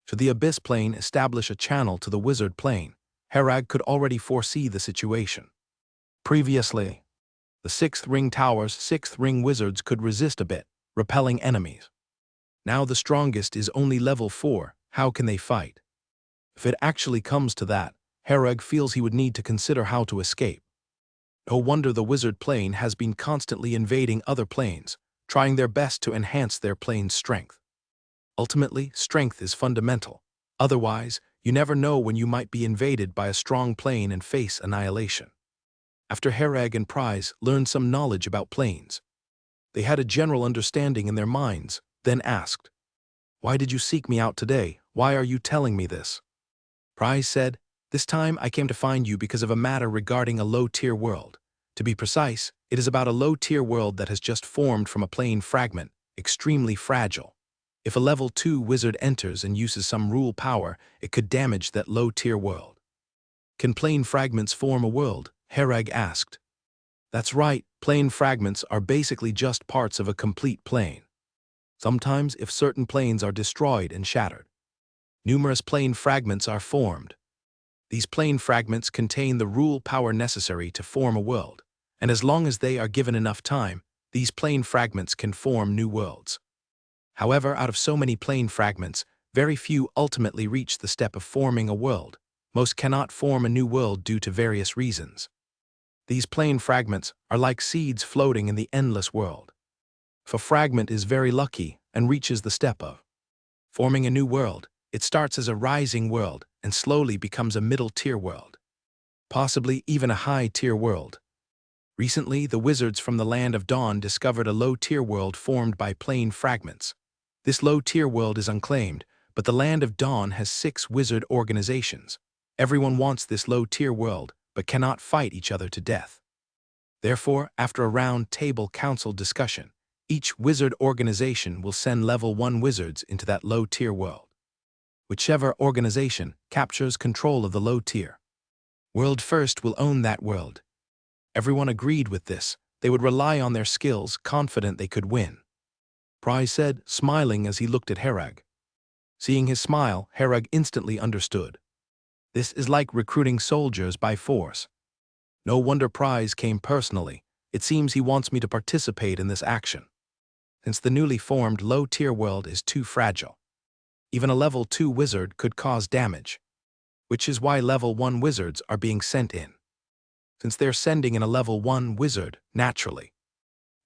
Should the Abyss plane establish a channel to the wizard plane, Herag could already foresee the situation. Previously, the 6th ring tower's 6th ring wizards could resist a bit, repelling enemies. Now the strongest is only level 4, how can they fight? If it actually comes to that, Herag feels he would need to consider how to escape. No wonder the wizard plane has been constantly invading other planes, trying their best to enhance their plane's strength. Ultimately, strength is fundamental. Otherwise, you never know when you might be invaded by a strong plane and face annihilation. After Herag and Prize learned some knowledge about planes, they had a general understanding in their minds, then asked, "Why did you seek me out today? Why are you telling me this?" Prize said, "This time I came to find you because of a matter regarding a low-tier world. To be precise, it is about a low-tier world that has just formed from a plane fragment, extremely fragile. If a level 2 wizard enters and uses some rule power, it could damage that low-tier world." "Can plane fragments form a world?" Herag asked. "That's right, plane fragments are basically just parts of a complete plane. Sometimes, if certain planes are destroyed and shattered, numerous plane fragments are formed. These plane fragments contain the rule power necessary to form a world, and as long as they are given enough time, these plane fragments can form new worlds. However, out of so many plane fragments, very few ultimately reach the step of forming a world. Most cannot form a new world due to various reasons. These plane fragments are like seeds floating in the endless world. If a fragment is very lucky and reaches the step of forming a new world, it starts as a rising world and slowly becomes a middle-tier world, possibly even a high-tier world. Recently, the wizards from the Land of Dawn discovered a low-tier world formed by plane fragments. This low-tier world is unclaimed, but the Land of Dawn has 6 wizard organizations. Everyone wants this low-tier world, but cannot fight each other to death. Therefore, after a round-table council discussion, each wizard organization will send level 1 wizards into that low-tier world. Whichever organization captures control of the low-tier world first will own that world. Everyone agreed with this. They would rely on their skills, confident they could win. Prize said, smiling as he looked at Herag. Seeing his smile, Herag instantly understood. This is like recruiting soldiers by force. No wonder Prize came personally. It seems he wants me to participate in this action. Since the newly formed low-tier world is too fragile, even a level 2 wizard could cause damage, which is why level 1 wizards are being sent in. Since they're sending in a level 1 wizard, naturally,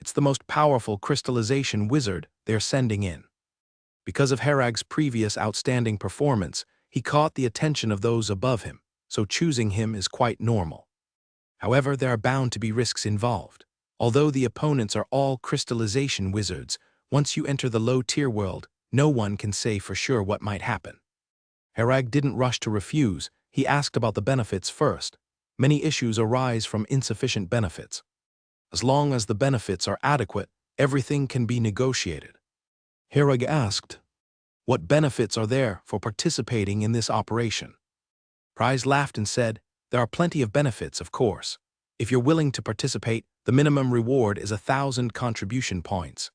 it's the most powerful crystallization wizard they're sending in. Because of Herag's previous outstanding performance, he caught the attention of those above him, so choosing him is quite normal. However, there are bound to be risks involved. Although the opponents are all crystallization wizards, once you enter the low-tier world, no one can say for sure what might happen. Herag didn't rush to refuse. He asked about the benefits first. Many issues arise from insufficient benefits. As long as the benefits are adequate, everything can be negotiated. Herag asked, "What benefits are there for participating in this operation?" Prize laughed and said, "There are plenty of benefits, of course. If you're willing to participate, the minimum reward is 1,000 contribution points.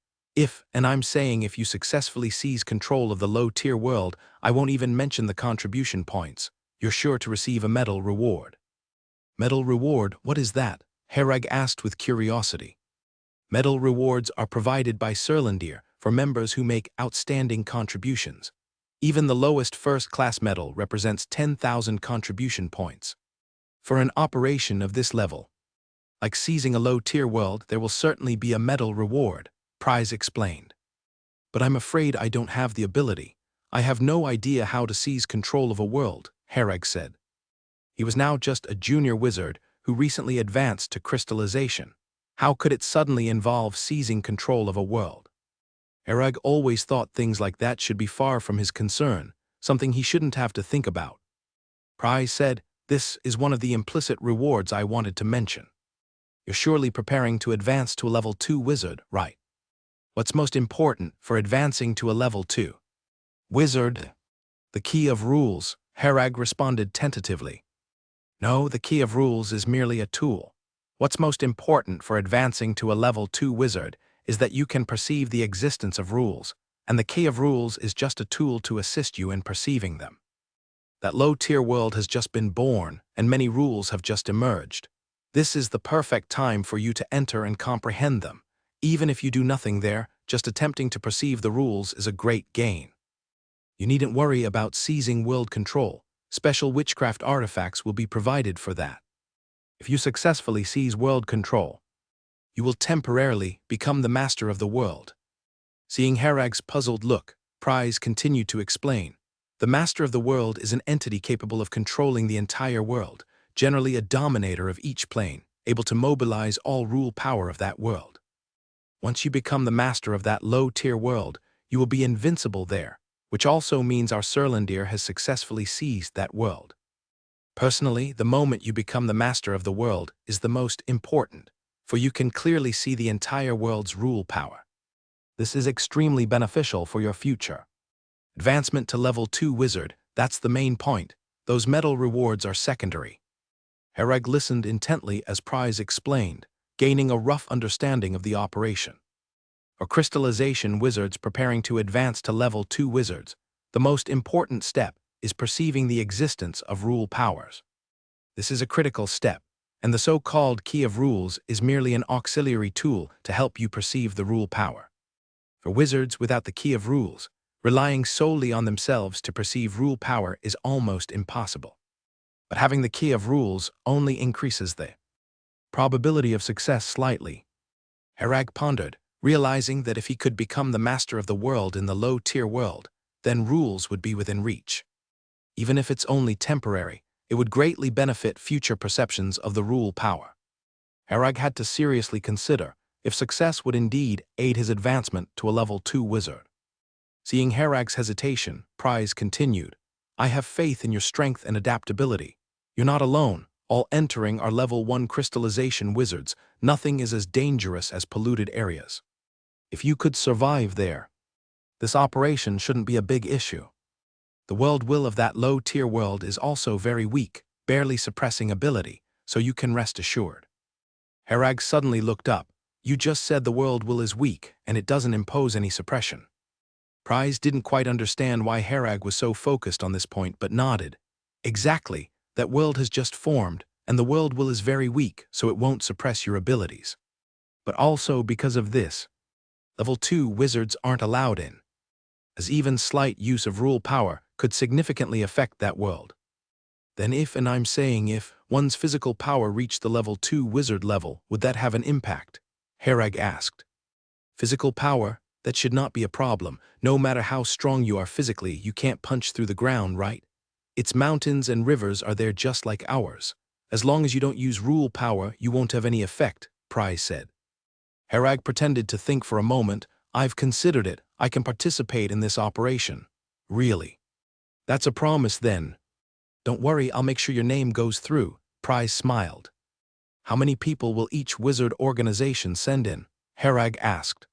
And I'm saying if you successfully seize control of the low-tier world, I won't even mention the contribution points. You're sure to receive a medal reward." Medal reward, what is that? Herag asked with curiosity. Medal rewards are provided by Serlandir for members who make outstanding contributions. Even the lowest first-class medal represents 10,000 contribution points. For an operation of this level, like seizing a low-tier world, there will certainly be a medal reward, Prize explained. But I'm afraid I don't have the ability. I have no idea how to seize control of a world, Herag said. He was now just a junior wizard who recently advanced to crystallization. How could it suddenly involve seizing control of a world? Herag always thought things like that should be far from his concern, something he shouldn't have to think about. Prize said, "This is one of the implicit rewards I wanted to mention. You're surely preparing to advance to a level 2 wizard, right? What's most important for advancing to a level 2 wizard?" "The key of rules," Herag responded tentatively. "No, the key of rules is merely a tool. What's most important for advancing to a level 2 wizard is that you can perceive the existence of rules, and the key of rules is just a tool to assist you in perceiving them. That low-tier world has just been born, and many rules have just emerged. This is the perfect time for you to enter and comprehend them. Even if you do nothing there, just attempting to perceive the rules is a great gain. You needn't worry about seizing world control. Special witchcraft artifacts will be provided for that. If you successfully seize world control, you will temporarily become the master of the world." Seeing Herag's puzzled look, Prize continued to explain. The master of the world is an entity capable of controlling the entire world, generally a dominator of each plane, able to mobilize all rule power of that world. Once you become the master of that low-tier world, you will be invincible there, which also means our Serlandir has successfully seized that world. Personally, the moment you become the master of the world is the most important, for you can clearly see the entire world's rule power. This is extremely beneficial for your future. Advancement to level 2 wizard, that's the main point. Those medal rewards are secondary. Herag listened intently as Prize explained, gaining a rough understanding of the operation. For crystallization wizards preparing to advance to level 2 wizards, the most important step is perceiving the existence of rule powers. This is a critical step, and the so-called key of rules is merely an auxiliary tool to help you perceive the rule power. For wizards without the key of rules, relying solely on themselves to perceive rule power is almost impossible. But having the key of rules only increases the probability of success slightly. Herag pondered, realizing that if he could become the master of the world in the low-tier world, then rules would be within reach. Even if it's only temporary, it would greatly benefit future perceptions of the rule power. Herag had to seriously consider if success would indeed aid his advancement to a level 2 wizard. Seeing Herag's hesitation, Prize continued, "I have faith in your strength and adaptability. You're not alone. All entering are level 1 crystallization wizards. Nothing is as dangerous as polluted areas. If you could survive there, this operation shouldn't be a big issue. The world will of that low-tier world is also very weak, barely suppressing ability, so you can rest assured." Herag suddenly looked up. "You just said the world will is weak, and it doesn't impose any suppression." Prize didn't quite understand why Herag was so focused on this point but nodded. "Exactly, that world has just formed, and the world will is very weak, so it won't suppress your abilities. But also because of this, level 2 wizards aren't allowed in, as even slight use of rule power could significantly affect that world." "Then if, and I'm saying if, one's physical power reached the level 2 wizard level, would that have an impact?" Herag asked. "Physical power? That should not be a problem. No matter how strong you are physically, you can't punch through the ground, right? Its mountains and rivers are there just like ours. As long as you don't use rule power, you won't have any effect," Prize said. Herag pretended to think for a moment. "I've considered it. I can participate in this operation." "Really? That's a promise then." "Don't worry, I'll make sure your name goes through," Prize smiled. "How many people will each wizard organization send in?" Herag asked.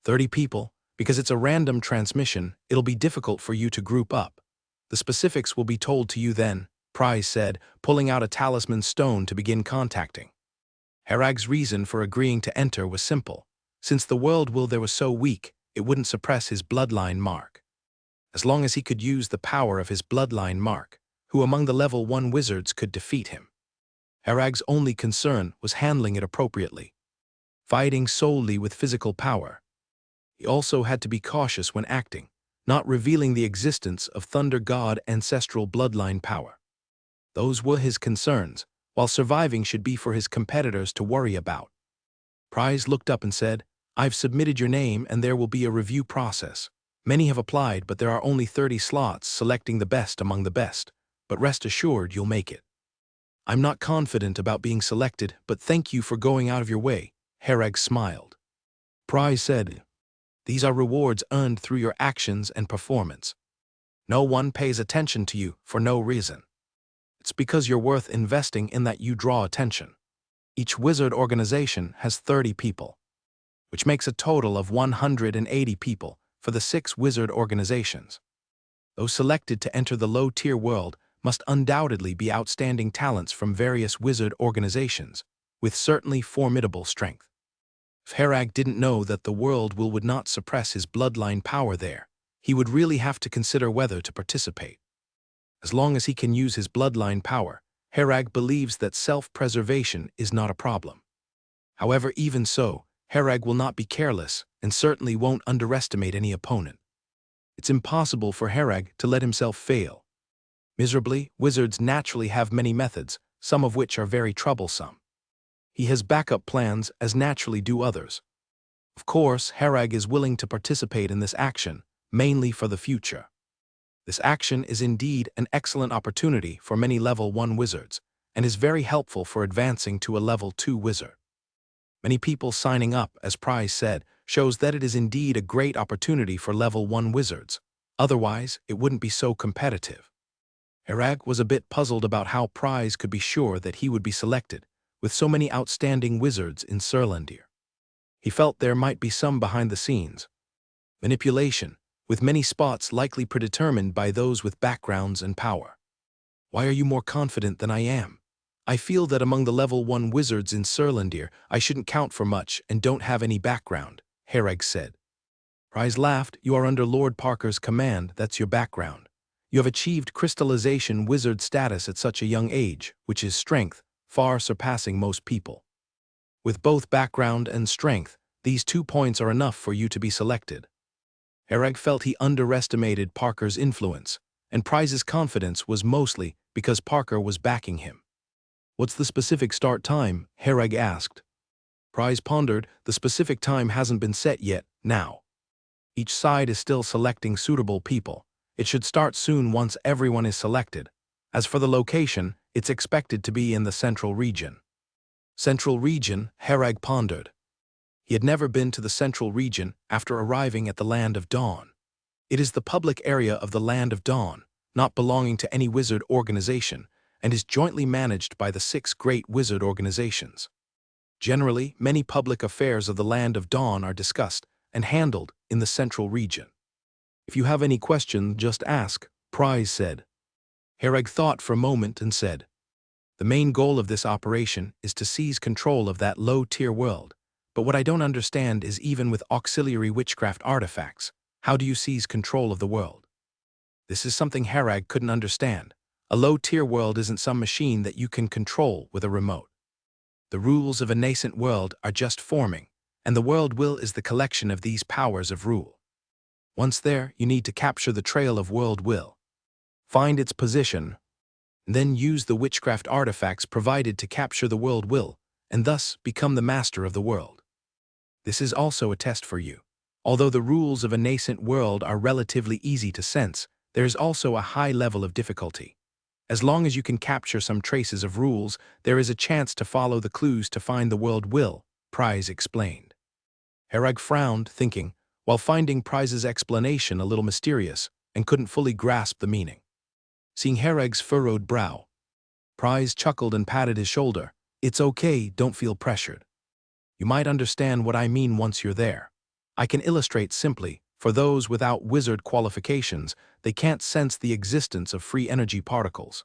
30 people. Because it's a random transmission, it'll be difficult for you to group up. The specifics will be told to you then," Prize said, pulling out a talisman stone to begin contacting. Herag's reason for agreeing to enter was simple. Since the world will there was so weak, it wouldn't suppress his bloodline mark. As long as he could use the power of his bloodline mark, who among the level 1 wizards could defeat him? Herag's only concern was handling it appropriately. Fighting solely with physical power. He also had to be cautious when acting, not revealing the existence of Thunder God ancestral bloodline power. Those were his concerns, while surviving should be for his competitors to worry about. Prize looked up and said, "I've submitted your name and there will be a review process. Many have applied, but there are only 30 slots selecting the best among the best, but rest assured you'll make it." "I'm not confident about being selected, but thank you for going out of your way," Herag smiled. Prize said, "These are rewards earned through your actions and performance. No one pays attention to you for no reason. It's because you're worth investing in that you draw attention. Each wizard organization has 30 people, which makes a total of 180 people for the 6 wizard organizations. Those selected to enter the low-tier world must undoubtedly be outstanding talents from various wizard organizations, with certainly formidable strength. If Herag didn't know that the world would not suppress his bloodline power there, he would really have to consider whether to participate. As long as he can use his bloodline power, Herag believes that self-preservation is not a problem. However, even so, Herag will not be careless and certainly won't underestimate any opponent. It's impossible for Herag to let himself fail miserably. Wizards naturally have many methods, some of which are very troublesome. He has backup plans, as naturally do others. Of course, Herag is willing to participate in this action, mainly for the future. This action is indeed an excellent opportunity for many level 1 wizards, and is very helpful for advancing to a level 2 wizard. Many people signing up, as Prize said, shows that it is indeed a great opportunity for level 1 wizards. Otherwise, it wouldn't be so competitive. Herag was a bit puzzled about how Prize could be sure that he would be selected, with so many outstanding wizards in Surlandir. He felt there might be some behind-the-scenes manipulation, with many spots likely predetermined by those with backgrounds and power. "Why are you more confident than I am? I feel that among the level 1 wizards in Surlandir, I shouldn't count for much and don't have any background," Herag said. Prize laughed. "You are under Lord Parker's command, that's your background. You have achieved crystallization wizard status at such a young age, which is strength, far surpassing most people. With both background and strength, These 2 points are enough for you to be selected. Herag felt he underestimated Parker's influence, and Prize's confidence was mostly because Parker was backing him. What's the specific start time? Herag asked. Prize pondered. The specific time hasn't been set yet, now. Each side is still selecting suitable people. It should start soon once everyone is selected. As for the location, it's expected to be in the Central Region. Central Region, Herag pondered. He had never been to the Central Region after arriving at the Land of Dawn. It is the public area of the Land of Dawn, not belonging to any wizard organization, and is jointly managed by the 6 great wizard organizations. Generally, many public affairs of the Land of Dawn are discussed and handled in the Central Region. If you have any questions, just ask, Prize said. Herag thought for a moment and said, the main goal of this operation is to seize control of that low-tier world, but what I don't understand is even with auxiliary witchcraft artifacts, how do you seize control of the world? This is something Herag couldn't understand. A low-tier world isn't some machine that you can control with a remote. The rules of a nascent world are just forming, and the world will is the collection of these powers of rule. Once there, you need to capture the trail of world will. Find its position, then use the witchcraft artifacts provided to capture the world will, and thus become the master of the world. This is also a test for you. Although the rules of a nascent world are relatively easy to sense, there is also a high level of difficulty. As long as you can capture some traces of rules, there is a chance to follow the clues to find the world will, Prize explained. Herag frowned, thinking, while finding Prize's explanation a little mysterious, and couldn't fully grasp the meaning. Seeing Herag's furrowed brow, Prize chuckled and patted his shoulder. It's okay, don't feel pressured. You might understand what I mean once you're there. I can illustrate simply. For those without wizard qualifications, they can't sense the existence of free energy particles.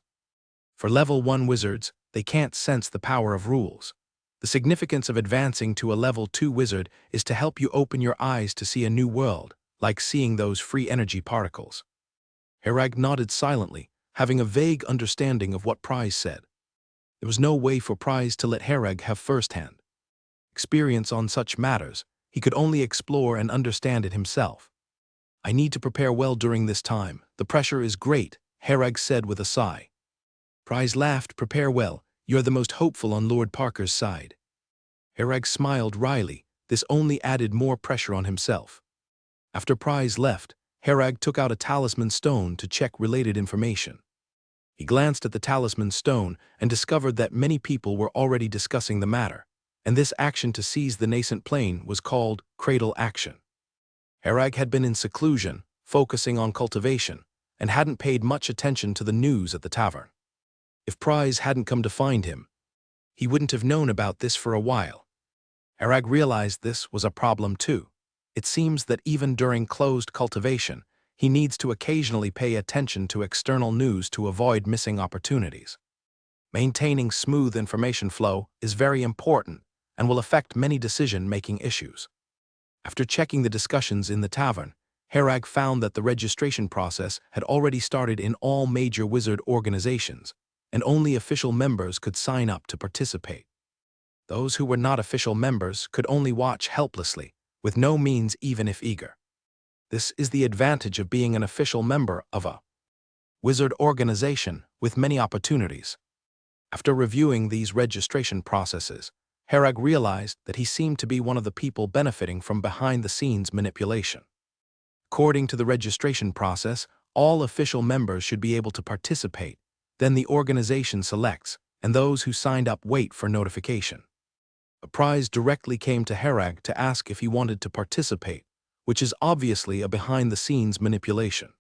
For level 1 wizards, they can't sense the power of rules. The significance of advancing to a level 2 wizard is to help you open your eyes to see a new world, like seeing those free energy particles. Herag nodded silently, having a vague understanding of what Prize said. There was no way for Prize to let Herag have first-hand experience on such matters. He could only explore and understand it himself. I need to prepare well during this time. The pressure is great, Herag said with a sigh. Prize laughed. Prepare well. You're the most hopeful on Lord Parker's side. Herag smiled wryly. This only added more pressure on himself. After Prize left, Herag took out a talisman stone to check related information. He glanced at the talisman stone and discovered that many people were already discussing the matter, and this action to seize the nascent plane was called cradle action. Herag had been in seclusion, focusing on cultivation, and hadn't paid much attention to the news at the tavern. If Prize hadn't come to find him, he wouldn't have known about this for a while. Herag realized this was a problem too. It seems that even during closed cultivation, he needs to occasionally pay attention to external news to avoid missing opportunities. Maintaining smooth information flow is very important and will affect many decision-making issues. After checking the discussions in the tavern, Herag found that the registration process had already started in all major wizard organizations, and only official members could sign up to participate. Those who were not official members could only watch helplessly, with no means even if eager. This is the advantage of being an official member of a wizard organization with many opportunities. After reviewing these registration processes, Herag realized that he seemed to be one of the people benefiting from behind-the-scenes manipulation. According to the registration process, all official members should be able to participate. Then the organization selects, and those who signed up wait for notification. A Prize directly came to Herag to ask if he wanted to participate, which is obviously a behind-the-scenes manipulation.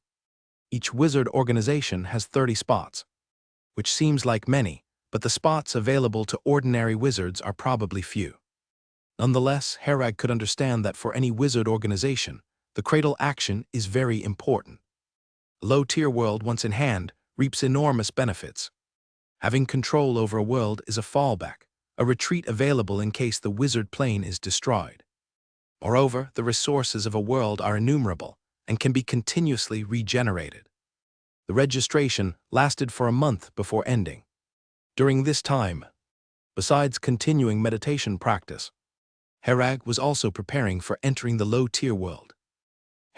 Each wizard organization has 30 spots, which seems like many, but the spots available to ordinary wizards are probably few. Nonetheless, Herag could understand that for any wizard organization, the cradle action is very important. A low-tier world, once in hand, reaps enormous benefits. Having control over a world is a fallback, a retreat available in case the wizard plane is destroyed. Moreover, the resources of a world are innumerable and can be continuously regenerated. The registration lasted for a month before ending. During this time, besides continuing meditation practice, Herag was also preparing for entering the low-tier world.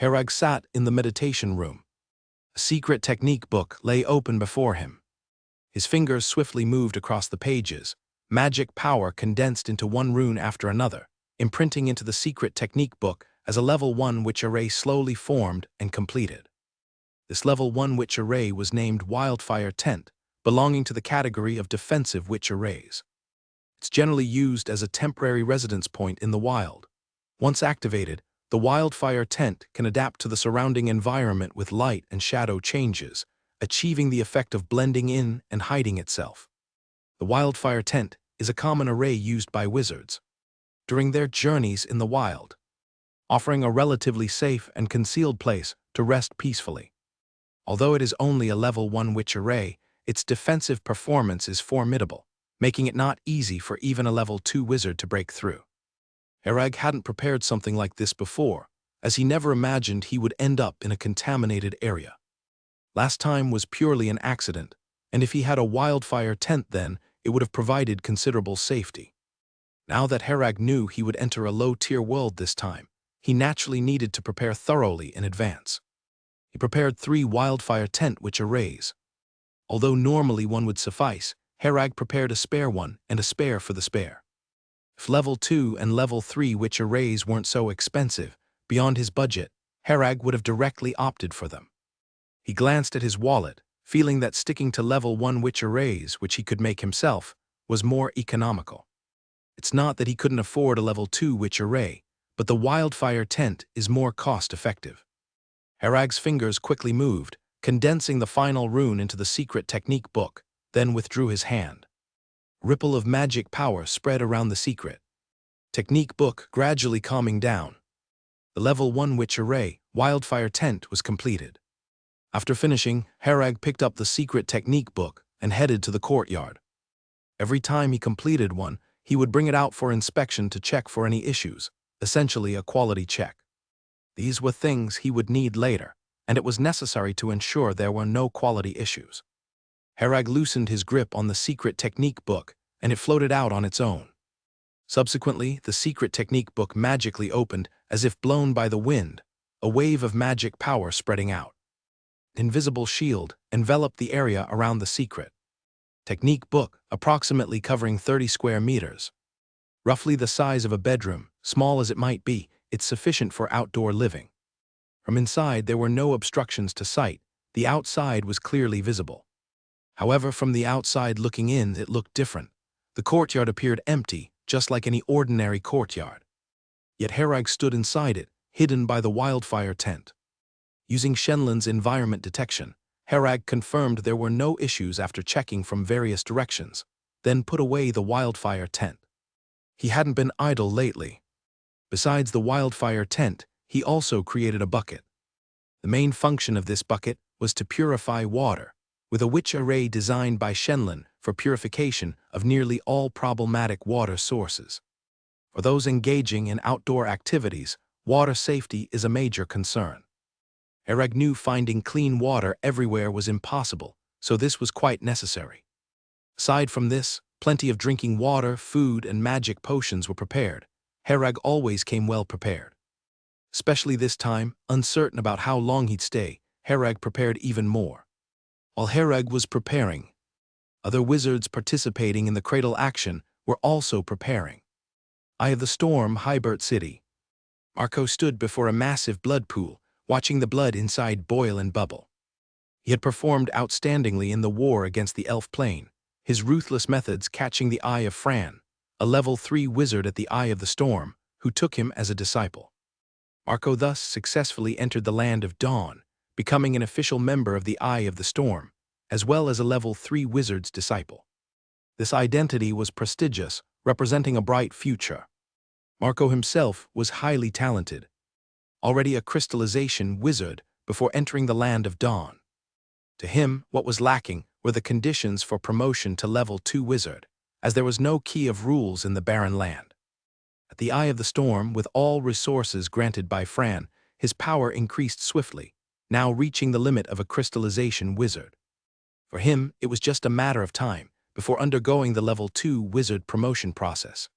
Herag sat in the meditation room. A secret technique book lay open before him. His fingers swiftly moved across the pages, magic power condensed into one rune after another, imprinting into the secret technique book as a level 1 witch array slowly formed and completed. This level 1 witch array was named Wildfire Tent, belonging to the category of defensive witch arrays. It's generally used as a temporary residence point in the wild. Once activated, the Wildfire Tent can adapt to the surrounding environment with light and shadow changes, achieving the effect of blending in and hiding itself. The Wildfire Tent is a common array used by wizards during their journeys in the wild, offering a relatively safe and concealed place to rest peacefully. Although it is only a level 1 witch array, its defensive performance is formidable, making it not easy for even a level 2 wizard to break through. Herag hadn't prepared something like this before, as he never imagined he would end up in a contaminated area. Last time was purely an accident, and if he had a Wildfire Tent then, it would have provided considerable safety. Now that Herag knew he would enter a low-tier world this time, he naturally needed to prepare thoroughly in advance. He prepared 3 Wildfire Tent witch arrays. Although normally one would suffice, Herag prepared a spare one and a spare for the spare. If level 2 and level 3 witch arrays weren't so expensive, beyond his budget, Herag would have directly opted for them. He glanced at his wallet, feeling that sticking to level 1 witch arrays, which he could make himself, was more economical. It's not that he couldn't afford a level 2 witch array, but the Wildfire Tent is more cost-effective. Herag's fingers quickly moved, condensing the final rune into the secret technique book, then withdrew his hand. A ripple of magic power spread around the secret technique book, gradually calming down. The level 1 witch array, Wildfire Tent, was completed. After finishing, Herag picked up the secret technique book and headed to the courtyard. Every time he completed one, he would bring it out for inspection to check for any issues, essentially a quality check. These were things he would need later, and it was necessary to ensure there were no quality issues. Herag loosened his grip on the secret technique book, and it floated out on its own. Subsequently, the secret technique book magically opened as if blown by the wind, a wave of magic power spreading out. An invisible shield enveloped the area around the secret technique book, approximately covering 30 square meters. Roughly the size of a bedroom, small as it might be, it's sufficient for outdoor living. From inside there were no obstructions to sight, the outside was clearly visible. However, from the outside looking in, it looked different. The courtyard appeared empty, just like any ordinary courtyard. Yet Herag stood inside it, hidden by the Wildfire Tent. Using Shenlin's environment detection, Herag confirmed there were no issues after checking from various directions, then put away the Wildfire Tent. He hadn't been idle lately. Besides the Wildfire Tent, he also created a bucket. The main function of this bucket was to purify water, with a witch array designed by Shenlin for purification of nearly all problematic water sources. For those engaging in outdoor activities, water safety is a major concern. Herag knew finding clean water everywhere was impossible, so this was quite necessary. Aside from this, plenty of drinking water, food, and magic potions were prepared. Herag always came well prepared. Especially this time, uncertain about how long he'd stay, Herag prepared even more. While Herag was preparing, other wizards participating in the cradle action were also preparing. Eye of the Storm, Hybert City. Marco stood before a massive blood pool, watching the blood inside boil and bubble. He had performed outstandingly in the war against the elf plane, his ruthless methods catching the eye of Fran, a level 3 wizard at the Eye of the Storm, who took him as a disciple. Marco thus successfully entered the Land of Dawn, becoming an official member of the Eye of the Storm, as well as a level 3 wizard's disciple. This identity was prestigious, representing a bright future. Marco himself was highly talented, already a crystallization wizard before entering the Land of Dawn. To him, what was lacking were the conditions for promotion to level 2 wizard, as there was no key of rules in the barren land. At the Eye of the Storm, with all resources granted by Fran, his power increased swiftly, now reaching the limit of a crystallization wizard. For him, it was just a matter of time before undergoing the level 2 wizard promotion process.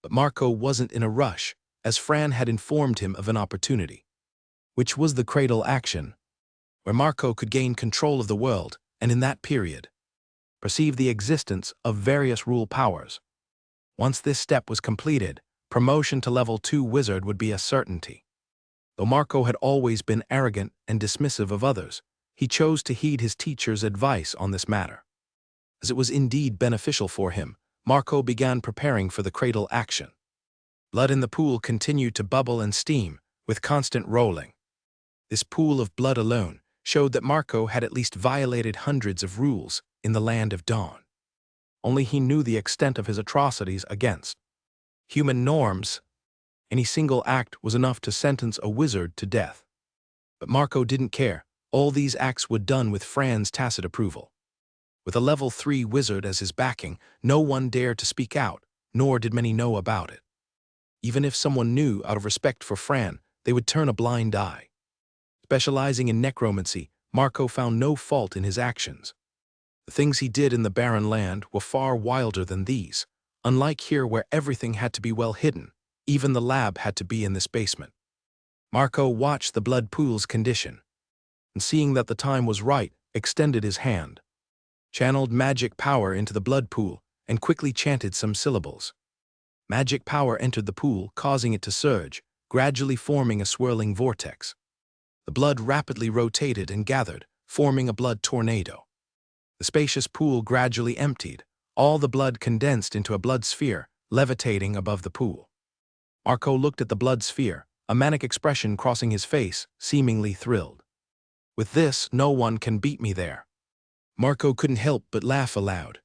But Marco wasn't in a rush, as Fran had informed him of an opportunity, which was the cradle action, where Marco could gain control of the world, and in that period, perceive the existence of various rule powers. Once this step was completed, promotion to level 2 wizard would be a certainty. Though Marco had always been arrogant and dismissive of others, he chose to heed his teacher's advice on this matter. As it was indeed beneficial for him, Marco began preparing for the cradle action. Blood in the pool continued to bubble and steam, with constant rolling. This pool of blood alone showed that Marco had at least violated hundreds of rules in the Land of Dawn. Only he knew the extent of his atrocities against human norms. Any single act was enough to sentence a wizard to death. But Marco didn't care. All these acts were done with Fran's tacit approval. With a level 3 wizard as his backing, no one dared to speak out, nor did many know about it. Even if someone knew out of respect for Fran, they would turn a blind eye. Specializing in necromancy, Marco found no fault in his actions. The things he did in the barren land were far wilder than these. Unlike here where everything had to be well hidden, even the lab had to be in this basement. Marco watched the blood pool's condition, and seeing that the time was right, extended his hand, channeled magic power into the blood pool, and quickly chanted some syllables. Magic power entered the pool, causing it to surge, gradually forming a swirling vortex. The blood rapidly rotated and gathered, forming a blood tornado. The spacious pool gradually emptied, all the blood condensed into a blood sphere, levitating above the pool. Marco looked at the blood sphere, a manic expression crossing his face, seemingly thrilled. With this, no one can beat me there. Marco couldn't help but laugh aloud.